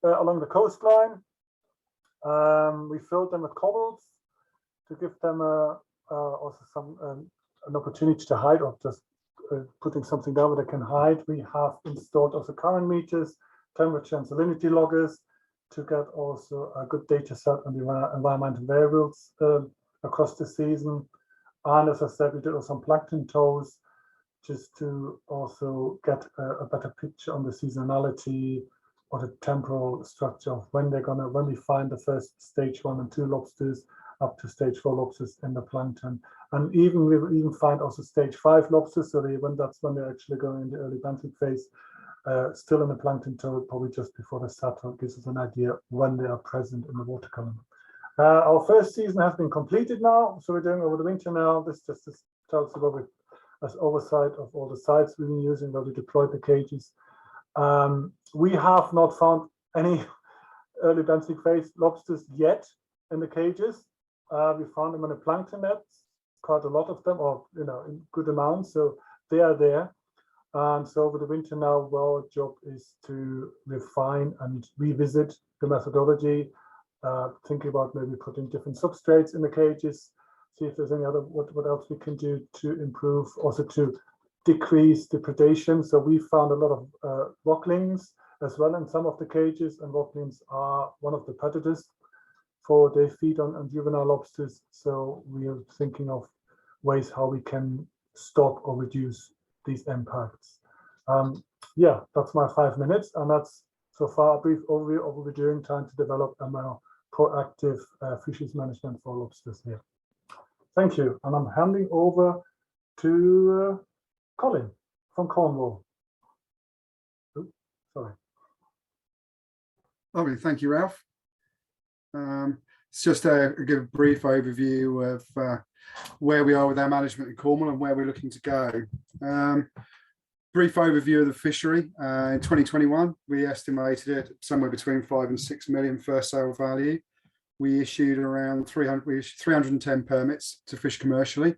along the coastline. We filled them with cobbles to give them also some an opportunity to hide, or just putting something down where they can hide. We have installed also current meters, temperature and salinity loggers to get also a good data set on the environmental variables across the season. And as I said, we did also some plankton tows just to also get a better picture on the seasonality or the temporal structure of when we find the first stage 1 and 2 lobsters up to stage 4 lobsters in the plankton. And we even find also stage 5 lobsters, so that's when they're actually going in the early benthic phase, still in the plankton toad, probably just before the settle. Gives us an idea when they are present in the water column. Our first season has been completed now, so we're doing over the winter now. This just tells you what as oversight of all the sites we've been using where we deployed the cages. We have not found any early benthic phase lobsters yet in the cages. We found them in the plankton nets, quite a lot of them, or in good amounts, so they are there. And so over the winter now, our job is to refine and revisit the methodology, thinking about maybe putting different substrates in the cages, see if there's any other, what else we can do to improve, also to decrease the predation. So we found a lot of rocklings as well in some of the cages, and rocklings are one of the predators they feed on juvenile lobsters. So we are thinking of ways how we can stop or reduce these impacts. Yeah, that's my 5 minutes, and that's so far a brief overview of what we're doing, trying to develop a more proactive fisheries management for lobsters here. Thank you, and I'm handing over to Colin from Cornwall. Oops, sorry. Lovely, thank you, Ralph. It's just give a brief overview of where we are with our management in Cornwall and where we're looking to go. Brief overview of the fishery. In 2021, we estimated it somewhere between 5 and 6 million first sale value. We issued around 310 permits to fish commercially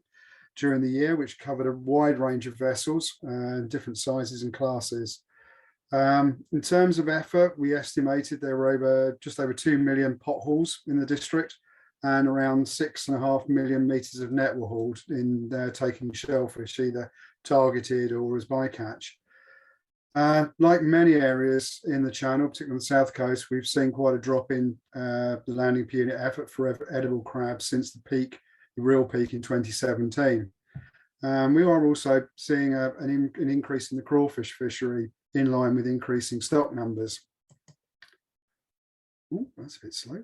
during the year, which covered a wide range of vessels, different sizes and classes. In terms of effort, we estimated there were just over 2 million pot hauls in the district, and around 6.5 million meters of net were hauled in there, taking shellfish either targeted or as bycatch. Like many areas in the channel, particularly on the south coast, we've seen quite a drop in the landing per unit effort for edible crabs since the real peak in 2017. We are also seeing an increase in the crawfish fishery in line with increasing stock numbers. Oh, that's a bit slow.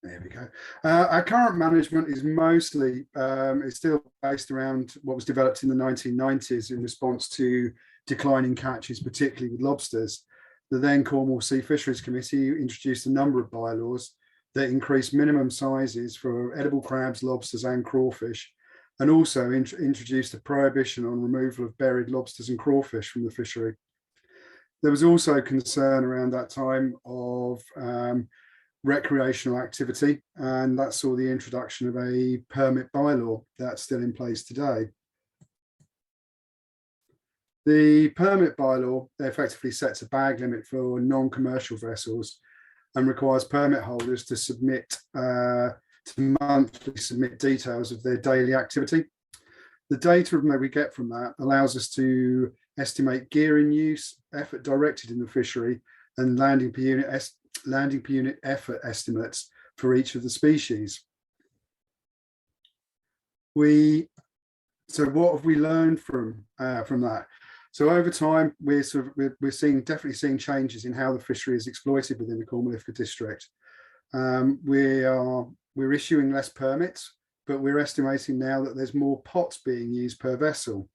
There we go. Our current management is mostly, it's still based around what was developed in the 1990s in response to declining catches, particularly with lobsters. The then Cornwall Sea Fisheries Committee introduced a number of bylaws that increased minimum sizes for edible crabs, lobsters and crawfish, and also introduced a prohibition on removal of buried lobsters and crawfish from the fishery. There was also concern around that time of recreational activity, and that saw the introduction of a permit bylaw that's still in place today. The permit bylaw effectively sets a bag limit for non-commercial vessels and requires permit holders to monthly submit details of their daily activity. The data that we get from that allows us to estimate gear in use, effort directed in the fishery, and landing per unit effort estimates for each of the species. So what have we learned from that? So over time, we're definitely seeing changes in how the fishery is exploited within the Cornwall IFCA district. We're issuing less permits, but we're estimating now that there's more pots being used per vessel.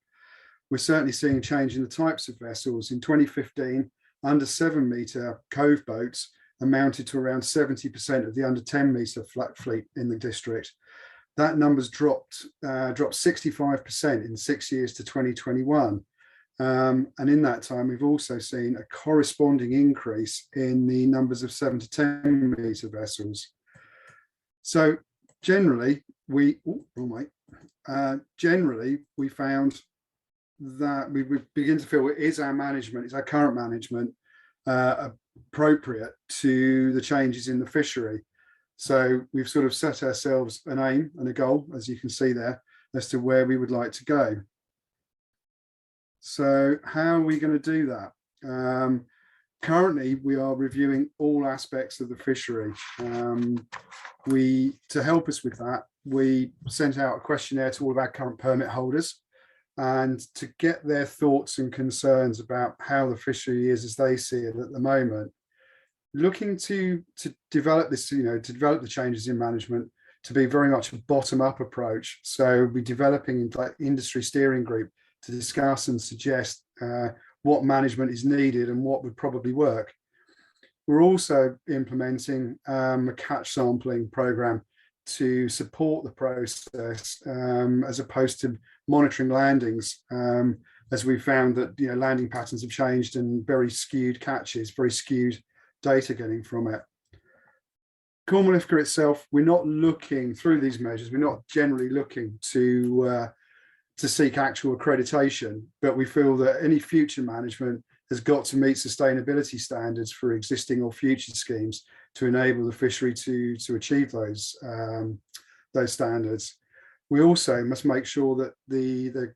We're certainly seeing a change in the types of vessels. In 2015, under 7 metre cove boats amounted to around 70% of the under 10 metre flat fleet in the district. That number's dropped 65% in 6 years to 2021. And in that time, we've also seen a corresponding increase in the numbers of 7 to 10 metre vessels. So generally, we found that we begin to feel it is our management, it's our current management appropriate to the changes in the fishery. So we've sort of set ourselves an aim and a goal, as you can see there, as to where we would like to go. So how are we going to do that? Currently, we are reviewing all aspects of the fishery. To help us with that, we sent out a questionnaire to all of our current permit holders, and to get their thoughts and concerns about how the fishery is as they see it at the moment, looking to develop this, to develop the changes in management to be very much a bottom-up approach. So we're developing an industry steering group to discuss and suggest what management is needed and what would probably work. We're also implementing a catch sampling program to support the process, as opposed to monitoring landings, as we found that landing patterns have changed and very skewed catches, very skewed data getting from it. Cornwall IFCA itself, we're not looking through these measures, we're not generally looking to seek actual accreditation, but we feel that any future management has got to meet sustainability standards for existing or future schemes to enable the fishery to achieve those standards. We also must make sure that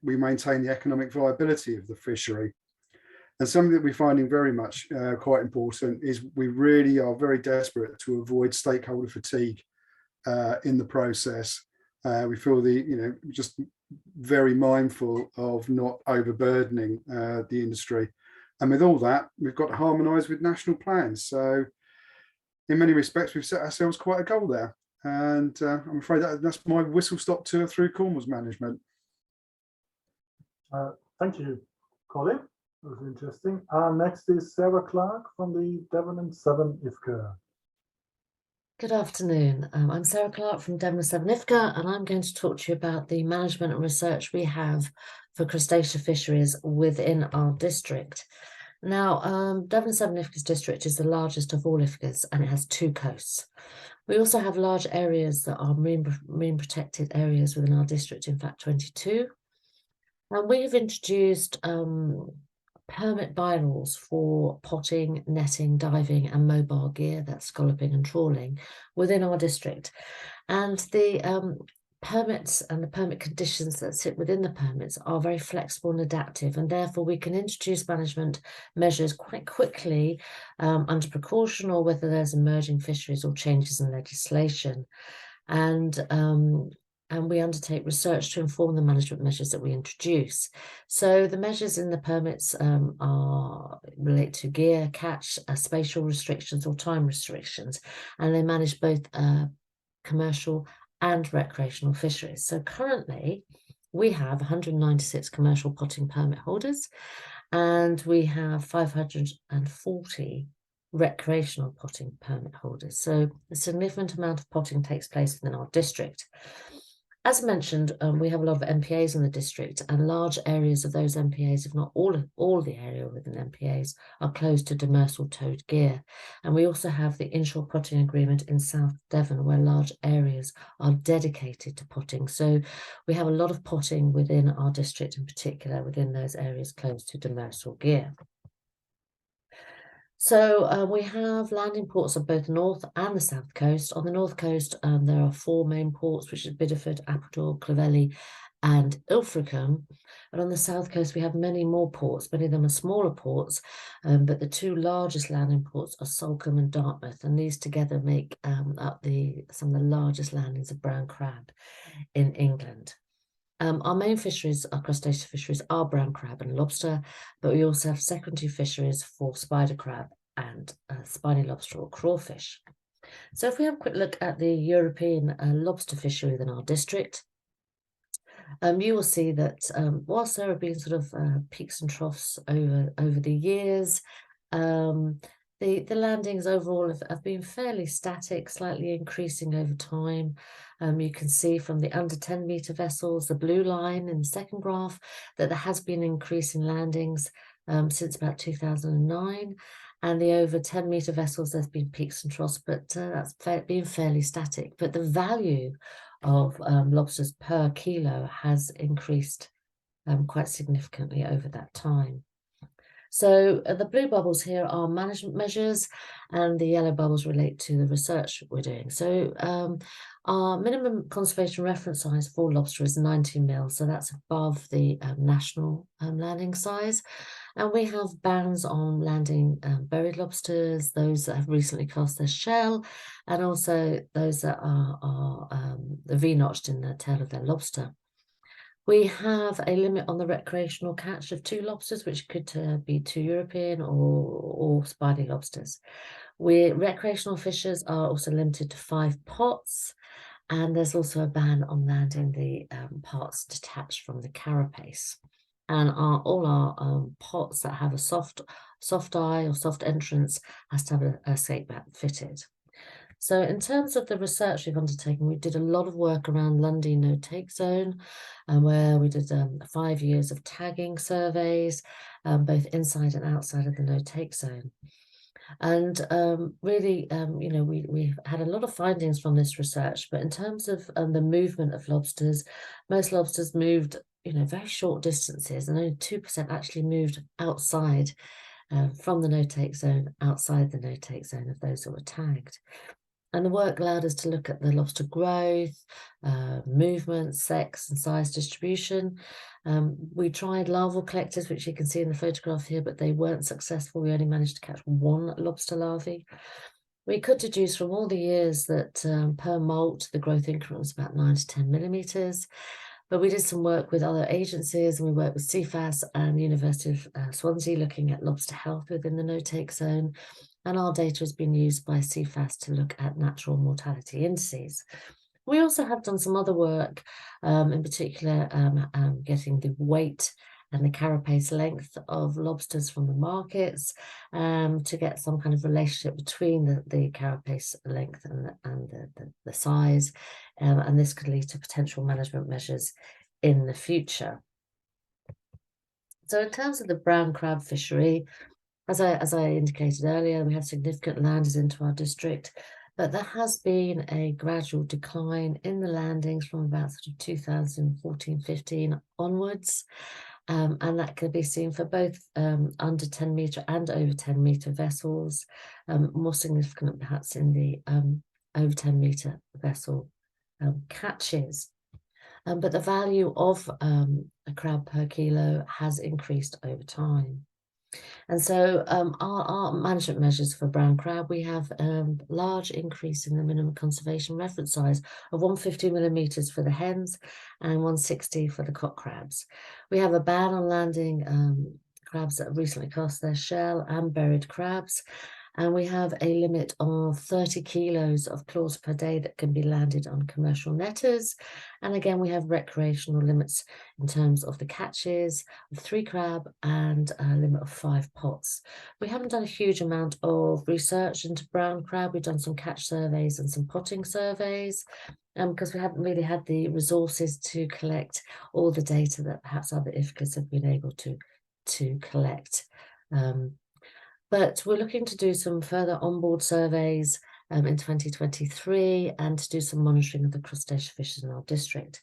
we maintain the economic viability of the fishery. And something that we're finding very much quite important is we really are very desperate to avoid stakeholder fatigue in the process. We feel just very mindful of not overburdening the industry. And with all that, we've got to harmonise with national plans. So in many respects, we've set ourselves quite a goal there. And I'm afraid that's my whistle-stop tour through Cornwall's management. Thank you, Colin. That was interesting. Next is Sarah Clark from the Devon and Severn IFCA. Good afternoon. I'm Sarah Clark from Devon and Severn IFCA, and I'm going to talk to you about the management and research we have for crustacea fisheries within our district. Now, Devon and Severn IFCA's district is the largest of all IFCAs, and it has 2 coasts. We also have large areas that are marine protected areas within our district, in fact 22. And we have introduced permit bylaws for potting, netting, diving and mobile gear, that's scalloping and trawling, within our district. And the permits and the permit conditions that sit within the permits are very flexible and adaptive, and therefore we can introduce management measures quite quickly under precaution, or whether there's emerging fisheries or changes in legislation. And we undertake research to inform the management measures that we introduce. So the measures in the permits relate to gear, catch, spatial restrictions or time restrictions, and they manage both commercial and recreational fisheries. So currently we have 196 commercial potting permit holders, and we have 540 recreational potting permit holders. So a significant amount of potting takes place within our district. As mentioned, we have a lot of MPAs in the district, and large areas of those MPAs, if not all the area within MPAs, are closed to demersal towed gear. And we also have the inshore potting agreement in South Devon, where large areas are dedicated to potting. So we have a lot of potting within our district, in particular within those areas closed to demersal gear. So we have landing ports on both the north and the south coast. On the north coast, there are 4 main ports, which is Bideford, Appledore, Clovelly and Ilfracombe. And on the south coast, we have many more ports. Many of them are smaller ports, but the 2 largest landing ports are Salcombe and Dartmouth, and these together make up some of the largest landings of brown crab in England. Our main fisheries, our crustacea fisheries, are brown crab and lobster, but we also have secondary fisheries for spider crab and spiny lobster or crawfish. So if we have a quick look at the European lobster fishery within our district, you will see that whilst there have been sort of peaks and troughs over the years, The landings overall have been fairly static, slightly increasing over time. You can see from the under 10 metre vessels, the blue line in the second graph, that there has been an increase in landings since about 2009. And the over 10 metre vessels, there's been peaks and troughs, but that's been fairly static. But the value of lobsters per kilo has increased quite significantly over that time. So the blue bubbles here are management measures, and the yellow bubbles relate to the research we're doing. So our minimum conservation reference size for lobster is 90 mil, so that's above the national landing size. And we have bans on landing buried lobsters, those that have recently cast their shell, and also those that are V-notched in the tail of their lobster. We have a limit on the recreational catch of 2 lobsters, which could be 2 European or spiny lobsters. Recreational fishers are also limited to 5 pots, and there's also a ban on landing the parts detached from the carapace. And all our pots that have a soft eye or soft entrance has to have an escape mat fitted. So in terms of the research we've undertaken, we did a lot of work around Lundy no-take zone, where we did 5 years of tagging surveys, both inside and outside of the no-take zone. And really, you know, we've had a lot of findings from this research, but in terms of the movement of lobsters, most lobsters moved, you know, very short distances, and only 2% actually moved outside from the no-take zone, outside the no-take zone of those that were tagged. And the work allowed us to look at the lobster growth, movement, sex and size distribution. We tried larval collectors, which you can see in the photograph here, but they weren't successful. We only managed to catch 1 lobster larvae. We could deduce from all the years that per molt, the growth increment was about 9 to 10 millimetres. But we did some work with other agencies, and we worked with CFAS and the University of Swansea, looking at lobster health within the no-take zone. And our data has been used by CFAS to look at natural mortality indices. We also have done some other work, in particular getting the weight and the carapace length of lobsters from the markets to get some kind of relationship between the carapace length and the size, and this could lead to potential management measures in the future. So in terms of the brown crab fishery, as I indicated earlier, we have significant landers into our district, but there has been a gradual decline in the landings from about sort of 2014-15 onwards, and that can be seen for both under 10 metre and over 10 metre vessels, more significant perhaps in the over 10 metre vessel catches. But the value of a crab per kilo has increased over time. And so our management measures for brown crab, we have a large increase in the minimum conservation reference size of 150 millimetres for the hens and 160 for the cock crabs. We have a ban on landing crabs that have recently cast their shell and buried crabs. And we have a limit of 30 kilos of claws per day that can be landed on commercial netters. And again, we have recreational limits in terms of the catches of 3 crab and a limit of 5 pots. We haven't done a huge amount of research into brown crab. We've done some catch surveys and some potting surveys, because we haven't really had the resources to collect all the data that perhaps other IFCAs have been able to collect. But we're looking to do some further onboard surveys in 2023 and to do some monitoring of the crustacean fishes in our district.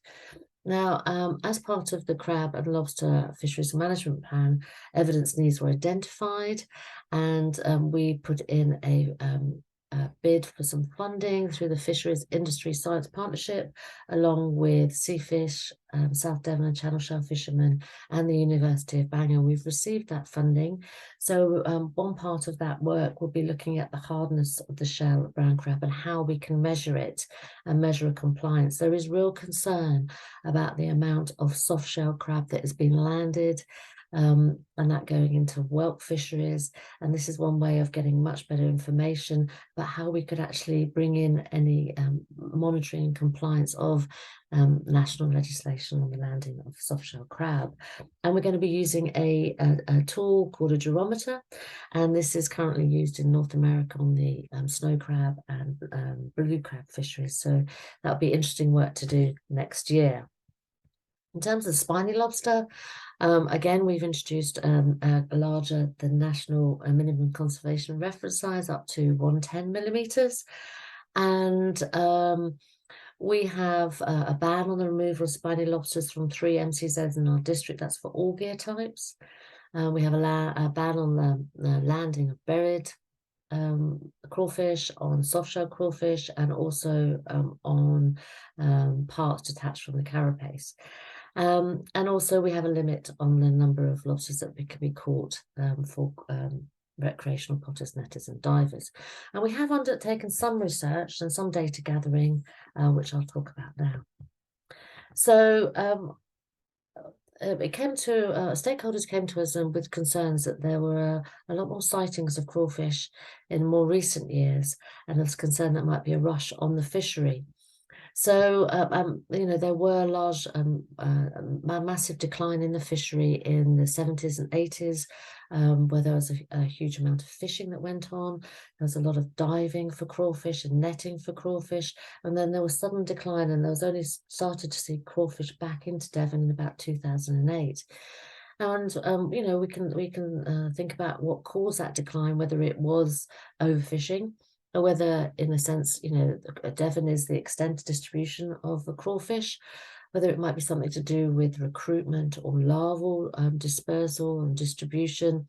Now, as part of the crab and lobster fisheries management plan, evidence needs were identified, and we put in a bid for some funding through the Fisheries Industry Science Partnership, along with Seafish, South Devon and Channel Shell Fishermen, and the University of Bangor. We've received that funding. So one part of that work will be looking at the hardness of the shell of brown crab and how we can measure it and measure compliance. There is real concern about the amount of soft shell crab that has been landed. and that going into whelk fisheries. And this is one way of getting much better information about how we could actually bring in any monitoring and compliance of national legislation on the landing of soft-shell crab. And we're going to be using a tool called a gyrometer, and this is currently used in North America on the snow crab and blue crab fisheries. So that'll be interesting work to do next year. In terms of spiny lobster, again, we've introduced a larger than national minimum conservation reference size up to 110 millimeters. And we have a ban on the removal of spiny lobsters from 3 MCZs in our district. That's for all gear types. We have a ban on the landing of buried crawfish, on soft-shell crawfish, and also on parts detached from the carapace. And also we have a limit on the number of lobsters that can be caught for recreational potters, netters and divers. And we have undertaken some research and some data gathering, which I'll talk about now. So stakeholders came to us with concerns that there were a lot more sightings of crawfish in more recent years, and there's concern that might be a rush on the fishery. So, there were large, massive decline in the fishery in the 70s and 80s, where there was a huge amount of fishing that went on. There was a lot of diving for crawfish and netting for crawfish. And then there was sudden decline, and there was only started to see crawfish back into Devon in about 2008. And, we can think about what caused that decline, whether it was overfishing, or whether, in a sense, Devon is the extent distribution of the crawfish, whether it might be something to do with recruitment or larval dispersal and distribution,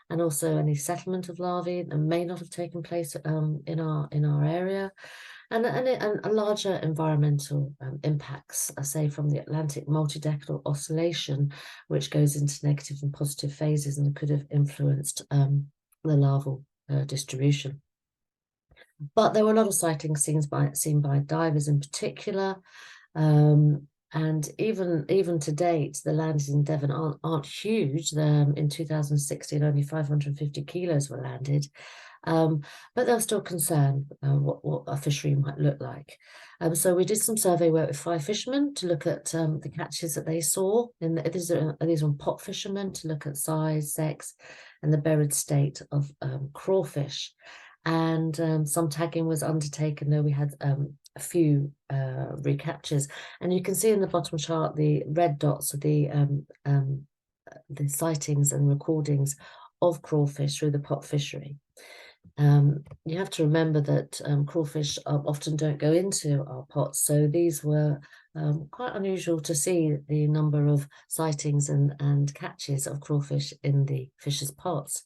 and also any settlement of larvae that may not have taken place in our area, and larger environmental impacts, say from the Atlantic multidecadal oscillation, which goes into negative and positive phases and could have influenced the larval distribution. But there were a lot of sightings seen by divers in particular, and even to date, the landings in Devon aren't huge. In 2016, only 550 kilos were landed, but there's still concern what a fishery might look like. So we did some survey work with 5 fishermen to look at the catches that they saw. These are pot fishermen, to look at size, sex, and the buried state of crawfish. And some tagging was undertaken, though we had a few recaptures. And you can see in the bottom chart the red dots of the sightings and recordings of crawfish through the pot fishery. You have to remember that crawfish often don't go into our pots, so these were quite unusual to see the number of sightings and catches of crawfish in the fishers' pots.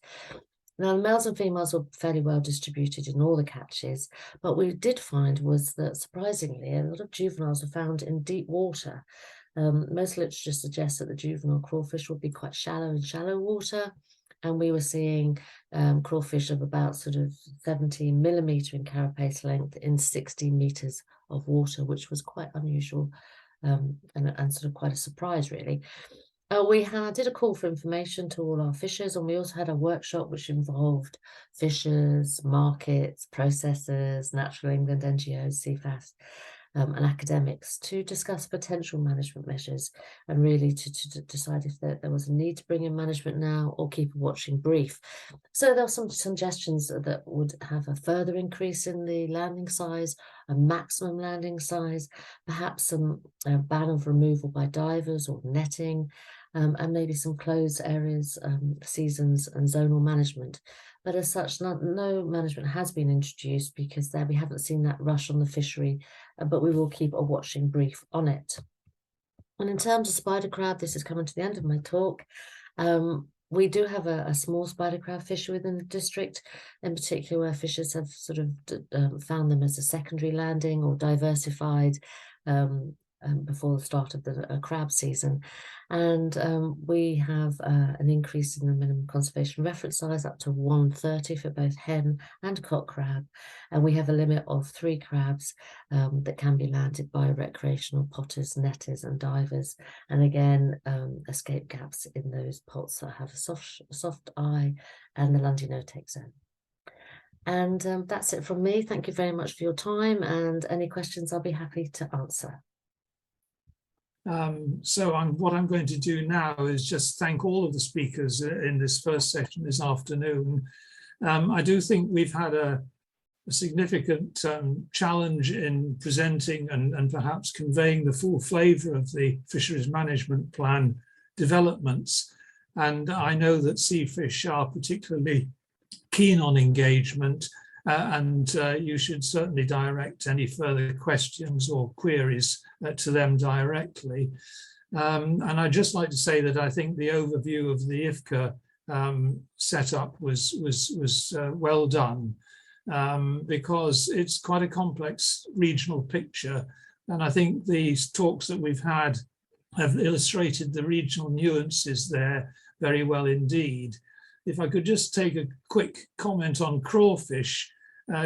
Now, the males and females were fairly well distributed in all the catches, but what we did find was that, surprisingly, a lot of juveniles were found in deep water. Most literature suggests that the juvenile crawfish would be quite shallow in shallow water, and we were seeing crawfish of about sort of 17 millimetre in carapace length in 16 metres of water, which was quite unusual and sort of quite a surprise, really. We did a call for information to all our fishers, and we also had a workshop which involved fishers, markets, processors, Natural England, NGOs, CFAS, and academics to discuss potential management measures, and really to decide if there was a need to bring in management now or keep a watching brief. So there were some suggestions that would have a further increase in the landing size, a maximum landing size, perhaps some ban of removal by divers or netting, and maybe some closed areas, seasons and zonal management. But as such, no management has been introduced, because there we haven't seen that rush on the fishery, but we will keep a watching brief on it. And in terms of spider crab, this is coming to the end of my talk. We do have a small spider crab fishery within the district, in particular where fishers have sort of found them as a secondary landing or diversified before the start of the crab season. And we have an increase in the minimum conservation reference size up to 130 for both hen and cock crab. And we have a limit of 3 crabs that can be landed by recreational potters, netters and divers. And again, escape gaps in those pots that have a soft eye and the Londinotic zone. And that's it from me. Thank you very much for your time, and any questions I'll be happy to answer. What I'm going to do now is just thank all of the speakers in this first session this afternoon. I do think we've had a significant challenge in presenting and perhaps conveying the full flavour of the Fisheries Management Plan developments. And I know that Seafish are particularly keen on engagement, and you should certainly direct any further questions or queries to them directly. And I'd just like to say that I think the overview of the IFCA setup was well done, because it's quite a complex regional picture. And I think these talks that we've had have illustrated the regional nuances there very well indeed. If I could just take a quick comment on crawfish,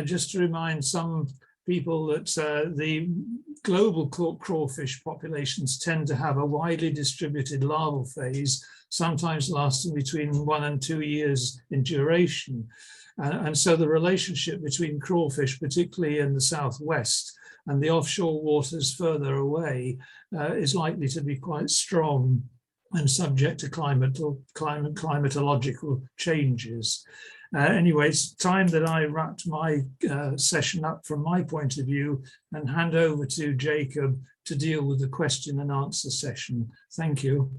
just to remind some people that the global crawfish populations tend to have a widely distributed larval phase, sometimes lasting between 1 and 2 years in duration. And so the relationship between crawfish, particularly in the southwest, and the offshore waters further away, is likely to be quite strong and subject to climatological changes. Anyway, it's time that I wrapped my session up from my point of view and hand over to Jacob to deal with the question and answer session. Thank you.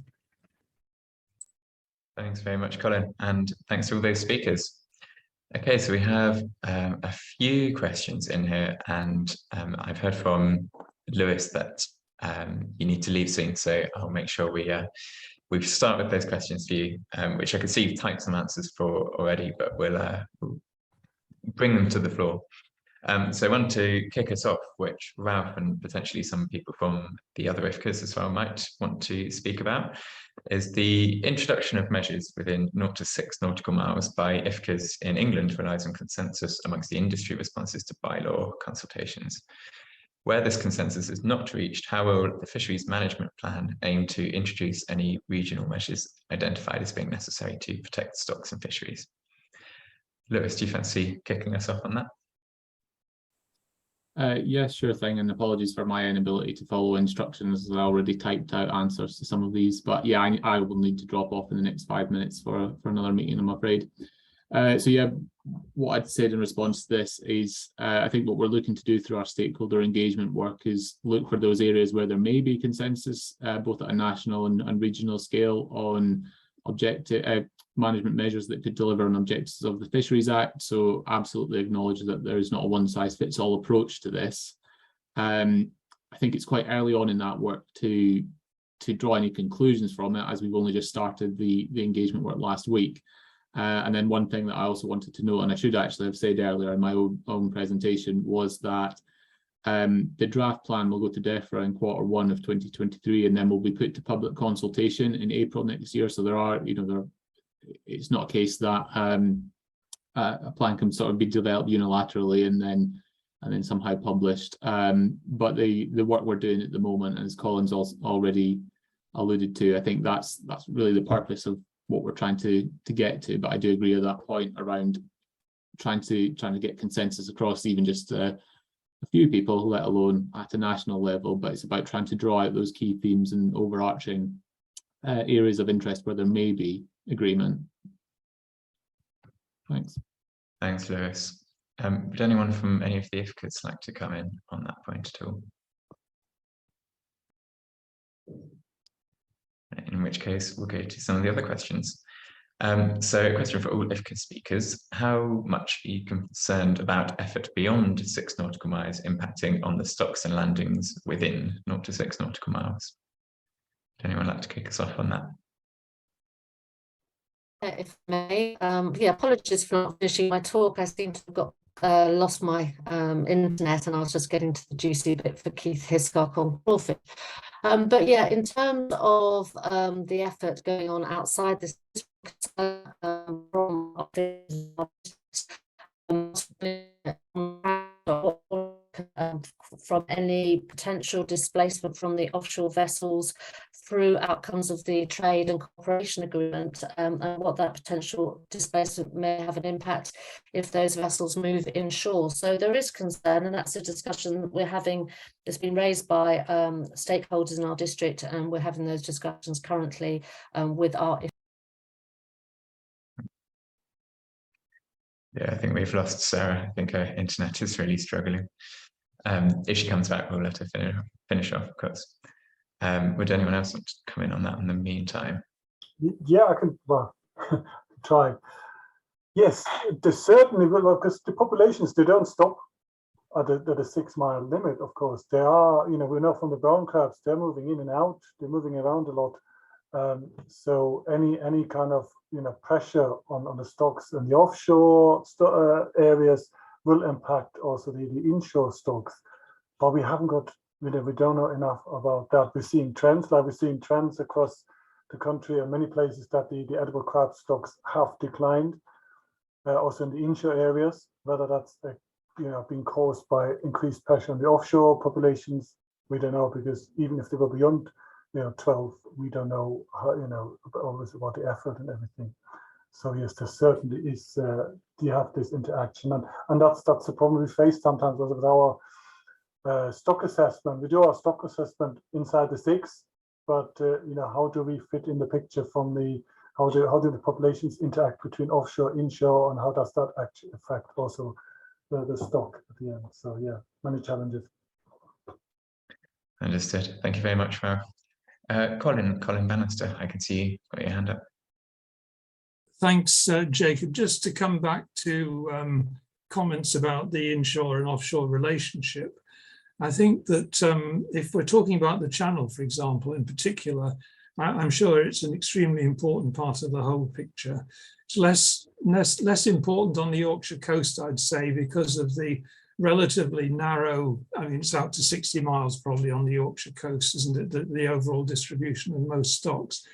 Thanks very much, Colin, and thanks to all those speakers. Okay, so we have a few questions in here, and I've heard from Lewis that you need to leave soon, so I'll make sure we start with those questions for you, which I can see you've typed some answers for already, but we'll bring them to the floor. So I want to kick us off, which Ralph and potentially some people from the other IFCAs as well might want to speak about, is the introduction of measures within 0 to 6 nautical miles by IFCAs in England relies on consensus amongst the industry responses to bylaw consultations. Where this consensus is not reached, how will the Fisheries Management Plan aim to introduce any regional measures identified as being necessary to protect stocks and fisheries? Lewis, do you fancy kicking us off on that? Yes, sure thing, and apologies for my inability to follow instructions, as I already typed out answers to some of these, but yeah, I will need to drop off in the next 5 minutes for another meeting, I'm afraid. So yeah, what I'd said in response to this is I think what we're looking to do through our stakeholder engagement work is look for those areas where there may be consensus, both at a national and regional scale, on objective management measures that could deliver on objectives of the Fisheries Act. So absolutely acknowledge that there is not a one-size-fits-all approach to this. I think it's quite early on in that work to draw any conclusions from it, as we've only just started the engagement work last week. And then one thing that I also wanted to note, and I should actually have said earlier in my own presentation, was that the draft plan will go to DEFRA in Q1 of 2023, and then will be put to public consultation in April next year. So it's not a case that a plan can sort of be developed unilaterally and then somehow published. But the work we're doing at the moment, as Colin's already alluded to, I think that's really the purpose of what we're trying to get to. But I do agree with that point around trying to get consensus across even just a few people, let alone at a national level. But it's about trying to draw out those key themes and overarching areas of interest where there may be agreement. Thanks. Thanks, Lewis. Would anyone from any of the IFCAs like to come in on that point at all? In which case, we'll go to some of the other questions. So a question for all IFCA speakers: how much are you concerned about effort beyond 6 nautical miles impacting on the stocks and landings within 0 to 6 nautical miles? Would anyone like to kick us off on that? If I may, yeah, apologies for not finishing my talk. I seem to have got lost my internet, and I was just getting to the juicy bit for Keith Hiscock on crawfish. But yeah, in terms of the effort going on outside this from any potential displacement from the offshore vessels through outcomes of the trade and cooperation agreement, and what that potential displacement may have an impact if those vessels move inshore. So there is concern, and that's a discussion that we're having. It's been raised by stakeholders in our district, and we're having those discussions currently with our. Yeah, I think we've lost Sarah. I think her internet is really struggling. If she comes back, we'll let her finish off, of course. Would anyone else want to come in on that in the meantime? Yeah, I can try. Yes, there's certainly, because the populations, they don't stop at the 6 mile limit, of course. They are, we know from the brown crabs, they're moving in and out, they're moving around a lot. So any kind of pressure on the stocks and the offshore areas will impact also the inshore stocks. But we haven't got, we don't know enough about that. We're seeing trends, across the country and many places that the edible crab stocks have declined, also in the inshore areas. Whether that's being caused by increased pressure on the offshore populations, we don't know, because even if they go beyond 12, we don't know how, always about the effort and everything. So yes, there certainly is. You have this interaction, and that's the problem we face sometimes with our stock assessment. We do our stock assessment inside the 6, but how do we fit in the picture from the how do the populations interact between offshore, inshore, and how does that actually affect also the stock at the end? So yeah, many challenges. Understood. Thank you very much, Farah. Colin Bannister, I can see you got your hand up. Thanks, Jacob. Just to come back to comments about the inshore and offshore relationship, I think that if we're talking about the channel, for example, in particular, I'm sure it's an extremely important part of the whole picture. It's less important on the Yorkshire coast, I'd say, because of the relatively narrow, it's out to 60 miles probably on the Yorkshire coast, isn't it, the overall distribution of most stocks.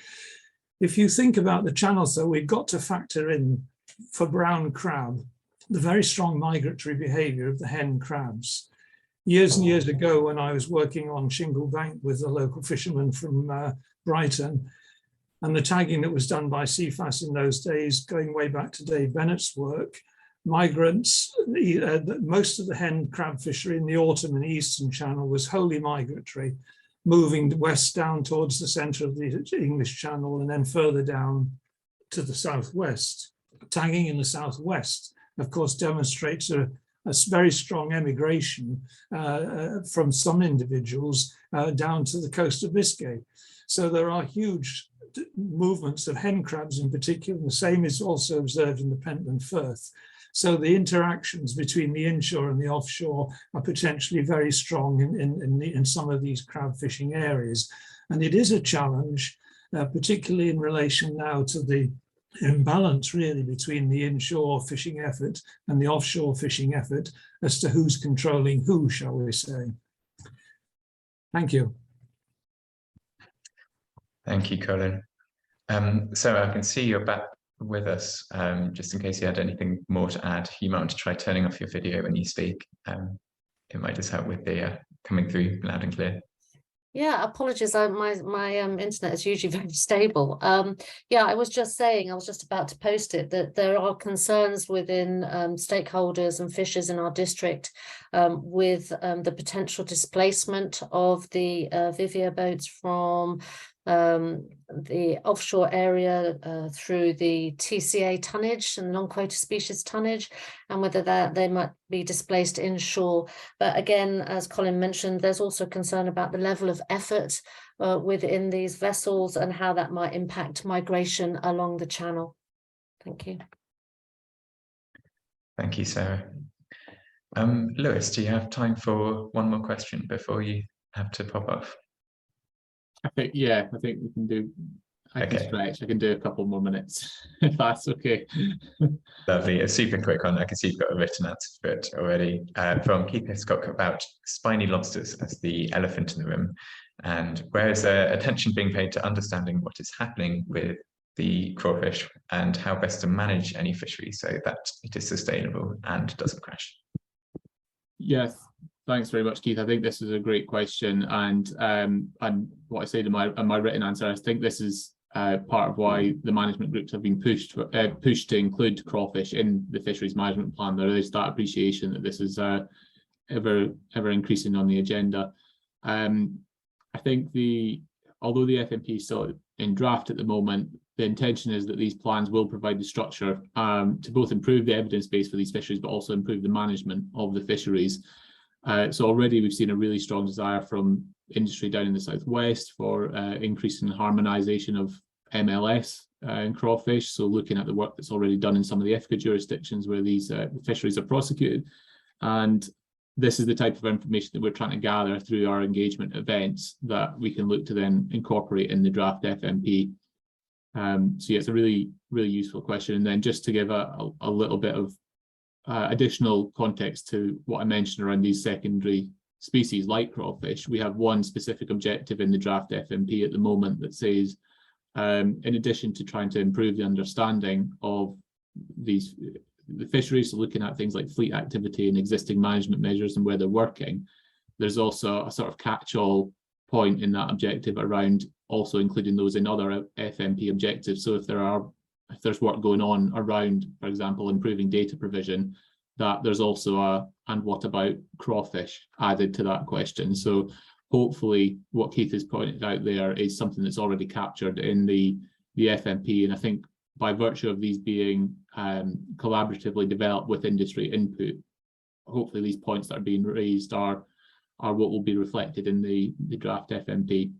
If you think about the channels, though, we've got to factor in, for brown crab, the very strong migratory behaviour of the hen crabs. Years and years ago, when I was working on Shingle Bank with a local fisherman from Brighton, and the tagging that was done by CFAS in those days, going way back to Dave Bennett's work, migrants, most of the hen crab fishery in the autumn and eastern channel was wholly migratory, moving west down towards the centre of the English Channel and then further down to the southwest. Tagging in the southwest, of course, demonstrates a very strong emigration from some individuals down to the coast of Biscay. So there are huge movements of hen crabs in particular, and the same is also observed in the Pentland Firth. So the interactions between the inshore and the offshore are potentially very strong in some of these crab fishing areas. And it is a challenge, particularly in relation now to the imbalance really between the inshore fishing effort and the offshore fishing effort as to who's controlling who, shall we say. Thank you. Thank you, Colin. So I can see you're back with us. Just in case you had anything more to add, you might want to try turning off your video when you speak. It might just help with the coming through loud and clear. Yeah, apologies. My internet is usually very stable. Yeah, I was just saying, I was just about to post it, that there are concerns within stakeholders and fishers in our district with the potential displacement of the Vivia boats from the offshore area through the TCA tonnage and non-quota species tonnage, and whether they might be displaced inshore. But again, as Colin mentioned, there's also concern about the level of effort within these vessels and how that might impact migration along the channel. Thank you. Thank you, Sarah. Lewis, do you have time for one more question before you have to pop off? I think we can do I can stretch. I can do a couple more minutes if that's okay. Lovely. A super quick one. I can see you've got a written answer for it already. From Keith Hiscock about spiny lobsters as the elephant in the room. And where is attention being paid to understanding what is happening with the crawfish and how best to manage any fishery so that it is sustainable and doesn't crash? Yes, thanks very much, Keith. I think this is a great question, and what I said in my written answer, I think this is part of why the management groups have been pushed to include crawfish in the fisheries management plan. There is that appreciation that this is ever increasing on the agenda. I think although the FMP is still in draft at the moment, the intention is that these plans will provide the structure to both improve the evidence base for these fisheries, but also improve the management of the fisheries. So already we've seen a really strong desire from industry down in the southwest for increasing harmonisation of MLS in crawfish. So looking at the work that's already done in some of the IFCA jurisdictions where these fisheries are prosecuted. And this is the type of information that we're trying to gather through our engagement events that we can look to then incorporate in the draft FMP. So yeah, it's a really, really useful question. And then just to give a little bit of additional context to what I mentioned around these secondary species like crawfish, we have one specific objective in the draft FMP at the moment that says, in addition to trying to improve the understanding of the fisheries, so looking at things like fleet activity and existing management measures and where they're working, there's also a sort of catch-all point in that objective around also including those in other FMP objectives. So if there's work going on around, for example, improving data provision, that there's also and what about crawfish added to that question. So hopefully what Keith has pointed out there is something that's already captured in the FMP. And I think by virtue of these being collaboratively developed with industry input, hopefully these points that are being raised are what will be reflected in the draft FMP.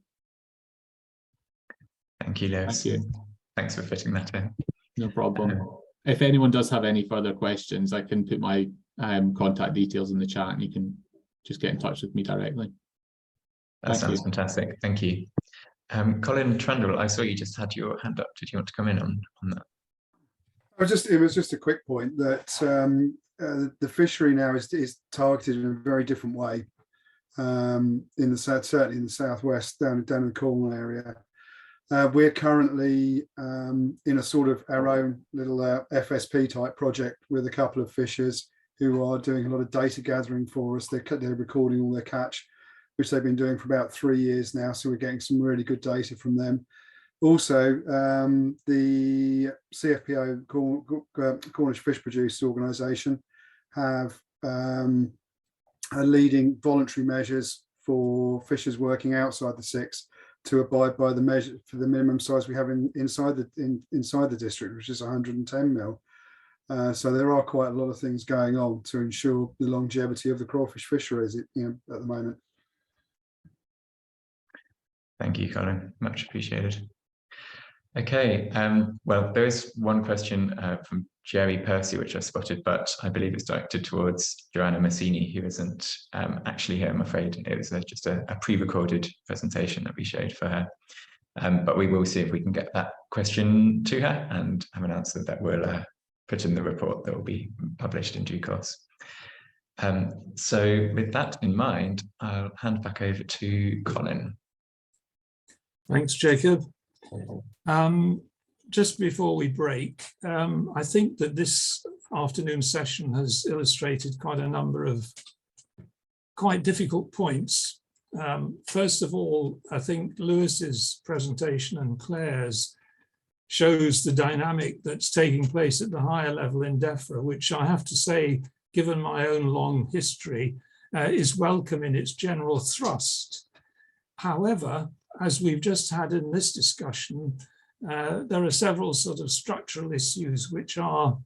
Thank you, Lewis. Thank you. Thanks for fitting that in. No problem. If anyone does have any further questions, I can put my contact details in the chat and you can just get in touch with me directly. That sounds fantastic. Thank you. Colin Trundle, I saw you just had your hand up. Did you want to come in on that? It was just a quick point that the fishery now is targeted in a very different way. In the south, certainly in the southwest, down in the Cornwall area. We're currently in a sort of our own little FSP type project with a couple of fishers who are doing a lot of data gathering for us. They're recording all their catch, which they've been doing for about 3 years now. So we're getting some really good data from them. Also, the CFPO, Cornish Fish Producers Organisation, have leading voluntary measures for fishers working outside the six to abide by the measure for the minimum size we have inside the district, which is 110 mil. So there are quite a lot of things going on to ensure the longevity of the crawfish fisheries at the moment. Thank you, Colin. Much appreciated. Okay, well, there is one question from Jerry Percy, which I spotted, but I believe it's directed towards Joanna Massini, who isn't actually here, I'm afraid. It was just a pre-recorded presentation that we showed for her. But we will see if we can get that question to her and have an answer that we'll put in the report that will be published in due course. So with that in mind, I'll hand back over to Colin. Thanks, Jacob. Just before we break, I think that this afternoon session has illustrated quite a number of quite difficult points. First of all, I think Lewis's presentation and Claire's shows the dynamic that's taking place at the higher level in DEFRA, which I have to say, given my own long history, is welcome in its general thrust. However, as we've just had in this discussion, there are several sort of structural issues which are,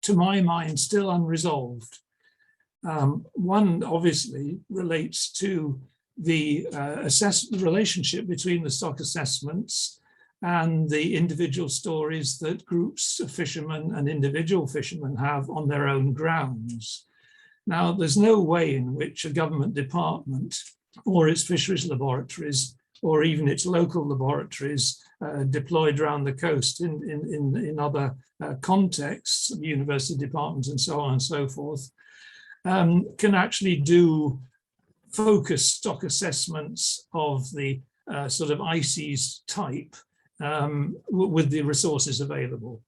to my mind, still unresolved. One obviously relates to the relationship between the stock assessments and the individual stories that groups of fishermen and individual fishermen have on their own grounds. Now, there's no way in which a government department or its fisheries laboratories or even its local laboratories deployed around the coast in other contexts, university departments and so on and so forth, can actually do focused stock assessments of the sort of ICES type with the resources available.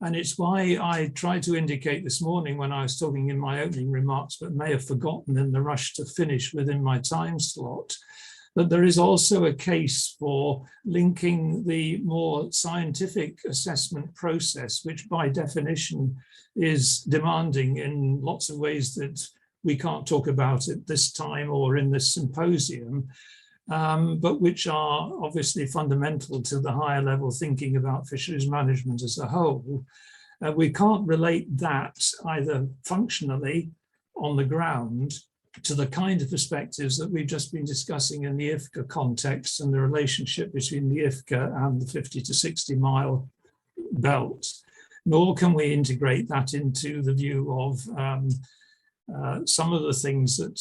And it's why I tried to indicate this morning when I was talking in my opening remarks, but may have forgotten in the rush to finish within my time slot, that there is also a case for linking the more scientific assessment process, which by definition is demanding in lots of ways that we can't talk about at this time or in this symposium, but which are obviously fundamental to the higher level thinking about fisheries management as a whole. We can't relate that either functionally on the ground to the kind of perspectives that we've just been discussing in the IFCA context and the relationship between the IFCA and the 50 to 60 mile belt, nor can we integrate that into the view of some of the things that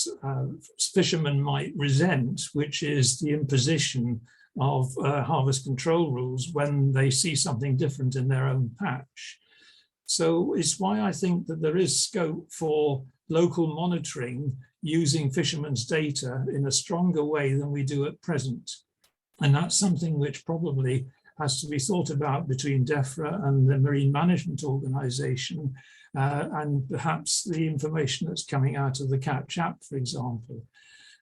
fishermen might resent, which is the imposition of harvest control rules when they see something different in their own patch. So it's why I think that there is scope for local monitoring using fishermen's data in a stronger way than we do at present. And that's something which probably has to be thought about between DEFRA and the Marine Management Organization, and perhaps the information that's coming out of the CAPCH app, for example.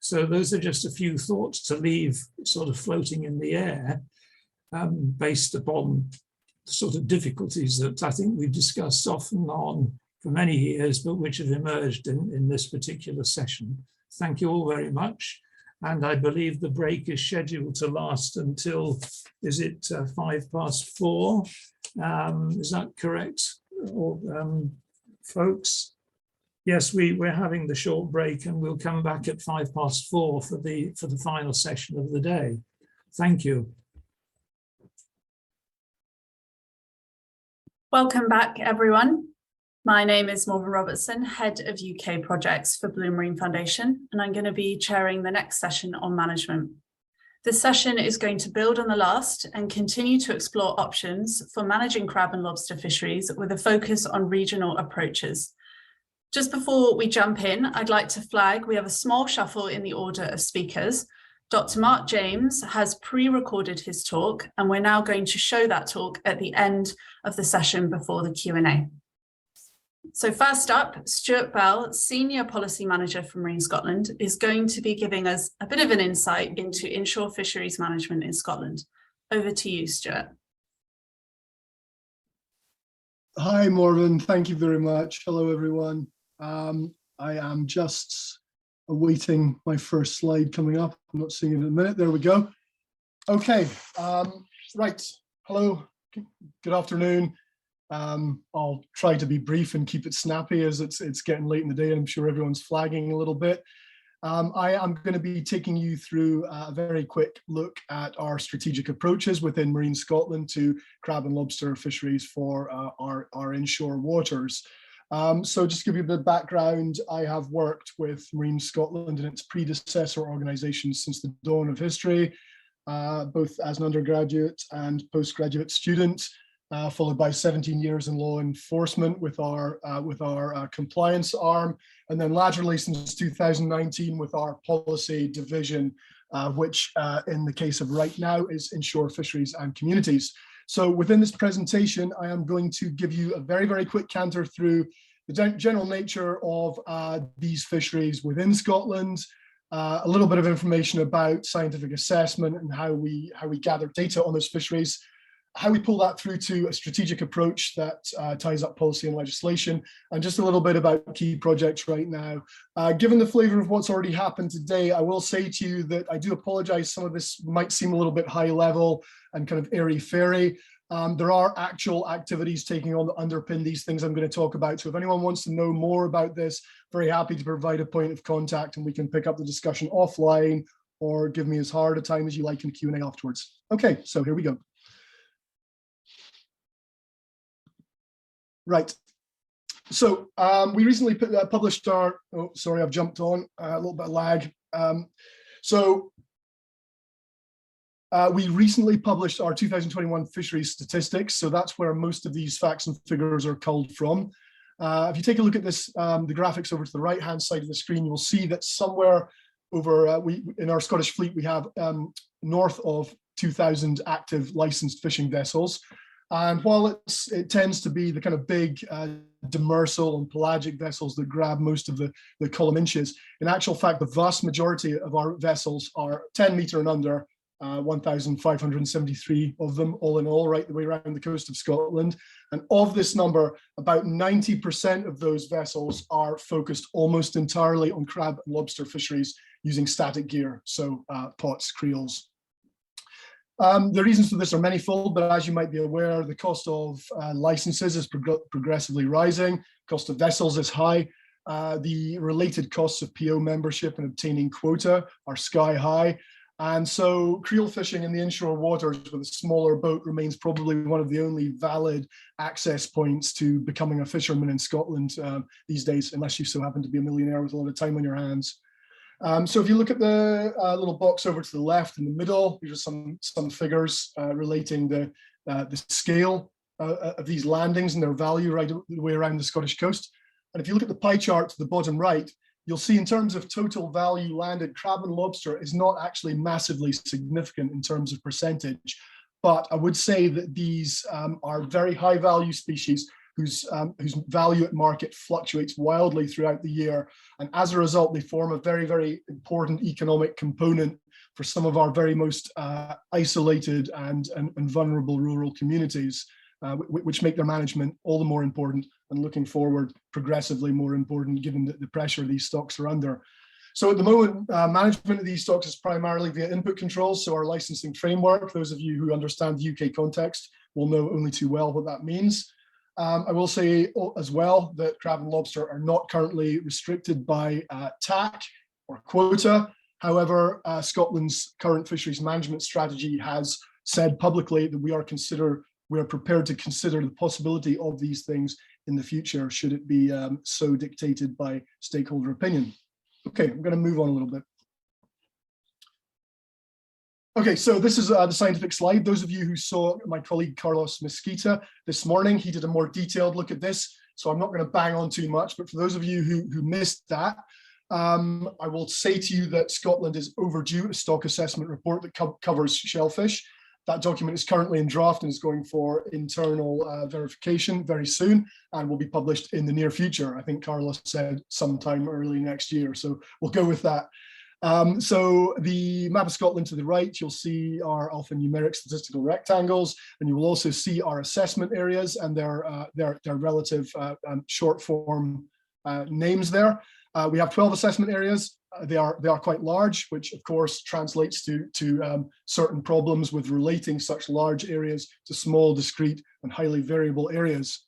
So those are just a few thoughts to leave sort of floating in the air, based upon the sort of difficulties that I think we've discussed off and on for many years, but which have emerged in this particular session. Thank you all very much. And I believe the break is scheduled to last until, is it 4:05? Is that correct, or, folks? Yes, we're having the short break, and we'll come back at 4:05 for the final session of the day. Thank you. Welcome back, everyone. My name is Morgan Robertson, Head of UK Projects for Blue Marine Foundation, and I'm going to be chairing the next session on management. This session is going to build on the last and continue to explore options for managing crab and lobster fisheries with a focus on regional approaches. Just before we jump in, I'd like to flag we have a small shuffle in the order of speakers. Dr. Mark James has pre-recorded his talk, and we're now going to show that talk at the end of the session before the Q&A. So first up, Stuart Bell, Senior Policy Manager for Marine Scotland, is going to be giving us a bit of an insight into inshore fisheries management in Scotland. Over to you, Stuart. Hi, Morgan. Thank you very much. Hello, everyone. I am just awaiting my first slide coming up. I'm not seeing it in a minute. There we go. Okay. Right. Hello. Good afternoon. I'll try to be brief and keep it snappy as it's getting late in the day, and I'm sure everyone's flagging a little bit. I am going to be taking you through a very quick look at our strategic approaches within Marine Scotland to crab and lobster fisheries for our inshore waters. So just to give you a bit of background, I have worked with Marine Scotland and its predecessor organisations since the dawn of history, both as an undergraduate and postgraduate student. Followed by 17 years in law enforcement with our compliance arm, and then laterally since 2019 with our policy division, which in the case of right now is inshore fisheries and communities. So within this presentation, I am going to give you a very, very quick canter through the general nature of these fisheries within Scotland, a little bit of information about scientific assessment and how we gather data on those fisheries, how we pull that through to a strategic approach that ties up policy and legislation, and just a little bit about key projects right now. Given the flavour of what's already happened today, I will say to you that I do apologise, some of this might seem a little bit high level and kind of airy-fairy. There are actual activities taking on that underpin these things I'm going to talk about. So if anyone wants to know more about this, very happy to provide a point of contact, and we can pick up the discussion offline or give me as hard a time as you like in Q&A afterwards. Okay, so here we go. Right, so we recently published our, oh, sorry, I've jumped on, a little bit of lag. So We recently published our 2021 fisheries statistics, so that's where most of these facts and figures are culled from. If you take a look at this, the graphics over to the right-hand side of the screen, you'll see that somewhere over, in our Scottish fleet, we have north of 2,000 active licensed fishing vessels. And while it tends to be the kind of big demersal and pelagic vessels that grab most of the column inches, in actual fact, the vast majority of our vessels are 10 metre and under, 1,573 of them all in all, right the way around the coast of Scotland. And of this number, about 90% of those vessels are focused almost entirely on crab and lobster fisheries using static gear, so pots, creels. The reasons for this are manifold, but as you might be aware, the cost of licenses is progressively rising, cost of vessels is high, the related costs of PO membership and obtaining quota are sky high. And so creel fishing in the inshore waters with a smaller boat remains probably one of the only valid access points to becoming a fisherman in Scotland these days, unless you so happen to be a millionaire with a lot of time on your hands. So if you look at the little box over to the left in the middle, these are some figures relating the scale of these landings and their value right the way around the Scottish coast. And if you look at the pie chart to the bottom right, you'll see in terms of total value landed, crab and lobster is not actually massively significant in terms of percentage. But I would say that these are very high value species whose value at market fluctuates wildly throughout the year. And as a result, they form a very, very important economic component for some of our very most isolated and vulnerable rural communities, which make their management all the more important and looking forward progressively more important given the pressure these stocks are under. So at the moment, management of these stocks is primarily via input controls. So our licensing framework, those of you who understand the UK context will know only too well what that means. I will say as well that crab and lobster are not currently restricted by TAC or quota. However, Scotland's current fisheries management strategy has said publicly that we are prepared to consider the possibility of these things in the future, should it be so dictated by stakeholder opinion. Okay, I'm going to move on a little bit. Okay, so this is the scientific slide. Those of you who saw my colleague Carlos Mesquita this morning, he did a more detailed look at this, so I'm not going to bang on too much, but for those of you who missed that, I will say to you that Scotland is overdue a stock assessment report that covers shellfish. That document is currently in draft and is going for internal verification very soon and will be published in the near future. I think Carlos said sometime early next year, so we'll go with that. So the map of Scotland to the right, you'll see our alphanumeric statistical rectangles, and you will also see our assessment areas and their relative short form names there. We have 12 assessment areas. They are quite large, which of course translates to certain problems with relating such large areas to small, discrete, and highly variable areas.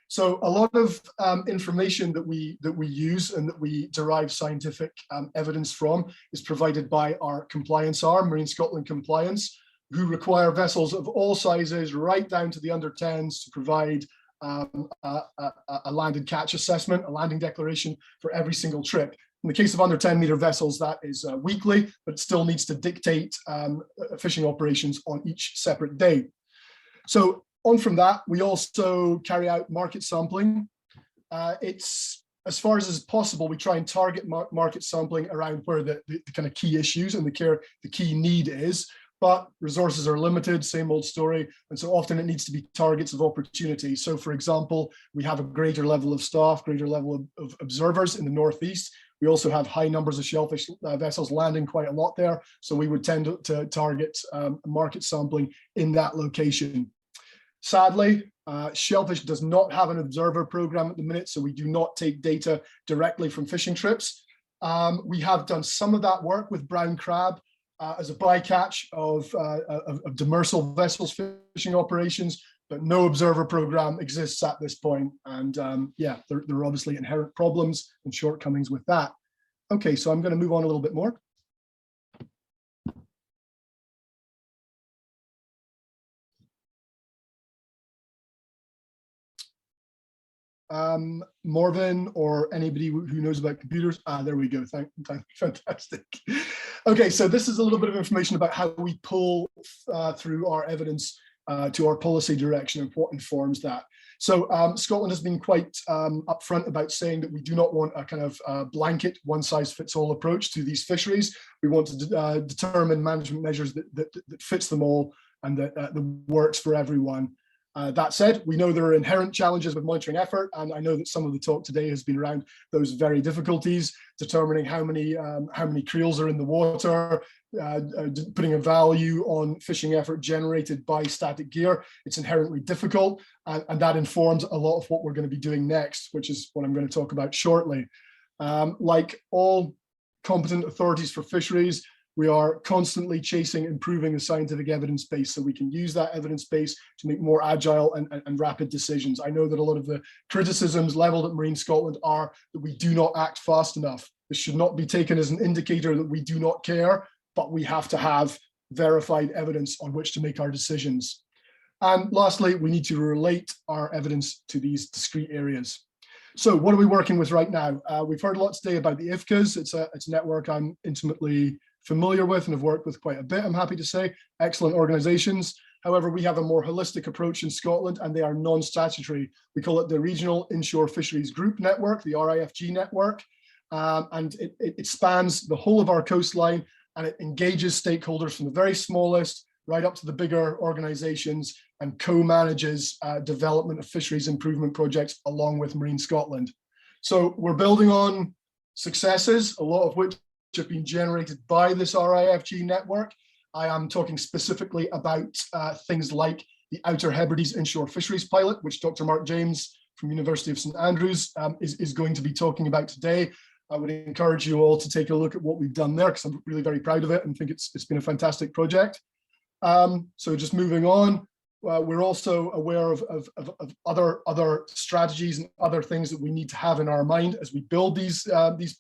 So a lot of information that we use and that we derive scientific evidence from is provided by our compliance arm, Marine Scotland Compliance, who require vessels of all sizes, right down to the under 10s, to provide a landed catch assessment, a landing declaration for every single trip. In the case of under 10 meter vessels, that is weekly, but it still needs to dictate fishing operations on each separate day. So on from that, we also carry out market sampling. It's as far as is possible, we try and target market sampling around where the kind of key issues and the key need is, but resources are limited, same old story. And so often it needs to be targets of opportunity. So for example, we have a greater level of staff, greater level of observers in the Northeast. We also have high numbers of shellfish vessels landing quite a lot there. So we would tend to target market sampling in that location. Sadly, shellfish does not have an observer program at the minute, so we do not take data directly from fishing trips. We have done some of that work with brown crab as a bycatch of demersal vessels fishing operations, but no observer program exists at this point. And yeah, there are obviously inherent problems and shortcomings with that. Okay, so I'm going to move on a little bit more. Morven or anybody who knows about computers? There we go. Fantastic. Okay, so this is a little bit of information about how we pull through our evidence to our policy direction and what informs that. So Scotland has been quite upfront about saying that we do not want a kind of blanket one-size-fits-all approach to these fisheries. We want to determine management measures that fits them all and that works for everyone. That said, we know there are inherent challenges with monitoring effort, and I know that some of the talk today has been around those very difficulties, determining how many creels are in the water, putting a value on fishing effort generated by static gear. It's inherently difficult, and that informs a lot of what we're going to be doing next, which is what I'm going to talk about shortly. Like all competent authorities for fisheries, we are constantly chasing improving the scientific evidence base so we can use that evidence base to make more agile and rapid decisions. I know that a lot of the criticisms leveled at Marine Scotland are that we do not act fast enough. This should not be taken as an indicator that we do not care, but we have to have verified evidence on which to make our decisions. And lastly, we need to relate our evidence to these discrete areas. So what are we working with right now? We've heard a lot today about the IFCAs. It's a network I'm intimately familiar with and have worked with quite a bit, I'm happy to say. Excellent organizations. However, we have a more holistic approach in Scotland, and they are non-statutory. We call it the Regional Inshore Fisheries Group Network, the RIFG network, and it spans the whole of our coastline, and it engages stakeholders from the very smallest right up to the bigger organizations and co-manages development of fisheries improvement projects along with Marine Scotland. So we're building on successes, a lot of which have been generated by this RIFG network. I am talking specifically about things like the Outer Hebrides Inshore Fisheries Pilot, which Dr. Mark James from University of St Andrews is going to be talking about today. I would encourage you all to take a look at what we've done there, because I'm really very proud of it and think it's been a fantastic project. So just moving on, we're also aware of other strategies and other things that we need to have in our mind as we build these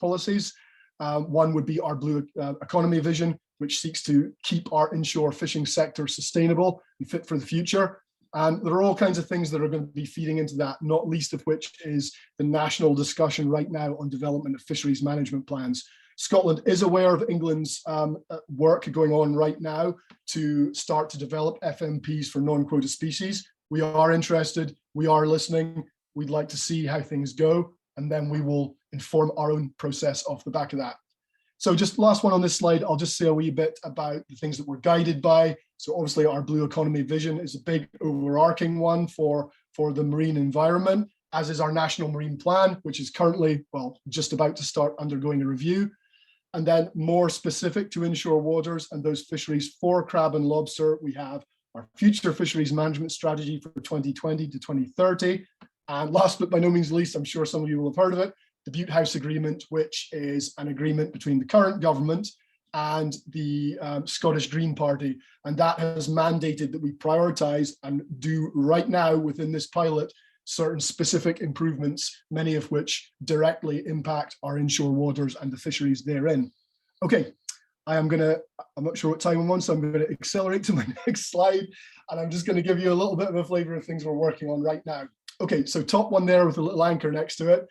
policies. One would be our blue economy vision, which seeks to keep our inshore fishing sector sustainable and fit for the future. And there are all kinds of things that are going to be feeding into that, not least of which is the national discussion right now on development of fisheries management plans. Scotland is aware of England's work going on right now to start to develop FMPs for non-quota species. We are interested, we are listening, we'd like to see how things go, and then we will inform our own process off the back of that. So just last one on this slide, I'll just say a wee bit about the things that we're guided by. So obviously our blue economy vision is a big overarching one for the marine environment, as is our national marine plan, which is currently, well, just about to start undergoing a review. And then more specific to inshore waters and those fisheries for crab and lobster, we have our future fisheries management strategy for 2020 to 2030. And last but by no means least, I'm sure some of you will have heard of it, the Butte House Agreement, which is an agreement between the current government and the Scottish Green Party. And that has mandated that we prioritise and do right now within this pilot certain specific improvements, many of which directly impact our inshore waters and the fisheries therein. Okay, I'm not sure what time I'm on, so I'm going to accelerate to my next slide. And I'm just going to give you a little bit of a flavour of things we're working on right now. Okay, so top one there with a little anchor next to it.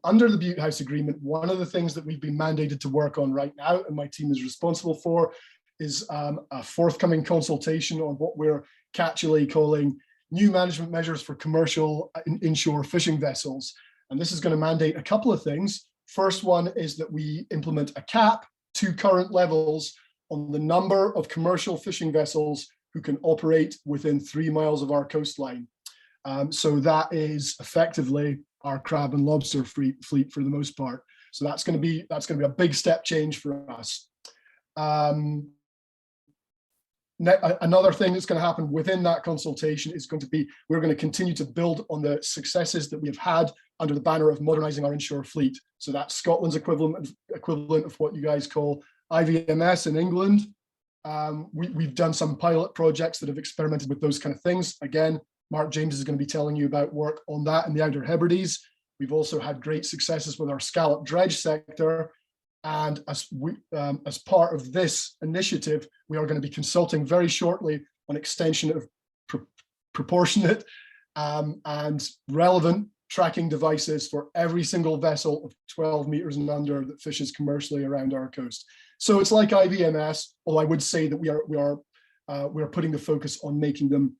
Under the Butte House Agreement, one of the things that we've been mandated to work on right now, and my team is responsible for, is a forthcoming consultation on what we're catchily calling new management measures for commercial inshore fishing vessels. And this is going to mandate a couple of things. First one is that we implement a cap to current levels on the number of commercial fishing vessels who can operate within 3 miles of our coastline. So that is effectively our crab and lobster fleet for the most part. So that's going to be a big step change for us. Another thing that's going to happen within that consultation is going to be, we're going to continue to build on the successes that we have had under the banner of modernising our inshore fleet. So that's Scotland's equivalent of what you guys call IVMS in England. We've done some pilot projects that have experimented with those kind of things. Again, Mark James is going to be telling you about work on that in the Outer Hebrides. We've also had great successes with our scallop dredge sector. And as part of this initiative, we are going to be consulting very shortly on extension of proportionate and relevant tracking devices for every single vessel of 12 meters and under that fishes commercially around our coast. So it's like IVMS, although I would say that we are putting the focus on making them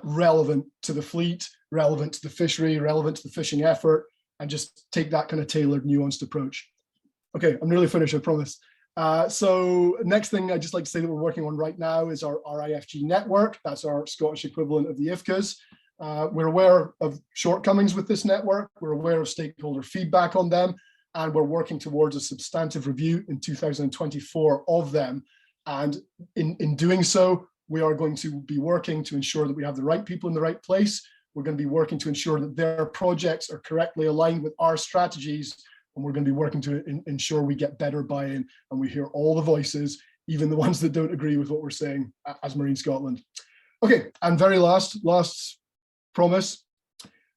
relevant to the fleet, relevant to the fishery, relevant to the fishing effort, and just take that kind of tailored, nuanced approach. Okay, I'm nearly finished, I promise. So next thing I'd just like to say that we're working on right now is our IFG network. That's our Scottish equivalent of the IFCAs. We're aware of shortcomings with this network. We're aware of stakeholder feedback on them, and we're working towards a substantive review in 2024 of them. And in doing so, we are going to be working to ensure that we have the right people in the right place. We're going to be working to ensure that their projects are correctly aligned with our strategies, and we're going to be working to ensure we get better buy-in and we hear all the voices, even the ones that don't agree with what we're saying as Marine Scotland. Okay, and very last promise.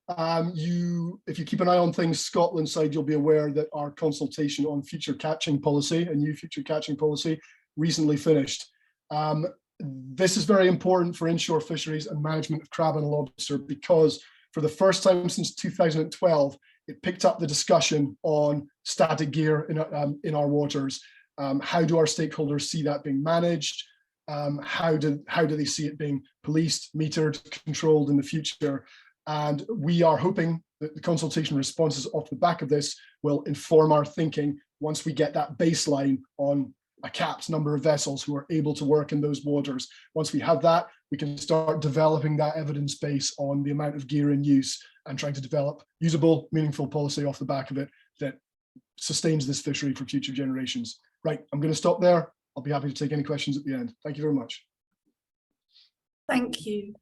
If you keep an eye on things Scotland side, you'll be aware that our consultation on future catching policy, a new future catching policy, recently finished. This is very important for inshore fisheries and management of crab and lobster, because for the first time since 2012, it picked up the discussion on static gear in our waters. How do our stakeholders see that being managed? How do they see it being policed, metered, controlled in the future? And we are hoping that the consultation responses off the back of this will inform our thinking once we get that baseline on a capped number of vessels who are able to work in those waters. Once we have that, we can start developing that evidence base on the amount of gear in use and trying to develop usable, meaningful policy off the back of it that sustains this fishery for future generations. Right, I'm going to stop there. I'll be happy to take any questions at the end. Thank you very much. Thank you.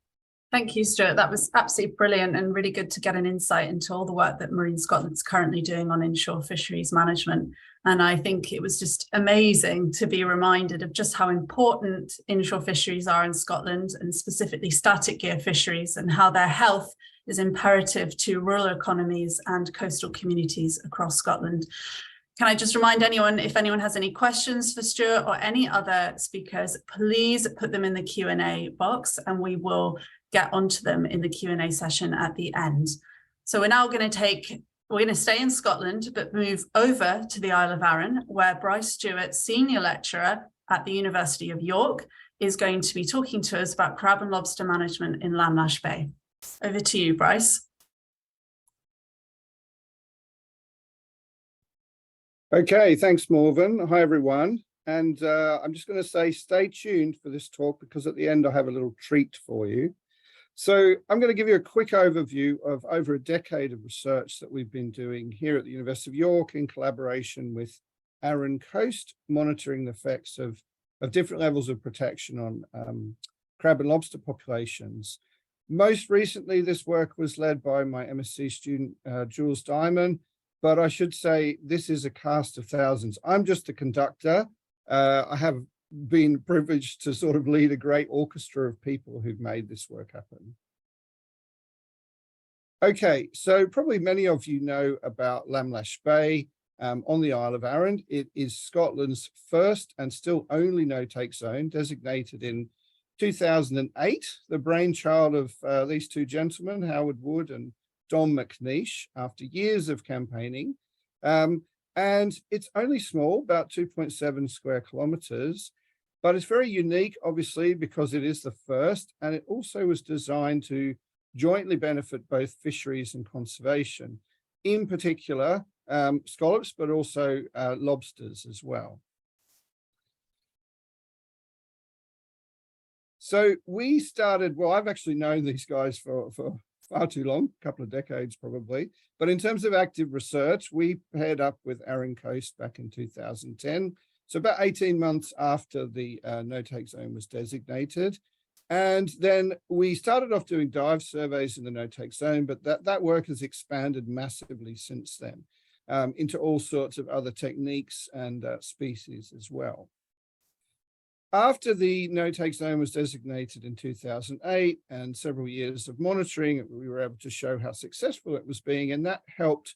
Thank you, Stuart. That was absolutely brilliant and really good to get an insight into all the work that Marine Scotland's currently doing on inshore fisheries management. And I think it was just amazing to be reminded of just how important inshore fisheries are in Scotland, and specifically static gear fisheries, and how their health is imperative to rural economies and coastal communities across Scotland. Can I just remind anyone, if anyone has any questions for Stuart or any other speakers, please put them in the Q&A box and we will get onto them in the Q&A session at the end. So we're now going to stay in Scotland, but move over to the Isle of Arran, where Bryce Stewart, Senior Lecturer at the University of York, is going to be talking to us about crab and lobster management in Lamlash Bay. Over to you, Bryce. Okay, thanks, Morven. Hi, everyone. And I'm just going to say stay tuned for this talk, because at the end I have a little treat for you. So I'm going to give you a quick overview of over a decade of research that we've been doing here at the University of York in collaboration with Arran Coast, monitoring the effects of different levels of protection on crab and lobster populations. Most recently, this work was led by my MSc student, Jules Diamond, but I should say this is a cast of thousands. I'm just a conductor. I have been privileged to sort of lead a great orchestra of people who've made this work happen. Okay, so probably many of you know about Lamlash Bay on the Isle of Arran. It is Scotland's first and still only no-take zone, designated in 2008, the brainchild of these two gentlemen, Howard Wood and Dom McNeish, after years of campaigning. And it's only small, about 2.7 square kilometers, but it's very unique, obviously, because it is the first, and it also was designed to jointly benefit both fisheries and conservation, in particular scallops, but also lobsters as well. So we started, well, I've actually known these guys for far too long, a couple of decades probably. But in terms of active research, we paired up with Arran Coast back in 2010. So about 18 months after the no-take zone was designated. And then we started off doing dive surveys in the no-take zone, but that work has expanded massively since then into all sorts of other techniques and species as well. After the no-take zone was designated in 2008 and several years of monitoring, we were able to show how successful it was being, and that helped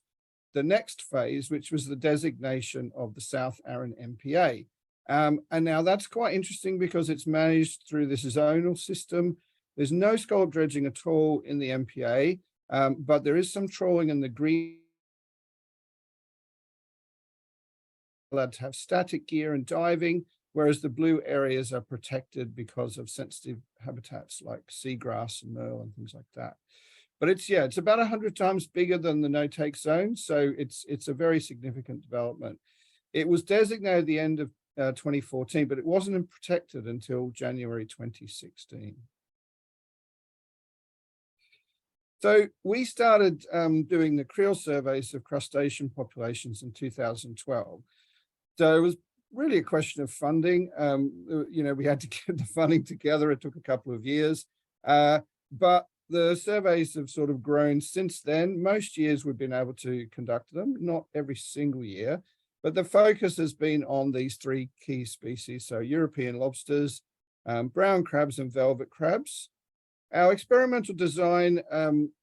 the next phase, which was the designation of the South Arran MPA. And now that's quite interesting because it's managed through this zonal system. There's no scallop dredging at all in the MPA, but there is some trawling in the green. Allowed to have static gear and diving, whereas the blue areas are protected because of sensitive habitats like seagrass and merle and things like that. But it's about 100 times bigger than the no-take zone, so it's a very significant development. It was designated the end of 2014, but it wasn't protected until January 2016. So we started doing the creel surveys of crustacean populations in 2012. So it was really a question of funding. We had to get the funding together. It took a couple of years, but the surveys have sort of grown since then. Most years we've been able to conduct them, not every single year, but the focus has been on these three key species. So European lobsters, brown crabs and velvet crabs. Our experimental design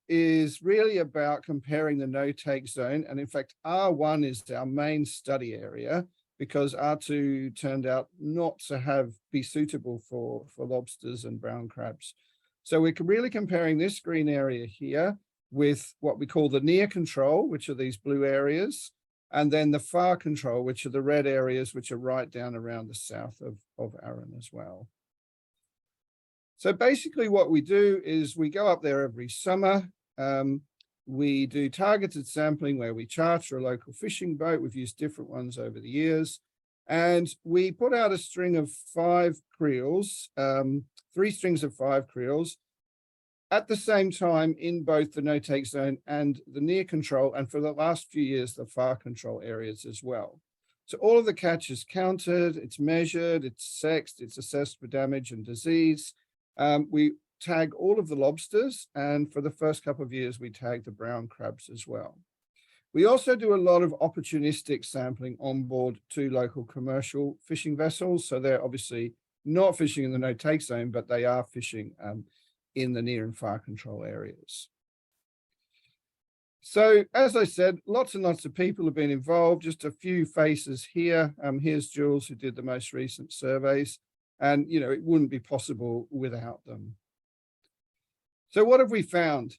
is really about comparing the no-take zone. And in fact, R1 is our main study area because R2 turned out not to be suitable for lobsters and brown crabs. So we're really comparing this green area here with what we call the near control, which are these blue areas, and then the far control, which are the red areas, which are right down around the south of Arran as well. So basically what we do is we go up there every summer. We do targeted sampling where we charter a local fishing boat. We've used different ones over the years. And we put out a string of 5 creels, 3 strings of 5 creels at the same time in both the no-take zone and the near control, and for the last few years, the far control areas as well. So all of the catch is counted, it's measured, it's sexed, it's assessed for damage and disease. We tag all of the lobsters, and for the first couple of years, we tag the brown crabs as well. We also do a lot of opportunistic sampling on board 2 local commercial fishing vessels. So they're obviously not fishing in the no-take zone, but they are fishing in the near and far control areas. So as I said, lots and lots of people have been involved, just a few faces here. Here's Jules, who did the most recent surveys, and it wouldn't be possible without them. So what have we found?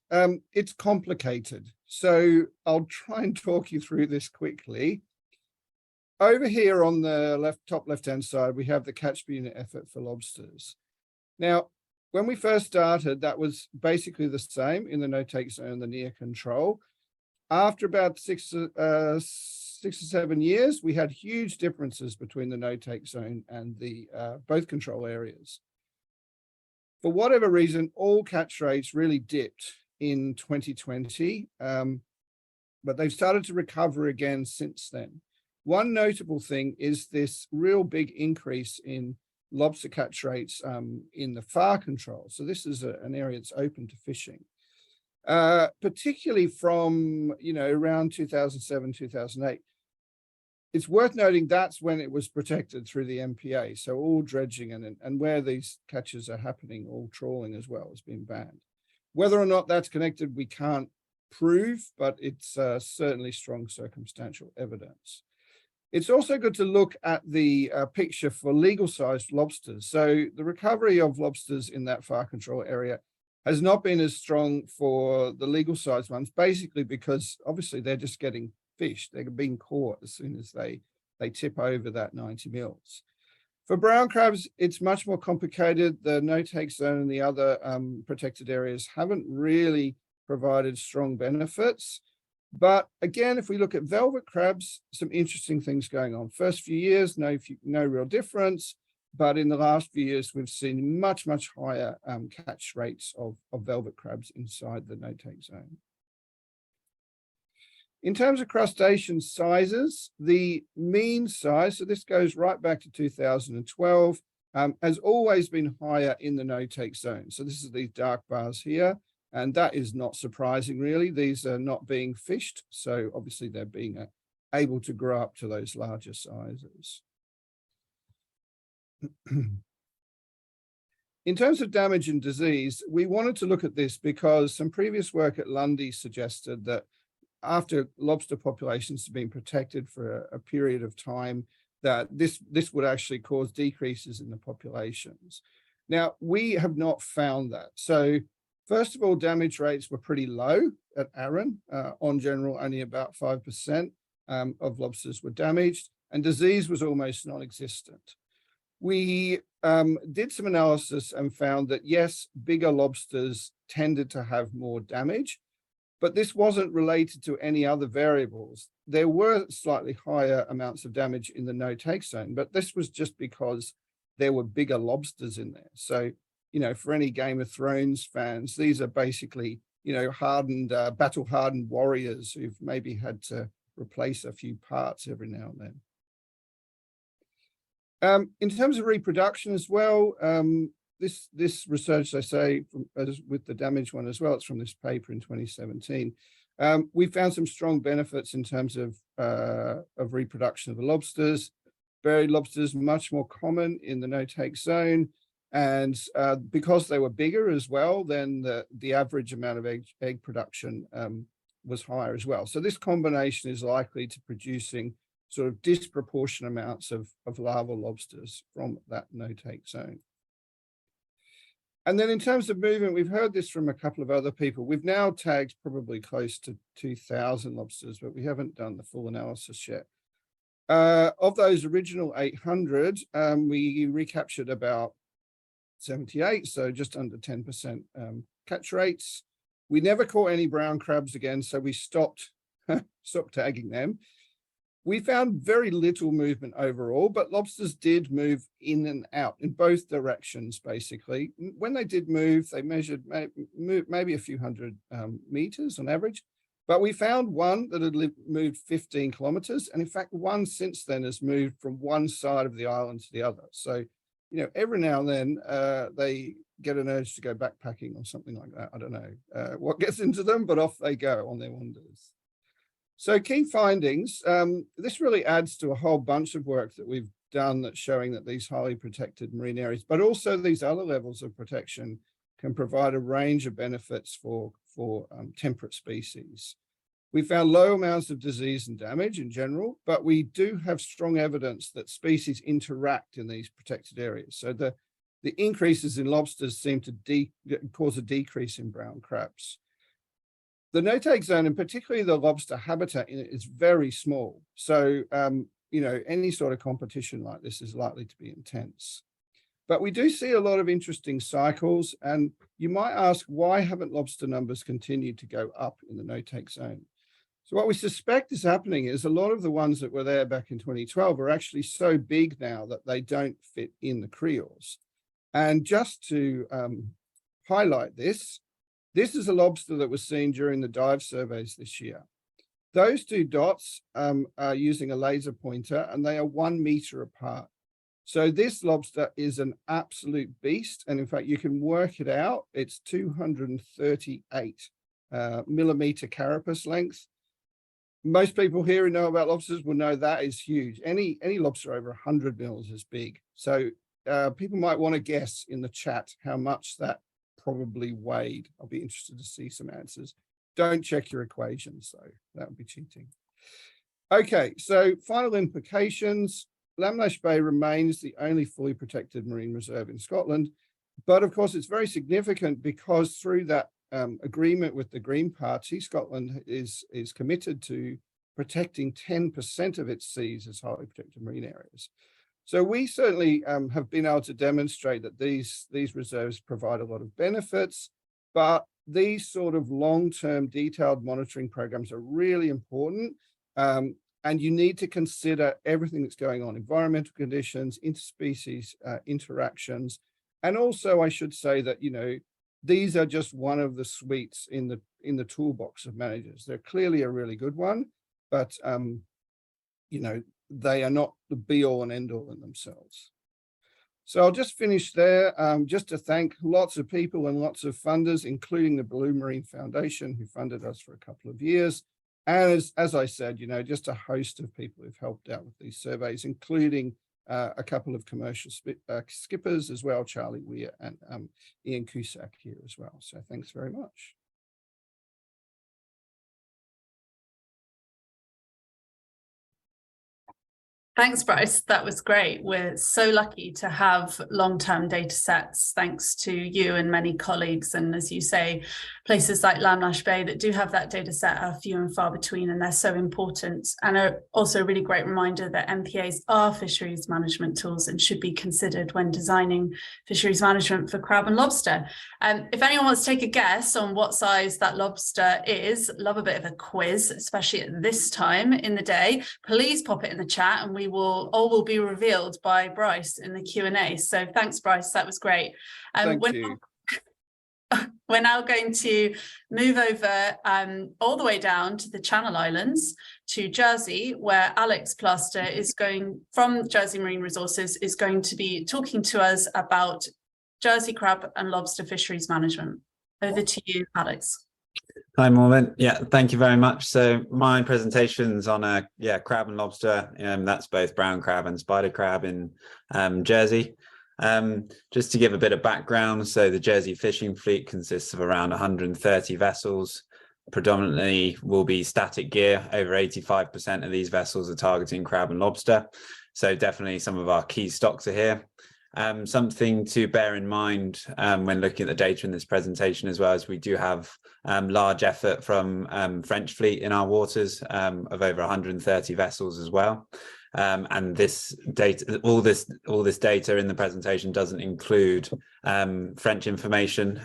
It's complicated. So I'll try and talk you through this quickly. Over here on the top left-hand side, we have the catch per unit effort for lobsters. Now, when we first started, that was basically the same in the no-take zone, the near control. After about 6 or 7 years, we had huge differences between the no-take zone and the both control areas. For whatever reason, all catch rates really dipped in 2020, but they've started to recover again since then. One notable thing is this real big increase in lobster catch rates in the far control. So this is an area that's open to fishing, particularly from around 2007, 2008. It's worth noting that's when it was protected through the MPA. So all dredging and where these catches are happening, all trawling as well has been banned. Whether or not that's connected, we can't prove, but it's certainly strong circumstantial evidence. It's also good to look at the picture for legal-sized lobsters. So the recovery of lobsters in that far control area has not been as strong for the legal-sized ones, basically because obviously they're just getting fished. They're being caught as soon as they tip over that 90 mils. For brown crabs, it's much more complicated. The no-take zone and the other protected areas haven't really provided strong benefits. But again, if we look at velvet crabs, some interesting things going on. First few years, no real difference. But in the last few years, we've seen much, much higher catch rates of velvet crabs inside the no-take zone. In terms of crustacean sizes, the mean size, so this goes right back to 2012, has always been higher in the no-take zone. So this is these dark bars here, and that is not surprising, really. These are not being fished, so obviously they're being able to grow up to those larger sizes. In terms of damage and disease, we wanted to look at this because some previous work at Lundy suggested that after lobster populations have been protected for a period of time, that this would actually cause decreases in the populations. Now, we have not found that. So First of all, damage rates were pretty low at Arran. On general, only about 5% of lobsters were damaged, and disease was almost non-existent. We did some analysis and found that, yes, bigger lobsters tended to have more damage, but this wasn't related to any other variables. There were slightly higher amounts of damage in the no-take zone, but this was just because there were bigger lobsters in there. So, you know, for any Game of Thrones fans, these are basically, you know, hardened, battle-hardened warriors who've maybe had to replace a few parts every now and then. In terms of reproduction as well, this research, I say, with the damage one as well, it's from this paper in 2017. We found some strong benefits in terms of reproduction of the lobsters. Buried lobsters much more common in the no-take zone, and because they were bigger as well, then the average amount of egg production was higher as well. So this combination is likely to producing sort of disproportionate amounts of larval lobsters from that no-take zone. And then in terms of movement, we've heard this from a couple of other people. We've now tagged probably close to 2,000 lobsters, but we haven't done the full analysis yet. Of those original 800, we recaptured about 78, so just under 10% catch rates. We never caught any brown crabs again, so we stopped tagging them. We found very little movement overall, but lobsters did move in and out in both directions, basically. When they did move, they measured maybe a few hundred meters on average, but we found one that had moved 15 kilometers. And in fact, one since then has moved from one side of the island to the other. So, you know, every now and then they get an urge to go backpacking or something like that. I don't know what gets into them, but off they go on their wanders. So key findings, this really adds to a whole bunch of work that we've done that's showing that these highly protected marine areas, but also these other levels of protection can provide a range of benefits for temperate species. We found low amounts of disease and damage in general, but we do have strong evidence that species interact in these protected areas. So the increases in lobsters seem to cause a decrease in brown crabs. The no-take zone, and particularly the lobster habitat in it, is very small. So, you know, any sort of competition like this is likely to be intense. But we do see a lot of interesting cycles, and you might ask, why haven't lobster numbers continued to go up in the no-take zone? So what we suspect is happening is a lot of the ones that were there back in 2012 are actually so big now that they don't fit in the creels. And just to highlight this, this is a lobster that was seen during the dive surveys this year. Those two dots are using a laser pointer, and they are 1 meter apart. So this lobster is an absolute beast. And in fact, you can work it out. It's 238 millimeter carapace length. Most people here who know about lobsters will know that is huge. Any lobster over 100 mils is big. So people might want to guess in the chat how much that probably weighed. I'll be interested to see some answers. Don't check your equations, though. That would be cheating. Okay, so final implications. Lamlash Bay remains the only fully protected marine reserve in Scotland. But of course, it's very significant because through that agreement with the Green Party, Scotland is committed to protecting 10% of its seas as highly protected marine areas. So we certainly have been able to demonstrate that these reserves provide a lot of benefits, but these sort of long-term detailed monitoring programs are really important. And you need to consider everything that's going on, environmental conditions, interspecies interactions. And also, I should say that, you know, these are just one of the suites in the toolbox of managers. They're clearly a really good one, but, you know, they are not the be-all and end-all in themselves. So I'll just finish there, just to thank lots of people and lots of funders, including the Blue Marine Foundation, who funded us for a couple of years. And as I said, you know, just a host of people who've helped out with these surveys, including a couple of commercial skippers as well, Charlie Weir and Ian Cusack here as well. So thanks very much. Thanks, Bryce. That was great. We're so lucky to have long-term data sets, thanks to you and many colleagues. And as you say, places like Lamlash Bay that do have that data set are few and far between, and they're so important. And also a really great reminder that MPAs are fisheries management tools and should be considered when designing fisheries management for crab and lobster. If anyone wants to take a guess on what size that lobster is, love a bit of a quiz, especially at this time in the day, please pop it in the chat and we will all will be revealed by Bryce in the Q&A. So thanks, Bryce, that was great. Thank you. We're now going to move over all the way down to the Channel Islands to Jersey, where Alex Plaster is going from Jersey Marine Resources is going to be talking to us about Jersey crab and lobster fisheries management. Over to you, Alex. Hi, Morven. Yeah, thank you very much. So my presentation's on crab and lobster, that's both brown crab and spider crab in Jersey. Just to give a bit of background, so the Jersey fishing fleet consists of around 130 vessels. Predominantly will be static gear. Over 85% of these vessels are targeting crab and lobster. So definitely some of our key stocks are here. Something to bear in mind when looking at the data in this presentation as well, as we do have large effort from French fleet in our waters of over 130 vessels as well. And this data, all this data in the presentation doesn't include French information,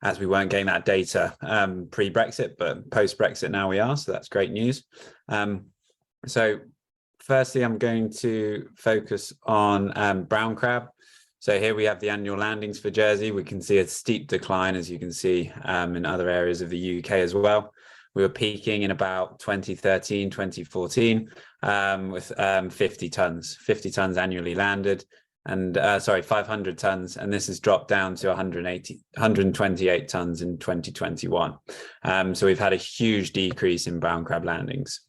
as we weren't getting that data pre-Brexit, but post-Brexit now we are, so that's great news. So firstly, I'm going to focus on brown crab. So here we have the annual landings for Jersey. We can see a steep decline, as you can see in other areas of the UK as well. We were peaking in about 2013, 2014 with 50 tons annually landed, and 500 tons, and this has dropped down to 128 tons in 2021. So we've had a huge decrease in brown crab landings.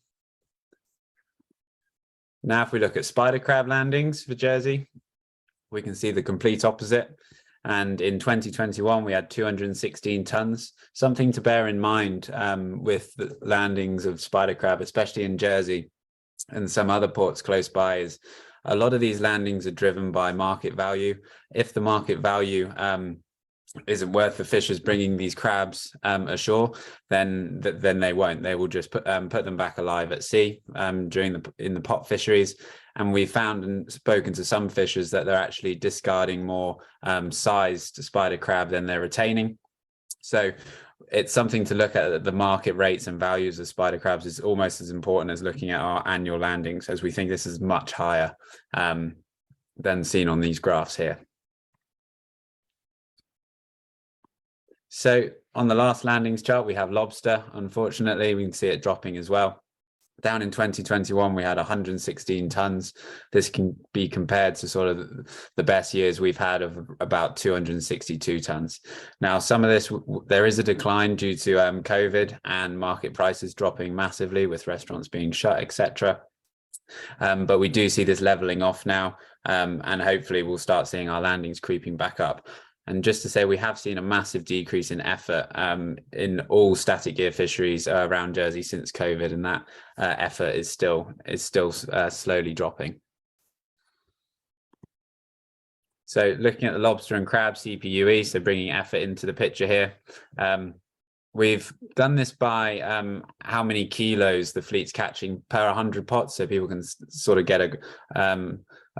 Now, if we look at spider crab landings for Jersey, we can see the complete opposite. And in 2021, we had 216 tons. Something to bear in mind with the landings of spider crab, especially in Jersey and some other ports close by, is a lot of these landings are driven by market value. If the market value isn't worth the fishers bringing these crabs ashore, then they won't. They will just put them back alive at sea in the pot fisheries. And we found and spoken to some fishers that they're actually discarding more sized spider crab than they're retaining. So it's something to look at. The market rates and values of spider crabs is almost as important as looking at our annual landings, as we think this is much higher than seen on these graphs here. So on the last landings chart, we have lobster. Unfortunately, we can see it dropping as well. Down in 2021, we had 116 tons. This can be compared to sort of the best years we've had of about 262 tons. Now, some of this, there is a decline due to COVID and market prices dropping massively with restaurants being shut, etc. But we do see this leveling off now, and hopefully we'll start seeing our landings creeping back up. And just to say, we have seen a massive decrease in effort in all static gear fisheries around Jersey since COVID, and that effort is still slowly dropping. So looking at the lobster and crab CPUE, so bringing effort into the picture here. We've done this by how many kilos the fleet's catching per 100 pots, so people can sort of get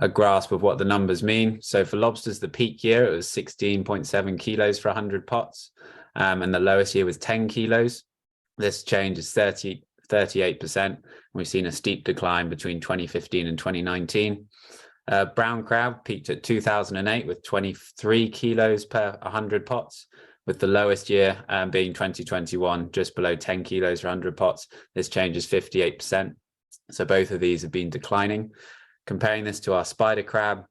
a grasp of what the numbers mean. So for lobsters, the peak year, it was 16.7 kilos for 100 pots, and the lowest year was 10 kilos. This change is 38%. We've seen a steep decline between 2015 and 2019. Brown crab peaked at 2008 with 23 kilos per 100 pots, with the lowest year being 2021, just below 10 kilos for 100 pots. This change is 58%. So both of these have been declining. Comparing this to our spider crab,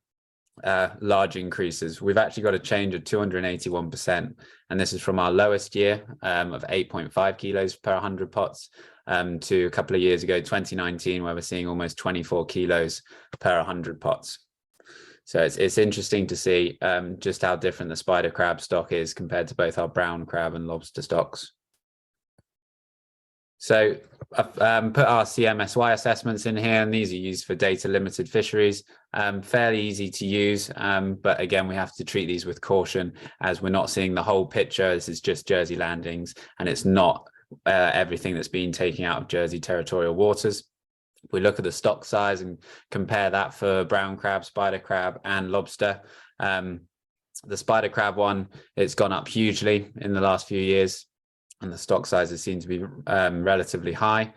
large increases. We've actually got a change of 281%, and this is from our lowest year of 8.5 kilos per 100 pots to a couple of years ago, 2019, where we're seeing almost 24 kilos per 100 pots. So it's interesting to see just how different the spider crab stock is compared to both our brown crab and lobster stocks. So I've put our CMSY assessments in here, and these are used for data limited fisheries. Fairly easy to use, but again, we have to treat these with caution as we're not seeing the whole picture. This is just Jersey landings, and it's not everything that's been taken out of Jersey territorial waters. If we look at the stock size and compare that for brown crab, spider crab, and lobster, the spider crab one, it's gone up hugely in the last few years, and the stock sizes seem to be relatively high.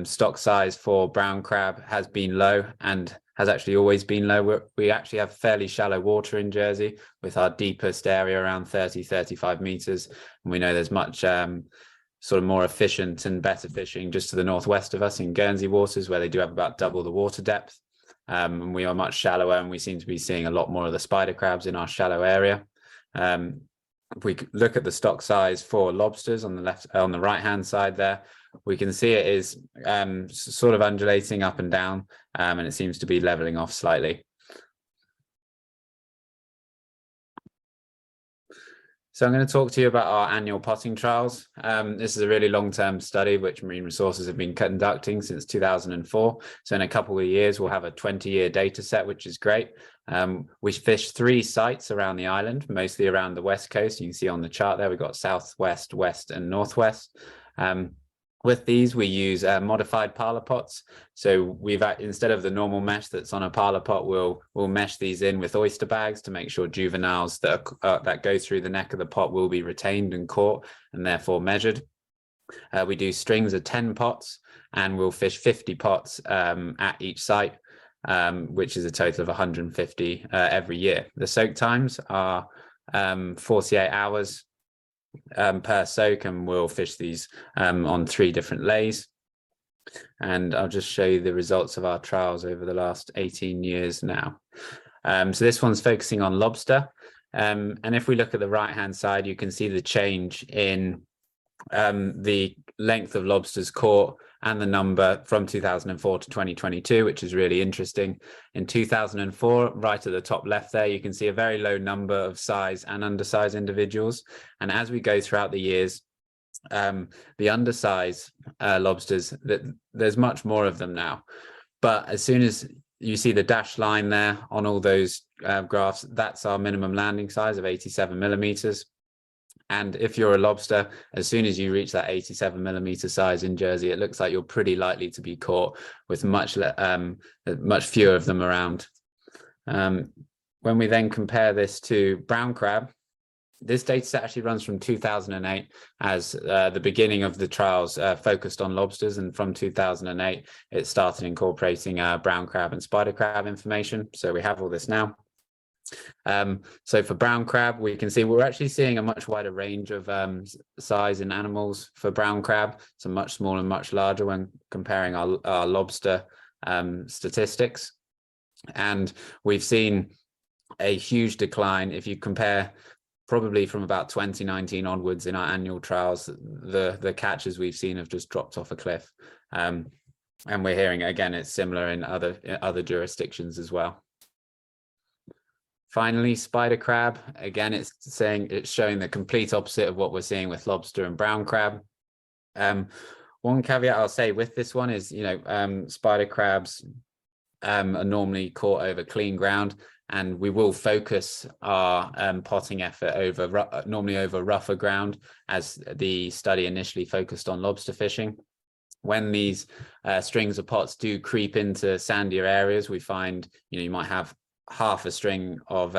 Stock size for brown crab has been low and has actually always been low. We actually have fairly shallow water in Jersey, with our deepest area around 30-35 meters. And we know there's much sort of more efficient and better fishing just to the northwest of us in Guernsey waters, where they do have about double the water depth. And we are much shallower, and we seem to be seeing a lot more of the spider crabs in our shallow area. If we look at the stock size for lobsters on the right hand side there, we can see it is sort of undulating up and down, and it seems to be leveling off slightly. So I'm going to talk to you about our annual potting trials. This is a really long-term study which Marine Resources have been conducting since 2004. So in a couple of years, we'll have a 20-year data set, which is great. We fished 3 sites around the island, mostly around the west coast. You can see on the chart there, we've got southwest, west, and northwest. With these, we use modified parlor pots. So instead of the normal mesh that's on a parlor pot, we'll mesh these in with oyster bags to make sure juveniles that go through the neck of the pot will be retained and caught and therefore measured. We do strings of 10 pots, and we'll fish 50 pots at each site, which is a total of 150 every year. The soak times are 48 hours per soak, and we'll fish these on 3 different lays. And I'll just show you the results of our trials over the last 18 years now. So this one's focusing on lobster, and if we look at the right hand side, you can see the change in the length of lobsters caught and the number from 2004 to 2022, which is really interesting. In 2004, right at the top left there, you can see a very low number of size and undersize individuals. And as we go throughout the years, the undersize lobsters, there's much more of them now. But as soon as you see the dashed line there on all those graphs, that's our minimum landing size of 87 millimeters. And if you're a lobster, as soon as you reach that 87 millimeter size in Jersey, it looks like you're pretty likely to be caught, with much fewer of them around. When we then compare this to brown crab, this data set actually runs from 2008, as the beginning of the trials focused on lobsters, and from 2008 it started incorporating brown crab and spider crab information. So we have all this now. So for brown crab, we can see we're actually seeing a much wider range of size in animals for brown crab, so much smaller and much larger when comparing our lobster statistics. And we've seen a huge decline if you compare probably from about 2019 onwards in our annual trials. The catches we've seen have just dropped off a cliff, and we're hearing again it's similar in other jurisdictions as well. Finally, spider crab, again, it's showing the complete opposite of what we're seeing with lobster and brown crab. One caveat I'll say with this one is, spider crabs are normally caught over clean ground, and we will focus our potting effort normally over rougher ground, as the study initially focused on lobster fishing. When these strings of pots do creep into sandier areas, we find, you might have half a string of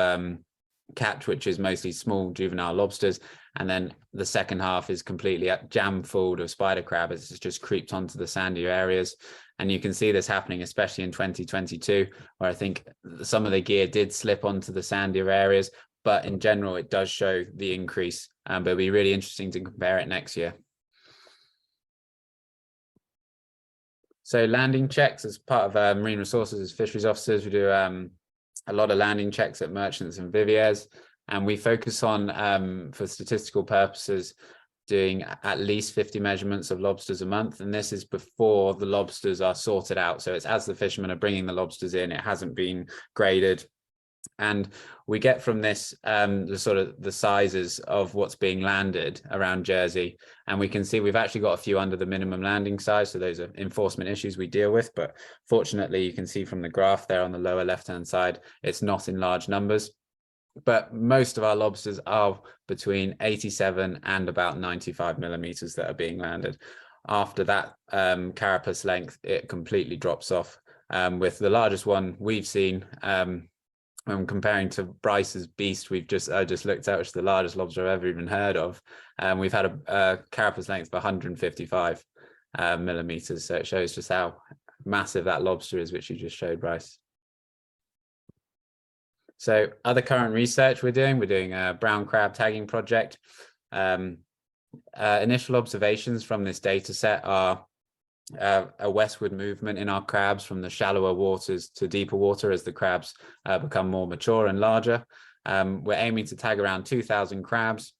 catch, which is mostly small juvenile lobsters, and then the second half is completely jam full of spider crab as it's just creeped onto the sandier areas. And you can see this happening especially in 2022, where I think some of the gear did slip onto the sandier areas, but in general it does show the increase. But it'll be really interesting to compare it next year. So landing checks, as part of Marine Resources as fisheries officers, we do a lot of landing checks at merchants and viviers, and we focus on, for statistical purposes, doing at least 50 measurements of lobsters a month. And this is before the lobsters are sorted out. So it's as the fishermen are bringing the lobsters in, it hasn't been graded, And we get from this the sort of the sizes of what's being landed around Jersey, and we can see we've actually got a few under the minimum landing size, so those are enforcement issues we deal with, but fortunately you can see from the graph there on the lower left hand side it's not in large numbers. But most of our lobsters are between 87 and about 95 millimeters that are being landed. After that carapace length, it completely drops off, with the largest one we've seen, when comparing to Bryce's beast, I just looked at, which is the largest lobster I've ever even heard of. We've had a carapace length of 155 millimeters. So it shows just how massive that lobster is, which you just showed, Bryce. So other current research we're doing a brown crab tagging project. Initial observations from this data set are a westward movement in our crabs from the shallower waters to deeper water as the crabs become more mature and larger. We're aiming to tag around 2,000 crabs,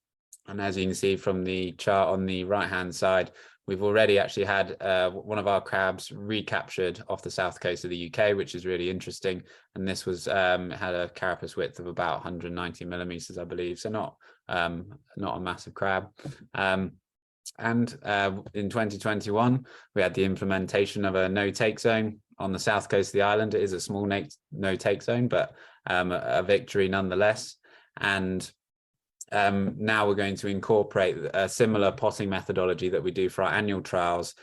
and as you can see from the chart on the right hand side, we've already actually had one of our crabs recaptured off the south coast of the UK, which is really interesting, and this was had a carapace width of about 190 millimeters, I believe, so not a massive crab. And in 2021, we had the implementation of a no-take zone on the south coast of the island. It is a small no-take zone, but a victory nonetheless. And now we're going to incorporate a similar potting methodology that we do for our annual trials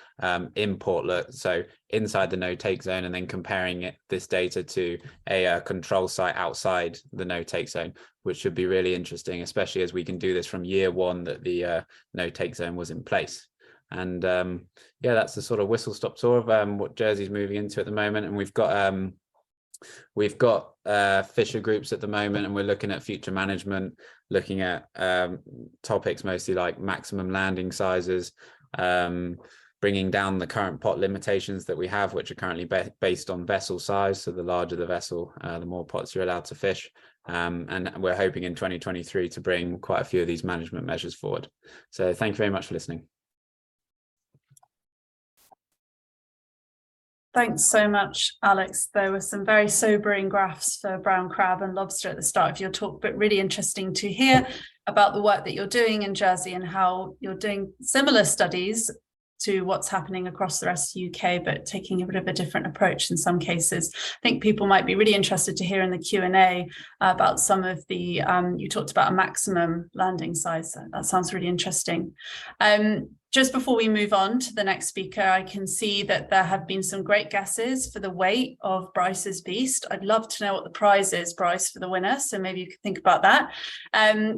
in Portlet, so inside the no-take zone, and then comparing this data to a control site outside the no-take zone, which should be really interesting, especially as we can do this from year one that the no-take zone was in place. And yeah, that's the sort of whistle-stop tour of what Jersey's moving into at the moment. And we've got fisher groups at the moment, and we're looking at future management, looking at topics mostly like maximum landing sizes, bringing down the current pot limitations that we have, which are currently based on vessel size. So the larger the vessel, the more pots you're allowed to fish. And we're hoping in 2023 to bring quite a few of these management measures forward. So thank you very much for listening. Thanks so much, Alex. There were some very sobering graphs for brown crab and lobster at the start of your talk, but really interesting to hear about the work that you're doing in Jersey and how you're doing similar studies to what's happening across the rest of the UK, but taking a bit of a different approach in some cases. I think people might be really interested to hear in the Q&A about some of the, you talked about a maximum landing size. That sounds really interesting. Just before we move on to the next speaker, I can see that there have been some great guesses for the weight of Bryce's beast. I'd love to know what the prize is, Bryce, for the winner. So maybe you could think about that.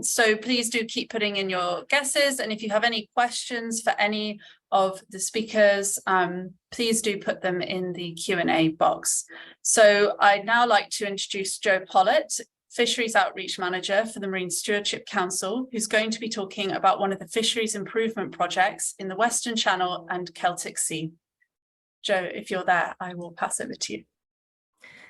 So please do keep putting in your guesses. And if you have any questions for any of the speakers, please do put them in the Q&A box. So I'd now like to introduce Joe Pollett, Fisheries Outreach Manager for the Marine Stewardship Council, who's going to be talking about one of the fisheries improvement projects in the Western Channel and Celtic Sea. Joe, if you're there, I will pass over to you.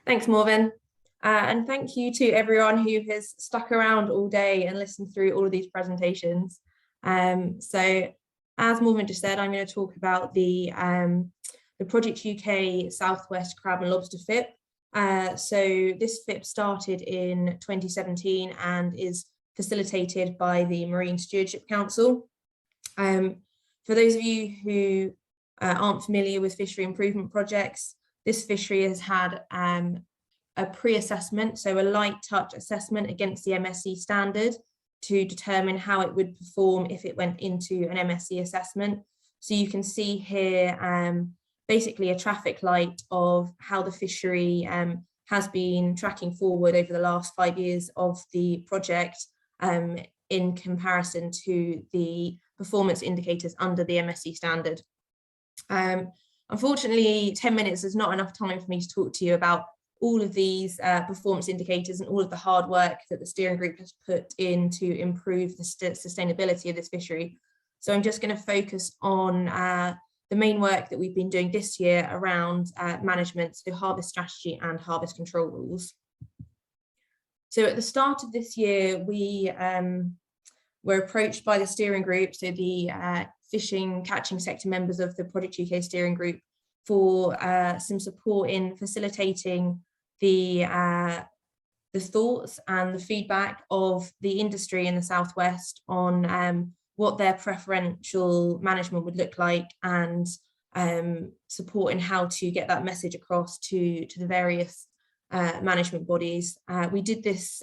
Thanks, Morven. And thank you to everyone who has stuck around all day and listened through all of these presentations. So as Morven just said, I'm going to talk about the Project UK Southwest Crab and Lobster FIP. So this FIP started in 2017 and is facilitated by the Marine Stewardship Council. For those of you who aren't familiar with fishery improvement projects, this fishery has had a pre-assessment, so a light touch assessment against the MSC standard to determine how it would perform if it went into an MSC assessment. So you can see here basically a traffic light of how the fishery has been tracking forward over the last 5 years of the project in comparison to the performance indicators under the MSC standard. Unfortunately, 10 minutes is not enough time for me to talk to you about all of these performance indicators and all of the hard work that the steering group has put in to improve the sustainability of this fishery. So I'm just going to focus on the main work that we've been doing this year around management, so harvest strategy and harvest control rules. So at the start of this year, we were approached by the steering group, so the fishing catching sector members of the Project UK steering group, for some support in facilitating the the thoughts and the feedback of the industry in the Southwest on what their preferential management would look like, and support in how to get that message across to the various management bodies. We did this,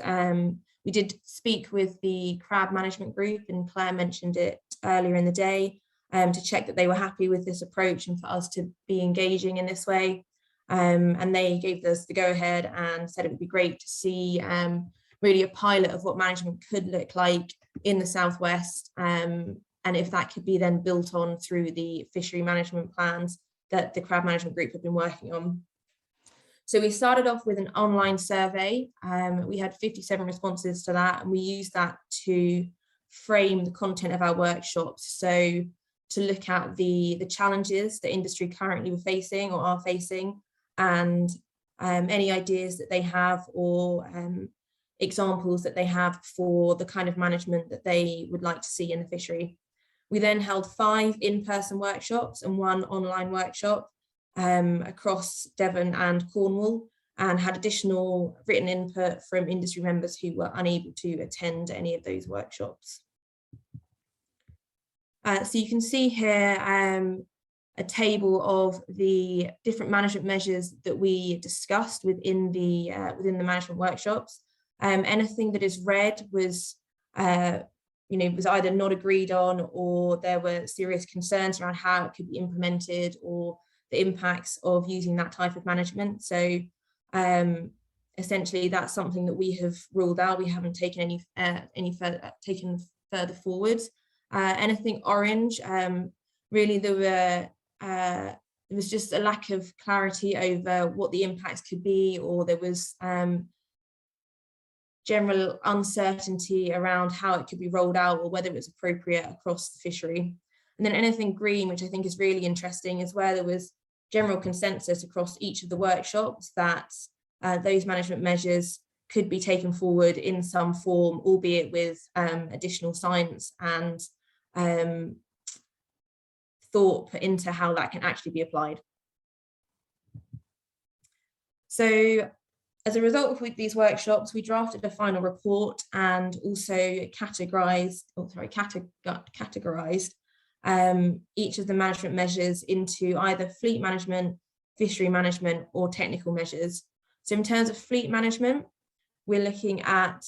we did speak with the crab management group, and Claire mentioned it earlier in the day, to check that they were happy with this approach and for us to be engaging in this way. And they gave us the go-ahead and said it would be great to see really a pilot of what management could look like in the Southwest, and if that could be then built on through the fishery management plans that the crab management group have been working on. So we started off with an online survey. We had 57 responses to that, and we used that to frame the content of our workshops. So to look at the challenges the industry currently were facing or are facing, and any ideas that they have, or examples that they have for the kind of management that they would like to see in the fishery. We then held 5 in-person workshops and 1 online workshop across Devon and Cornwall, and had additional written input from industry members who were unable to attend any of those workshops. So you can see here a table of the different management measures that we discussed within the management workshops. Anything that is red was was either not agreed on, or there were serious concerns around how it could be implemented or the impacts of using that type of management. So essentially that's something that we have ruled out. We haven't taken any further forward. Anything orange, really there was just a lack of clarity over what the impacts could be, or there was general uncertainty around how it could be rolled out or whether it was appropriate across the fishery. And then anything green, which I think is really interesting, is where there was general consensus across each of the workshops that those management measures could be taken forward in some form, albeit with additional science and thought put into how that can actually be applied. So as a result of these workshops, we drafted a final report and also categorized each of the management measures into either fleet management, fishery management, or technical measures. So in terms of fleet management, we're looking at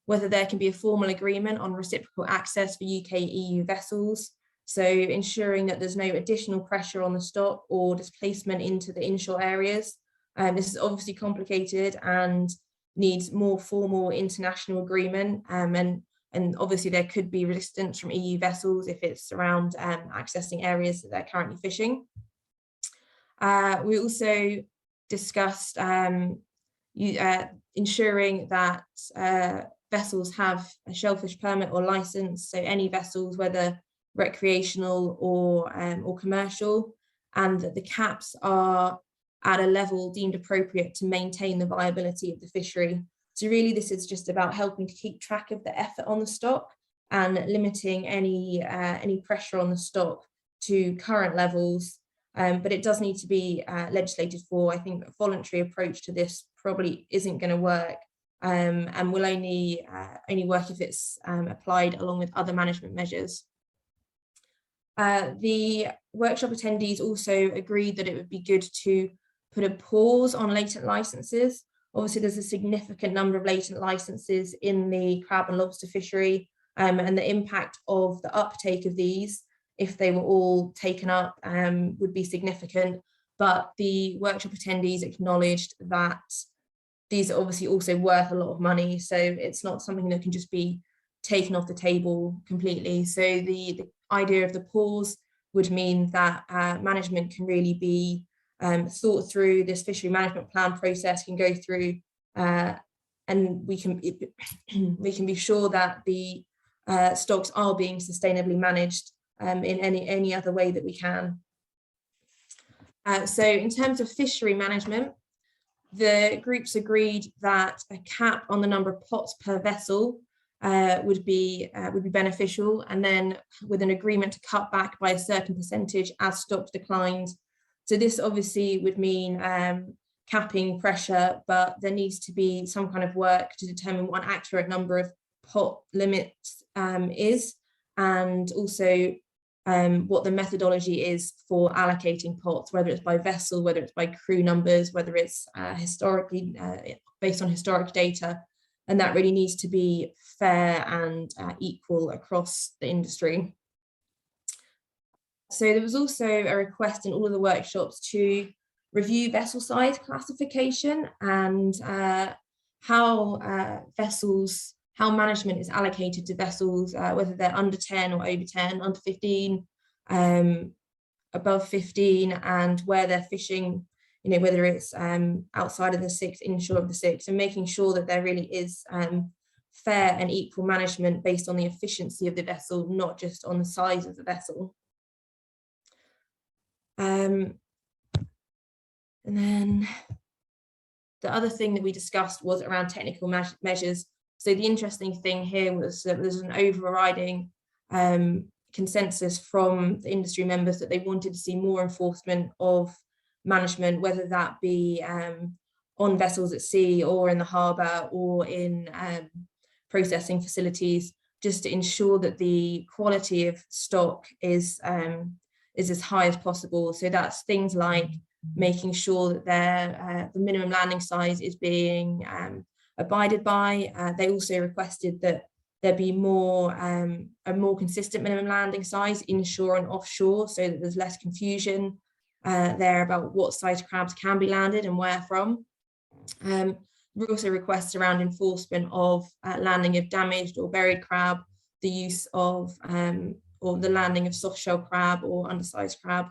whether there can be a formal agreement on reciprocal access for UK-EU vessels, so ensuring that there's no additional pressure on the stock or displacement into the inshore areas. This is obviously complicated and needs more formal international agreement, and obviously there could be resistance from EU vessels if it's around accessing areas that they're currently fishing. We also discussed ensuring that vessels have a shellfish permit or license, so any vessels, whether recreational or commercial, and that the caps are at a level deemed appropriate to maintain the viability of the fishery. So really this is just about helping to keep track of the effort on the stock and limiting any pressure on the stock to current levels, but it does need to be legislated for. I think a voluntary approach to this probably isn't going to work, and will only work if it's applied along with other management measures. The workshop attendees also agreed that it would be good to put a pause on latent licenses. Obviously, there's a significant number of latent licenses in the crab and lobster fishery, and the impact of the uptake of these, if they were all taken up, would be significant. But the workshop attendees acknowledged that these are obviously also worth a lot of money, so it's not something that can just be taken off the table completely. So the idea of the pause would mean that management can really be thought through. This fishery management plan process can go through, and we can be sure that the stocks are being sustainably managed in any other way that we can. So in terms of fishery management, the groups agreed that a cap on the number of pots per vessel would be beneficial, and then with an agreement to cut back by a certain percentage as stocks declined. So this obviously would mean capping pressure, but there needs to be some kind of work to determine what an accurate number of pot limits is, and also what the methodology is for allocating pots, whether it's by vessel, whether it's by crew numbers, whether it's historically based on historic data, and that really needs to be fair and equal across the industry. So there was also a request in all of the workshops to review vessel size classification and how management is allocated to vessels, whether they're under 10 or over 10, under 15, above 15, and where they're fishing, whether it's outside of the six, inshore of the six, and making sure that there really is fair and equal management based on the efficiency of the vessel, not just on the size of the vessel. And then the other thing that we discussed was around technical measures. So the interesting thing here was that there's an overriding consensus from the industry members that they wanted to see more enforcement of management, whether that be on vessels at sea or in the harbour or in processing facilities, just to ensure that the quality of stock is as high as possible. So that's things like making sure that the minimum landing size is being abided by. They also requested that there be a more consistent minimum landing size inshore and offshore, so that there's less confusion there about what size crabs can be landed and where from. We also requests around enforcement of landing of damaged or buried crab, the use of or the landing of soft shell crab or undersized crab.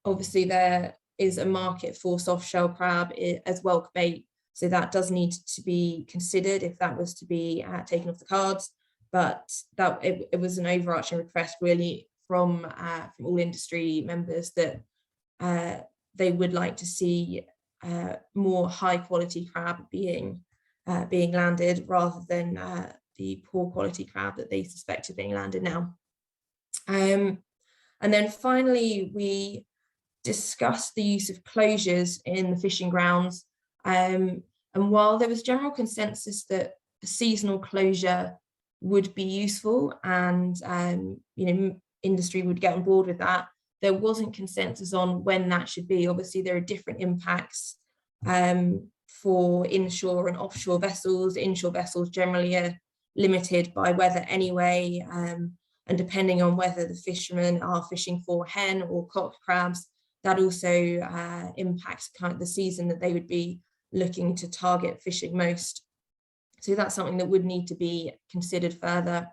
Obviously there is a market for soft shell crab as whelk bait, so that does need to be considered if that was to be taken off the cards, but that it was an overarching request really from all industry members that they would like to see more high quality crab being landed rather than the poor quality crab that they suspect is being landed now. And then finally, we discussed the use of closures in the fishing grounds. And while there was general consensus that a seasonal closure would be useful and industry would get on board with that, there wasn't consensus on when that should be. Obviously, there are different impacts for inshore and offshore vessels. Inshore vessels generally are limited by weather anyway, and depending on whether the fishermen are fishing for hen or cock crabs, that also impacts kind of the season that they would be looking to target fishing most. So that's something that would need to be considered further.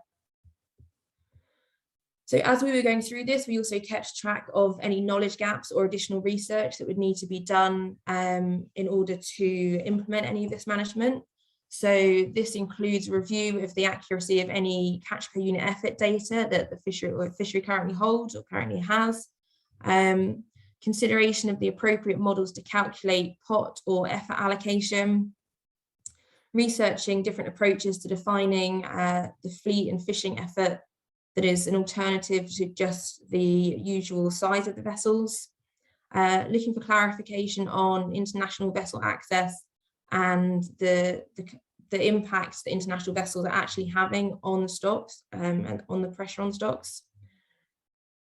So as we were going through this, we also kept track of any knowledge gaps or additional research that would need to be done in order to implement any of this management. So this includes review of the accuracy of any catch per unit effort data that the fishery currently holds or currently has, consideration of the appropriate models to calculate pot or effort allocation, researching different approaches to defining the fleet and fishing effort that is an alternative to just the usual size of the vessels, looking for clarification on international vessel access and the impacts that international vessels are actually having on the stocks and on the pressure on stocks.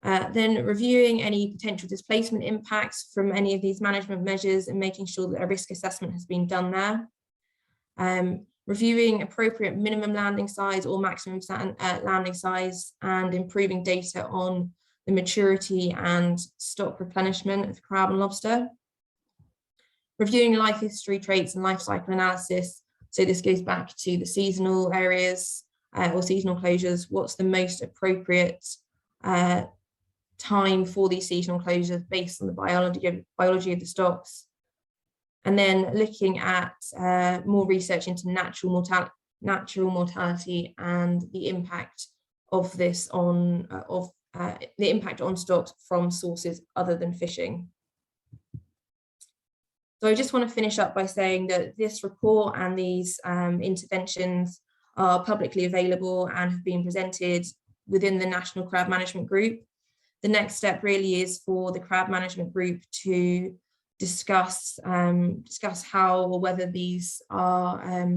Then reviewing any potential displacement impacts from any of these management measures and making sure that a risk assessment has been done there. Reviewing appropriate minimum landing size or maximum landing size and improving data on the maturity and stock replenishment of crab and lobster. Reviewing life history traits and life cycle analysis. So this goes back to the seasonal areas or seasonal closures. What's the most appropriate time for these seasonal closures based on the biology of the stocks? And then looking at more research into natural mortality and the impact of this on the impact on stocks from sources other than fishing. So I just want to finish up by saying that this report and these interventions are publicly available and have been presented within the National Crab Management Group. The next step really is for the Crab Management Group to discuss how or whether these are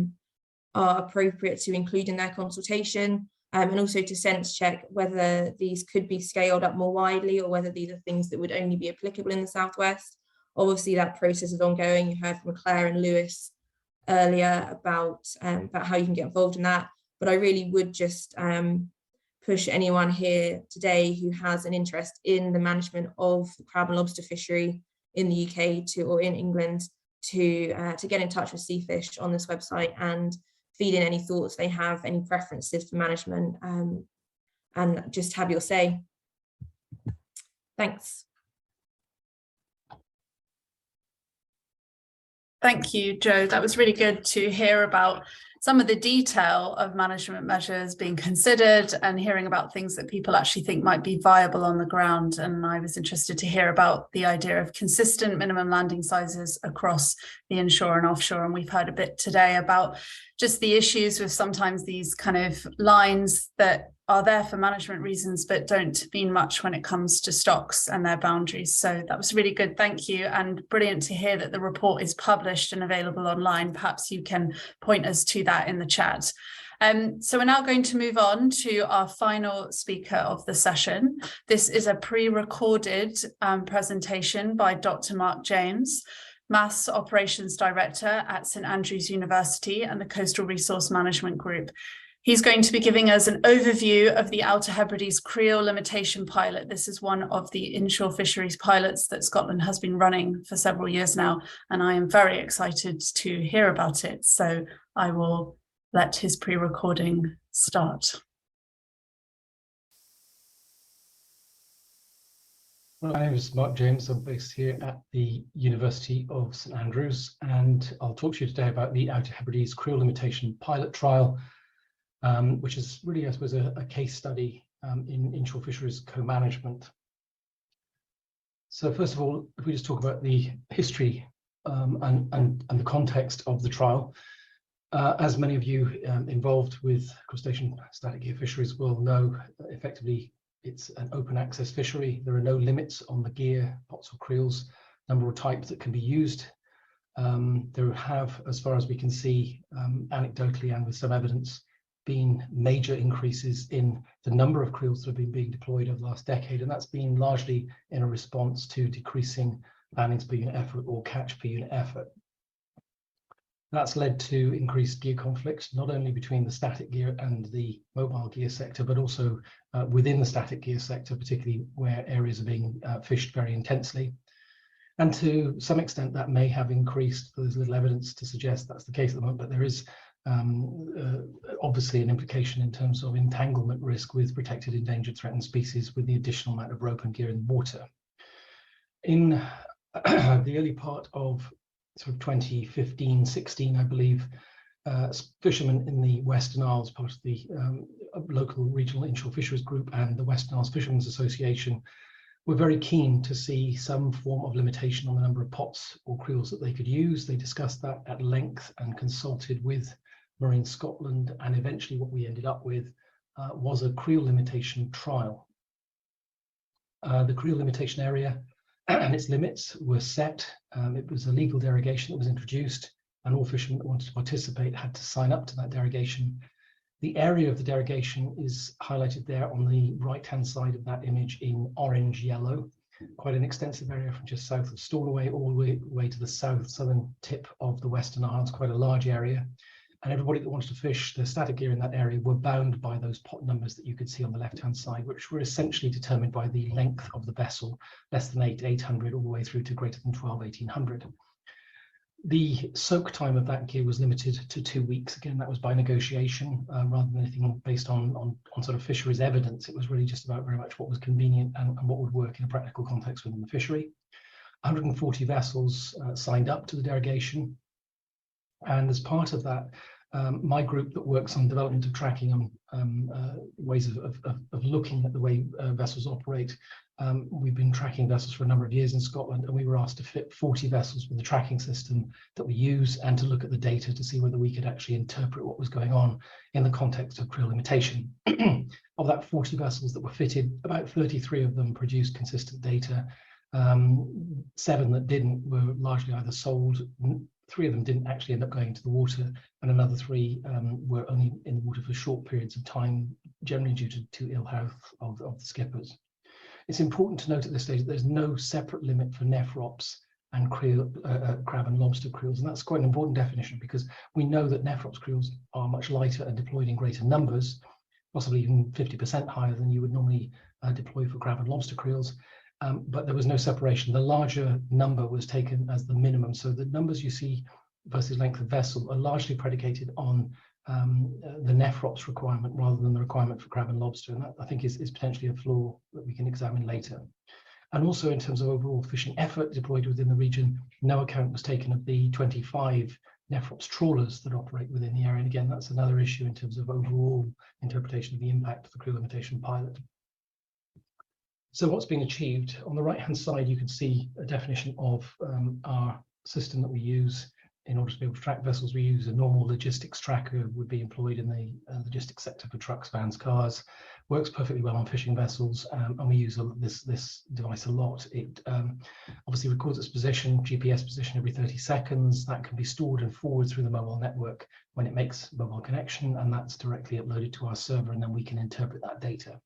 appropriate to include in their consultation, and also to sense check whether these could be scaled up more widely or whether these are things that would only be applicable in the Southwest. Obviously, that process is ongoing. You heard from Claire and Lewis earlier about how you can get involved in that. But I really would just push anyone here today who has an interest in the management of the crab and lobster fishery in the UK or in England to get in touch with Seafish on this website and feed in any thoughts they have, any preferences for management, and just have your say. Thanks. Thank you, Jo. That was really good to hear about some of the detail of management measures being considered and hearing about things that people actually think might be viable on the ground. And I was interested to hear about the idea of consistent minimum landing sizes across the inshore and offshore. And we've heard a bit today about just the issues with sometimes these kind of lines that are there for management reasons, but don't mean much when it comes to stocks and their boundaries. So that was really good. Thank you. And brilliant to hear that the report is published and available online. Perhaps you can point us to that in the chat. So we're now going to move on to our final speaker of the session. This is a pre-recorded presentation by Dr. Mark James, Maths Operations Director at St Andrews University and the Coastal Resource Management Group. He's going to be giving us an overview of the Outer Hebrides creel limitation pilot. This is one of the inshore fisheries pilots that Scotland has been running for several years now, and I am very excited to hear about it. So I will let his pre-recording start. My name is Mark James. I'm based here at the University of St Andrews, and I'll talk to you today about the Outer Hebrides creel limitation pilot trial, which is really, I suppose, a case study in inshore fisheries co-management. So first of all, if we just talk about the history and the context of the trial, as many of you involved with crustacean static gear fisheries will know, effectively it's an open access fishery. There are no limits on the gear, pots or creels, number or types that can be used. There have, as far as we can see, anecdotally and with some evidence, been major increases in the number of creels that have been being deployed over the last decade, and that's been largely in a response to decreasing landings per unit effort or catch per unit effort. That's led to increased gear conflicts, not only between the static gear and the mobile gear sector, but also within the static gear sector, particularly where areas are being fished very intensely. And to some extent, that may have increased. There's little evidence to suggest that's the case at the moment, but there is obviously an implication in terms of entanglement risk with protected, endangered, threatened species with the additional amount of rope and gear in the water. In the early part of sort of 2015-16, I believe, fishermen in the Western Isles, part of the local regional inshore fisheries group and the Western Isles Fishermen's Association, were very keen to see some form of limitation on the number of pots or creels that they could use. They discussed that at length and consulted with Marine Scotland, and eventually what we ended up with was a creel limitation trial. The creel limitation area and its limits were set. It was a legal derogation that was introduced, and all fishermen that wanted to participate had to sign up to that derogation. The area of the derogation is highlighted there on the right-hand side of that image in orange yellow. Quite an extensive area from just south of Stornoway all the way to the southern tip of the Western Isles, quite a large area. And everybody that wanted to fish the static gear in that area were bound by those pot numbers that you could see on the left-hand side, which were essentially determined by the length of the vessel, less than 800, all the way through to greater than 1800. The soak time of that gear was limited to 2 weeks. Again, that was by negotiation rather than anything based on sort of fisheries evidence. It was really just about very much what was convenient and what would work in a practical context within the fishery. 140 vessels signed up to the derogation. And as part of that, my group that works on development of tracking and ways of looking at the way vessels operate, we've been tracking vessels for a number of years in Scotland, and we were asked to fit 40 vessels with the tracking system that we use and to look at the data to see whether we could actually interpret what was going on in the context of creel limitation. Of that 40 vessels that were fitted, about 33 of them produced consistent data. 7 that didn't were largely either sold. 3 of them didn't actually end up going into the water, and another 3 were only in the water for short periods of time, generally due to ill health of the skippers. It's important to note at this stage that there's no separate limit for nephrops and crab and lobster creels, and that's quite an important definition, because we know that nephrops creels are much lighter and deployed in greater numbers, possibly even 50% higher than you would normally deploy for crab and lobster creels. But there was no separation. The larger number was taken as the minimum. So the numbers you see versus length of vessel are largely predicated on the nephrops requirement rather than the requirement for crab and lobster. And that, I think, is potentially a flaw that we can examine later. And also in terms of overall fishing effort deployed within the region, no account was taken of the 25 nephrops trawlers that operate within the area. And again, that's another issue in terms of overall interpretation of the impact of the creel limitation pilot. So what's being achieved? On the right-hand side, you can see a definition of our system that we use in order to be able to track vessels. We use a normal logistics tracker, would be employed in the logistics sector for trucks, vans, cars. Works perfectly well on fishing vessels, and we use this device a lot. It obviously records its position, GPS position, every 30 seconds. That can be stored and forwarded through the mobile network when it makes mobile connection, and that's directly uploaded to our server, and then we can interpret that data.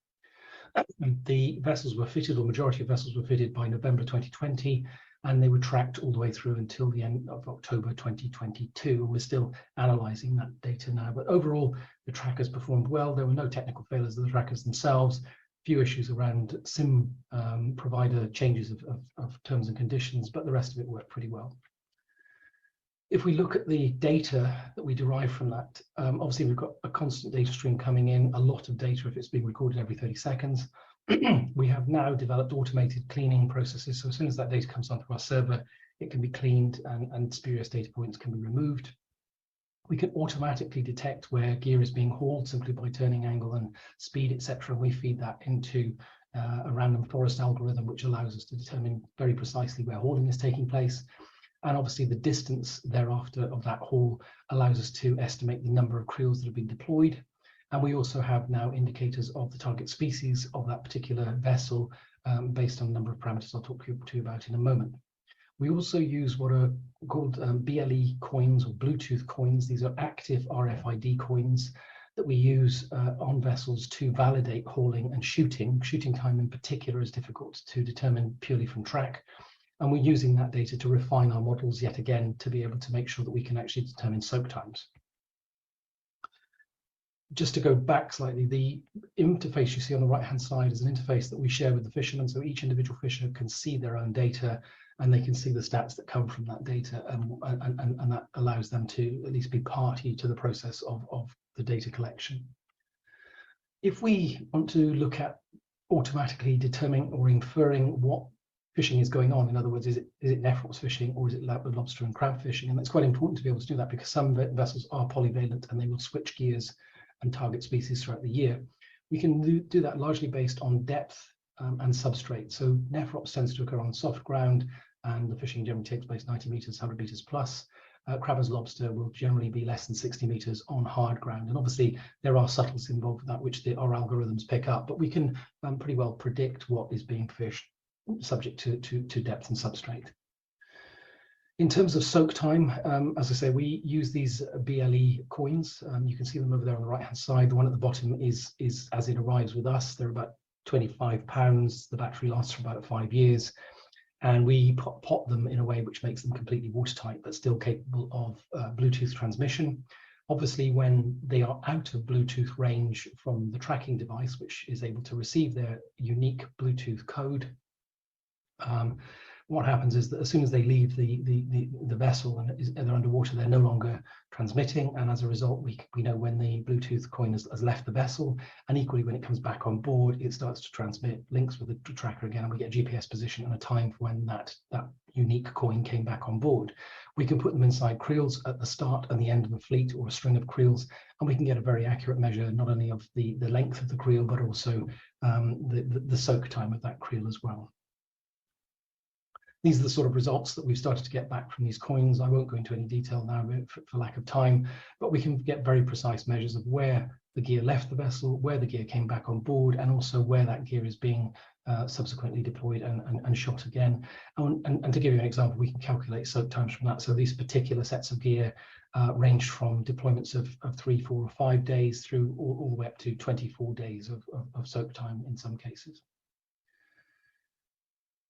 The vessels were fitted, or majority of vessels were fitted by November 2020, and they were tracked all the way through until the end of October 2022. And we're still analysing that data now. But overall, the trackers performed well. There were no technical failures of the trackers themselves. Few issues around SIM provider changes of terms and conditions, but the rest of it worked pretty well. If we look at the data that we derive from that, obviously we've got a constant data stream coming in, a lot of data if it's being recorded every 30 seconds. We have now developed automated cleaning processes. So as soon as that data comes onto our server, it can be cleaned and spurious data points can be removed. We can automatically detect where gear is being hauled simply by turning angle and speed, etc. We feed that into a random forest algorithm, which allows us to determine very precisely where hauling is taking place. And obviously the distance thereafter of that haul allows us to estimate the number of creels that have been deployed. And we also have now indicators of the target species of that particular vessel based on a number of parameters I'll talk to you about in a moment. We also use what are called BLE coins or Bluetooth coins. These are active RFID coins that we use on vessels to validate hauling and shooting. Shooting time in particular is difficult to determine purely from track. And we're using that data to refine our models yet again to be able to make sure that we can actually determine soak times. Just to go back slightly, the interface you see on the right-hand side is an interface that we share with the fishermen. So each individual fisher can see their own data and they can see the stats that come from that data, and that allows them to at least be party to the process of the data collection. If we want to look at automatically determining or inferring what fishing is going on, in other words, is it nephrops fishing or is it lobster and crab fishing? And that's quite important to be able to do that because some vessels are polyvalent and they will switch gears and target species throughout the year. We can do that largely based on depth and substrate. So nephrops tends to occur on soft ground and the fishing generally takes place 90 meters, 100 meters plus. Crab and lobster will generally be less than 60 meters on hard ground. And obviously there are subtleties involved with that, which our algorithms pick up, but we can pretty well predict what is being fished subject to depth and substrate. In terms of soak time, as I say, we use these BLE coins. You can see them over there on the right-hand side. The one at the bottom is as it arrives with us. They're about 25 pounds. The battery lasts for about 5 years. And we pot them in a way which makes them completely watertight, but still capable of Bluetooth transmission. Obviously, when they are out of Bluetooth range from the tracking device, which is able to receive their unique Bluetooth code, what happens is that as soon as they leave the vessel and they're underwater, they're no longer transmitting, and as a result we know when the Bluetooth coin has left the vessel, and equally when it comes back on board it starts to transmit links with the tracker again, and we get a GPS position and a time for when that unique coin came back on board. We can put them inside creels at the start and the end of a fleet or a string of creels, and we can get a very accurate measure not only of the length of the creel but also the soak time of that creel as well. These are the sort of results that we've started to get back from these coins. I won't go into any detail now for lack of time, but we can get very precise measures of where the gear left the vessel, where the gear came back on board, and also where that gear is being subsequently deployed and shot again. And to give you an example, we can calculate soak times from that. So these particular sets of gear ranged from deployments of 3, 4, or 5 days through all the way up to 24 days of soak time in some cases.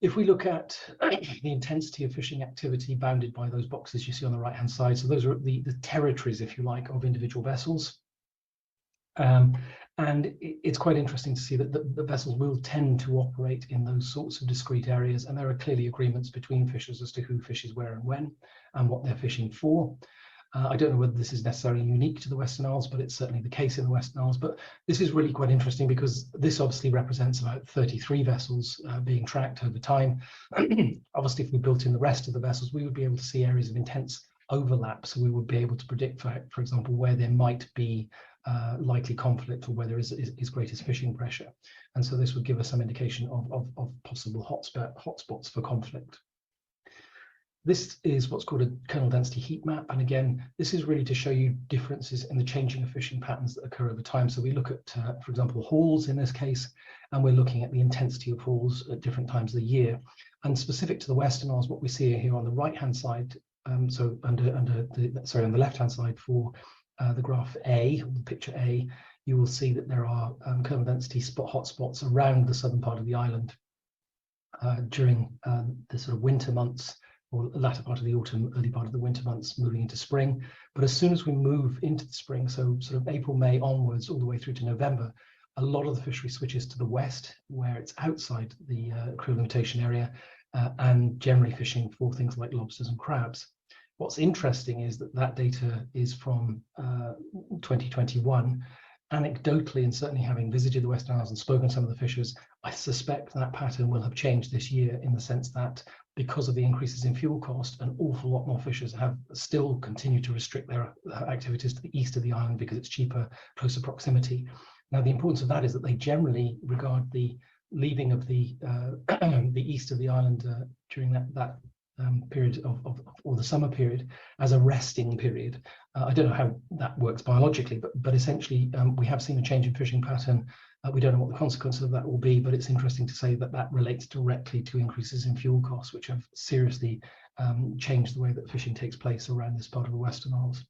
If we look at the intensity of fishing activity bounded by those boxes you see on the right-hand side, so those are the territories, if you like, of individual vessels. And it's quite interesting to see that the vessels will tend to operate in those sorts of discrete areas, and there are clearly agreements between fishers as to who fishes where and when, and what they're fishing for. I don't know whether this is necessarily unique to the Western Isles, but it's certainly the case in the Western Isles. But this is really quite interesting because this obviously represents about 33 vessels being tracked over time. Obviously, if we built in the rest of the vessels, we would be able to see areas of intense overlap. So we would be able to predict, for example, where there might be likely conflict or where there is greatest fishing pressure. And so this would give us some indication of possible hotspots for conflict. This is what's called a kernel density heat map. And again, this is really to show you differences in the changing of fishing patterns that occur over time. So we look at, for example, hauls in this case, and we're looking at the intensity of hauls at different times of the year. And specific to the Western Isles, what we see here on the right-hand side, so on the left-hand side for the graph A, or the picture A, you will see that there are kernel density hotspots around the southern part of the island during the sort of winter months, or latter part of the autumn, early part of the winter months, moving into spring. But as soon as we move into the spring, so sort of April, May onwards, all the way through to November, a lot of the fishery switches to the west, where it's outside the creel limitation area, and generally fishing for things like lobsters and crabs. What's interesting is that data is from 2021. Anecdotally, and certainly having visited the Western Isles and spoken to some of the fishers, I suspect that pattern will have changed this year, in the sense that because of the increases in fuel cost, an awful lot more fishers have still continued to restrict their activities to the east of the island because it's cheaper, closer proximity. Now, the importance of that is that they generally regard the leaving of the east of the island during that period or the summer period as a resting period. I don't know how that works biologically, but essentially we have seen a change in fishing pattern. We don't know what the consequences of that will be, but it's interesting to say that that relates directly to increases in fuel costs, which have seriously changed the way that fishing takes place around this part of the Western Isles.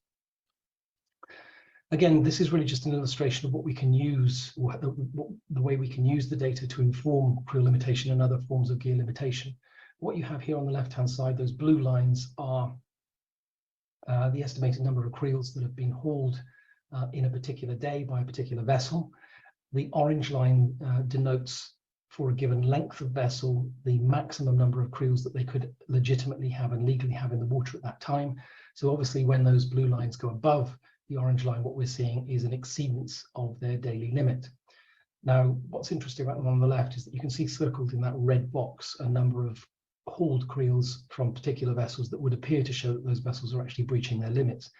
Again, this is really just an illustration of what we can use, or the way we can use the data to inform creel limitation and other forms of gear limitation. What you have here on the left-hand side, those blue lines are the estimated number of creels that have been hauled in a particular day by a particular vessel. The orange line denotes, for a given length of vessel, the maximum number of creels that they could legitimately have and legally have in the water at that time. So obviously, when those blue lines go above the orange line, what we're seeing is an exceedance of their daily limit. Now, what's interesting about them on the left is that you can see circled in that red box a number of hauled creels from particular vessels that would appear to show that those vessels are actually breaching their limits.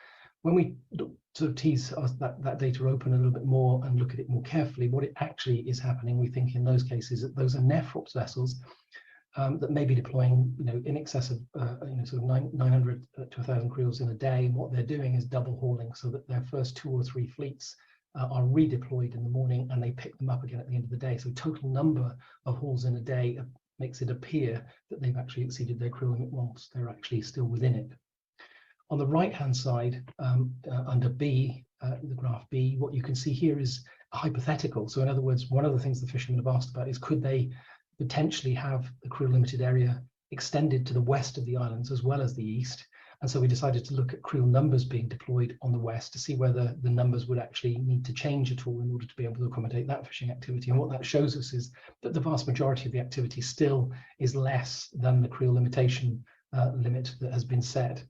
When we sort of tease that data open a little bit more and look at it more carefully, what it actually is happening, we think in those cases that those are Nephrops vessels that may be deploying, in excess of sort of 900 to 1,000 creels in a day. And what they're doing is double hauling, so that their first 2 or 3 fleets are redeployed in the morning and they pick them up again at the end of the day. So total number of hauls in a day makes it appear that they've actually exceeded their creel limit whilst they're actually still within it. On the right-hand side, under B, the graph B, what you can see here is a hypothetical. So in other words, one of the things the fishermen have asked about is, could they potentially have the creel limited area extended to the west of the islands as well as the east? And so we decided to look at creel numbers being deployed on the west to see whether the numbers would actually need to change at all in order to be able to accommodate that fishing activity. And what that shows us is that the vast majority of the activity still is less than the creel limitation limit that has been set.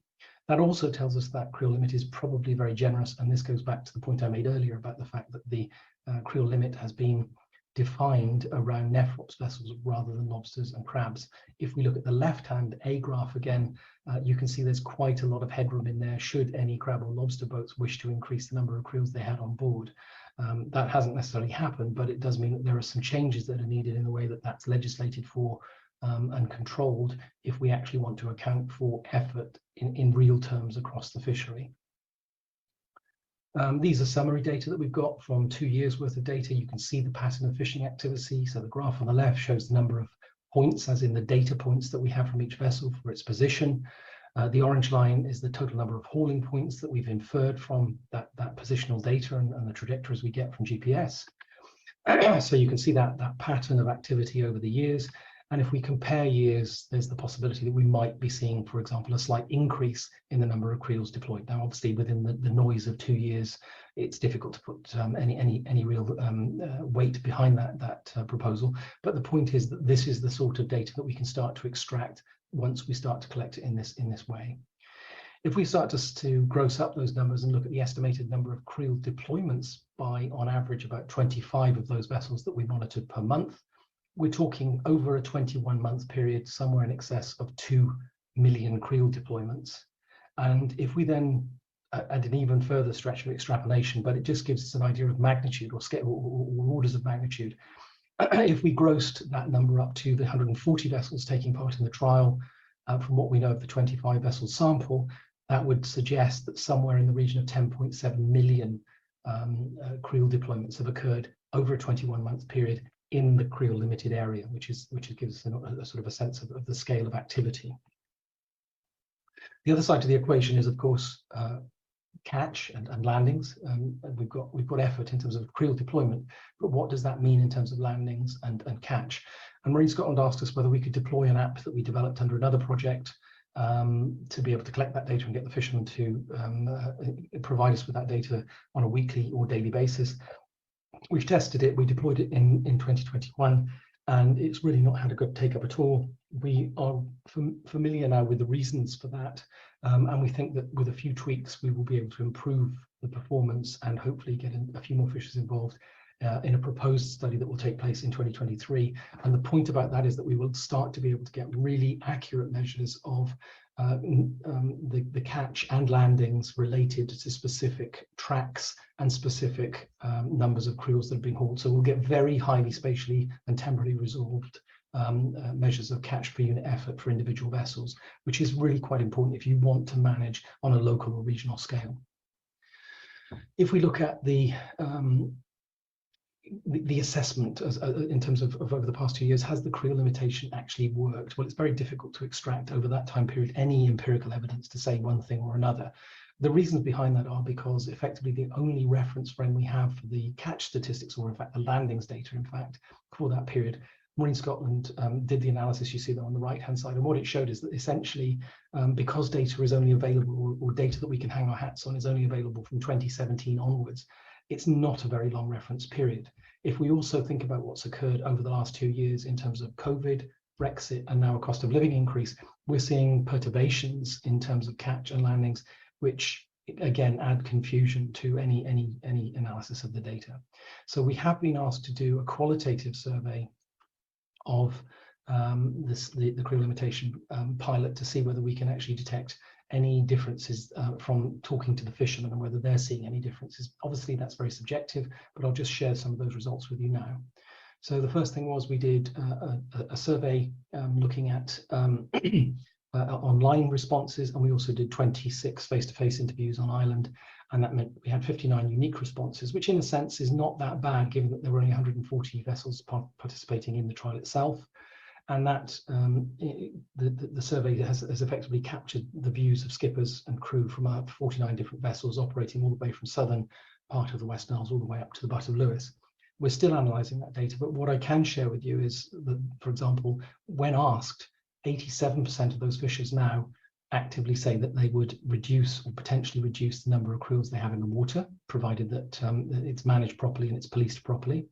That also tells us that creel limit is probably very generous. And this goes back to the point I made earlier about the fact that the creel limit has been defined around Nephrops vessels rather than lobsters and crabs. If we look at the left-hand A graph again, you can see there's quite a lot of headroom in there should any crab or lobster boats wish to increase the number of creels they had on board. That hasn't necessarily happened, but it does mean that there are some changes that are needed in the way that that's legislated for and controlled if we actually want to account for effort in real terms across the fishery. These are summary data that we've got from 2 years worth of data. You can see the pattern of fishing activity. So the graph on the left shows the number of points, as in the data points that we have from each vessel for its position. The orange line is the total number of hauling points that we've inferred from that positional data and the trajectories we get from GPS. So you can see that pattern of activity over the years. And if we compare years, there's the possibility that we might be seeing, for example, a slight increase in the number of creels deployed. Now, obviously, within the noise of 2 years, it's difficult to put any real weight behind that proposal. But the point is that this is the sort of data that we can start to extract once we start to collect it in this way. If we start to gross up those numbers and look at the estimated number of creel deployments by, on average, about 25 of those vessels that we monitored per month, we're talking over a 21-month period, somewhere in excess of 2 million creel deployments. And if we then add an even further stretch of extrapolation, but it just gives us an idea of magnitude or scale or orders of magnitude. If we grossed that number up to the 140 vessels taking part in the trial, from what we know of the 25 vessel sample, that would suggest that somewhere in the region of 10.7 million creel deployments have occurred over a 21-month period in the creel limited area, which gives us a sort of a sense of the scale of activity. The other side to the equation is, of course, catch and landings. We've got effort in terms of creel deployment, but what does that mean in terms of landings and catch? And Marine Scotland asked us whether we could deploy an app that we developed under another project to be able to collect that data and get the fishermen to provide us with that data on a weekly or daily basis. We've tested it, we deployed it in 2021, and it's really not had a good take up at all. We are familiar now with the reasons for that, and we think that with a few tweaks, we will be able to improve the performance and hopefully get a few more fishers involved in a proposed study that will take place in 2023. And the point about that is that we will start to be able to get really accurate measures of the catch and landings related to specific tracks and specific numbers of creels that are being hauled. So we'll get very highly spatially and temporally resolved measures of catch per unit effort for individual vessels, which is really quite important if you want to manage on a local or regional scale. If we look at the assessment in terms of over the past 2 years, has the creel limitation actually worked? Well, it's very difficult to extract over that time period any empirical evidence to say one thing or another. The reasons behind that are because effectively the only reference frame we have for the catch statistics, or in fact the landings data, in fact, for that period, Marine Scotland did the analysis you see there on the right hand side, and what it showed is that essentially because data is only available, or data that we can hang our hats on is only available from 2017 onwards, it's not a very long reference period. If we also think about what's occurred over the last 2 years in terms of COVID, Brexit, and now a cost of living increase, we're seeing perturbations in terms of catch and landings, which again add confusion to any analysis of the data. So we have been asked to do a qualitative survey of the creel limitation pilot to see whether we can actually detect any differences from talking to the fishermen and whether they're seeing any differences. Obviously, that's very subjective, but I'll just share some of those results with you now. So the first thing was we did a survey looking at online responses, and we also did 26 face-to-face interviews on island, and that meant we had 59 unique responses, which in a sense is not that bad given that there were only 140 vessels participating in the trial itself. And that the survey has effectively captured the views of skippers and crew from 49 different vessels operating all the way from southern part of the West Isles all the way up to the Butt of Lewis. We're still analysing that data, but what I can share with you is that, for example, when asked, 87% of those fishers now actively say that they would reduce or potentially reduce the number of creels they have in the water, provided that it's managed properly and it's policed properly.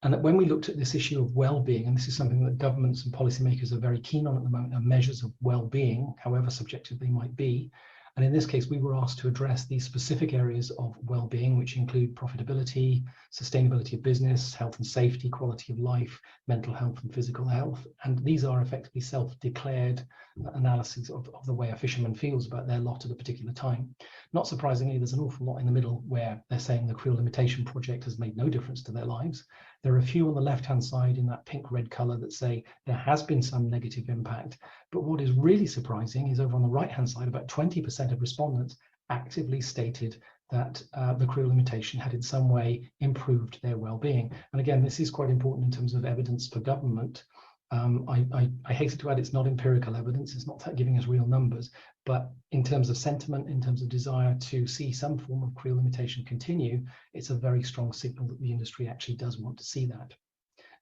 And that when we looked at this issue of well-being, and this is something that governments and policymakers are very keen on at the moment, are measures of well-being, however subjective they might be. And in this case, we were asked to address these specific areas of well-being, which include profitability, sustainability of business, health and safety, quality of life, mental health and physical health. And these are effectively self-declared analyses of the way a fisherman feels about their lot at a particular time. Not surprisingly, there's an awful lot in the middle where they're saying the creel limitation project has made no difference to their lives. There are a few on the left-hand side in that pink-red colour that say there has been some negative impact. But what is really surprising is over on the right-hand side, about 20% of respondents actively stated that the creel limitation had in some way improved their well-being. And again, this is quite important in terms of evidence for government. I hasten to add, it's not empirical evidence, it's not giving us real numbers, but in terms of sentiment, in terms of desire to see some form of creel limitation continue, it's a very strong signal that the industry actually does want to see that.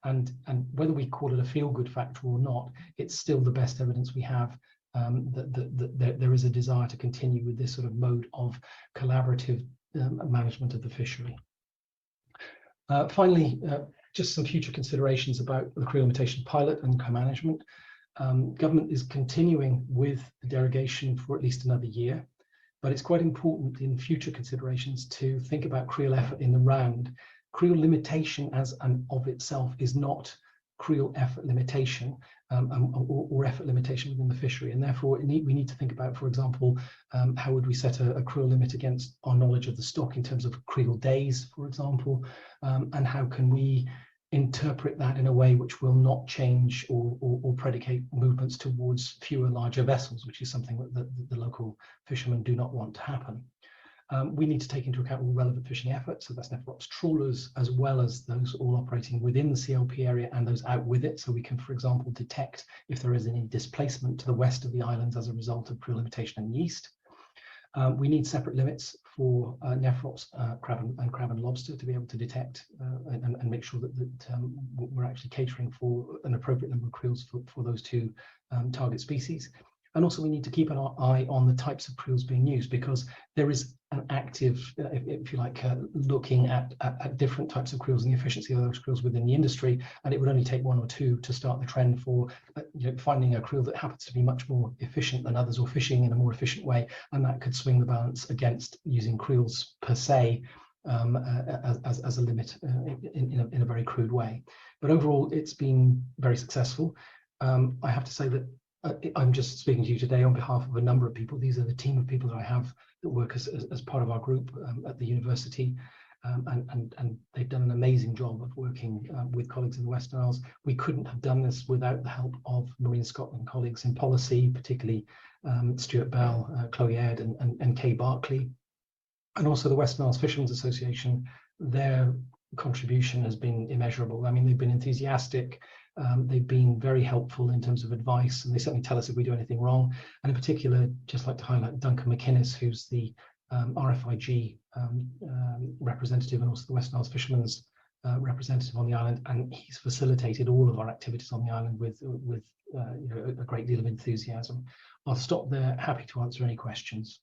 And whether we call it a feel-good factor or not, it's still the best evidence we have that there is a desire to continue with this sort of mode of collaborative management of the fishery. Finally, just some future considerations about the creel limitation pilot and co-management. Government is continuing with the derogation for at least another year, but it's quite important in future considerations to think about creel effort in the round. Creel limitation as an of itself is not creel effort limitation or effort limitation within the fishery, and therefore we need to think about, for example, how would we set a creel limit against our knowledge of the stock in terms of creel days, for example, and how can we interpret that in a way which will not change or predicate movements towards fewer larger vessels, which is something that the local fishermen do not want to happen. We need to take into account all relevant fishing efforts, so that's Nephrops trawlers, as well as those all operating within the CLP area and those out with it, so we can, for example, detect if there is any displacement to the west of the islands as a result of creel limitation in the east. We need separate limits for Nephrops, crab and lobster to be able to detect and make sure that we're actually catering for an appropriate number of creels for those two target species. And also we need to keep an eye on the types of creels being used, because there is an active, if you like, looking at different types of creels and the efficiency of those creels within the industry. And it would only take one or two to start the trend for finding a creel that happens to be much more efficient than others, or fishing in a more efficient way. And that could swing the balance against using creels per se as a limit in a very crude way. But overall, it's been very successful. I have to say that I'm just speaking to you today on behalf of a number of people. These are the team of people that I have that work as part of our group at the university, and they've done an amazing job of working with colleagues in the Western Isles. We couldn't have done this without the help of Marine Scotland colleagues in policy, particularly Stuart Bell, Chloe Aird and Kay Barclay, and also the Western Isles Fishermen's Association. Their contribution has been immeasurable. I mean, they've been enthusiastic. They've been very helpful in terms of advice, and they certainly tell us if we do anything wrong. And in particular, just like to highlight Duncan McInnes, who's the RFIG representative and also the Western Isles Fishermen's representative on the island, and he's facilitated all of our activities on the island with a great deal of enthusiasm. I'll stop there, happy to answer any questions.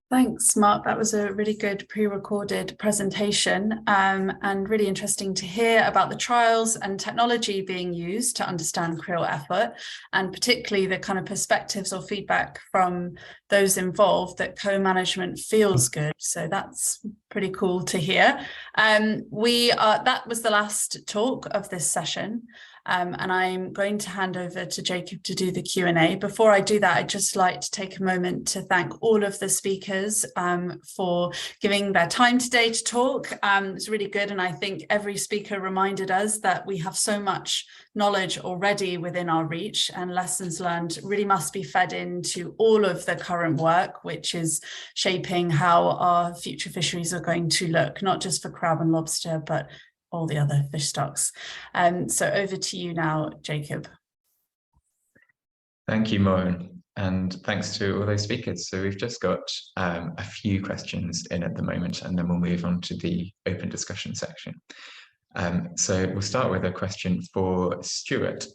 Thanks, Mark. That was a really good pre-recorded presentation, and really interesting to hear about the trials and technology being used to understand creel effort, and particularly the kind of perspectives or feedback from those involved that co-management feels good. So that's pretty cool to hear. That was the last talk of this session. And I'm going to hand over to Jacob to do the Q&A. Before I do that, I'd just like to take a moment to thank all of the speakers for giving their time today to talk. It's really good, and I think every speaker reminded us that we have so much knowledge already within our reach, and lessons learned really must be fed into all of the current work, which is shaping how our future fisheries are going to look, not just for crab and lobster, but all the other fish stocks. So over to you now, Jacob. Thank you, Maureen, and thanks to all those speakers. So we've just got a few questions in at the moment, and then we'll move on to the open discussion section. So we'll start with a question for Stuart.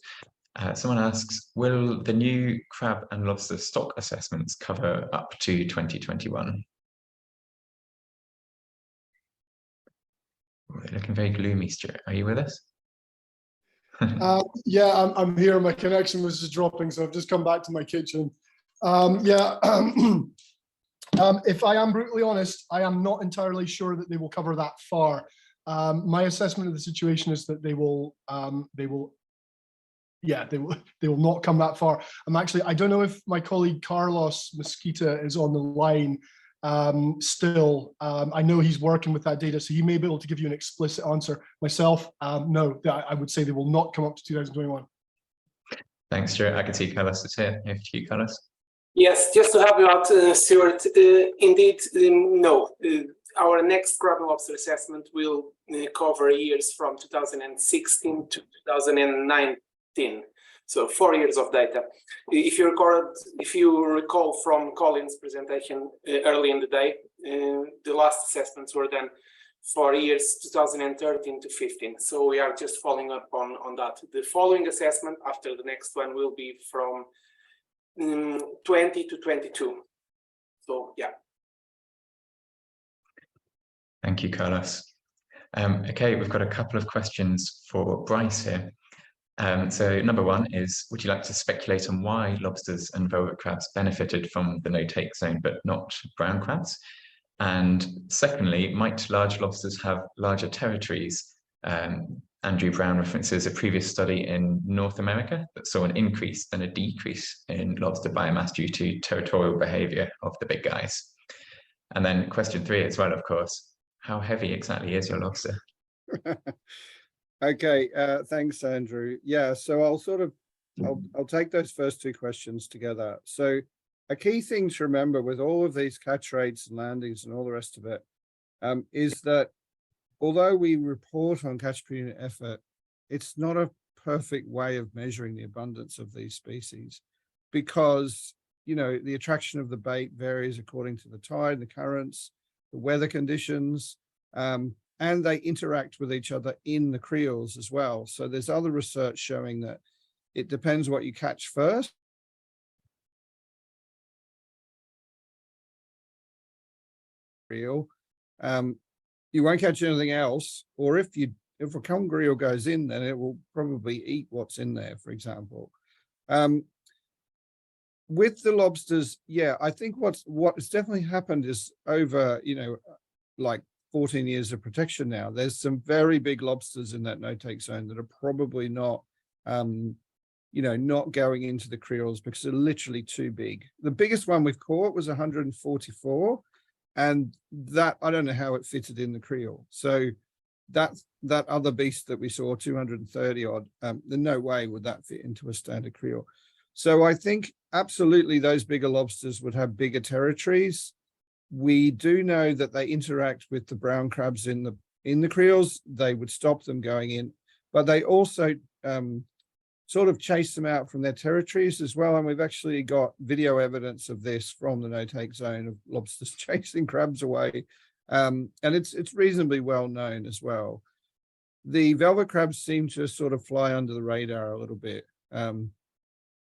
Someone asks, will the new crab and lobster stock assessments cover up to 2021? We're looking very gloomy, Stuart. Are you with us? Yeah, I'm here. My connection was just dropping, so I've just come back to my kitchen. If I am brutally honest, I am not entirely sure that they will cover that far. My assessment of the situation is that they will not come that far. I don't know if my colleague Carlos Mesquita is on the line still. I know he's working with that data, so he may be able to give you an explicit answer. Myself, no, I would say they will not come up to 2021. Thanks, Stuart. I can see Carlos is here. Over to you, Carlos. Yes, just to help you out, Stuart, indeed, no. Our next crab and lobster assessment will cover years from 2016 to 2019. So 4 years of data. If you recall from Colin's presentation early in the day, the last assessments were done for years 2013 to 15. So we are just following up on that. The following assessment after the next one will be from 20 to 22. So yeah. Thank you, Carlos. Okay, we've got a couple of questions for Bryce here. So number one is, would you like to speculate on why lobsters and velvet crabs benefited from the no-take zone, but not brown crabs? And secondly, might large lobsters have larger territories? Andrew Brown references a previous study in North America that saw an increase and a decrease in lobster biomass due to territorial behavior of the big guys. And then question 3 as well, of course, how heavy exactly is your lobster? Okay, thanks, Andrew. Yeah, so I'll take those first 2 questions together. So a key thing to remember with all of these catch rates and landings and all the rest of it is that although we report on catch per unit effort, it's not a perfect way of measuring the abundance of these species because, you know, the attraction of the bait varies according to the tide, the currents, the weather conditions, and they interact with each other in the creels as well. So there's other research showing that it depends what you catch first. Creel. You won't catch anything else, or if a congreel goes in, then it will probably eat what's in there, for example. With the lobsters, yeah, I think what's definitely happened is over, you know, like 14 years of protection now, there's some very big lobsters in that no-take zone that are probably not, you know, not going into the creels because they're literally too big. The biggest one we've caught was 144. And that, I don't know how it fitted in the creel. So that other beast that we saw, 230 odd, there's no way would that fit into a standard creel. So I think absolutely those bigger lobsters would have bigger territories. We do know that they interact with the brown crabs in the creels. They would stop them going in, but they also sort of chase them out from their territories as well. And we've actually got video evidence of this from the no-take zone of lobsters chasing crabs away. And it's reasonably well known as well. The velvet crabs seem to sort of fly under the radar a little bit.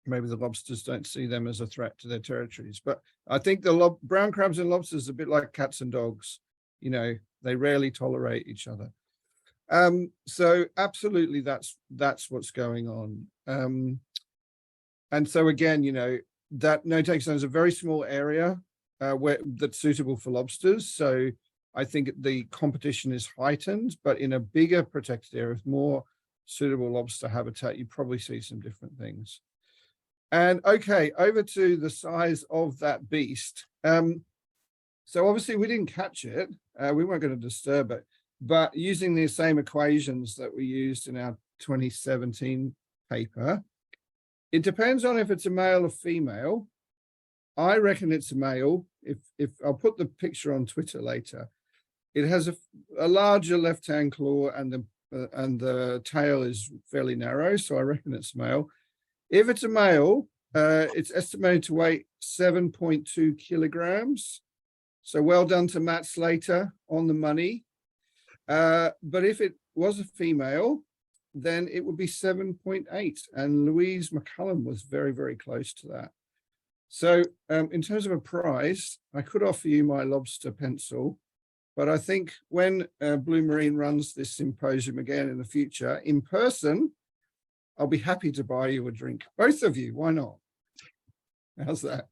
Maybe the lobsters don't see them as a threat to their territories. But I think the brown crabs and lobsters are a bit like cats and dogs. You know, they rarely tolerate each other. So absolutely that's what's going on. And so again, you know, that no-take zone is a very small area that's suitable for lobsters. So I think the competition is heightened, but in a bigger protected area with more suitable lobster habitat, you probably see some different things. And okay, over to the size of that beast. So obviously we didn't catch it. We weren't going to disturb it. But using the same equations that we used in our 2017 paper, it depends on if it's a male or female. I reckon it's a male. If I'll put the picture on Twitter later. It has a larger left-hand claw and the tail is fairly narrow, so I reckon it's male. If it's a male, it's estimated to weigh 7.2 kilograms. So well done to Matt Slater on the money. But if it was a female, then it would be 7.8. And Louise McCullum was very, very close to that. So in terms of a prize, I could offer you my lobster pencil, but I think when Blue Marine runs this symposium again in the future, in person, I'll be happy to buy you a drink. Both of you, why not? How's that?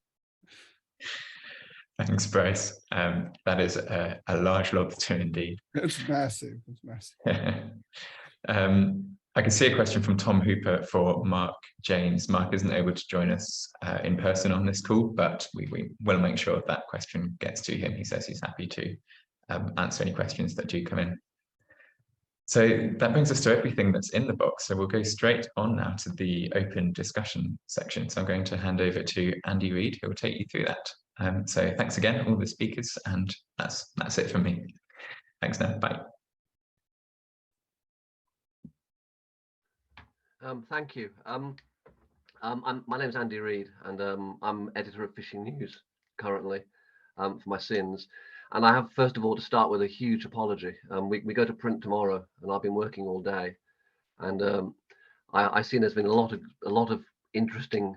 Thanks, Bryce. That is a large lobster indeed. It's massive. It's massive. I can see a question from Tom Hooper for Mark James. Mark isn't able to join us in person on this call, but we will make sure that question gets to him. He says he's happy to answer any questions that do come in. So that brings us to everything that's in the box. So we'll go straight on now to the open discussion section. So I'm going to hand over to Andy Reid, who will take you through that. So thanks again, all the speakers, and that's it from me. Thanks now, bye. Thank you. My name is Andy Reid, and I'm editor of Fishing News currently for my sins. And I have, first of all, to start with a huge apology. We go to print tomorrow, and I've been working all day, and I've seen there's been a lot of interesting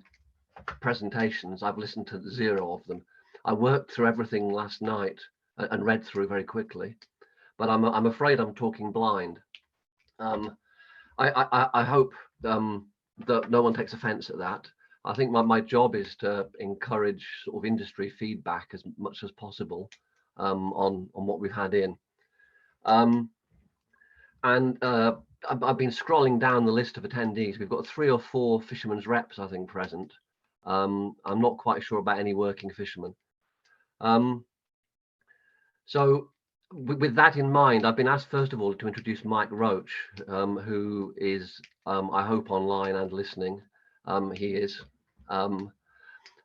presentations. I've listened to 0 of them. I worked through everything last night and read through very quickly, but I'm afraid I'm talking blind. I hope that no one takes offence at that. I think my job is to encourage sort of industry feedback as much as possible on what we've had in. I've been scrolling down the list of attendees. We've got 3 or 4 fishermen's reps, I think, present. I'm not quite sure about any working fishermen. So with that in mind, I've been asked, first of all, to introduce Mike Roach, who is, I hope, online and listening. He is.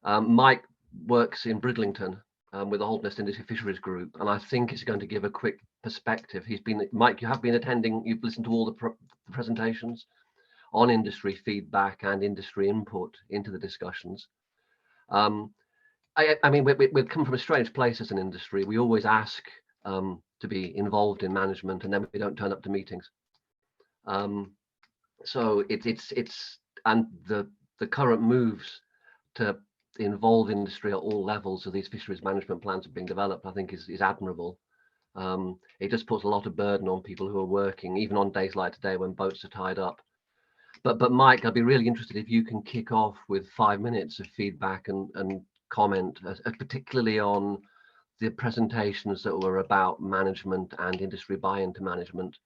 Mike works in Bridlington with the Holderness Industry Fisheries Group, and I think he's going to give a quick perspective. Mike, you have been attending, you've listened to all the presentations on industry feedback and industry input into the discussions. I mean, we've come from a strange place as an industry. We always ask to be involved in management, and then we don't turn up to meetings. So and the current moves to involve industry at all levels of these fisheries management plans are being developed, I think is admirable. It just puts a lot of burden on people who are working, even on days like today when boats are tied up. But Mike, I'd be really interested if you can kick off with 5 minutes of feedback and comment, particularly on the presentations that were about management and industry buy-in to management,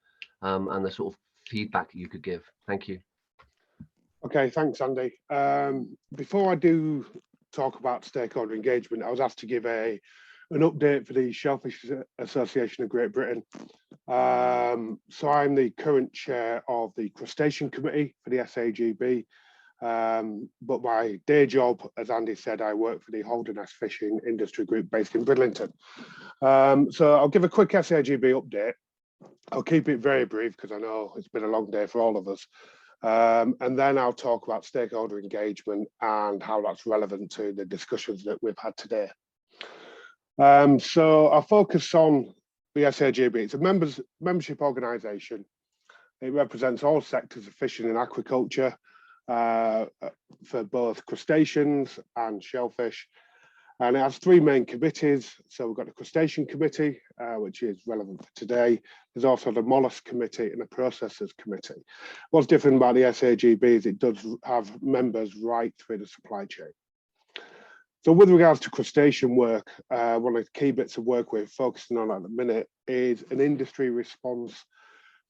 and the sort of feedback that you could give. Thank you. Okay, thanks, Andy. Before I do talk about stakeholder engagement, I was asked to give an update for the Shellfish Association of Great Britain. So I'm the current chair of the Crustacean Committee for the SAGB, but my day job, as Andy said, I work for the Holderness Fishing Industry Group based in Bridlington. So I'll give a quick SAGB update. I'll keep it very brief because I know it's been a long day for all of us. And then I'll talk about stakeholder engagement and how that's relevant to the discussions that we've had today. So I'll focus on the SAGB. It's a membership organisation. It represents all sectors of fishing and aquaculture for both crustaceans and shellfish. And it has 3 main committees. So we've got the Crustacean Committee, which is relevant for today. There's also the Mollusk Committee and the Processors Committee. What's different about the SAGB is it does have members right through the supply chain. So with regards to crustacean work, one of the key bits of work we're focusing on at the minute is an industry response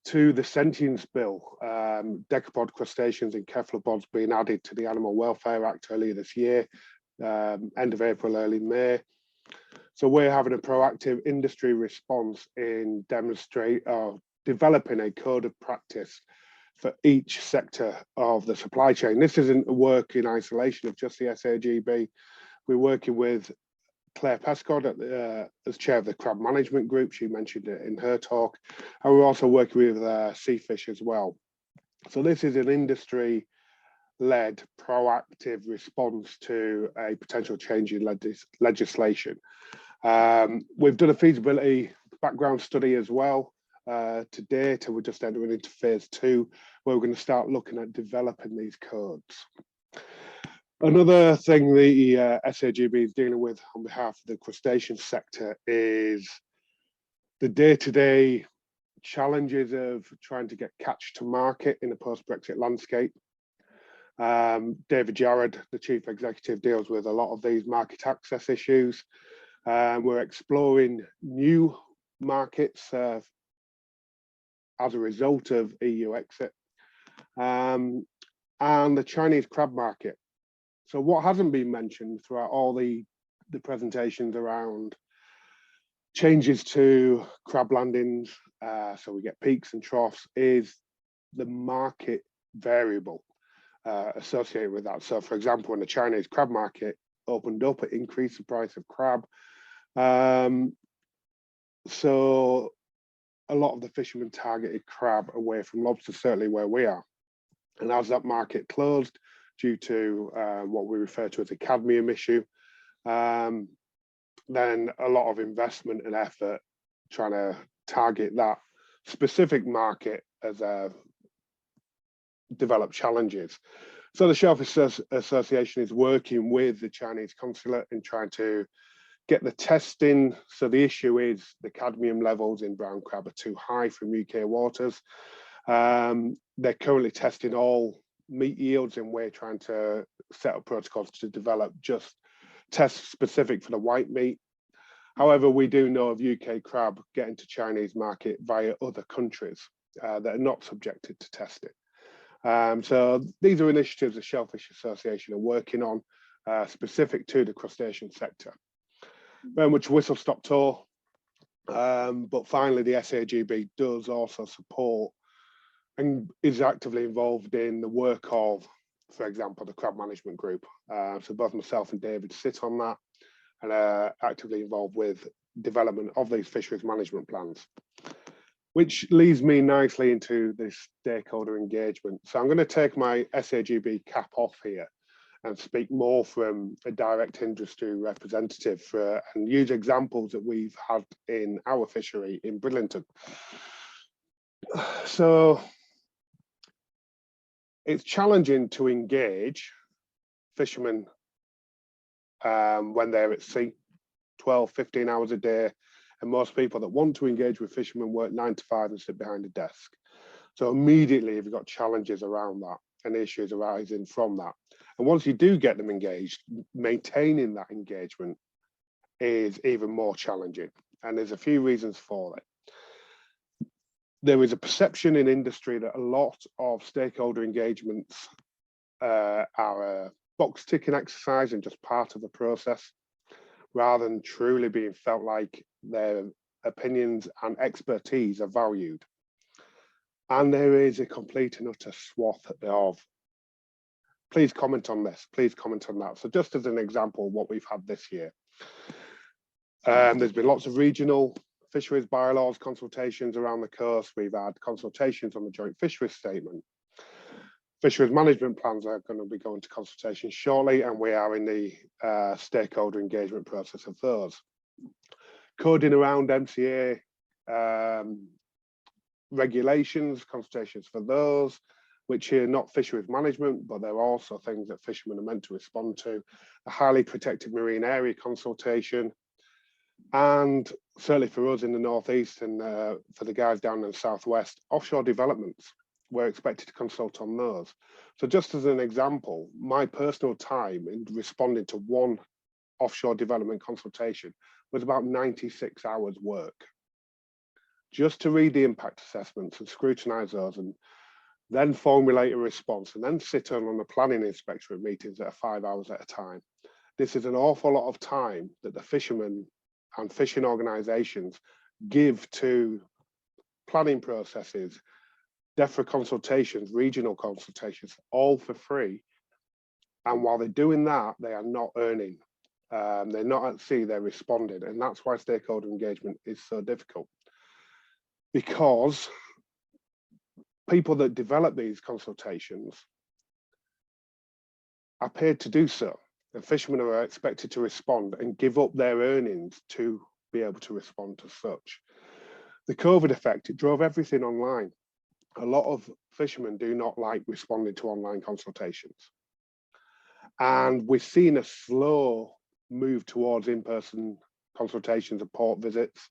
to the Sentience Bill. Decapod crustaceans and cephalopods being added to the Animal Welfare Act earlier this year. End of April, early May. So we're having a proactive industry response in developing a code of practice for each sector of the supply chain. This isn't a work in isolation of just the SAGB. We're working with Claire Pescod as chair of the Crab Management Group. She mentioned it in her talk. And we're also working with Seafish as well. So this is an industry-led proactive response to a potential change in legislation. We've done a feasibility background study as well to date, and we're just entering into phase 2, where we're going to start looking at developing these codes. Another thing the SAGB is dealing with on behalf of the crustacean sector is the day-to-day challenges of trying to get catch to market in a post-Brexit landscape. David Jarrod, the chief executive, deals with a lot of these market access issues. We're exploring new markets as a result of EU exit, and the Chinese crab market. So what hasn't been mentioned throughout all the presentations around changes to crab landings, so we get peaks and troughs, is the market variable associated with that. So for example, when the Chinese crab market opened up, it increased the price of crab. So a lot of the fishermen targeted crab away from lobster, certainly where we are. And as that market closed due to what we refer to as a cadmium issue, then a lot of investment and effort trying to target that specific market as develop challenges. So the Shellfish Association is working with the Chinese consulate in trying to get the testing. So the issue is the cadmium levels in brown crab are too high from UK waters. They're currently testing all meat yields, and we're trying to set up protocols to develop just tests specific for the white meat. However, we do know of UK crab getting to Chinese market via other countries that are not subjected to testing. So these are initiatives the Shellfish Association are working on specific to the crustacean sector. Very much whistle-stop tour, but finally the SAGB does also support and is actively involved in the work of, for example, the crab management group. So both myself and David sit on that and are actively involved with development of these fisheries management plans, which leads me nicely into this stakeholder engagement. So I'm going to take my SAGB cap off here and speak more from a direct industry representative and use examples that we've had in our fishery in Bridlington. So it's challenging to engage fishermen when they're at sea, 12, 15 hours a day. And most people that want to engage with fishermen work 9 to 5 and sit behind a desk. So immediately you've got challenges around that and issues arising from that. And once you do get them engaged, maintaining that engagement is even more challenging. And there's a few reasons for it. There is a perception in industry that a lot of stakeholder engagements are a box ticking exercise and just part of the process, rather than truly being felt like their opinions and expertise are valued. And there is a complete and utter swath of, please comment on this, please comment on that. So just as an example, what we've had this year, there's been lots of regional fisheries bylaws consultations around the coast. We've had consultations on the joint fisheries statement. Fisheries management plans are going to be going to consultation shortly, and we are in the stakeholder engagement process of those. Coding around MCA regulations, consultations for those, which are not fisheries management, but they're also things that fishermen are meant to respond to. A highly protected marine area consultation, and certainly for us in the northeast and for the guys down in the southwest, offshore developments. We're expected to consult on those. So just as an example, my personal time in responding to one offshore development consultation was about 96 hours work. Just to read the impact assessments and scrutinise those and then formulate a response and then sit on the planning inspectorate meetings that are 5 hours at a time. This is an awful lot of time that the fishermen and fishing organisations give to planning processes, DEFRA consultations, regional consultations, all for free. And while they're doing that, they are not earning. They're not at sea, they're responding. And that's why stakeholder engagement is so difficult. Because people that develop these consultations are paid to do so. And fishermen are expected to respond and give up their earnings to be able to respond to such. The COVID effect, it drove everything online. A lot of fishermen do not like responding to online consultations. And we've seen a slow move towards in-person consultations and port visits,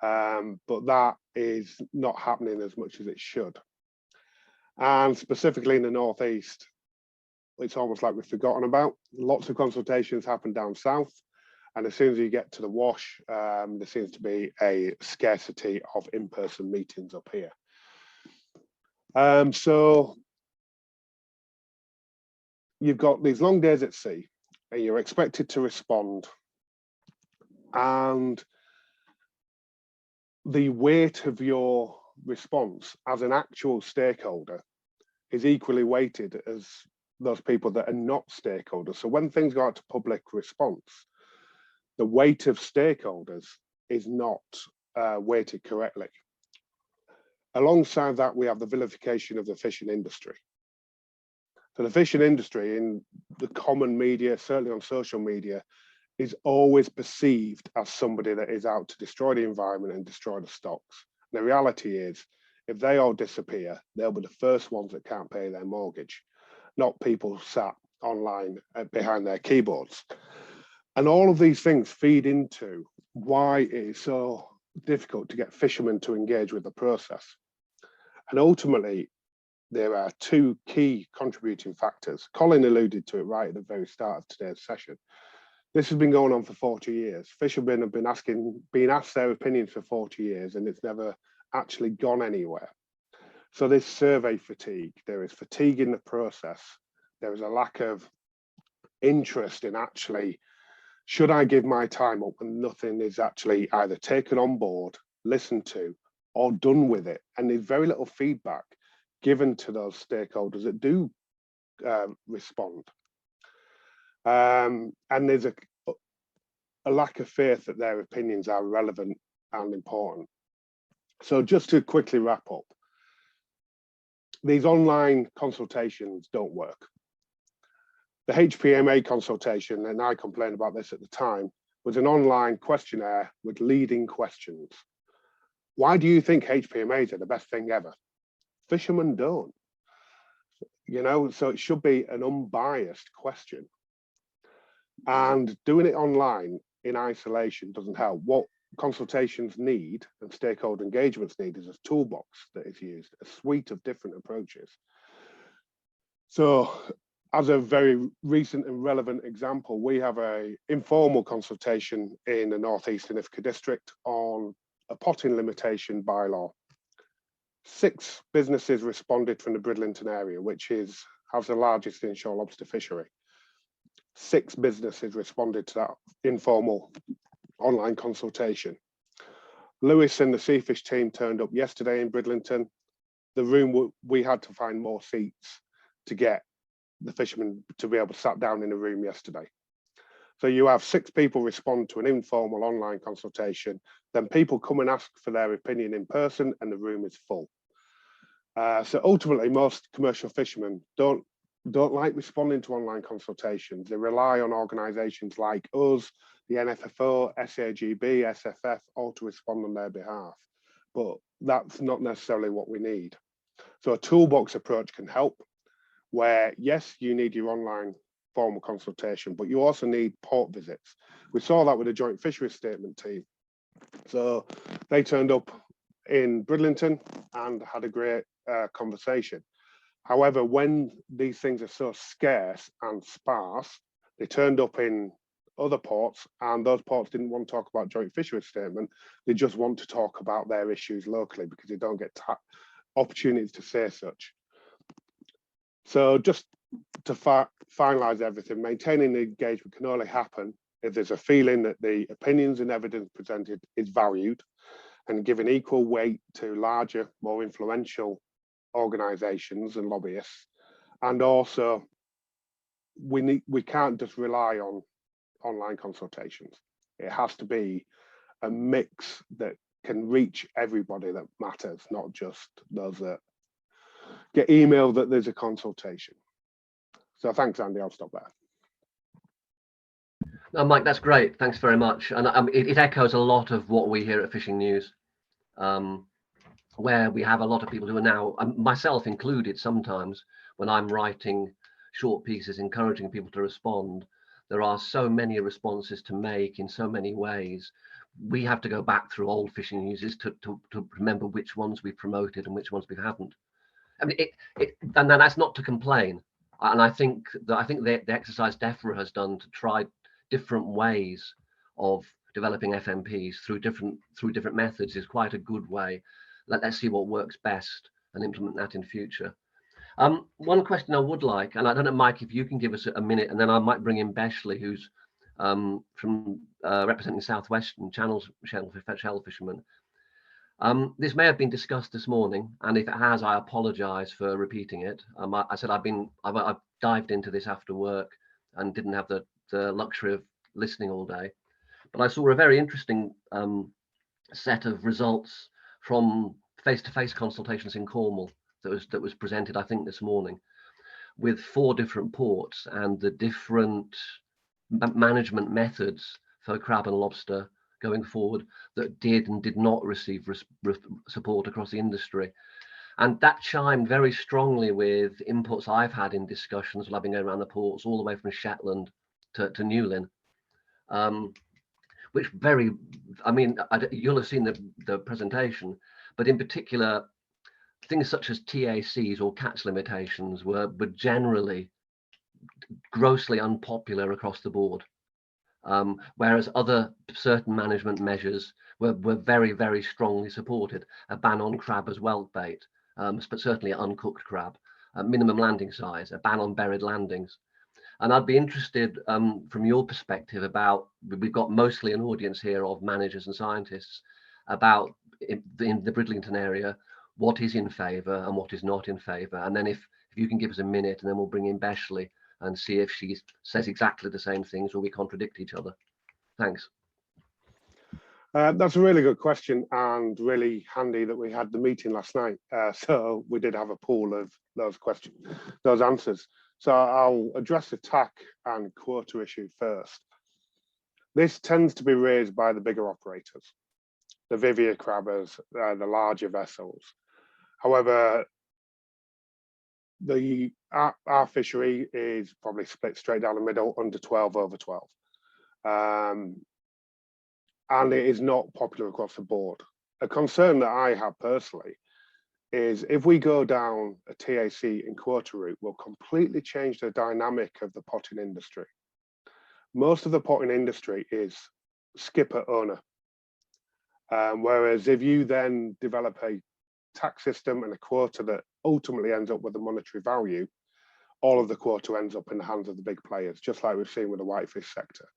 but that is not happening as much as it should. And specifically in the northeast, it's almost like we've forgotten about. Lots of consultations happen down south, and as soon as you get to the wash, there seems to be a scarcity of in-person meetings up here. So you've got these long days at sea, and you're expected to respond. And the weight of your response as an actual stakeholder is equally weighted as those people that are not stakeholders. So when things go out to public response, the weight of stakeholders is not weighted correctly. Alongside that, we have the vilification of the fishing industry. So the fishing industry in the common media, certainly on social media, is always perceived as somebody that is out to destroy the environment and destroy the stocks. And the reality is, if they all disappear, they'll be the first ones that can't pay their mortgage, not people sat online behind their keyboards. And all of these things feed into why it is so difficult to get fishermen to engage with the process. And ultimately, there are two key contributing factors. Colin alluded to it right at the very start of today's session. This has been going on for 40 years. Fishermen have been asked their opinions for 40 years, and it's never actually gone anywhere. So there's survey fatigue, there is fatigue in the process, there is a lack of interest in actually, should I give my time up when nothing is actually either taken on board, listened to, or done with it. And there's very little feedback given to those stakeholders that do respond. And there's a lack of faith that their opinions are relevant and important. So just to quickly wrap up, these online consultations don't work. The HPMA consultation, and I complained about this at the time, was an online questionnaire with leading questions. Why do you think HPMAs are the best thing ever? Fishermen don't. You know, so it should be an unbiased question. And doing it online in isolation doesn't help. What consultations need and stakeholder engagements need is a toolbox that is used, a suite of different approaches. So as a very recent and relevant example, we have an informal consultation in the Northeastern IFCA district on a potting limitation bylaw. 6 businesses responded from the Bridlington area, which has the largest inshore lobster fishery. 6 businesses responded to that informal online consultation. Lewis and the Seafish team turned up yesterday in Bridlington. The room, we had to find more seats to get the fishermen to be able to sit down in the room yesterday. So you have 6 people respond to an informal online consultation, then people come and ask for their opinion in person and the room is full. So ultimately, most commercial fishermen don't like responding to online consultations. They rely on organisations like us, the NFFO, SAGB, SFF, all to respond on their behalf. But that's not necessarily what we need. So a toolbox approach can help, where yes, you need your online formal consultation, but you also need port visits. We saw that with the Joint Fisheries Statement team. So they turned up in Bridlington and had a great conversation. However, when these things are so scarce and sparse, they turned up in other ports, and those ports didn't want to talk about Joint Fisheries Statement. They just want to talk about their issues locally because they don't get opportunities to say such. So just to finalise everything, maintaining the engagement can only happen if there's a feeling that the opinions and evidence presented is valued and given equal weight to larger, more influential organisations and lobbyists. And also, we can't just rely on online consultations. It has to be a mix that can reach everybody that matters, not just those that get emailed that there's a consultation. So thanks, Andy. I'll stop there. No, Mike, that's great. Thanks very much. And it echoes a lot of what we hear at Fishing News, where we have a lot of people who are now, myself included sometimes, when I'm writing short pieces encouraging people to respond, there are so many responses to make in so many ways. We have to go back through old Fishing Newses to remember which ones we've promoted and which ones we haven't. I mean, and that's not to complain. And I think the exercise DEFRA has done to try different ways of developing FMPs through different methods is quite a good way. Let's see what works best and implement that in future. One question I would like, and I don't know, Mike, if you can give us a minute, and then I might bring in Beshley, who's from representing Southwestern shell fishermen. This may have been discussed this morning, and if it has, I apologise for repeating it. I said I've dived into this after work and didn't have the luxury of listening all day, but I saw a very interesting set of results from face-to-face consultations in Cornwall that was presented, I think, this morning, with 4 different ports and the different management methods for crab and lobster going forward that did and did not receive support across the industry. And that chimed very strongly with inputs I've had in discussions while I've been going around the ports all the way from Shetland to Newlyn. Which you'll have seen the presentation, but in particular, things such as TACs or catch limitations were generally grossly unpopular across the board. Whereas other certain management measures were very, very strongly supported. A ban on crab as whelk bait, but certainly uncooked crab, minimum landing size, a ban on buried landings. And I'd be interested from your perspective about, we've got mostly an audience here of managers and scientists, about in the Bridlington area, what is in favour and what is not in favour. And then if you can give us a minute, and then we'll bring in Beshley and see if she says exactly the same things or we contradict each other. Thanks. That's a really good question, and really handy that we had the meeting last night. So we did have a pool of those questions, those answers. So I'll address the TAC and quota issue first. This tends to be raised by the bigger operators, the Vivia crabbers, the larger vessels. However, our fishery is probably split straight down the middle, under 12, over 12. And it is not popular across the board. A concern that I have personally is if we go down a TAC and quota route, we'll completely change the dynamic of the potting industry. Most of the potting industry is skipper owner. Whereas if you then develop a tax system and a quota that ultimately ends up with a monetary value, all of the quota ends up in the hands of the big players, just like we've seen with the whitefish sector.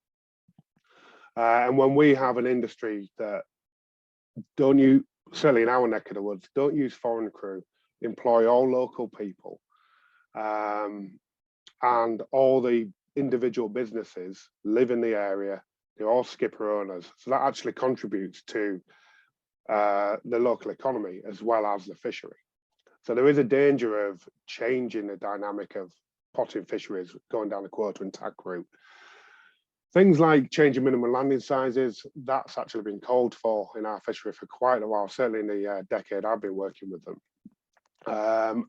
And when we have an industry that certainly in our neck of the woods, don't use foreign crew, employ all local people, and all the individual businesses live in the area, they're all skipper owners. So that actually contributes to the local economy as well as the fishery. So there is a danger of changing the dynamic of potting fisheries going down the quota and TAC route. Things like changing minimum landing sizes, that's actually been called for in our fishery for quite a while, certainly in the decade I've been working with them.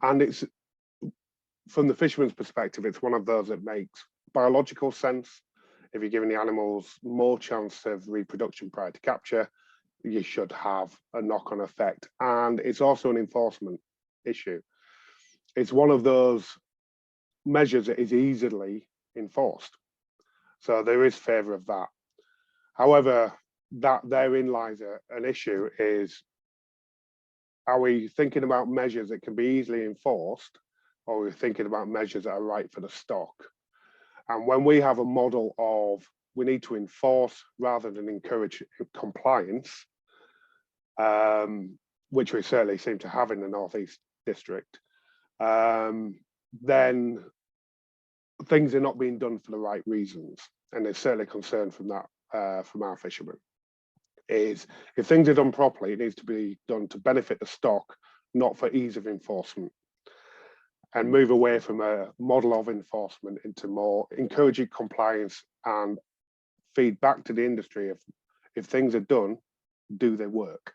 And it's, from the fisherman's perspective, it's one of those that makes biological sense. If you're giving the animals more chance of reproduction prior to capture, you should have a knock-on effect. And it's also an enforcement issue. It's one of those measures that is easily enforced. So there is favour of that. However, that therein lies an issue is, are we thinking about measures that can be easily enforced, or are we thinking about measures that are right for the stock? And when we have a model of we need to enforce rather than encourage compliance, which we certainly seem to have in the North East District, then things are not being done for the right reasons. And there's certainly concern from that, from our fishermen, is if things are done properly, it needs to be done to benefit the stock, not for ease of enforcement. And move away from a model of enforcement into more encouraging compliance and feed back to the industry if things are done, do they work?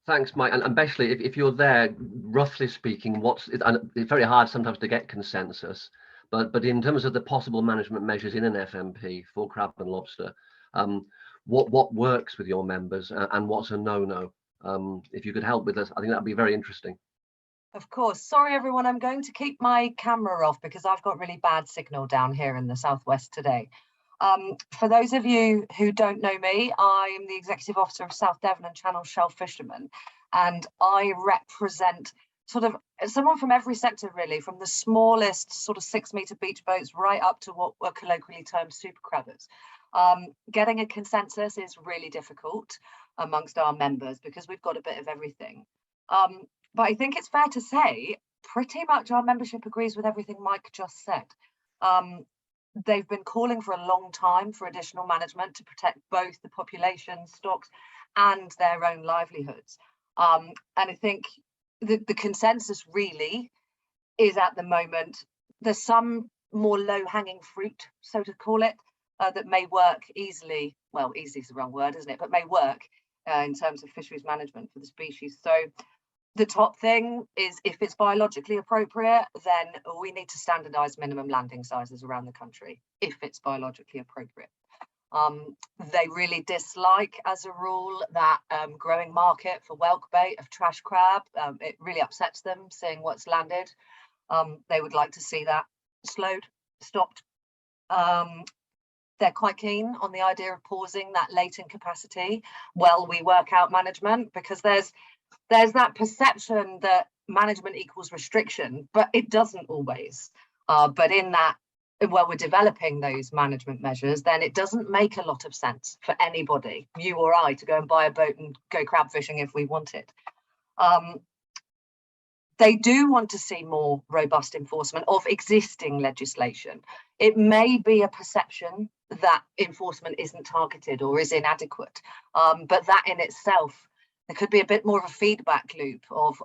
Thanks, Mike. And Beshley, if you're there, roughly speaking, it's very hard sometimes to get consensus, but in terms of the possible management measures in an FMP for crab and lobster, what works with your members and what's a no-no? If you could help with us, I think that'd be very interesting. Of course. Sorry, everyone. I'm going to keep my camera off because I've got really bad signal down here in the southwest today. For those of you who don't know me, I am the Executive Officer of South Devon and Channel Shell Fishermen, and I represent sort of someone from every sector, really, from the smallest sort of 6-meter beach boats right up to what were colloquially termed super crabbers. Getting a consensus is really difficult amongst our members because we've got a bit of everything. But I think it's fair to say pretty much our membership agrees with everything Mike just said. They've been calling for a long time for additional management to protect both the population, stocks, and their own livelihoods. And I think the consensus really is, at the moment, there's some more low-hanging fruit, so to call it, that may work easily. Well, easy is the wrong word, isn't it? But may work in terms of fisheries management for the species. So the top thing is, if it's biologically appropriate, then we need to standardise minimum landing sizes around the country, if it's biologically appropriate. They really dislike, as a rule, that growing market for whelk bait of trash crab. It really upsets them seeing what's landed. They would like to see that slowed, stopped. They're quite keen on the idea of pausing that latent capacity while we work out management, because there's that perception that management equals restriction, but it doesn't always. But in that, while we're developing those management measures, then it doesn't make a lot of sense for anybody, you or I, to go and buy a boat and go crab fishing if we want it. They do want to see more robust enforcement of existing legislation. It may be a perception that enforcement isn't targeted or is inadequate, but that in itself, there could be a bit more of a feedback loop of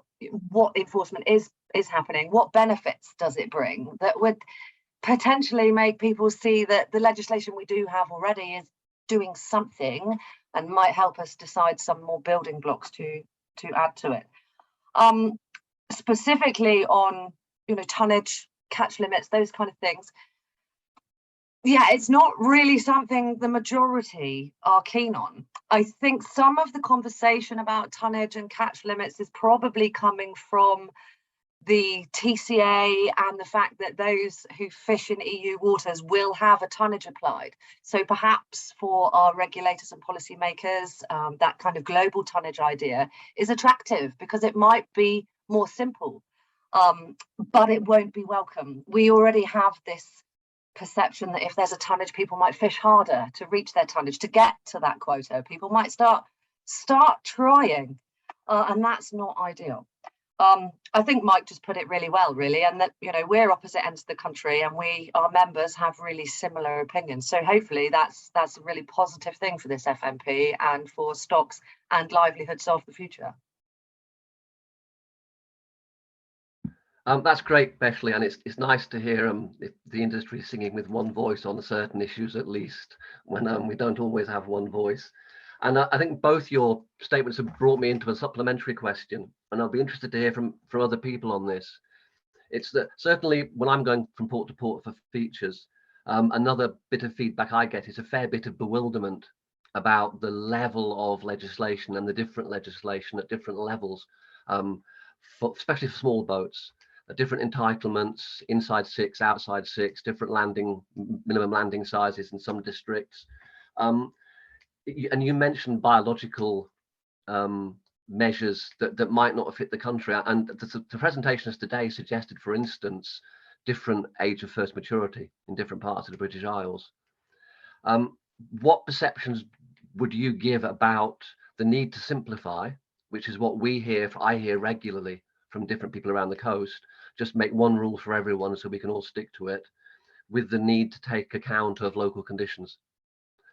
what enforcement is happening, what benefits does it bring that would potentially make people see that the legislation we do have already is doing something and might help us decide some more building blocks to add to it. Specifically on, tonnage, catch limits, those kind of things. Yeah, it's not really something the majority are keen on. I think some of the conversation about tonnage and catch limits is probably coming from the TCA and the fact that those who fish in EU waters will have a tonnage applied. So perhaps for our regulators and policymakers, that kind of global tonnage idea is attractive because it might be more simple, but it won't be welcome. We already have this perception that if there's a tonnage, people might fish harder to reach their tonnage, to get to that quota. People might start trying, and that's not ideal. I think Mike just put it really well, really, and that, we're opposite ends of the country and our members have really similar opinions. So hopefully that's a really positive thing for this FMP and for stocks and livelihoods of the future. That's great, Beshley, and it's nice to hear the industry singing with one voice on certain issues, at least, when we don't always have one voice. And I think both your statements have brought me into a supplementary question, and I'll be interested to hear from other people on this. It's that certainly when I'm going from port to port for features, another bit of feedback I get is a fair bit of bewilderment about the level of legislation and the different legislation at different levels, especially for small boats. Different entitlements, inside 6, outside 6, different minimum landing sizes in some districts. And you mentioned biological measures that might not fit the country. And the presentations today suggested, for instance, different age of first maturity in different parts of the British Isles. What perceptions would you give about the need to simplify, which is what I hear regularly from different people around the coast, just make one rule for everyone so we can all stick to it, with the need to take account of local conditions.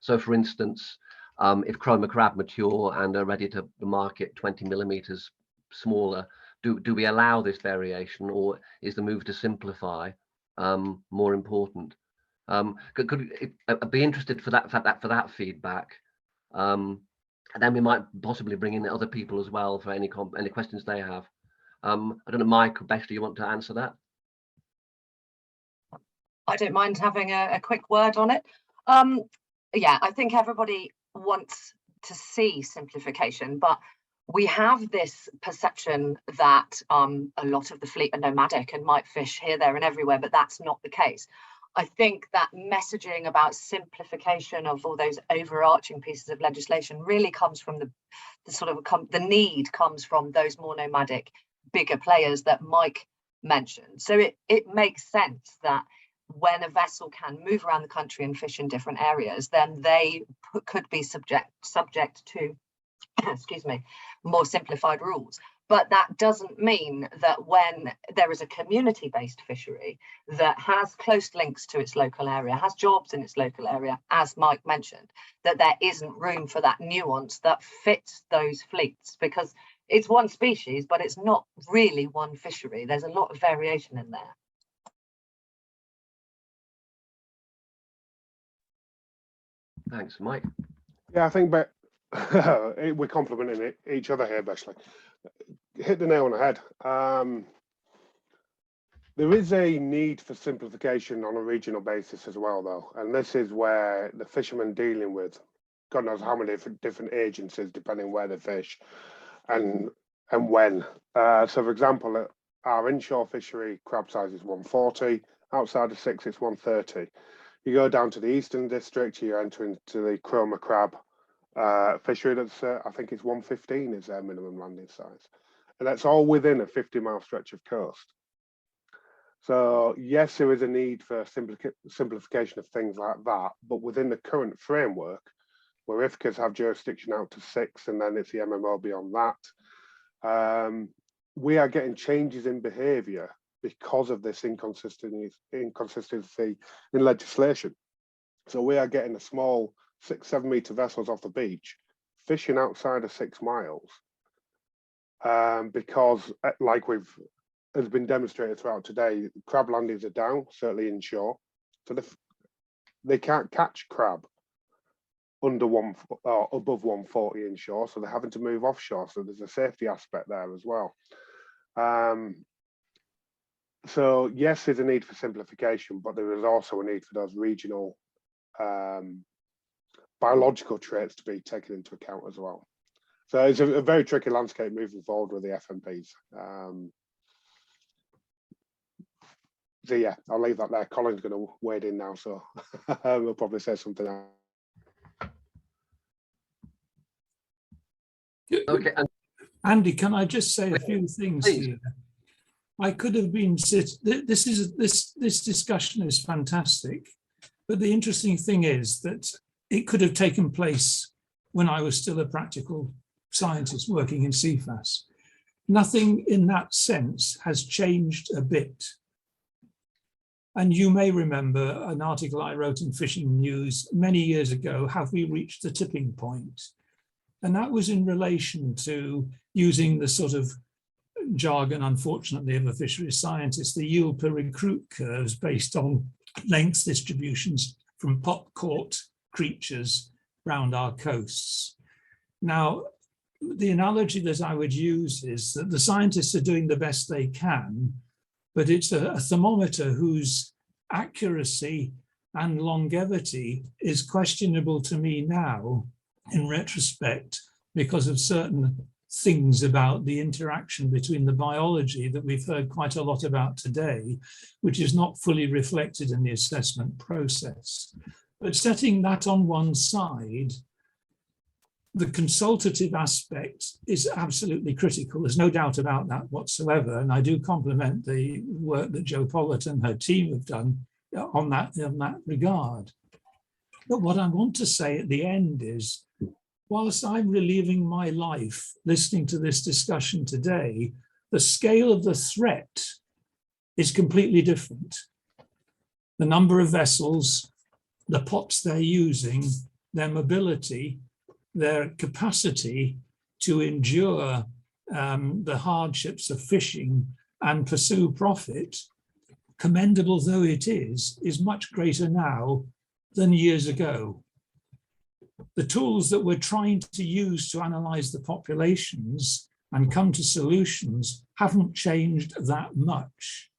So for instance, if chroma crab mature and are ready to market 20 millimeters smaller, do we allow this variation, or is the move to simplify more important? I'd be interested for that feedback. And then we might possibly bring in other people as well for any questions they have. I don't know, Mike or Beshley, you want to answer that? I don't mind having a quick word on it. Yeah, I think everybody wants to see simplification, but we have this perception that a lot of the fleet are nomadic and might fish here, there and everywhere, but that's not the case. I think that messaging about simplification of all those overarching pieces of legislation really comes from the need comes from those more nomadic bigger players that Mike mentioned. So it makes sense that when a vessel can move around the country and fish in different areas, then they could be subject to excuse me, more simplified rules. But that doesn't mean that when there is a community-based fishery that has close links to its local area, has jobs in its local area, as Mike mentioned, that there isn't room for that nuance that fits those fleets, because it's one species, but it's not really one fishery. There's a lot of variation in there. Thanks, Mike. Yeah, I think we're complementing each other here, basically. Hit the nail on the head. There is a need for simplification on a regional basis as well, though, and this is where the fishermen dealing with God knows how many different agencies, depending where they fish and when. So, for example, our inshore fishery crab size is 140. Outside of 6, it's 130. You go down to the Eastern District, you enter into the chroma crab fishery. That's I think it's 115 is their minimum landing size, and that's all within a 50-mile stretch of coast. So yes, there is a need for simplification of things like that, but within the current framework, where IFCAs have jurisdiction out to 6, and then it's the MMO beyond that, we are getting changes in behaviour because of this inconsistency in legislation. So we are getting a small 6-7 metre vessels off the beach fishing outside of 6 miles because, like has been demonstrated throughout today, crab landings are down, certainly inshore. So they can't catch crab under above 140 inshore, so they're having to move offshore. So there's a safety aspect there as well. So yes, there's a need for simplification, but there is also a need for those regional biological traits to be taken into account as well. So it's a very tricky landscape moving forward with the FMPs. So yeah, I'll leave that there. Colin's going to wade in now, so we'll probably say something else. Okay, Andy, can I just say a few things here? I could have been this discussion is fantastic, but the interesting thing is that it could have taken place when I was still a practical scientist working in CFAS. Nothing in that sense has changed a bit. And you may remember an article I wrote in Fishing News many years ago, Have We Reached the Tipping Point? And that was in relation to using the sort of jargon, unfortunately, of a fisheries scientist, the yield per recruit curves based on length distributions from pot-caught creatures round our coasts. Now, the analogy that I would use is that the scientists are doing the best they can, but it's a thermometer whose accuracy and longevity is questionable to me now in retrospect because of certain things about the interaction between the biology that we've heard quite a lot about today, which is not fully reflected in the assessment process. But setting that on one side, the consultative aspect is absolutely critical. There's no doubt about that whatsoever. And I do compliment the work that Jo Pollett and her team have done on that regard. But what I want to say at the end is, whilst I'm reliving my life listening to this discussion today, the scale of the threat is completely different. The number of vessels, the pots they're using, their mobility, their capacity to endure the hardships of fishing and pursue profit, commendable though it is much greater now than years ago. The tools that we're trying to use to analyze the populations and come to solutions haven't changed that much.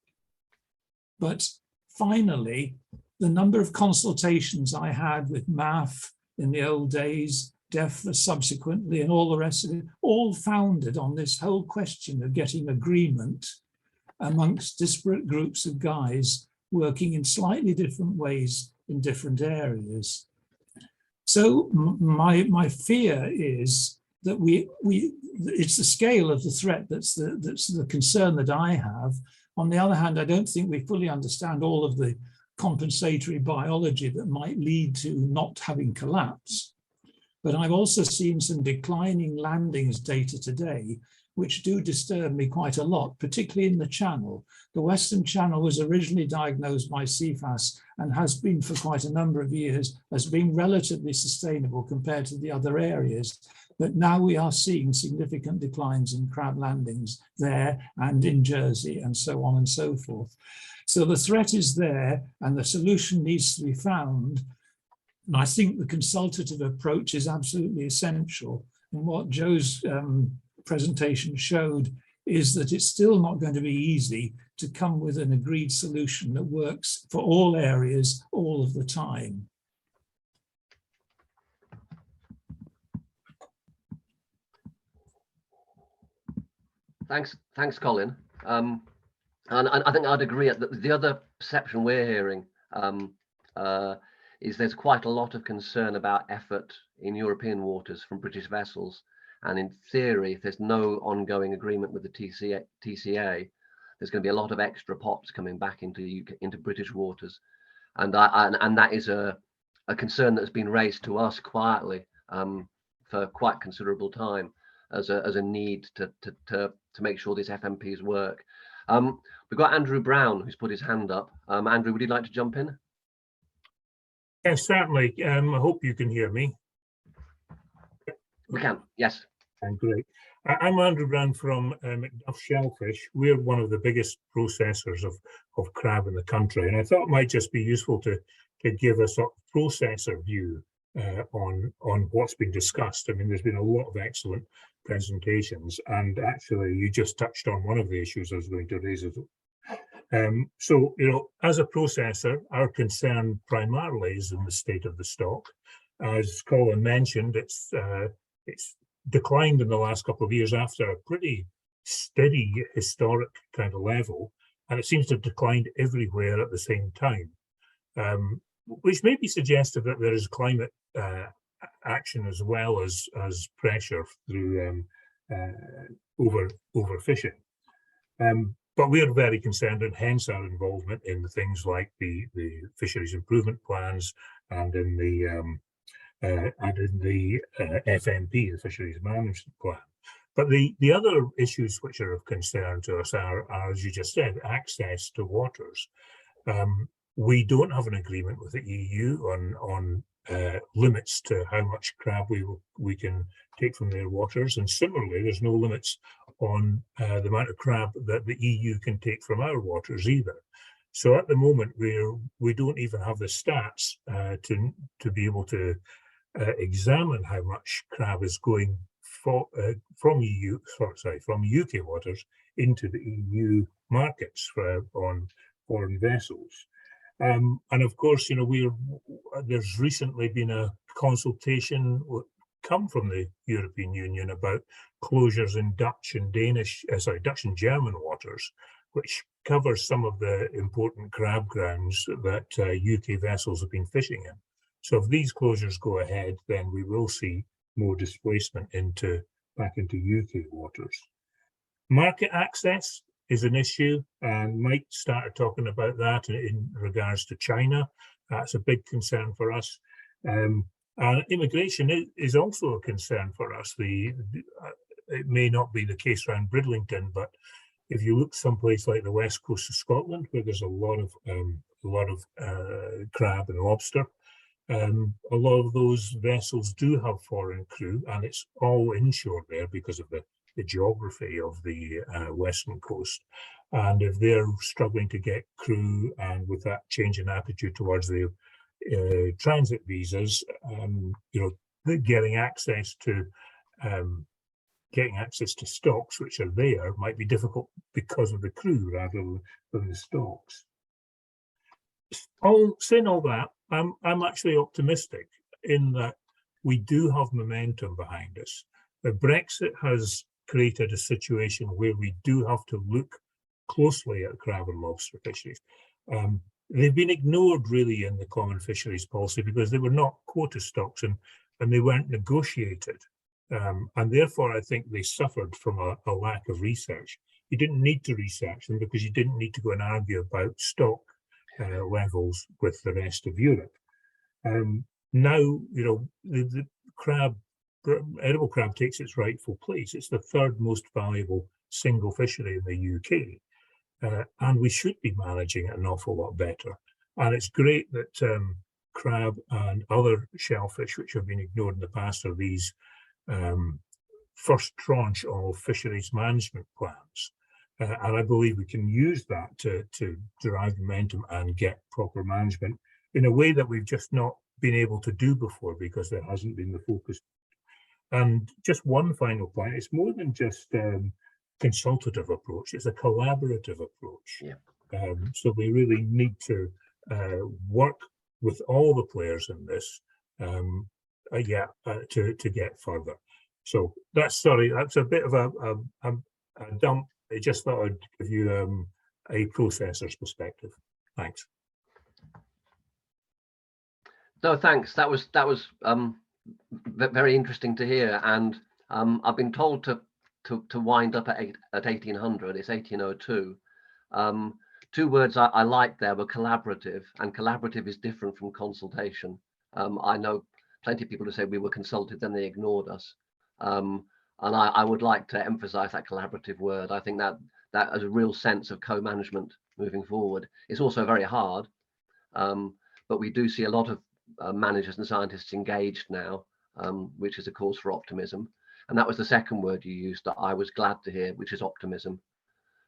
But finally, the number of consultations I had with MAF in the old days, DEFRA subsequently, and all the rest of it, all founded on this whole question of getting agreement amongst disparate groups of guys working in slightly different ways in different areas. So my fear is it's the scale of the threat that's the concern that I have. On the other hand, I don't think we fully understand all of the compensatory biology that might lead to not having collapse. But I've also seen some declining landings data today, which do disturb me quite a lot, particularly in the channel. The Western Channel was originally diagnosed by CFAS and has been for quite a number of years as being relatively sustainable compared to the other areas. But now we are seeing significant declines in crab landings there and in Jersey and so on and so forth. So the threat is there and the solution needs to be found. And I think the consultative approach is absolutely essential. And what Joe's presentation showed is that it's still not going to be easy to come with an agreed solution that works for all areas all of the time. Thanks, Colin. And I think I'd agree that the other perception we're hearing is there's quite a lot of concern about effort in European waters from British vessels. And in theory, if there's no ongoing agreement with the TCA, there's going to be a lot of extra pots coming back into British waters. And that is a concern that's been raised to us quietly for quite considerable time as a need to make sure these FMPs work. We've got Andrew Brown, who's put his hand up. Andrew, would you like to jump in? Yes, certainly. I hope you can hear me. We can, yes. Great. I'm Andrew Brown from Macduff Shellfish. We're one of the biggest processors of crab in the country, and I thought it might just be useful to give a sort of processor view on what's been discussed. I mean, there's been a lot of excellent presentations, and actually you just touched on one of the issues I was going to raise. So, you know, as a processor, our concern primarily is in the state of the stock. As Colin mentioned, it's declined in the last couple of years after a pretty steady historic kind of level, and it seems to have declined everywhere at the same time, which may be suggestive that there is climate action as well as pressure through overfishing. But we are very concerned, and hence our involvement in things like the fisheries improvement plans and in the FMP, the Fisheries Management Plan. But the other issues which are of concern to us are, as you just said, access to waters. We don't have an agreement with the EU on limits to how much crab we can take from their waters, and similarly, there's no limits on the amount of crab that the EU can take from our waters either. So at the moment, we don't even have the stats to be able to examine how much crab is going from UK waters into the EU markets on foreign vessels. And of course, you know, there's recently been a consultation come from the European Union about closures in Dutch and German waters, which covers some of the important crab grounds that UK vessels have been fishing in. So if these closures go ahead, then we will see more displacement back into UK waters. Market access is an issue, and Mike started talking about that in regards to China. That's a big concern for us. And immigration is also a concern for us. It may not be the case around Bridlington, but if you look someplace like the west coast of Scotland, where there's a lot of crab and lobster, a lot of those vessels do have foreign crew, and it's all inshore there because of the geography of the western coast. And if they're struggling to get crew, and with that change in attitude towards the transit visas, you know, getting access to stocks which are there might be difficult because of the crew rather than the stocks. Saying all that, I'm actually optimistic in that we do have momentum behind us. The Brexit has created a situation where we do have to look closely at crab and lobster fisheries. They've been ignored really in the common fisheries policy because they were not quota stocks and they weren't negotiated And therefore, I think they suffered from a lack of research. You didn't need to research them because you didn't need to go and argue about stock levels with the rest of Europe. Now, the crab, edible crab takes its rightful place. It's the third most valuable single fishery in the UK. And we should be managing it an awful lot better. And it's great that crab and other shellfish, which have been ignored in the past, are these first tranche of fisheries management plans. And I believe we can use that to derive momentum and get proper management in a way that we've just not been able to do before because there hasn't been the focus. And just one final point, it's more than just consultative approach, it's a collaborative approach. Yeah. So we really need to work with all the players in this to get further. So that's a bit of a dump. I just thought I'd give you a processor's perspective. Thanks. No, thanks. That was very interesting to hear. And I've been told to wind up at 1800. It's 1802. Two words I liked there were collaborative, and collaborative is different from consultation. I know plenty of people who say we were consulted, then they ignored us. And I would like to emphasize that collaborative word. I think that has a real sense of co-management moving forward. It's also very hard, but we do see a lot of managers and scientists engaged now, which is a cause for optimism. And that was the second word you used that I was glad to hear, which is optimism,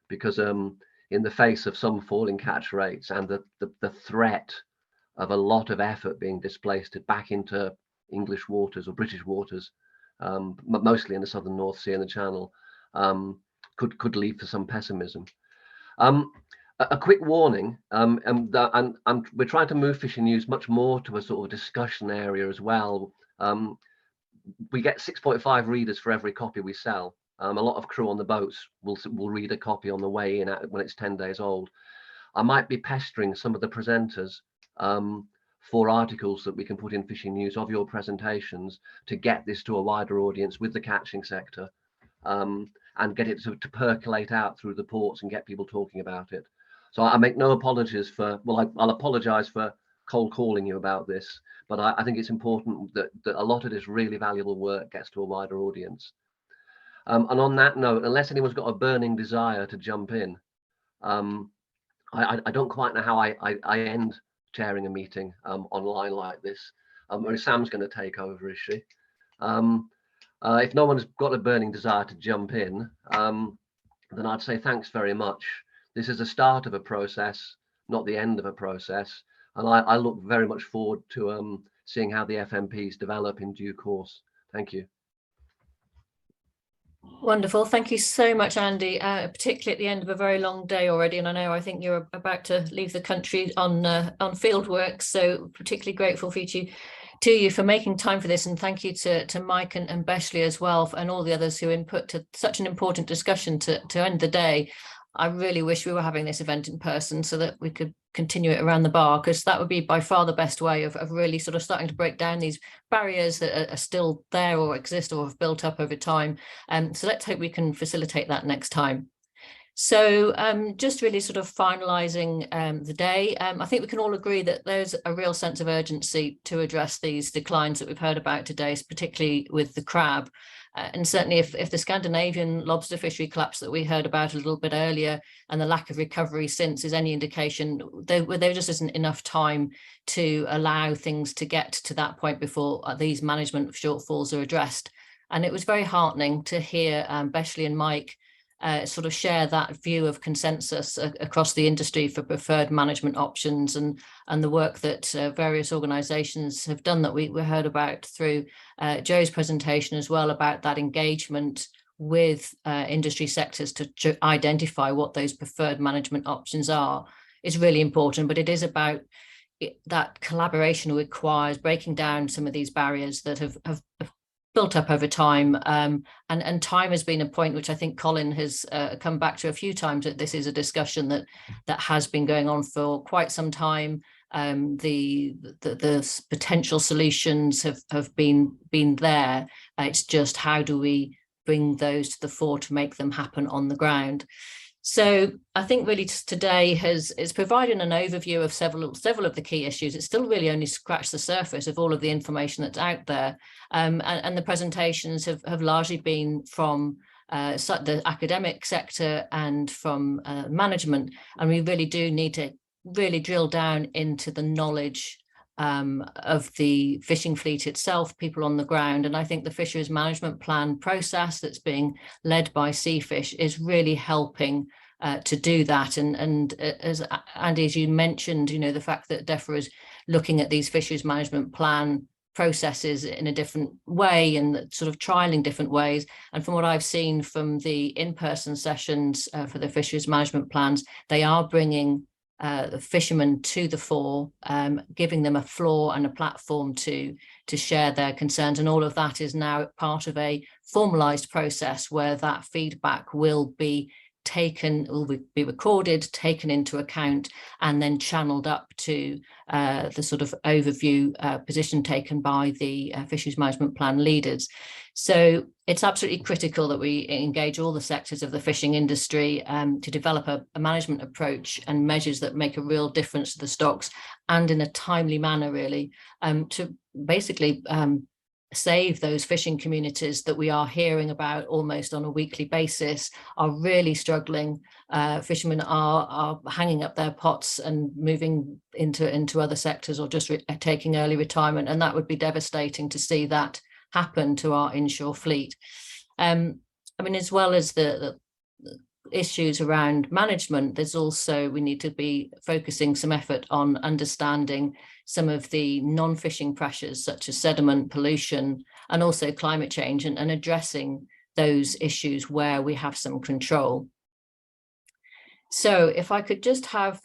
because in the face of some falling catch rates and the threat of a lot of effort being displaced back into English waters or British waters, mostly in the southern North Sea and the Channel, could lead for some pessimism. A quick warning, and we're trying to move Fishing News much more to a sort of discussion area as well. We get 6.5 readers for every copy we sell. A lot of crew on the boats will read a copy on the way in when it's 10 days old. I might be pestering some of the presenters for articles that we can put in Fishing News of your presentations to get this to a wider audience with the catching sector, and get it to percolate out through the ports and get people talking about it. So I make no apologies for, well, I'll apologize for cold calling you about this, but I think it's important that a lot of this really valuable work gets to a wider audience. And on that note, unless anyone's got a burning desire to jump in, I don't quite know how I end chairing a meeting online like this. Or Sam's going to take over, is she? If no one's got a burning desire to jump in, then I'd say thanks very much. This is the start of a process, not the end of a process. And I look very much forward to seeing how the FMPs develop in due course. Thank you. Wonderful. Thank you so much, Andy, particularly at the end of a very long day already. And I think you're about to leave the country on field work. So particularly grateful for you for making time for this. And thank you to Mike and Beshley as well, and all the others who input to such an important discussion to end the day. I really wish we were having this event in person so that we could continue it around the bar, because that would be by far the best way of really sort of starting to break down these barriers that are still there or exist or have built up over time. So let's hope we can facilitate that next time. So just really sort of finalising the day, I think we can all agree that there's a real sense of urgency to address these declines that we've heard about today, particularly with the crab. And certainly if the Scandinavian lobster fishery collapse that we heard about a little bit earlier and the lack of recovery since is any indication, there just isn't enough time to allow things to get to that point before these management shortfalls are addressed. And it was very heartening to hear Beshley and Mike sort of share that view of consensus across the industry for preferred management options, and the work that various organisations have done that we heard about through Joe's presentation as well, about that engagement with industry sectors to identify what those preferred management options are is really important. But it is about that collaboration requires breaking down some of these barriers that have built up over time, and time has been a point which I think Colin has come back to a few times, that this is a discussion that has been going on for quite some time, the potential solutions have been there. It's just how do we bring those to the fore to make them happen on the ground. So I think really today is providing an overview of several of the key issues. It's still really only scratched the surface of all of the information that's out there. And the presentations have largely been from the academic sector and from management. And we really do need to really drill down into the knowledge of the fishing fleet itself, people on the ground. And I think the fisheries management plan process that's being led by Seafish is really helping to do that. And as Andy, as you mentioned, you know, the fact that DEFRA is looking at these fisheries management plan processes in a different way and sort of trialing different ways. And from what I've seen from the in-person sessions for the fisheries management plans, they are bringing the fishermen to the fore, giving them a floor and a platform to share their concerns. And all of that is now part of a formalized process where that feedback will be be recorded, taken into account, and then channeled up to the sort of overview position taken by the fisheries management plan leaders. So it's absolutely critical that we engage all the sectors of the fishing industry to develop a management approach and measures that make a real difference to the stocks, and in a timely manner, really, to basically save those fishing communities that we are hearing about almost on a weekly basis are really struggling. Fishermen are hanging up their pots and moving into other sectors, or just taking early retirement, and that would be devastating to see that happen to our inshore fleet. I mean, as well as the issues around management, there's also, we need to be focusing some effort on understanding some of the non-fishing pressures such as sediment, pollution, and also climate change, and addressing those issues where we have some control. So if I could just have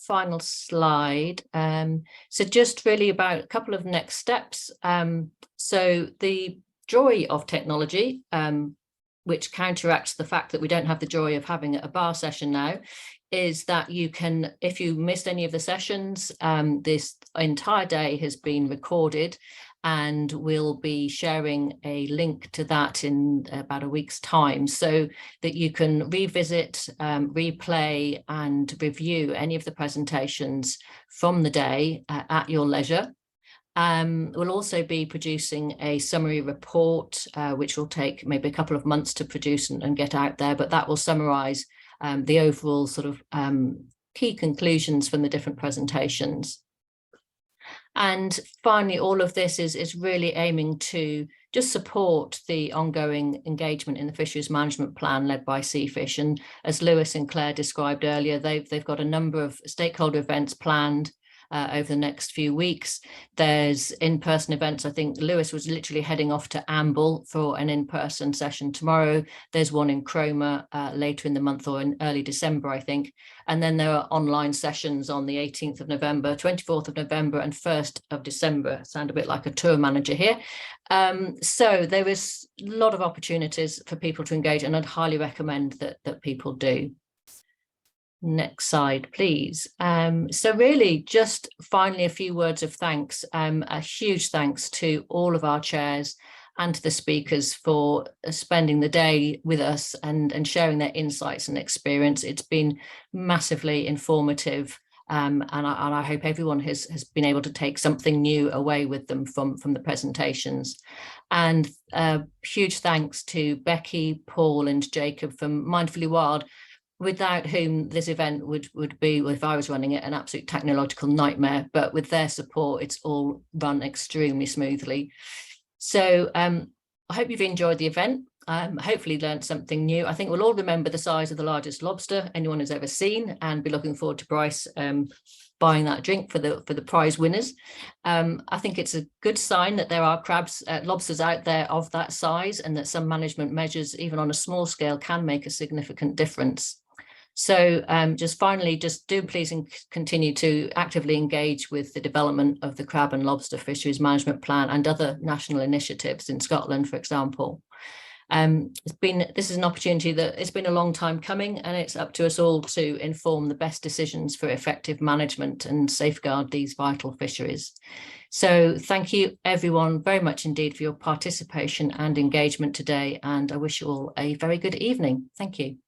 final slide. So just really about a couple of next steps. So the joy of technology, which counteracts the fact that we don't have the joy of having a bar session now, is that you can, if you missed any of the sessions, this entire day has been recorded, and we'll be sharing a link to that in about a week's time, so that you can revisit, replay, and review any of the presentations from the day at your leisure. We'll also be producing a summary report, which will take maybe a couple of months to produce and get out there, but that will summarize the overall sort of key conclusions from the different presentations. And finally, all of this is really aiming to just support the ongoing engagement in the fisheries management plan led by Seafish. And as Lewis and Claire described earlier, they've got a number of stakeholder events planned over the next few weeks. There's in-person events. I think Lewis was literally heading off to Amble for an in-person session tomorrow. There's one in Cromer later in the month, or in early December, I think. And then there are online sessions on the 18th of November, 24th of November, and 1st of December. Sound a bit like a tour manager here. So there is a lot of opportunities for people to engage, and I'd highly recommend that people do. Next slide, please. So really, just finally, a few words of thanks. A huge thanks to all of our chairs and to the speakers for spending the day with us and sharing their insights and experience. It's been massively informative, and I hope everyone has been able to take something new away with them from the presentations. And huge thanks to Becky, Paul, and Jacob from Mindfully Wild, without whom this event would be, if I was running it, an absolute technological nightmare. But with their support, it's all run extremely smoothly. So I hope you've enjoyed the event. Hopefully learned something new. I think we'll all remember the size of the largest lobster anyone has ever seen, and be looking forward to Bryce buying that drink for the prize winners. I think it's a good sign that there are lobsters out there of that size, and that some management measures, even on a small scale, can make a significant difference. So just finally, just do please continue to actively engage with the development of the crab and lobster fisheries management plan and other national initiatives in Scotland, for example. This is an opportunity that it's been a long time coming, and it's up to us all to inform the best decisions for effective management and safeguard these vital fisheries. So thank you everyone very much indeed for your participation and engagement today, and I wish you all a very good evening. Thank you.